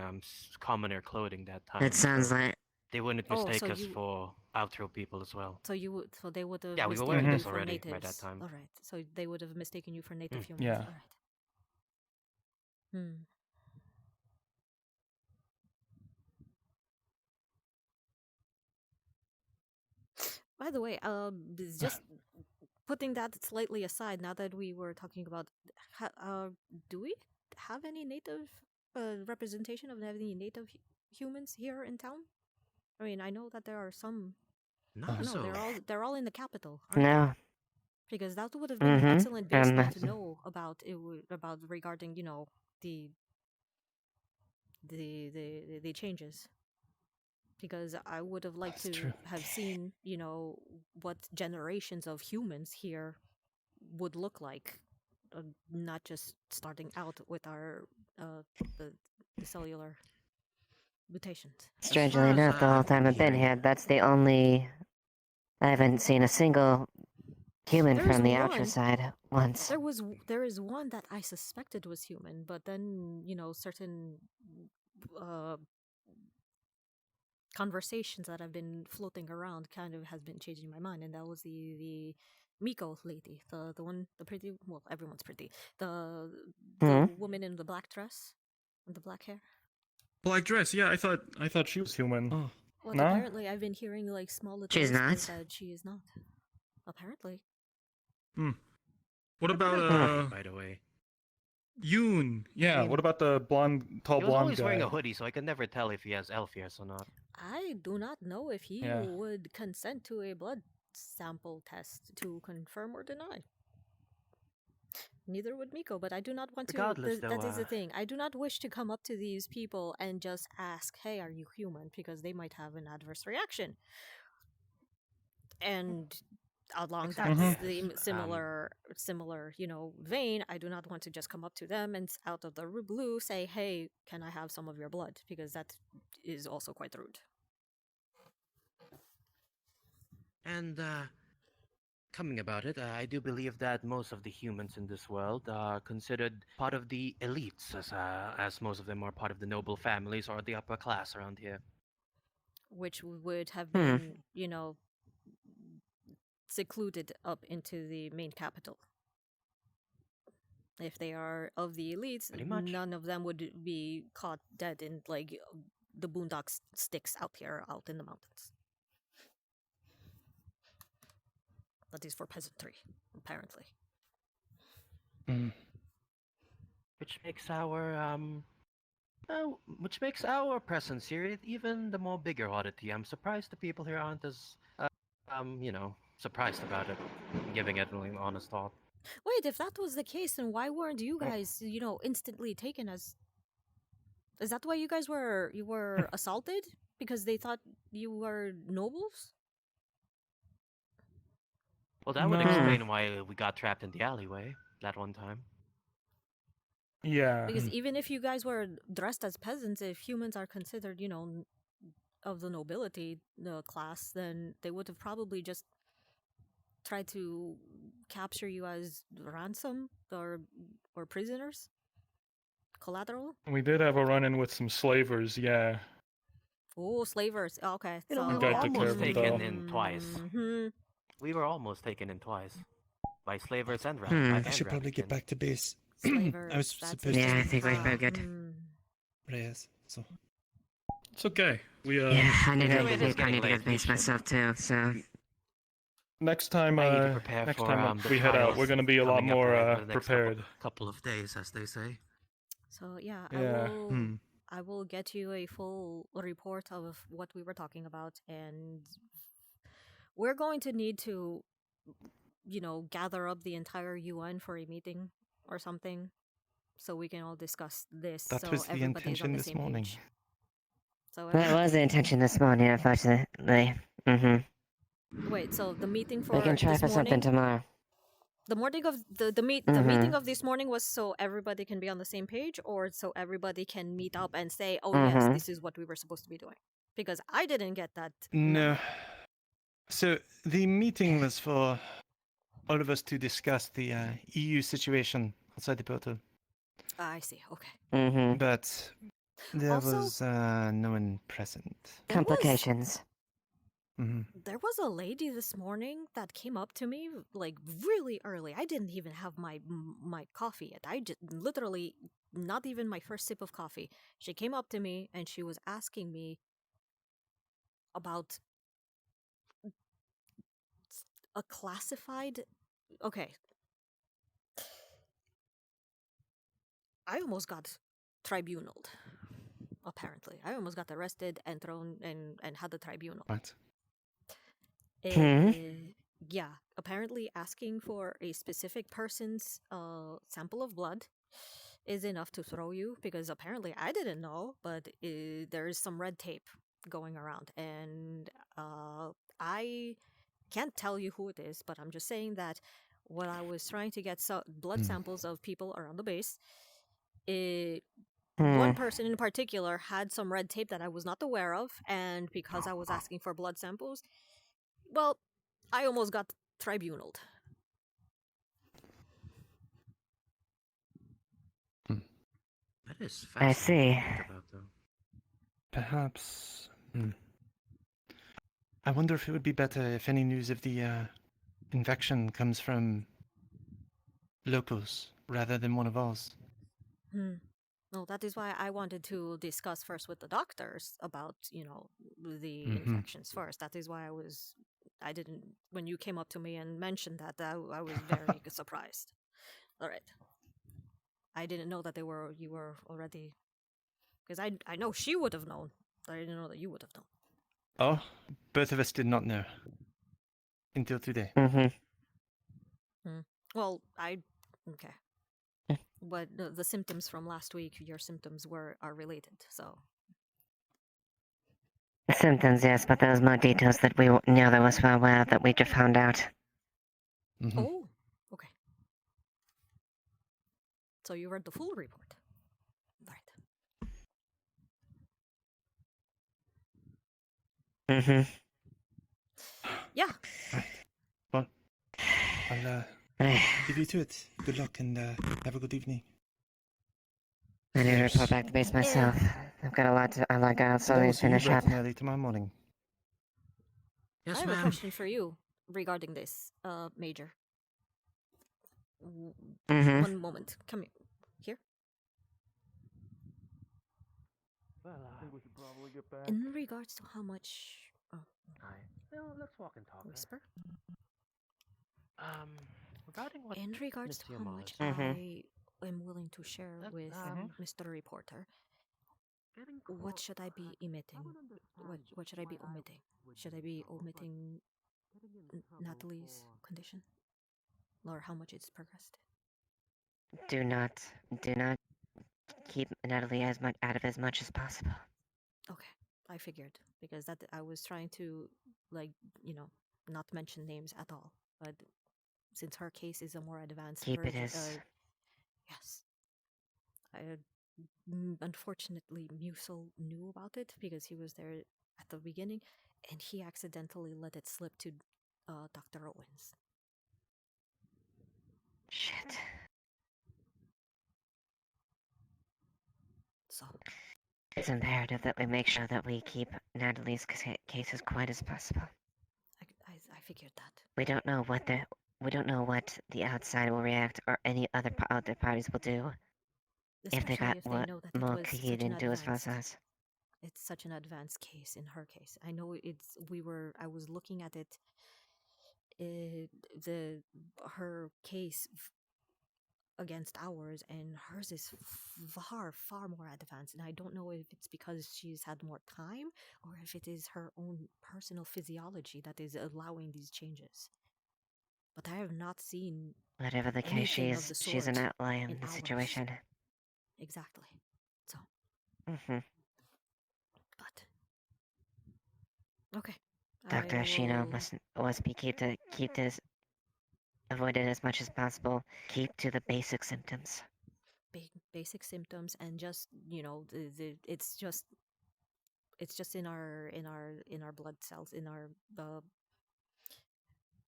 commoner clothing that time. It sounds like they wouldn't Oh, mistake so us for outro people as well. So they would have Yeah, we were mistaken wearing you this for already natives. by that time. All right, so they would have mistaken you for native humans. Yeah. All right. By the way, just putting that slightly aside, now that we were talking about, do we have any native representation of any native humans here in town? I mean, I know that there are some. Not No, so. they're all in the capital. Aren't No. They? Because that would have been an excellent Um, baseline to know about about regarding the the changes. Because I would have liked That's to true. have seen what generations of humans here would look like, not just starting out with our the, the cellular mutations. Strangely enough, the whole time I've been here, that's the only. I haven't seen a single human There's from the one. outside once. There is one that I suspected was human, but then certain uh, conversations that have been floating around kind of has been changing my mind, and that was the Miko lady, the one, the pretty, well, everyone's pretty, the woman in the black dress and the black hair. Black dress. Yeah, I thought she was human. Oh. Well, No? apparently I've been hearing like small little She's whispers not? that she is not. Apparently. Hmm. What about By the way. Yoon? Yeah. What about the tall He was blonde always guy? wearing a hoodie, so I can never tell if he has elf ears or not. I do not know if he Yeah. would consent to a blood sample test to confirm or deny. Neither would Miko, but I do not want Regardless, to. That though, is the thing. I do not wish to come up to these people and just ask, "Hey, are you human?" Because they might have an adverse reaction. And along that Exactly. similar vein, I do not want to just come up to them and out of the blue say, "Hey, can I have some of your blood?" Because that is also quite rude. And coming about it, I do believe that most of the humans in this world are considered part of the elites, as most of them are part of the noble families or the upper class around here. Which would have been, secluded up into the main capital. If they are of the elites, Pretty much. none of them would be caught dead in like the boondock sticks out here, out in the mountains. That is for peasantry, apparently. Which makes our presence here even the more bigger oddity. I'm surprised the people here aren't as surprised about it, giving it an honest thought. Wait, if that was the case, then why weren't you guys, instantly taken as? Is that why you guys were assaulted because they thought you were nobles? Well, that would explain why we got trapped in the alleyway that one time. Yeah. Because even if you guys were dressed as peasants, if humans are considered, of the nobility class, then they would have probably just tried to capture you as ransom or prisoners, collateral. We did have a run-in with some slavers. Yeah. Oh, slavers. Okay, We so were Guy took care almost of them, taken though. in twice. Mhm. We were almost taken in twice by slavers and I should probably get back to base. I was supposed to. Yeah, I think we're very good. But yes, so. It's okay. We Yeah, I need Yeah, to, it is I need to getting go late. to base myself too, so. next time, I need to prepare next for time the we head out, trials we're gonna be a lot coming up more over the next prepared. couple of days, as they say. So yeah, Yeah. I will get you a full report of what we were talking about, and we're going to need to, gather up the entire UN for a meeting or something, so we can all discuss this. That so was the everybody's on intention the this same morning. page. So That was the intention this morning, unfortunately. wait, so the meeting for We can try this for something morning, tomorrow. the morning of the meeting of this morning was so everybody can be on the same page, or so everybody can meet up and say, "Oh yes, this is what we were supposed to be doing," because I didn't get that. No. So the meeting was for all of us to discuss the EU situation outside the portal. I see. Okay. But there Also, was no one present. Complications. There was a lady this morning that came up to me like really early. I didn't even have my coffee yet. I just literally not even my first sip of coffee. She came up to me and she was asking me about a classified. Okay. I almost got tribunaled. Apparently, I almost got arrested and thrown and had the tribunal. What? Yeah, apparently asking for a specific person's sample of blood is enough to throw you, because apparently I didn't know, but there is some red tape going around, and I can't tell you who it is, but I'm just saying that when I was trying to get blood samples of people around the base, one person in particular had some red tape that I was not aware of, and because I was asking for blood samples, well, I almost got tribunaled. That is I fascinating see. to think about, though. Perhaps. I wonder if it would be better if any news of the infection comes from locals rather than one of ours. Well, that is why I wanted to discuss first with the doctors about, the infections first. That is why I didn't, when you came up to me and mentioned that, I was very surprised. All right. I didn't know that you were already, because I know she would have known, but I didn't know that you would have known. Oh, both of us did not know until today. Well, okay. But the symptoms from last week, your symptoms are related, so. Symptoms, yes, but there was more details that we neither of us were aware of that we just found out. Oh, okay. So you read the full report. Right. Yeah. Well, I'll leave you to it. Good luck and have a good evening. I need to report back to base myself. I've got a lot to so I need to finish up. Early tomorrow morning. Yes, I have a ma'am. question for you regarding this, Major. One moment. Come here. Well, I think we should probably get back. In regards to how much. Oh. Hi. Well, let's walk and talk. Whisper. Regarding what In regards Miss to how Xiomara much said. I am willing to share with Mr. Reporter, what should I be emitting? What should I be omitting? Should I be omitting Natalie's condition, or how much it's progressed? Do not keep Natalie out of as much as possible. Okay, I figured, because that I was trying to, not mention names at all, but since her case is a more advanced Keep it version, as. yes. Unfortunately, Musel knew about it because he was there at the beginning, and he accidentally let it slip to Dr. Owens. Shit. So. It's imperative that we make sure that we keep Natalie's case as quiet as possible. I figured that. We don't know what the outside will react or any other parties will do. Especially if they got if they know that it more was key such an into as far advanced. as. It's such an advanced case in her case. I know I was looking at it. Her case against ours, and hers is far more advanced, and I don't know if it's because she's had more time or if it is her own personal physiology that is allowing these changes. But I have not seen Whatever the case, she's an outlier in the situation. Exactly. So. But. Okay. Dr. Ashino must be keep this avoided as much as possible. Keep to the basic symptoms. Basic symptoms, and just it's just in our blood cells, in our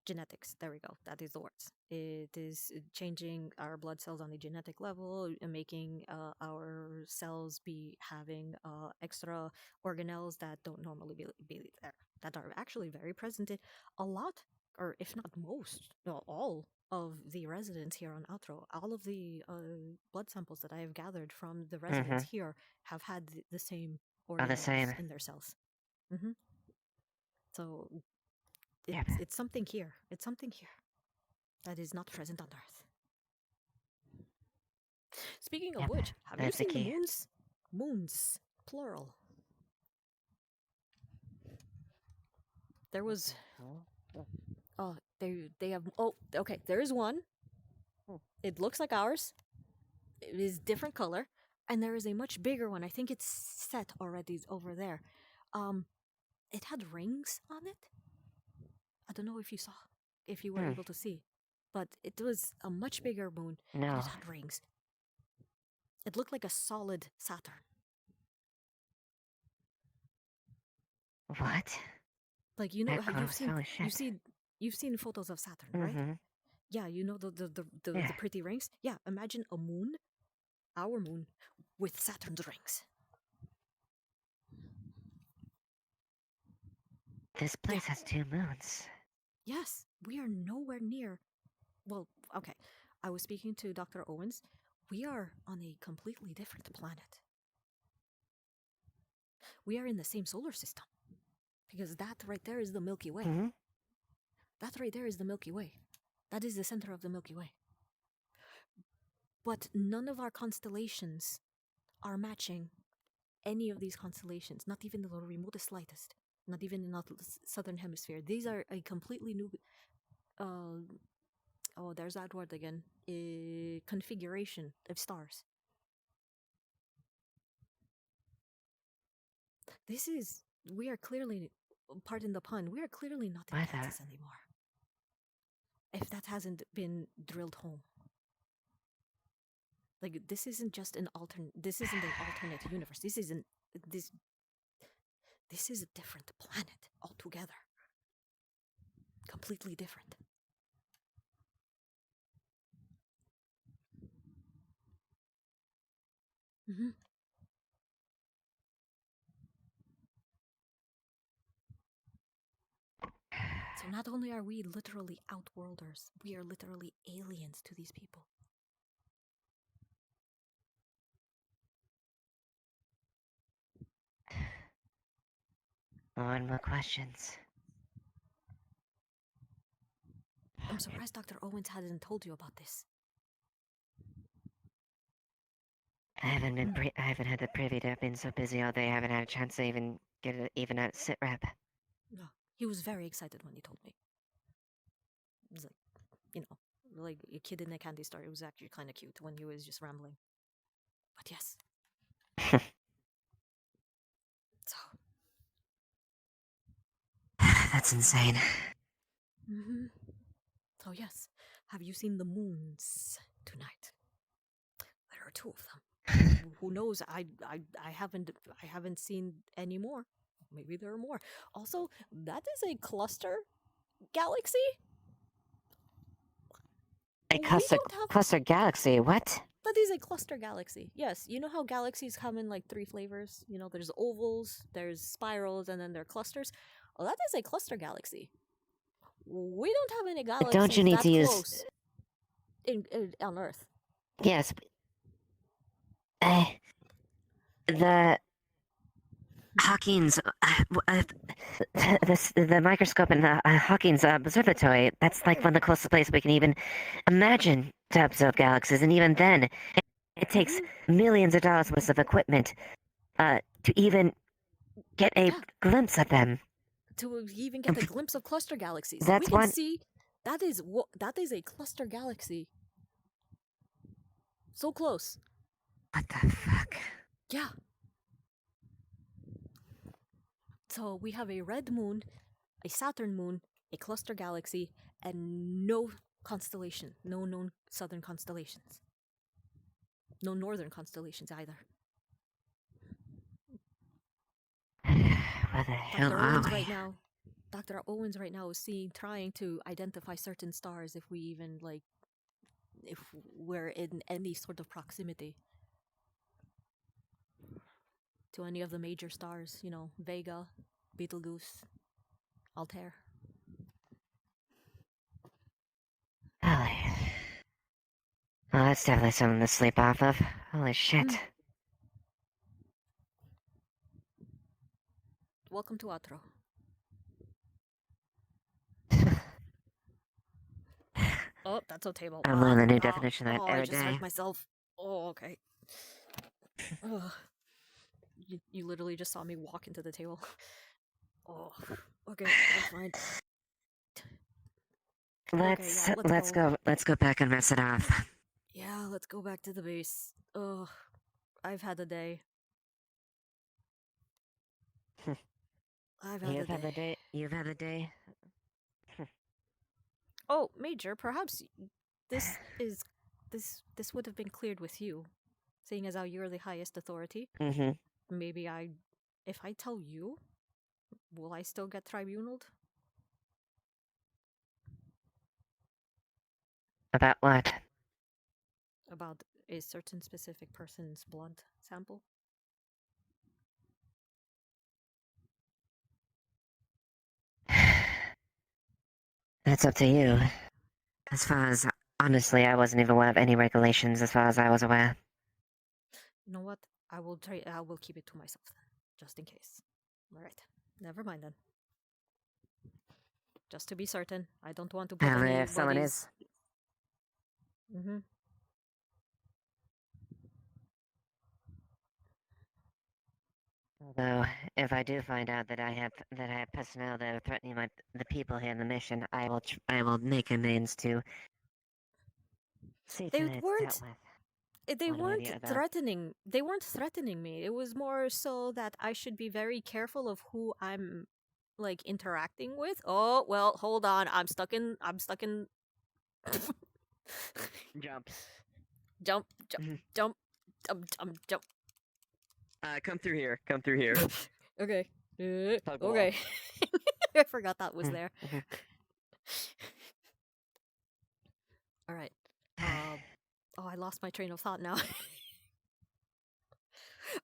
genetics. There we go. That is the words. It is changing our blood cells on the genetic level, and making our cells be having extra organelles that don't normally be there, that are actually very present in a lot, or if not most, all of the residents here on Outro. All of the blood samples that I have gathered from the residents here have had the same organelles in their cells. So it's something here. It's something here that is not present on Earth. Speaking of which, have you that's the seen the key. moons? Moons, plural. There was. Oh, they have. Oh, okay. There is one. It looks like ours. It is different color, and there is a much bigger one. I think it's set already over there. It had rings on it. I don't know if you saw, if you were able to see, but it was a much bigger moon. And No. it had rings. It looked like a solid Saturn. What? Like, you know, That close? Holy you've seen photos of Saturn, right? Mm-hmm. Yeah, you know the Yeah. pretty rings. Yeah, imagine a moon, our moon, with Saturn's rings. This place has 2 moons. Yes, we are nowhere near. Well, okay. I was speaking to Dr. Owens. We are on a completely different planet. We are in the same solar system. Because that right there is the Milky Way. Mm-hmm. That right there is the Milky Way. That is the center of the Milky Way. But none of our constellations are matching any of these constellations, not even the remotest slightest, not even in the southern hemisphere. These are a completely new, oh, there's that word again, configuration of stars. We are clearly, pardon the pun, we are clearly not in Kansas anymore. If that hasn't been drilled home. Like, this isn't just an alternate universe. This is a different planet altogether. Completely different. Mm-hmm. So not only are we literally outworlders, we are literally aliens to these people. More and more questions. I'm surprised Dr. Owens hasn't told you about this. I haven't had the privy to. I've been so busy all day. I haven't had a chance to even get a sit rep. No, he was very excited when he told me. It was like, you know, like a kid in a candy store. It was actually kind of cute when he was just rambling. But yes. So. That's insane. Mm-hmm. So yes, have you seen the moons tonight? There are 2 of them. Who knows? I haven't seen any more. Maybe there are more. Also, that is a cluster galaxy. A cluster galaxy? What? That is a cluster galaxy. Yes, you know how galaxies come in like 3 flavors. You know, there's ovals, there's spirals, and then there are clusters. Well, that is a cluster galaxy. We don't have any galaxies Don't you need that to close on Earth. Yes. The Hawking's, the microscope in Hawking's observatory, that's like one of the closest places we can even imagine to observe galaxies, and even then, it takes millions of dollars worth of equipment to even get a glimpse of them. To even get a glimpse of cluster galaxies. That's we can one- see that is a cluster galaxy. So close. What the fuck? Yeah. So we have a red moon, a Saturn moon, a cluster galaxy, and no constellation. No known southern constellations. No northern constellations either. Where the hell are we? Dr. Owens right now is trying to identify certain stars if we're in any sort of proximity to any of the major stars, you know, Vega, Betelgeuse, Altair. Holy. Oh, that's definitely something to sleep off of. Holy shit. Welcome to Atro. Oh, that's a table. I'm learning a new definition of that I every just hurt day. myself. Oh, okay. Ugh. You literally just saw me walk into the table. Oh, okay, that's fine. Okay, yeah, Let's go back and rest it off. Yeah, let's go back to the base. Ugh, I've had a day. I've had a day. You've had a day. Oh, Major, perhaps this is this would have been cleared with you, seeing as how you're the highest authority. Mm-hmm. Maybe if I tell you, will I still get tribunaled? About what? About a certain specific person's blood sample? That's up to you. As far as honestly, I wasn't even aware of any regulations. As far as I was aware. You know what? I will try. I will keep it to myself then, just in case. All right. Never mind then. Just to be certain, I don't want to put However, if someone anybody's. is, Mm-hmm. although, if I do find out that I have personnel that are threatening the people here in the mission, I will make amends to see They that it's weren't. dealt with. They One way or weren't the other. threatening. They weren't threatening me. It was more so that I should be very careful of who I'm like interacting with. Oh well, hold on. I'm stuck in. Jump. Jump. Jump. Jump. Come through here. Come through here. Okay. Tug wall. Okay. I forgot that was there. All right. Oh, I lost my train of thought now.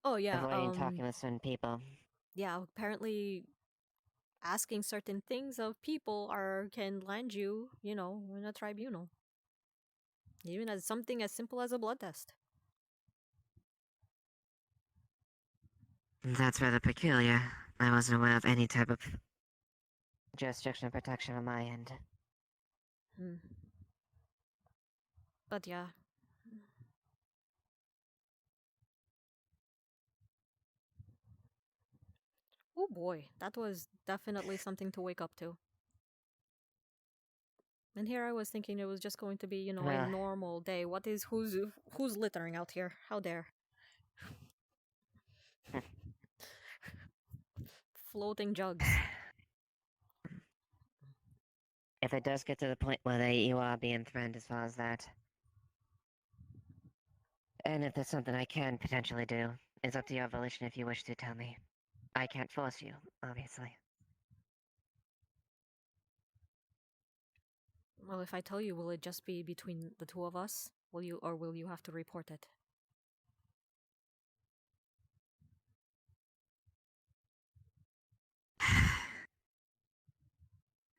Oh yeah. Avoiding talking with certain people. Yeah. Apparently, asking certain things of people can land you, in a tribunal. Even as something as simple as a blood test. That's rather peculiar. I wasn't aware of any type of jurisdiction or protection on my end. But yeah. Oh boy, that was definitely something to wake up to. And here I was thinking it was just going to be, a normal day. Who's littering out here? How dare? Floating jugs. If it does get to the point where you are being threatened as far as that, and if there's something I can potentially do, it's up to your volition if you wish to tell me. I can't force you, obviously. Well, if I tell you, will it just be between the two of us? Will you have to report it?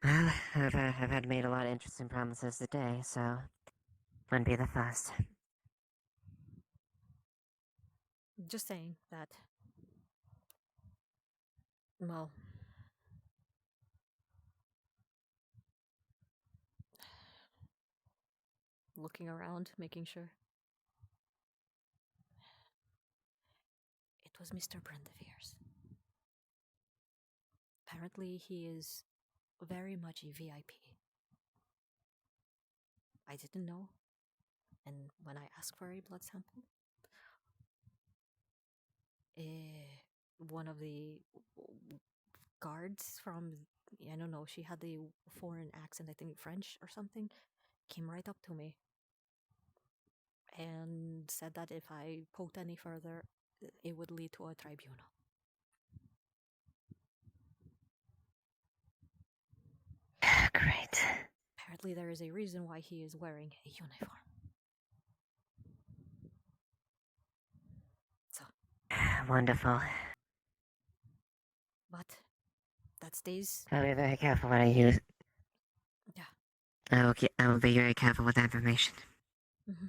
Well, I've had made a lot of interesting promises today, so wouldn't be the first. Just saying that. Well. Looking around, making sure. It was Mr. Brendevier's. Apparently, he is very much a VIP. I didn't know. And when I asked for a blood sample, one of the guards from, I don't know, she had a foreign accent, I think French or something, came right up to me and said that if I poked any further, it would lead to a tribunal. Great. Apparently there is a reason why he is wearing a uniform. So. Wonderful. But that stays. I'll be very careful what I use. Yeah. I will be very careful with that information. Mm-hmm.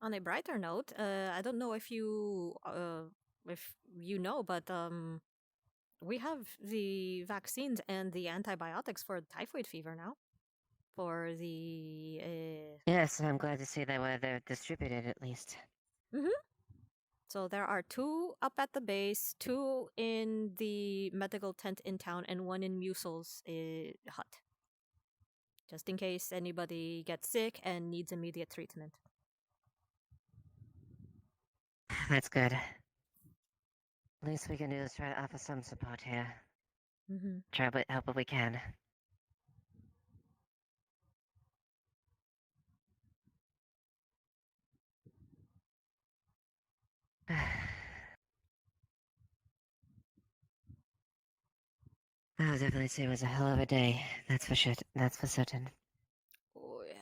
On a brighter note, I don't know if you know, but we have the vaccines and the antibiotics for typhoid fever now. For the Yes, I'm glad to see that they're distributed at least. So there are 2 up at the base, 2 in the medical tent in town, and 1 in Musel's hut. Just in case anybody gets sick and needs immediate treatment. That's good. Least we can do is try to offer some support here. Try to help what we can. I would definitely say it was a hell of a day. That's for sure. That's for certain. Oh yeah.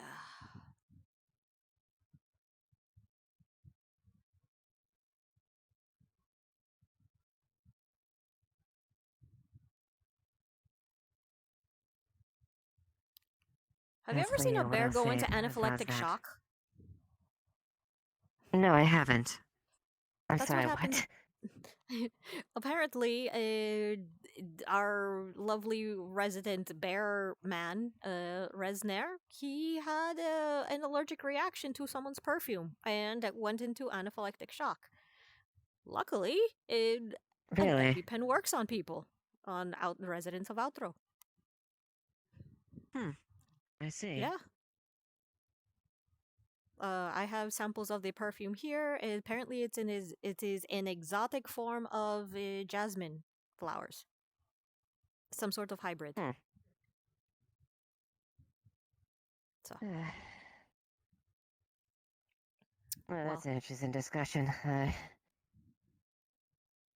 Have you ever seen a bear go into anaphylactic shock? No, I haven't. I'm That's sorry, what happened. Apparently, our lovely resident bear man, Resner, he had an allergic reaction to someone's perfume and went into anaphylactic shock. Luckily, an Really? EpiPen works on people, on residents of Outro. I see. Yeah. I have samples of the perfume here. Apparently, it is an exotic form of jasmine flowers. Some sort of hybrid. So. Well, that's an interesting discussion. I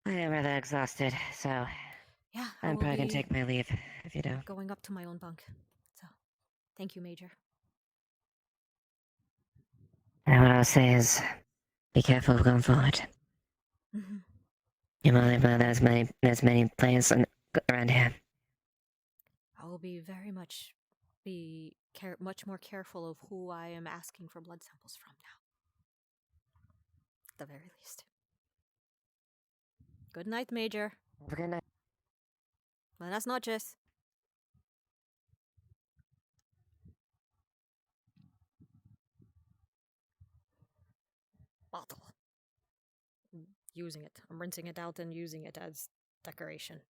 am rather exhausted, so Yeah, I'm probably gonna take my leave if you don't. Going up to my own bunk. So, thank you, Major. And what I'll say is, be careful going forward. You might know there's many players around here. I will be much more careful of who I am asking for blood samples from now. At the very least. Good night, Major. Good night. Buenas noches. Bottle. Using it. I'm rinsing it out and using it as decoration.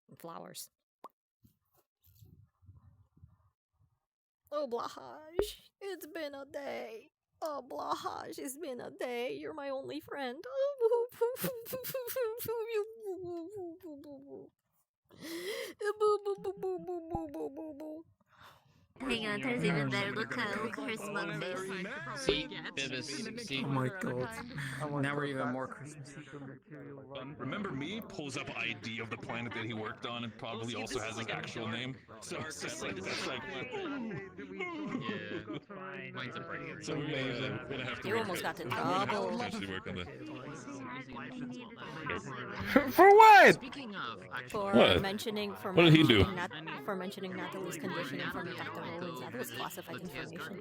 And flowers. Oh, Blahaj, it's been a day. Oh, Blahaj, it's been a day. You're my only friend. Hang on, there's even better. Look at her smug face. See, Bibis, see. Oh my god. Now we're even more Christmassy. Remember me? Pulls up ID of the planet that he worked on and probably also has his actual name. So it's just like, that's like... Yeah. Mine's a pretty So we're gonna have to You work almost got in we're gonna have to trouble. potentially work on that. For what? Speaking of, For What? mentioning for What did he do? for mentioning Natalie's condition in front of Dr. Owens. That was classified information.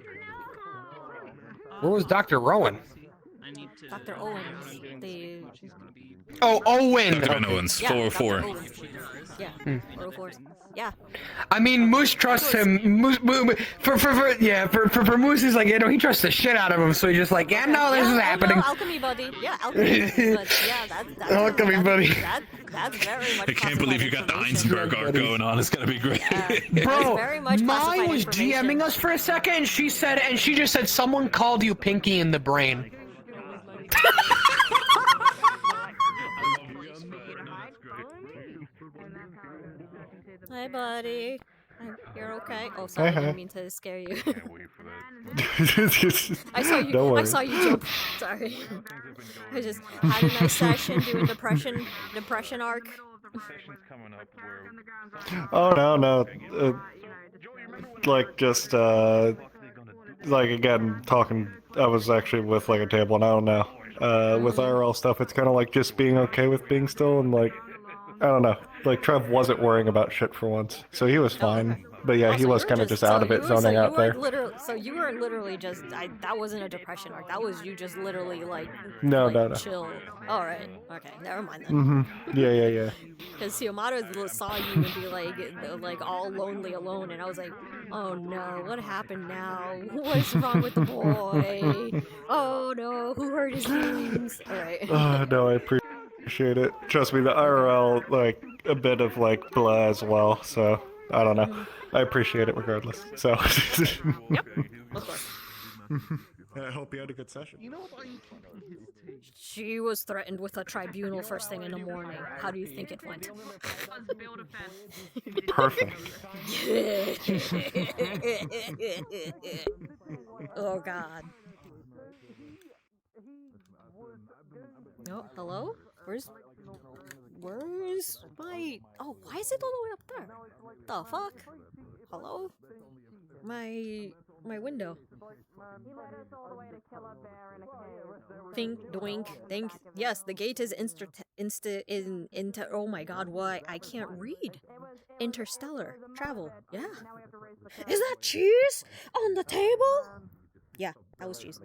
Where was Dr. Rowan? Dr. Owens, the Oh, Owen! Dr. Ben Owens, yeah, 404. Dr. Owens. Yeah, 404. Yeah. I mean, Moose trusts him. Moose, for Moose, he's like, you know, he trusts the shit out of him, so he's just like, yeah, no, this is happening. No, alchemy buddy. Yeah, alchemy. But yeah, that's Alchemy buddy. That's very much. I can't believe you got the Heisenberg arc going on. It's gonna be great. Bro, very much Mai classified was information. DMing us for a second, and she just said someone called you Pinky in the brain. Hey, buddy. You're okay. Oh, sorry, I Hey. didn't mean to scare you. I Don't I worry. saw you jump. Sorry. I just had a nice session doing depression arc. Oh no. Like just like again talking. I was actually with like a table, and I don't know. With IRL stuff, it's kind of like just being okay with being still, and like I don't know. Like Trev wasn't worrying about shit for once, so he was fine. But yeah, Oh, he so was you were kind of just just out of it, zoning out there. So you weren't literally just that wasn't a depression arc. That was you just literally like No, like no, no. chill. All right, okay, never mind then. Mm-hmm. Yeah. Because Xiomara saw you and be like all lonely alone, and I was like, oh no, what happened now? What's wrong with the boy? Oh no, who hurt his feelings? All right. Oh, no, I appreciate it. Trust me, the IRL, like, a bit of, like, blah as well, so, I don't know. I appreciate it regardless, so. Yep, of course. I hope you had a good session. She was threatened with a tribunal first thing in the morning. How do you think it went? Perfect. Oh god. Oh, hello? Where's my... Oh, why is it all the way up there? The fuck? Hello? My window. Think, doink, think. Yes, the gate is oh my god, what? I can't read. Interstellar travel. Yeah. Is that cheese on the table? Yeah, that was cheese.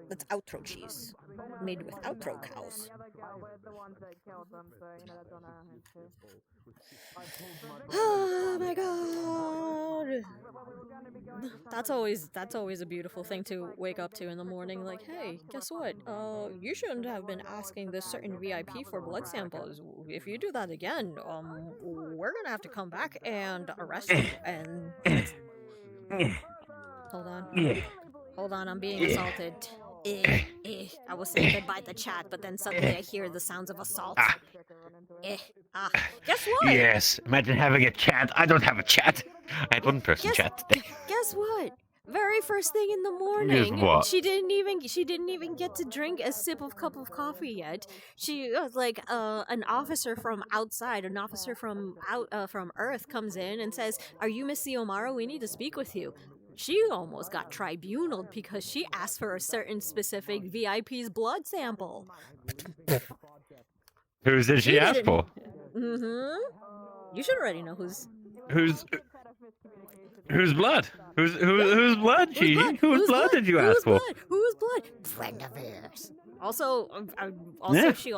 That's outro cheese. Made with outro cows. Oh my god. That's always a beautiful thing to wake up to in the morning, like, hey, guess what? You shouldn't have been asking this certain VIP for blood samples. If you do that again, we're gonna have to come back and arrest you and Hold on, I'm being assaulted. I was saying goodbye to chat, but then suddenly I hear the sounds of assault. Guess what? Yes, imagine having a chat. I don't have a chat. I had one person chat today. Guess what? Very first thing in the morning, what? she didn't even get to drink a sip of cup of coffee yet. She was like an officer from outside, an officer from Earth comes in and says, "Are you Miss Xiomara? We need to speak with you." She almost got tribunaled because she asked for a certain specific VIP's blood sample. Whose did she ask for? Mm-hmm. You should already know whose blood? Whose blood, Gigi? Whose blood did you ask for? Whose blood? Friend of hers. Also, she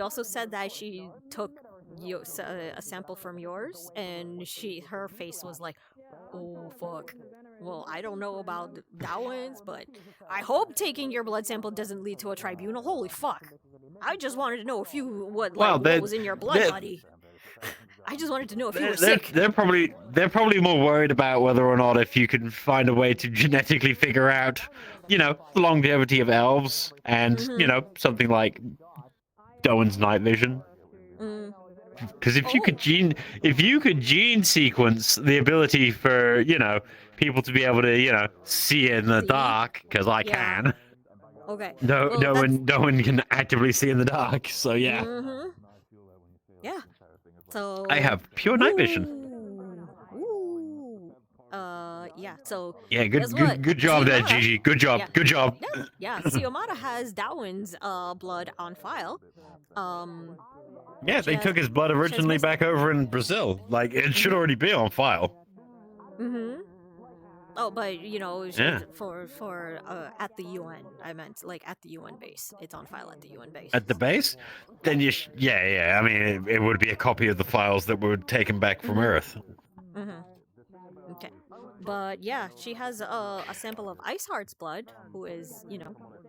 also said that she took a sample from yours, and her face was like, oh fuck. Well, I don't know about that one's, but I hope taking your blood sample doesn't lead to a tribunal. Holy fuck! I just wanted to know if you what was in your blood, buddy. I just wanted to know if you were sick. They're probably more worried about whether or not if you can find a way to genetically figure out, the longevity of elves and something like Doan's night vision. Because if you could gene sequence the ability for people to be able to see in the dark, because I can. Okay. No one can actively see in the dark. So yeah. Yeah. So I have pure night vision. Yeah. So yeah. Good job there, Gigi. Good job. Yeah. Good job. Yeah. Xiomara has Darwin's blood on file. Yeah, they took his blood originally back over in Brazil. Like, it should already be on file. Mm-hmm. Oh, but for at the UN, I meant like at the UN base. It's on file at the UN base. At the base? Then yeah. I mean, it would be a copy of the files that were taken back from Earth. Mm-hmm. Okay. But yeah, she has a sample of Iceheart's blood, who is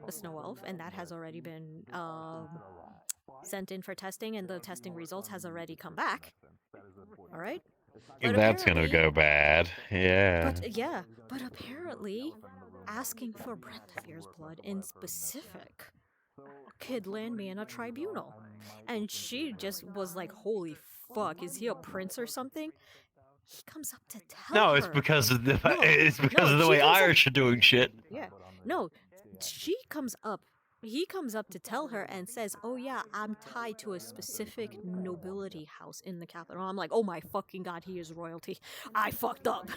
a snow elf, and that has already been sent in for testing, and the testing results has already come back. All right. That's gonna go bad. Yeah. But apparently, asking for Brendavir's blood in specific could land me in a tribunal, and she just was like, "Holy fuck, is he a prince or something?" He comes up to tell her. No, it's because of the way Irish are doing shit. Yeah. No, he comes up to tell her and says, "Oh yeah, I'm tied to a specific nobility house in the capital." I'm like, "Oh my fucking god, he is royalty. I fucked up."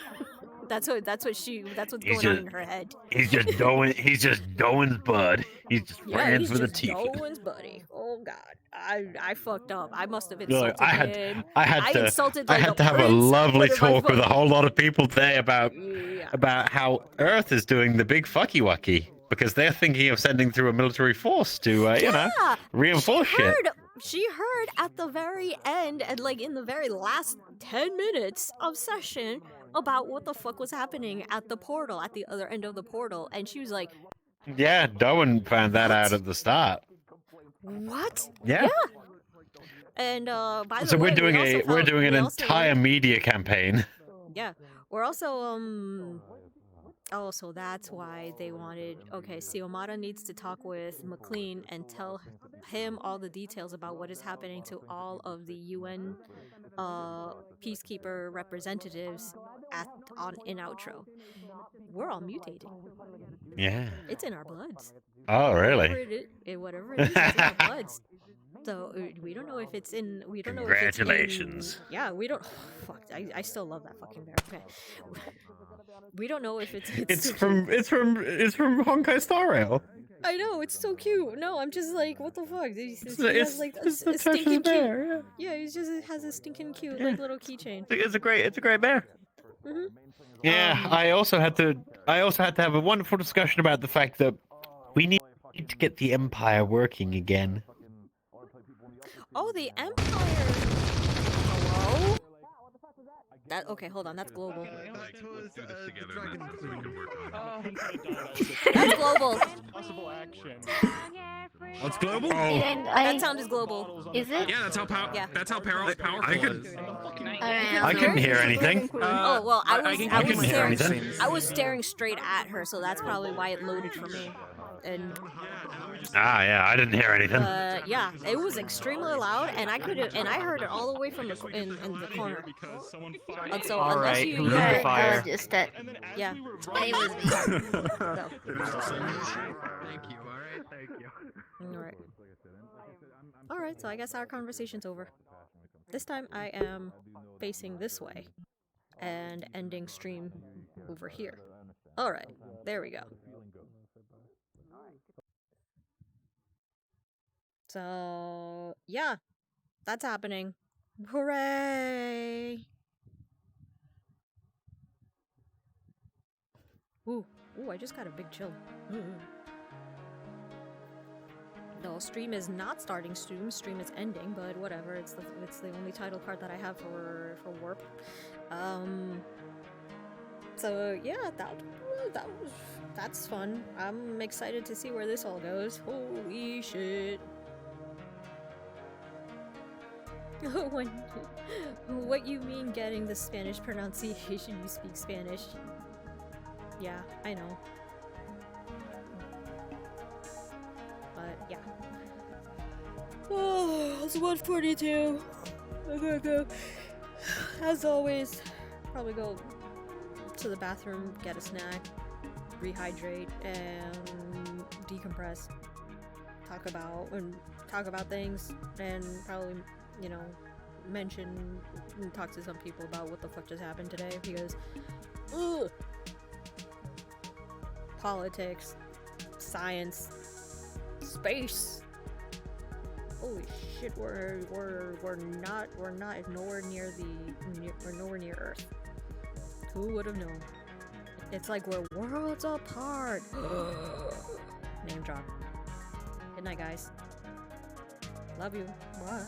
That's what's He's going on just- in her head. He's just Doan's bud. He's just Yeah, friends he's with a just tiefling. Doan's buddy. Oh god, I fucked up. I must have Look, insulted him. I had insulted to like have a prince. lovely What if I talk with a fuck- whole lot of people today about Yeah. how Earth is doing the big fucky wucky because they're thinking of sending through a military force to reinforce shit. She heard at the very end and like in the very last 10 minutes of session about what the fuck was happening at the portal, at the other end of the portal, and she was like, Yeah, Doan found that out at the start. "What?" Yeah. And by the So way, we're doing an we also entire learned- media campaign. Yeah, we're also Oh, so that's why they wanted. Okay, Xiomara needs to talk with McLean and tell him all the details about what is happening to all of the UN peacekeeper representatives in outro. We're all mutating. Yeah. It's in our bloods. Oh, really? Whatever it is, it's in our bloods. So we don't know if it's in. We don't know if it's in. Congratulations. Yeah, we don't. Fuck, I still love that fucking bear. Okay. We don't know if it's. It's from Honkai Star Rail. I know, it's so cute. No, I'm just like, what the fuck? He It's has like the a stinking cute. bear, Yeah, he just has a stinking cute like little keychain. It's a great bear. Mhm. Yeah, I also had to have a wonderful discussion about the fact that we need to get the Empire working again. Oh, the Empire. Hello? Okay, hold on. That's global. That's global. Possible action. What's global? That sound is global. Is it? Yeah, that's how powerful. Yeah. That's how powerful. I could- is. I couldn't hear anything. Oh well, I couldn't was hear staring. anything. I was staring straight at her, so that's probably why it loaded for me. And Yeah, I didn't hear anything. yeah, it was extremely loud, and I heard it all the way from in the corner. And so All unless right, you, who's on fire? Just that. Yeah. It was me. No. Thank you. All right. Thank you. Alright. Alright, so I guess our conversation's over. This time I am facing this way and ending stream over here. Alright, there we go. So, yeah, that's happening. Hooray! Ooh, I just got a big chill. No, stream is not starting soon. Stream is ending, but whatever. It's the only title card that I have for Warp. So yeah, that's fun. I'm excited to see where this all goes. Holy shit! What you mean getting the Spanish pronunciation? You speak Spanish? Yeah, I know. But yeah. Oh, it's 1:42. I gotta go. As always, probably go to the bathroom, get a snack, rehydrate, and decompress. Talk about things, and probably, mention and talk to some people about what the fuck just happened today, because ugh, politics, science, space. Holy shit, we're nowhere near Earth. Who would have known? It's like we're worlds apart. Name drop. Good night, guys. Love you. Bye.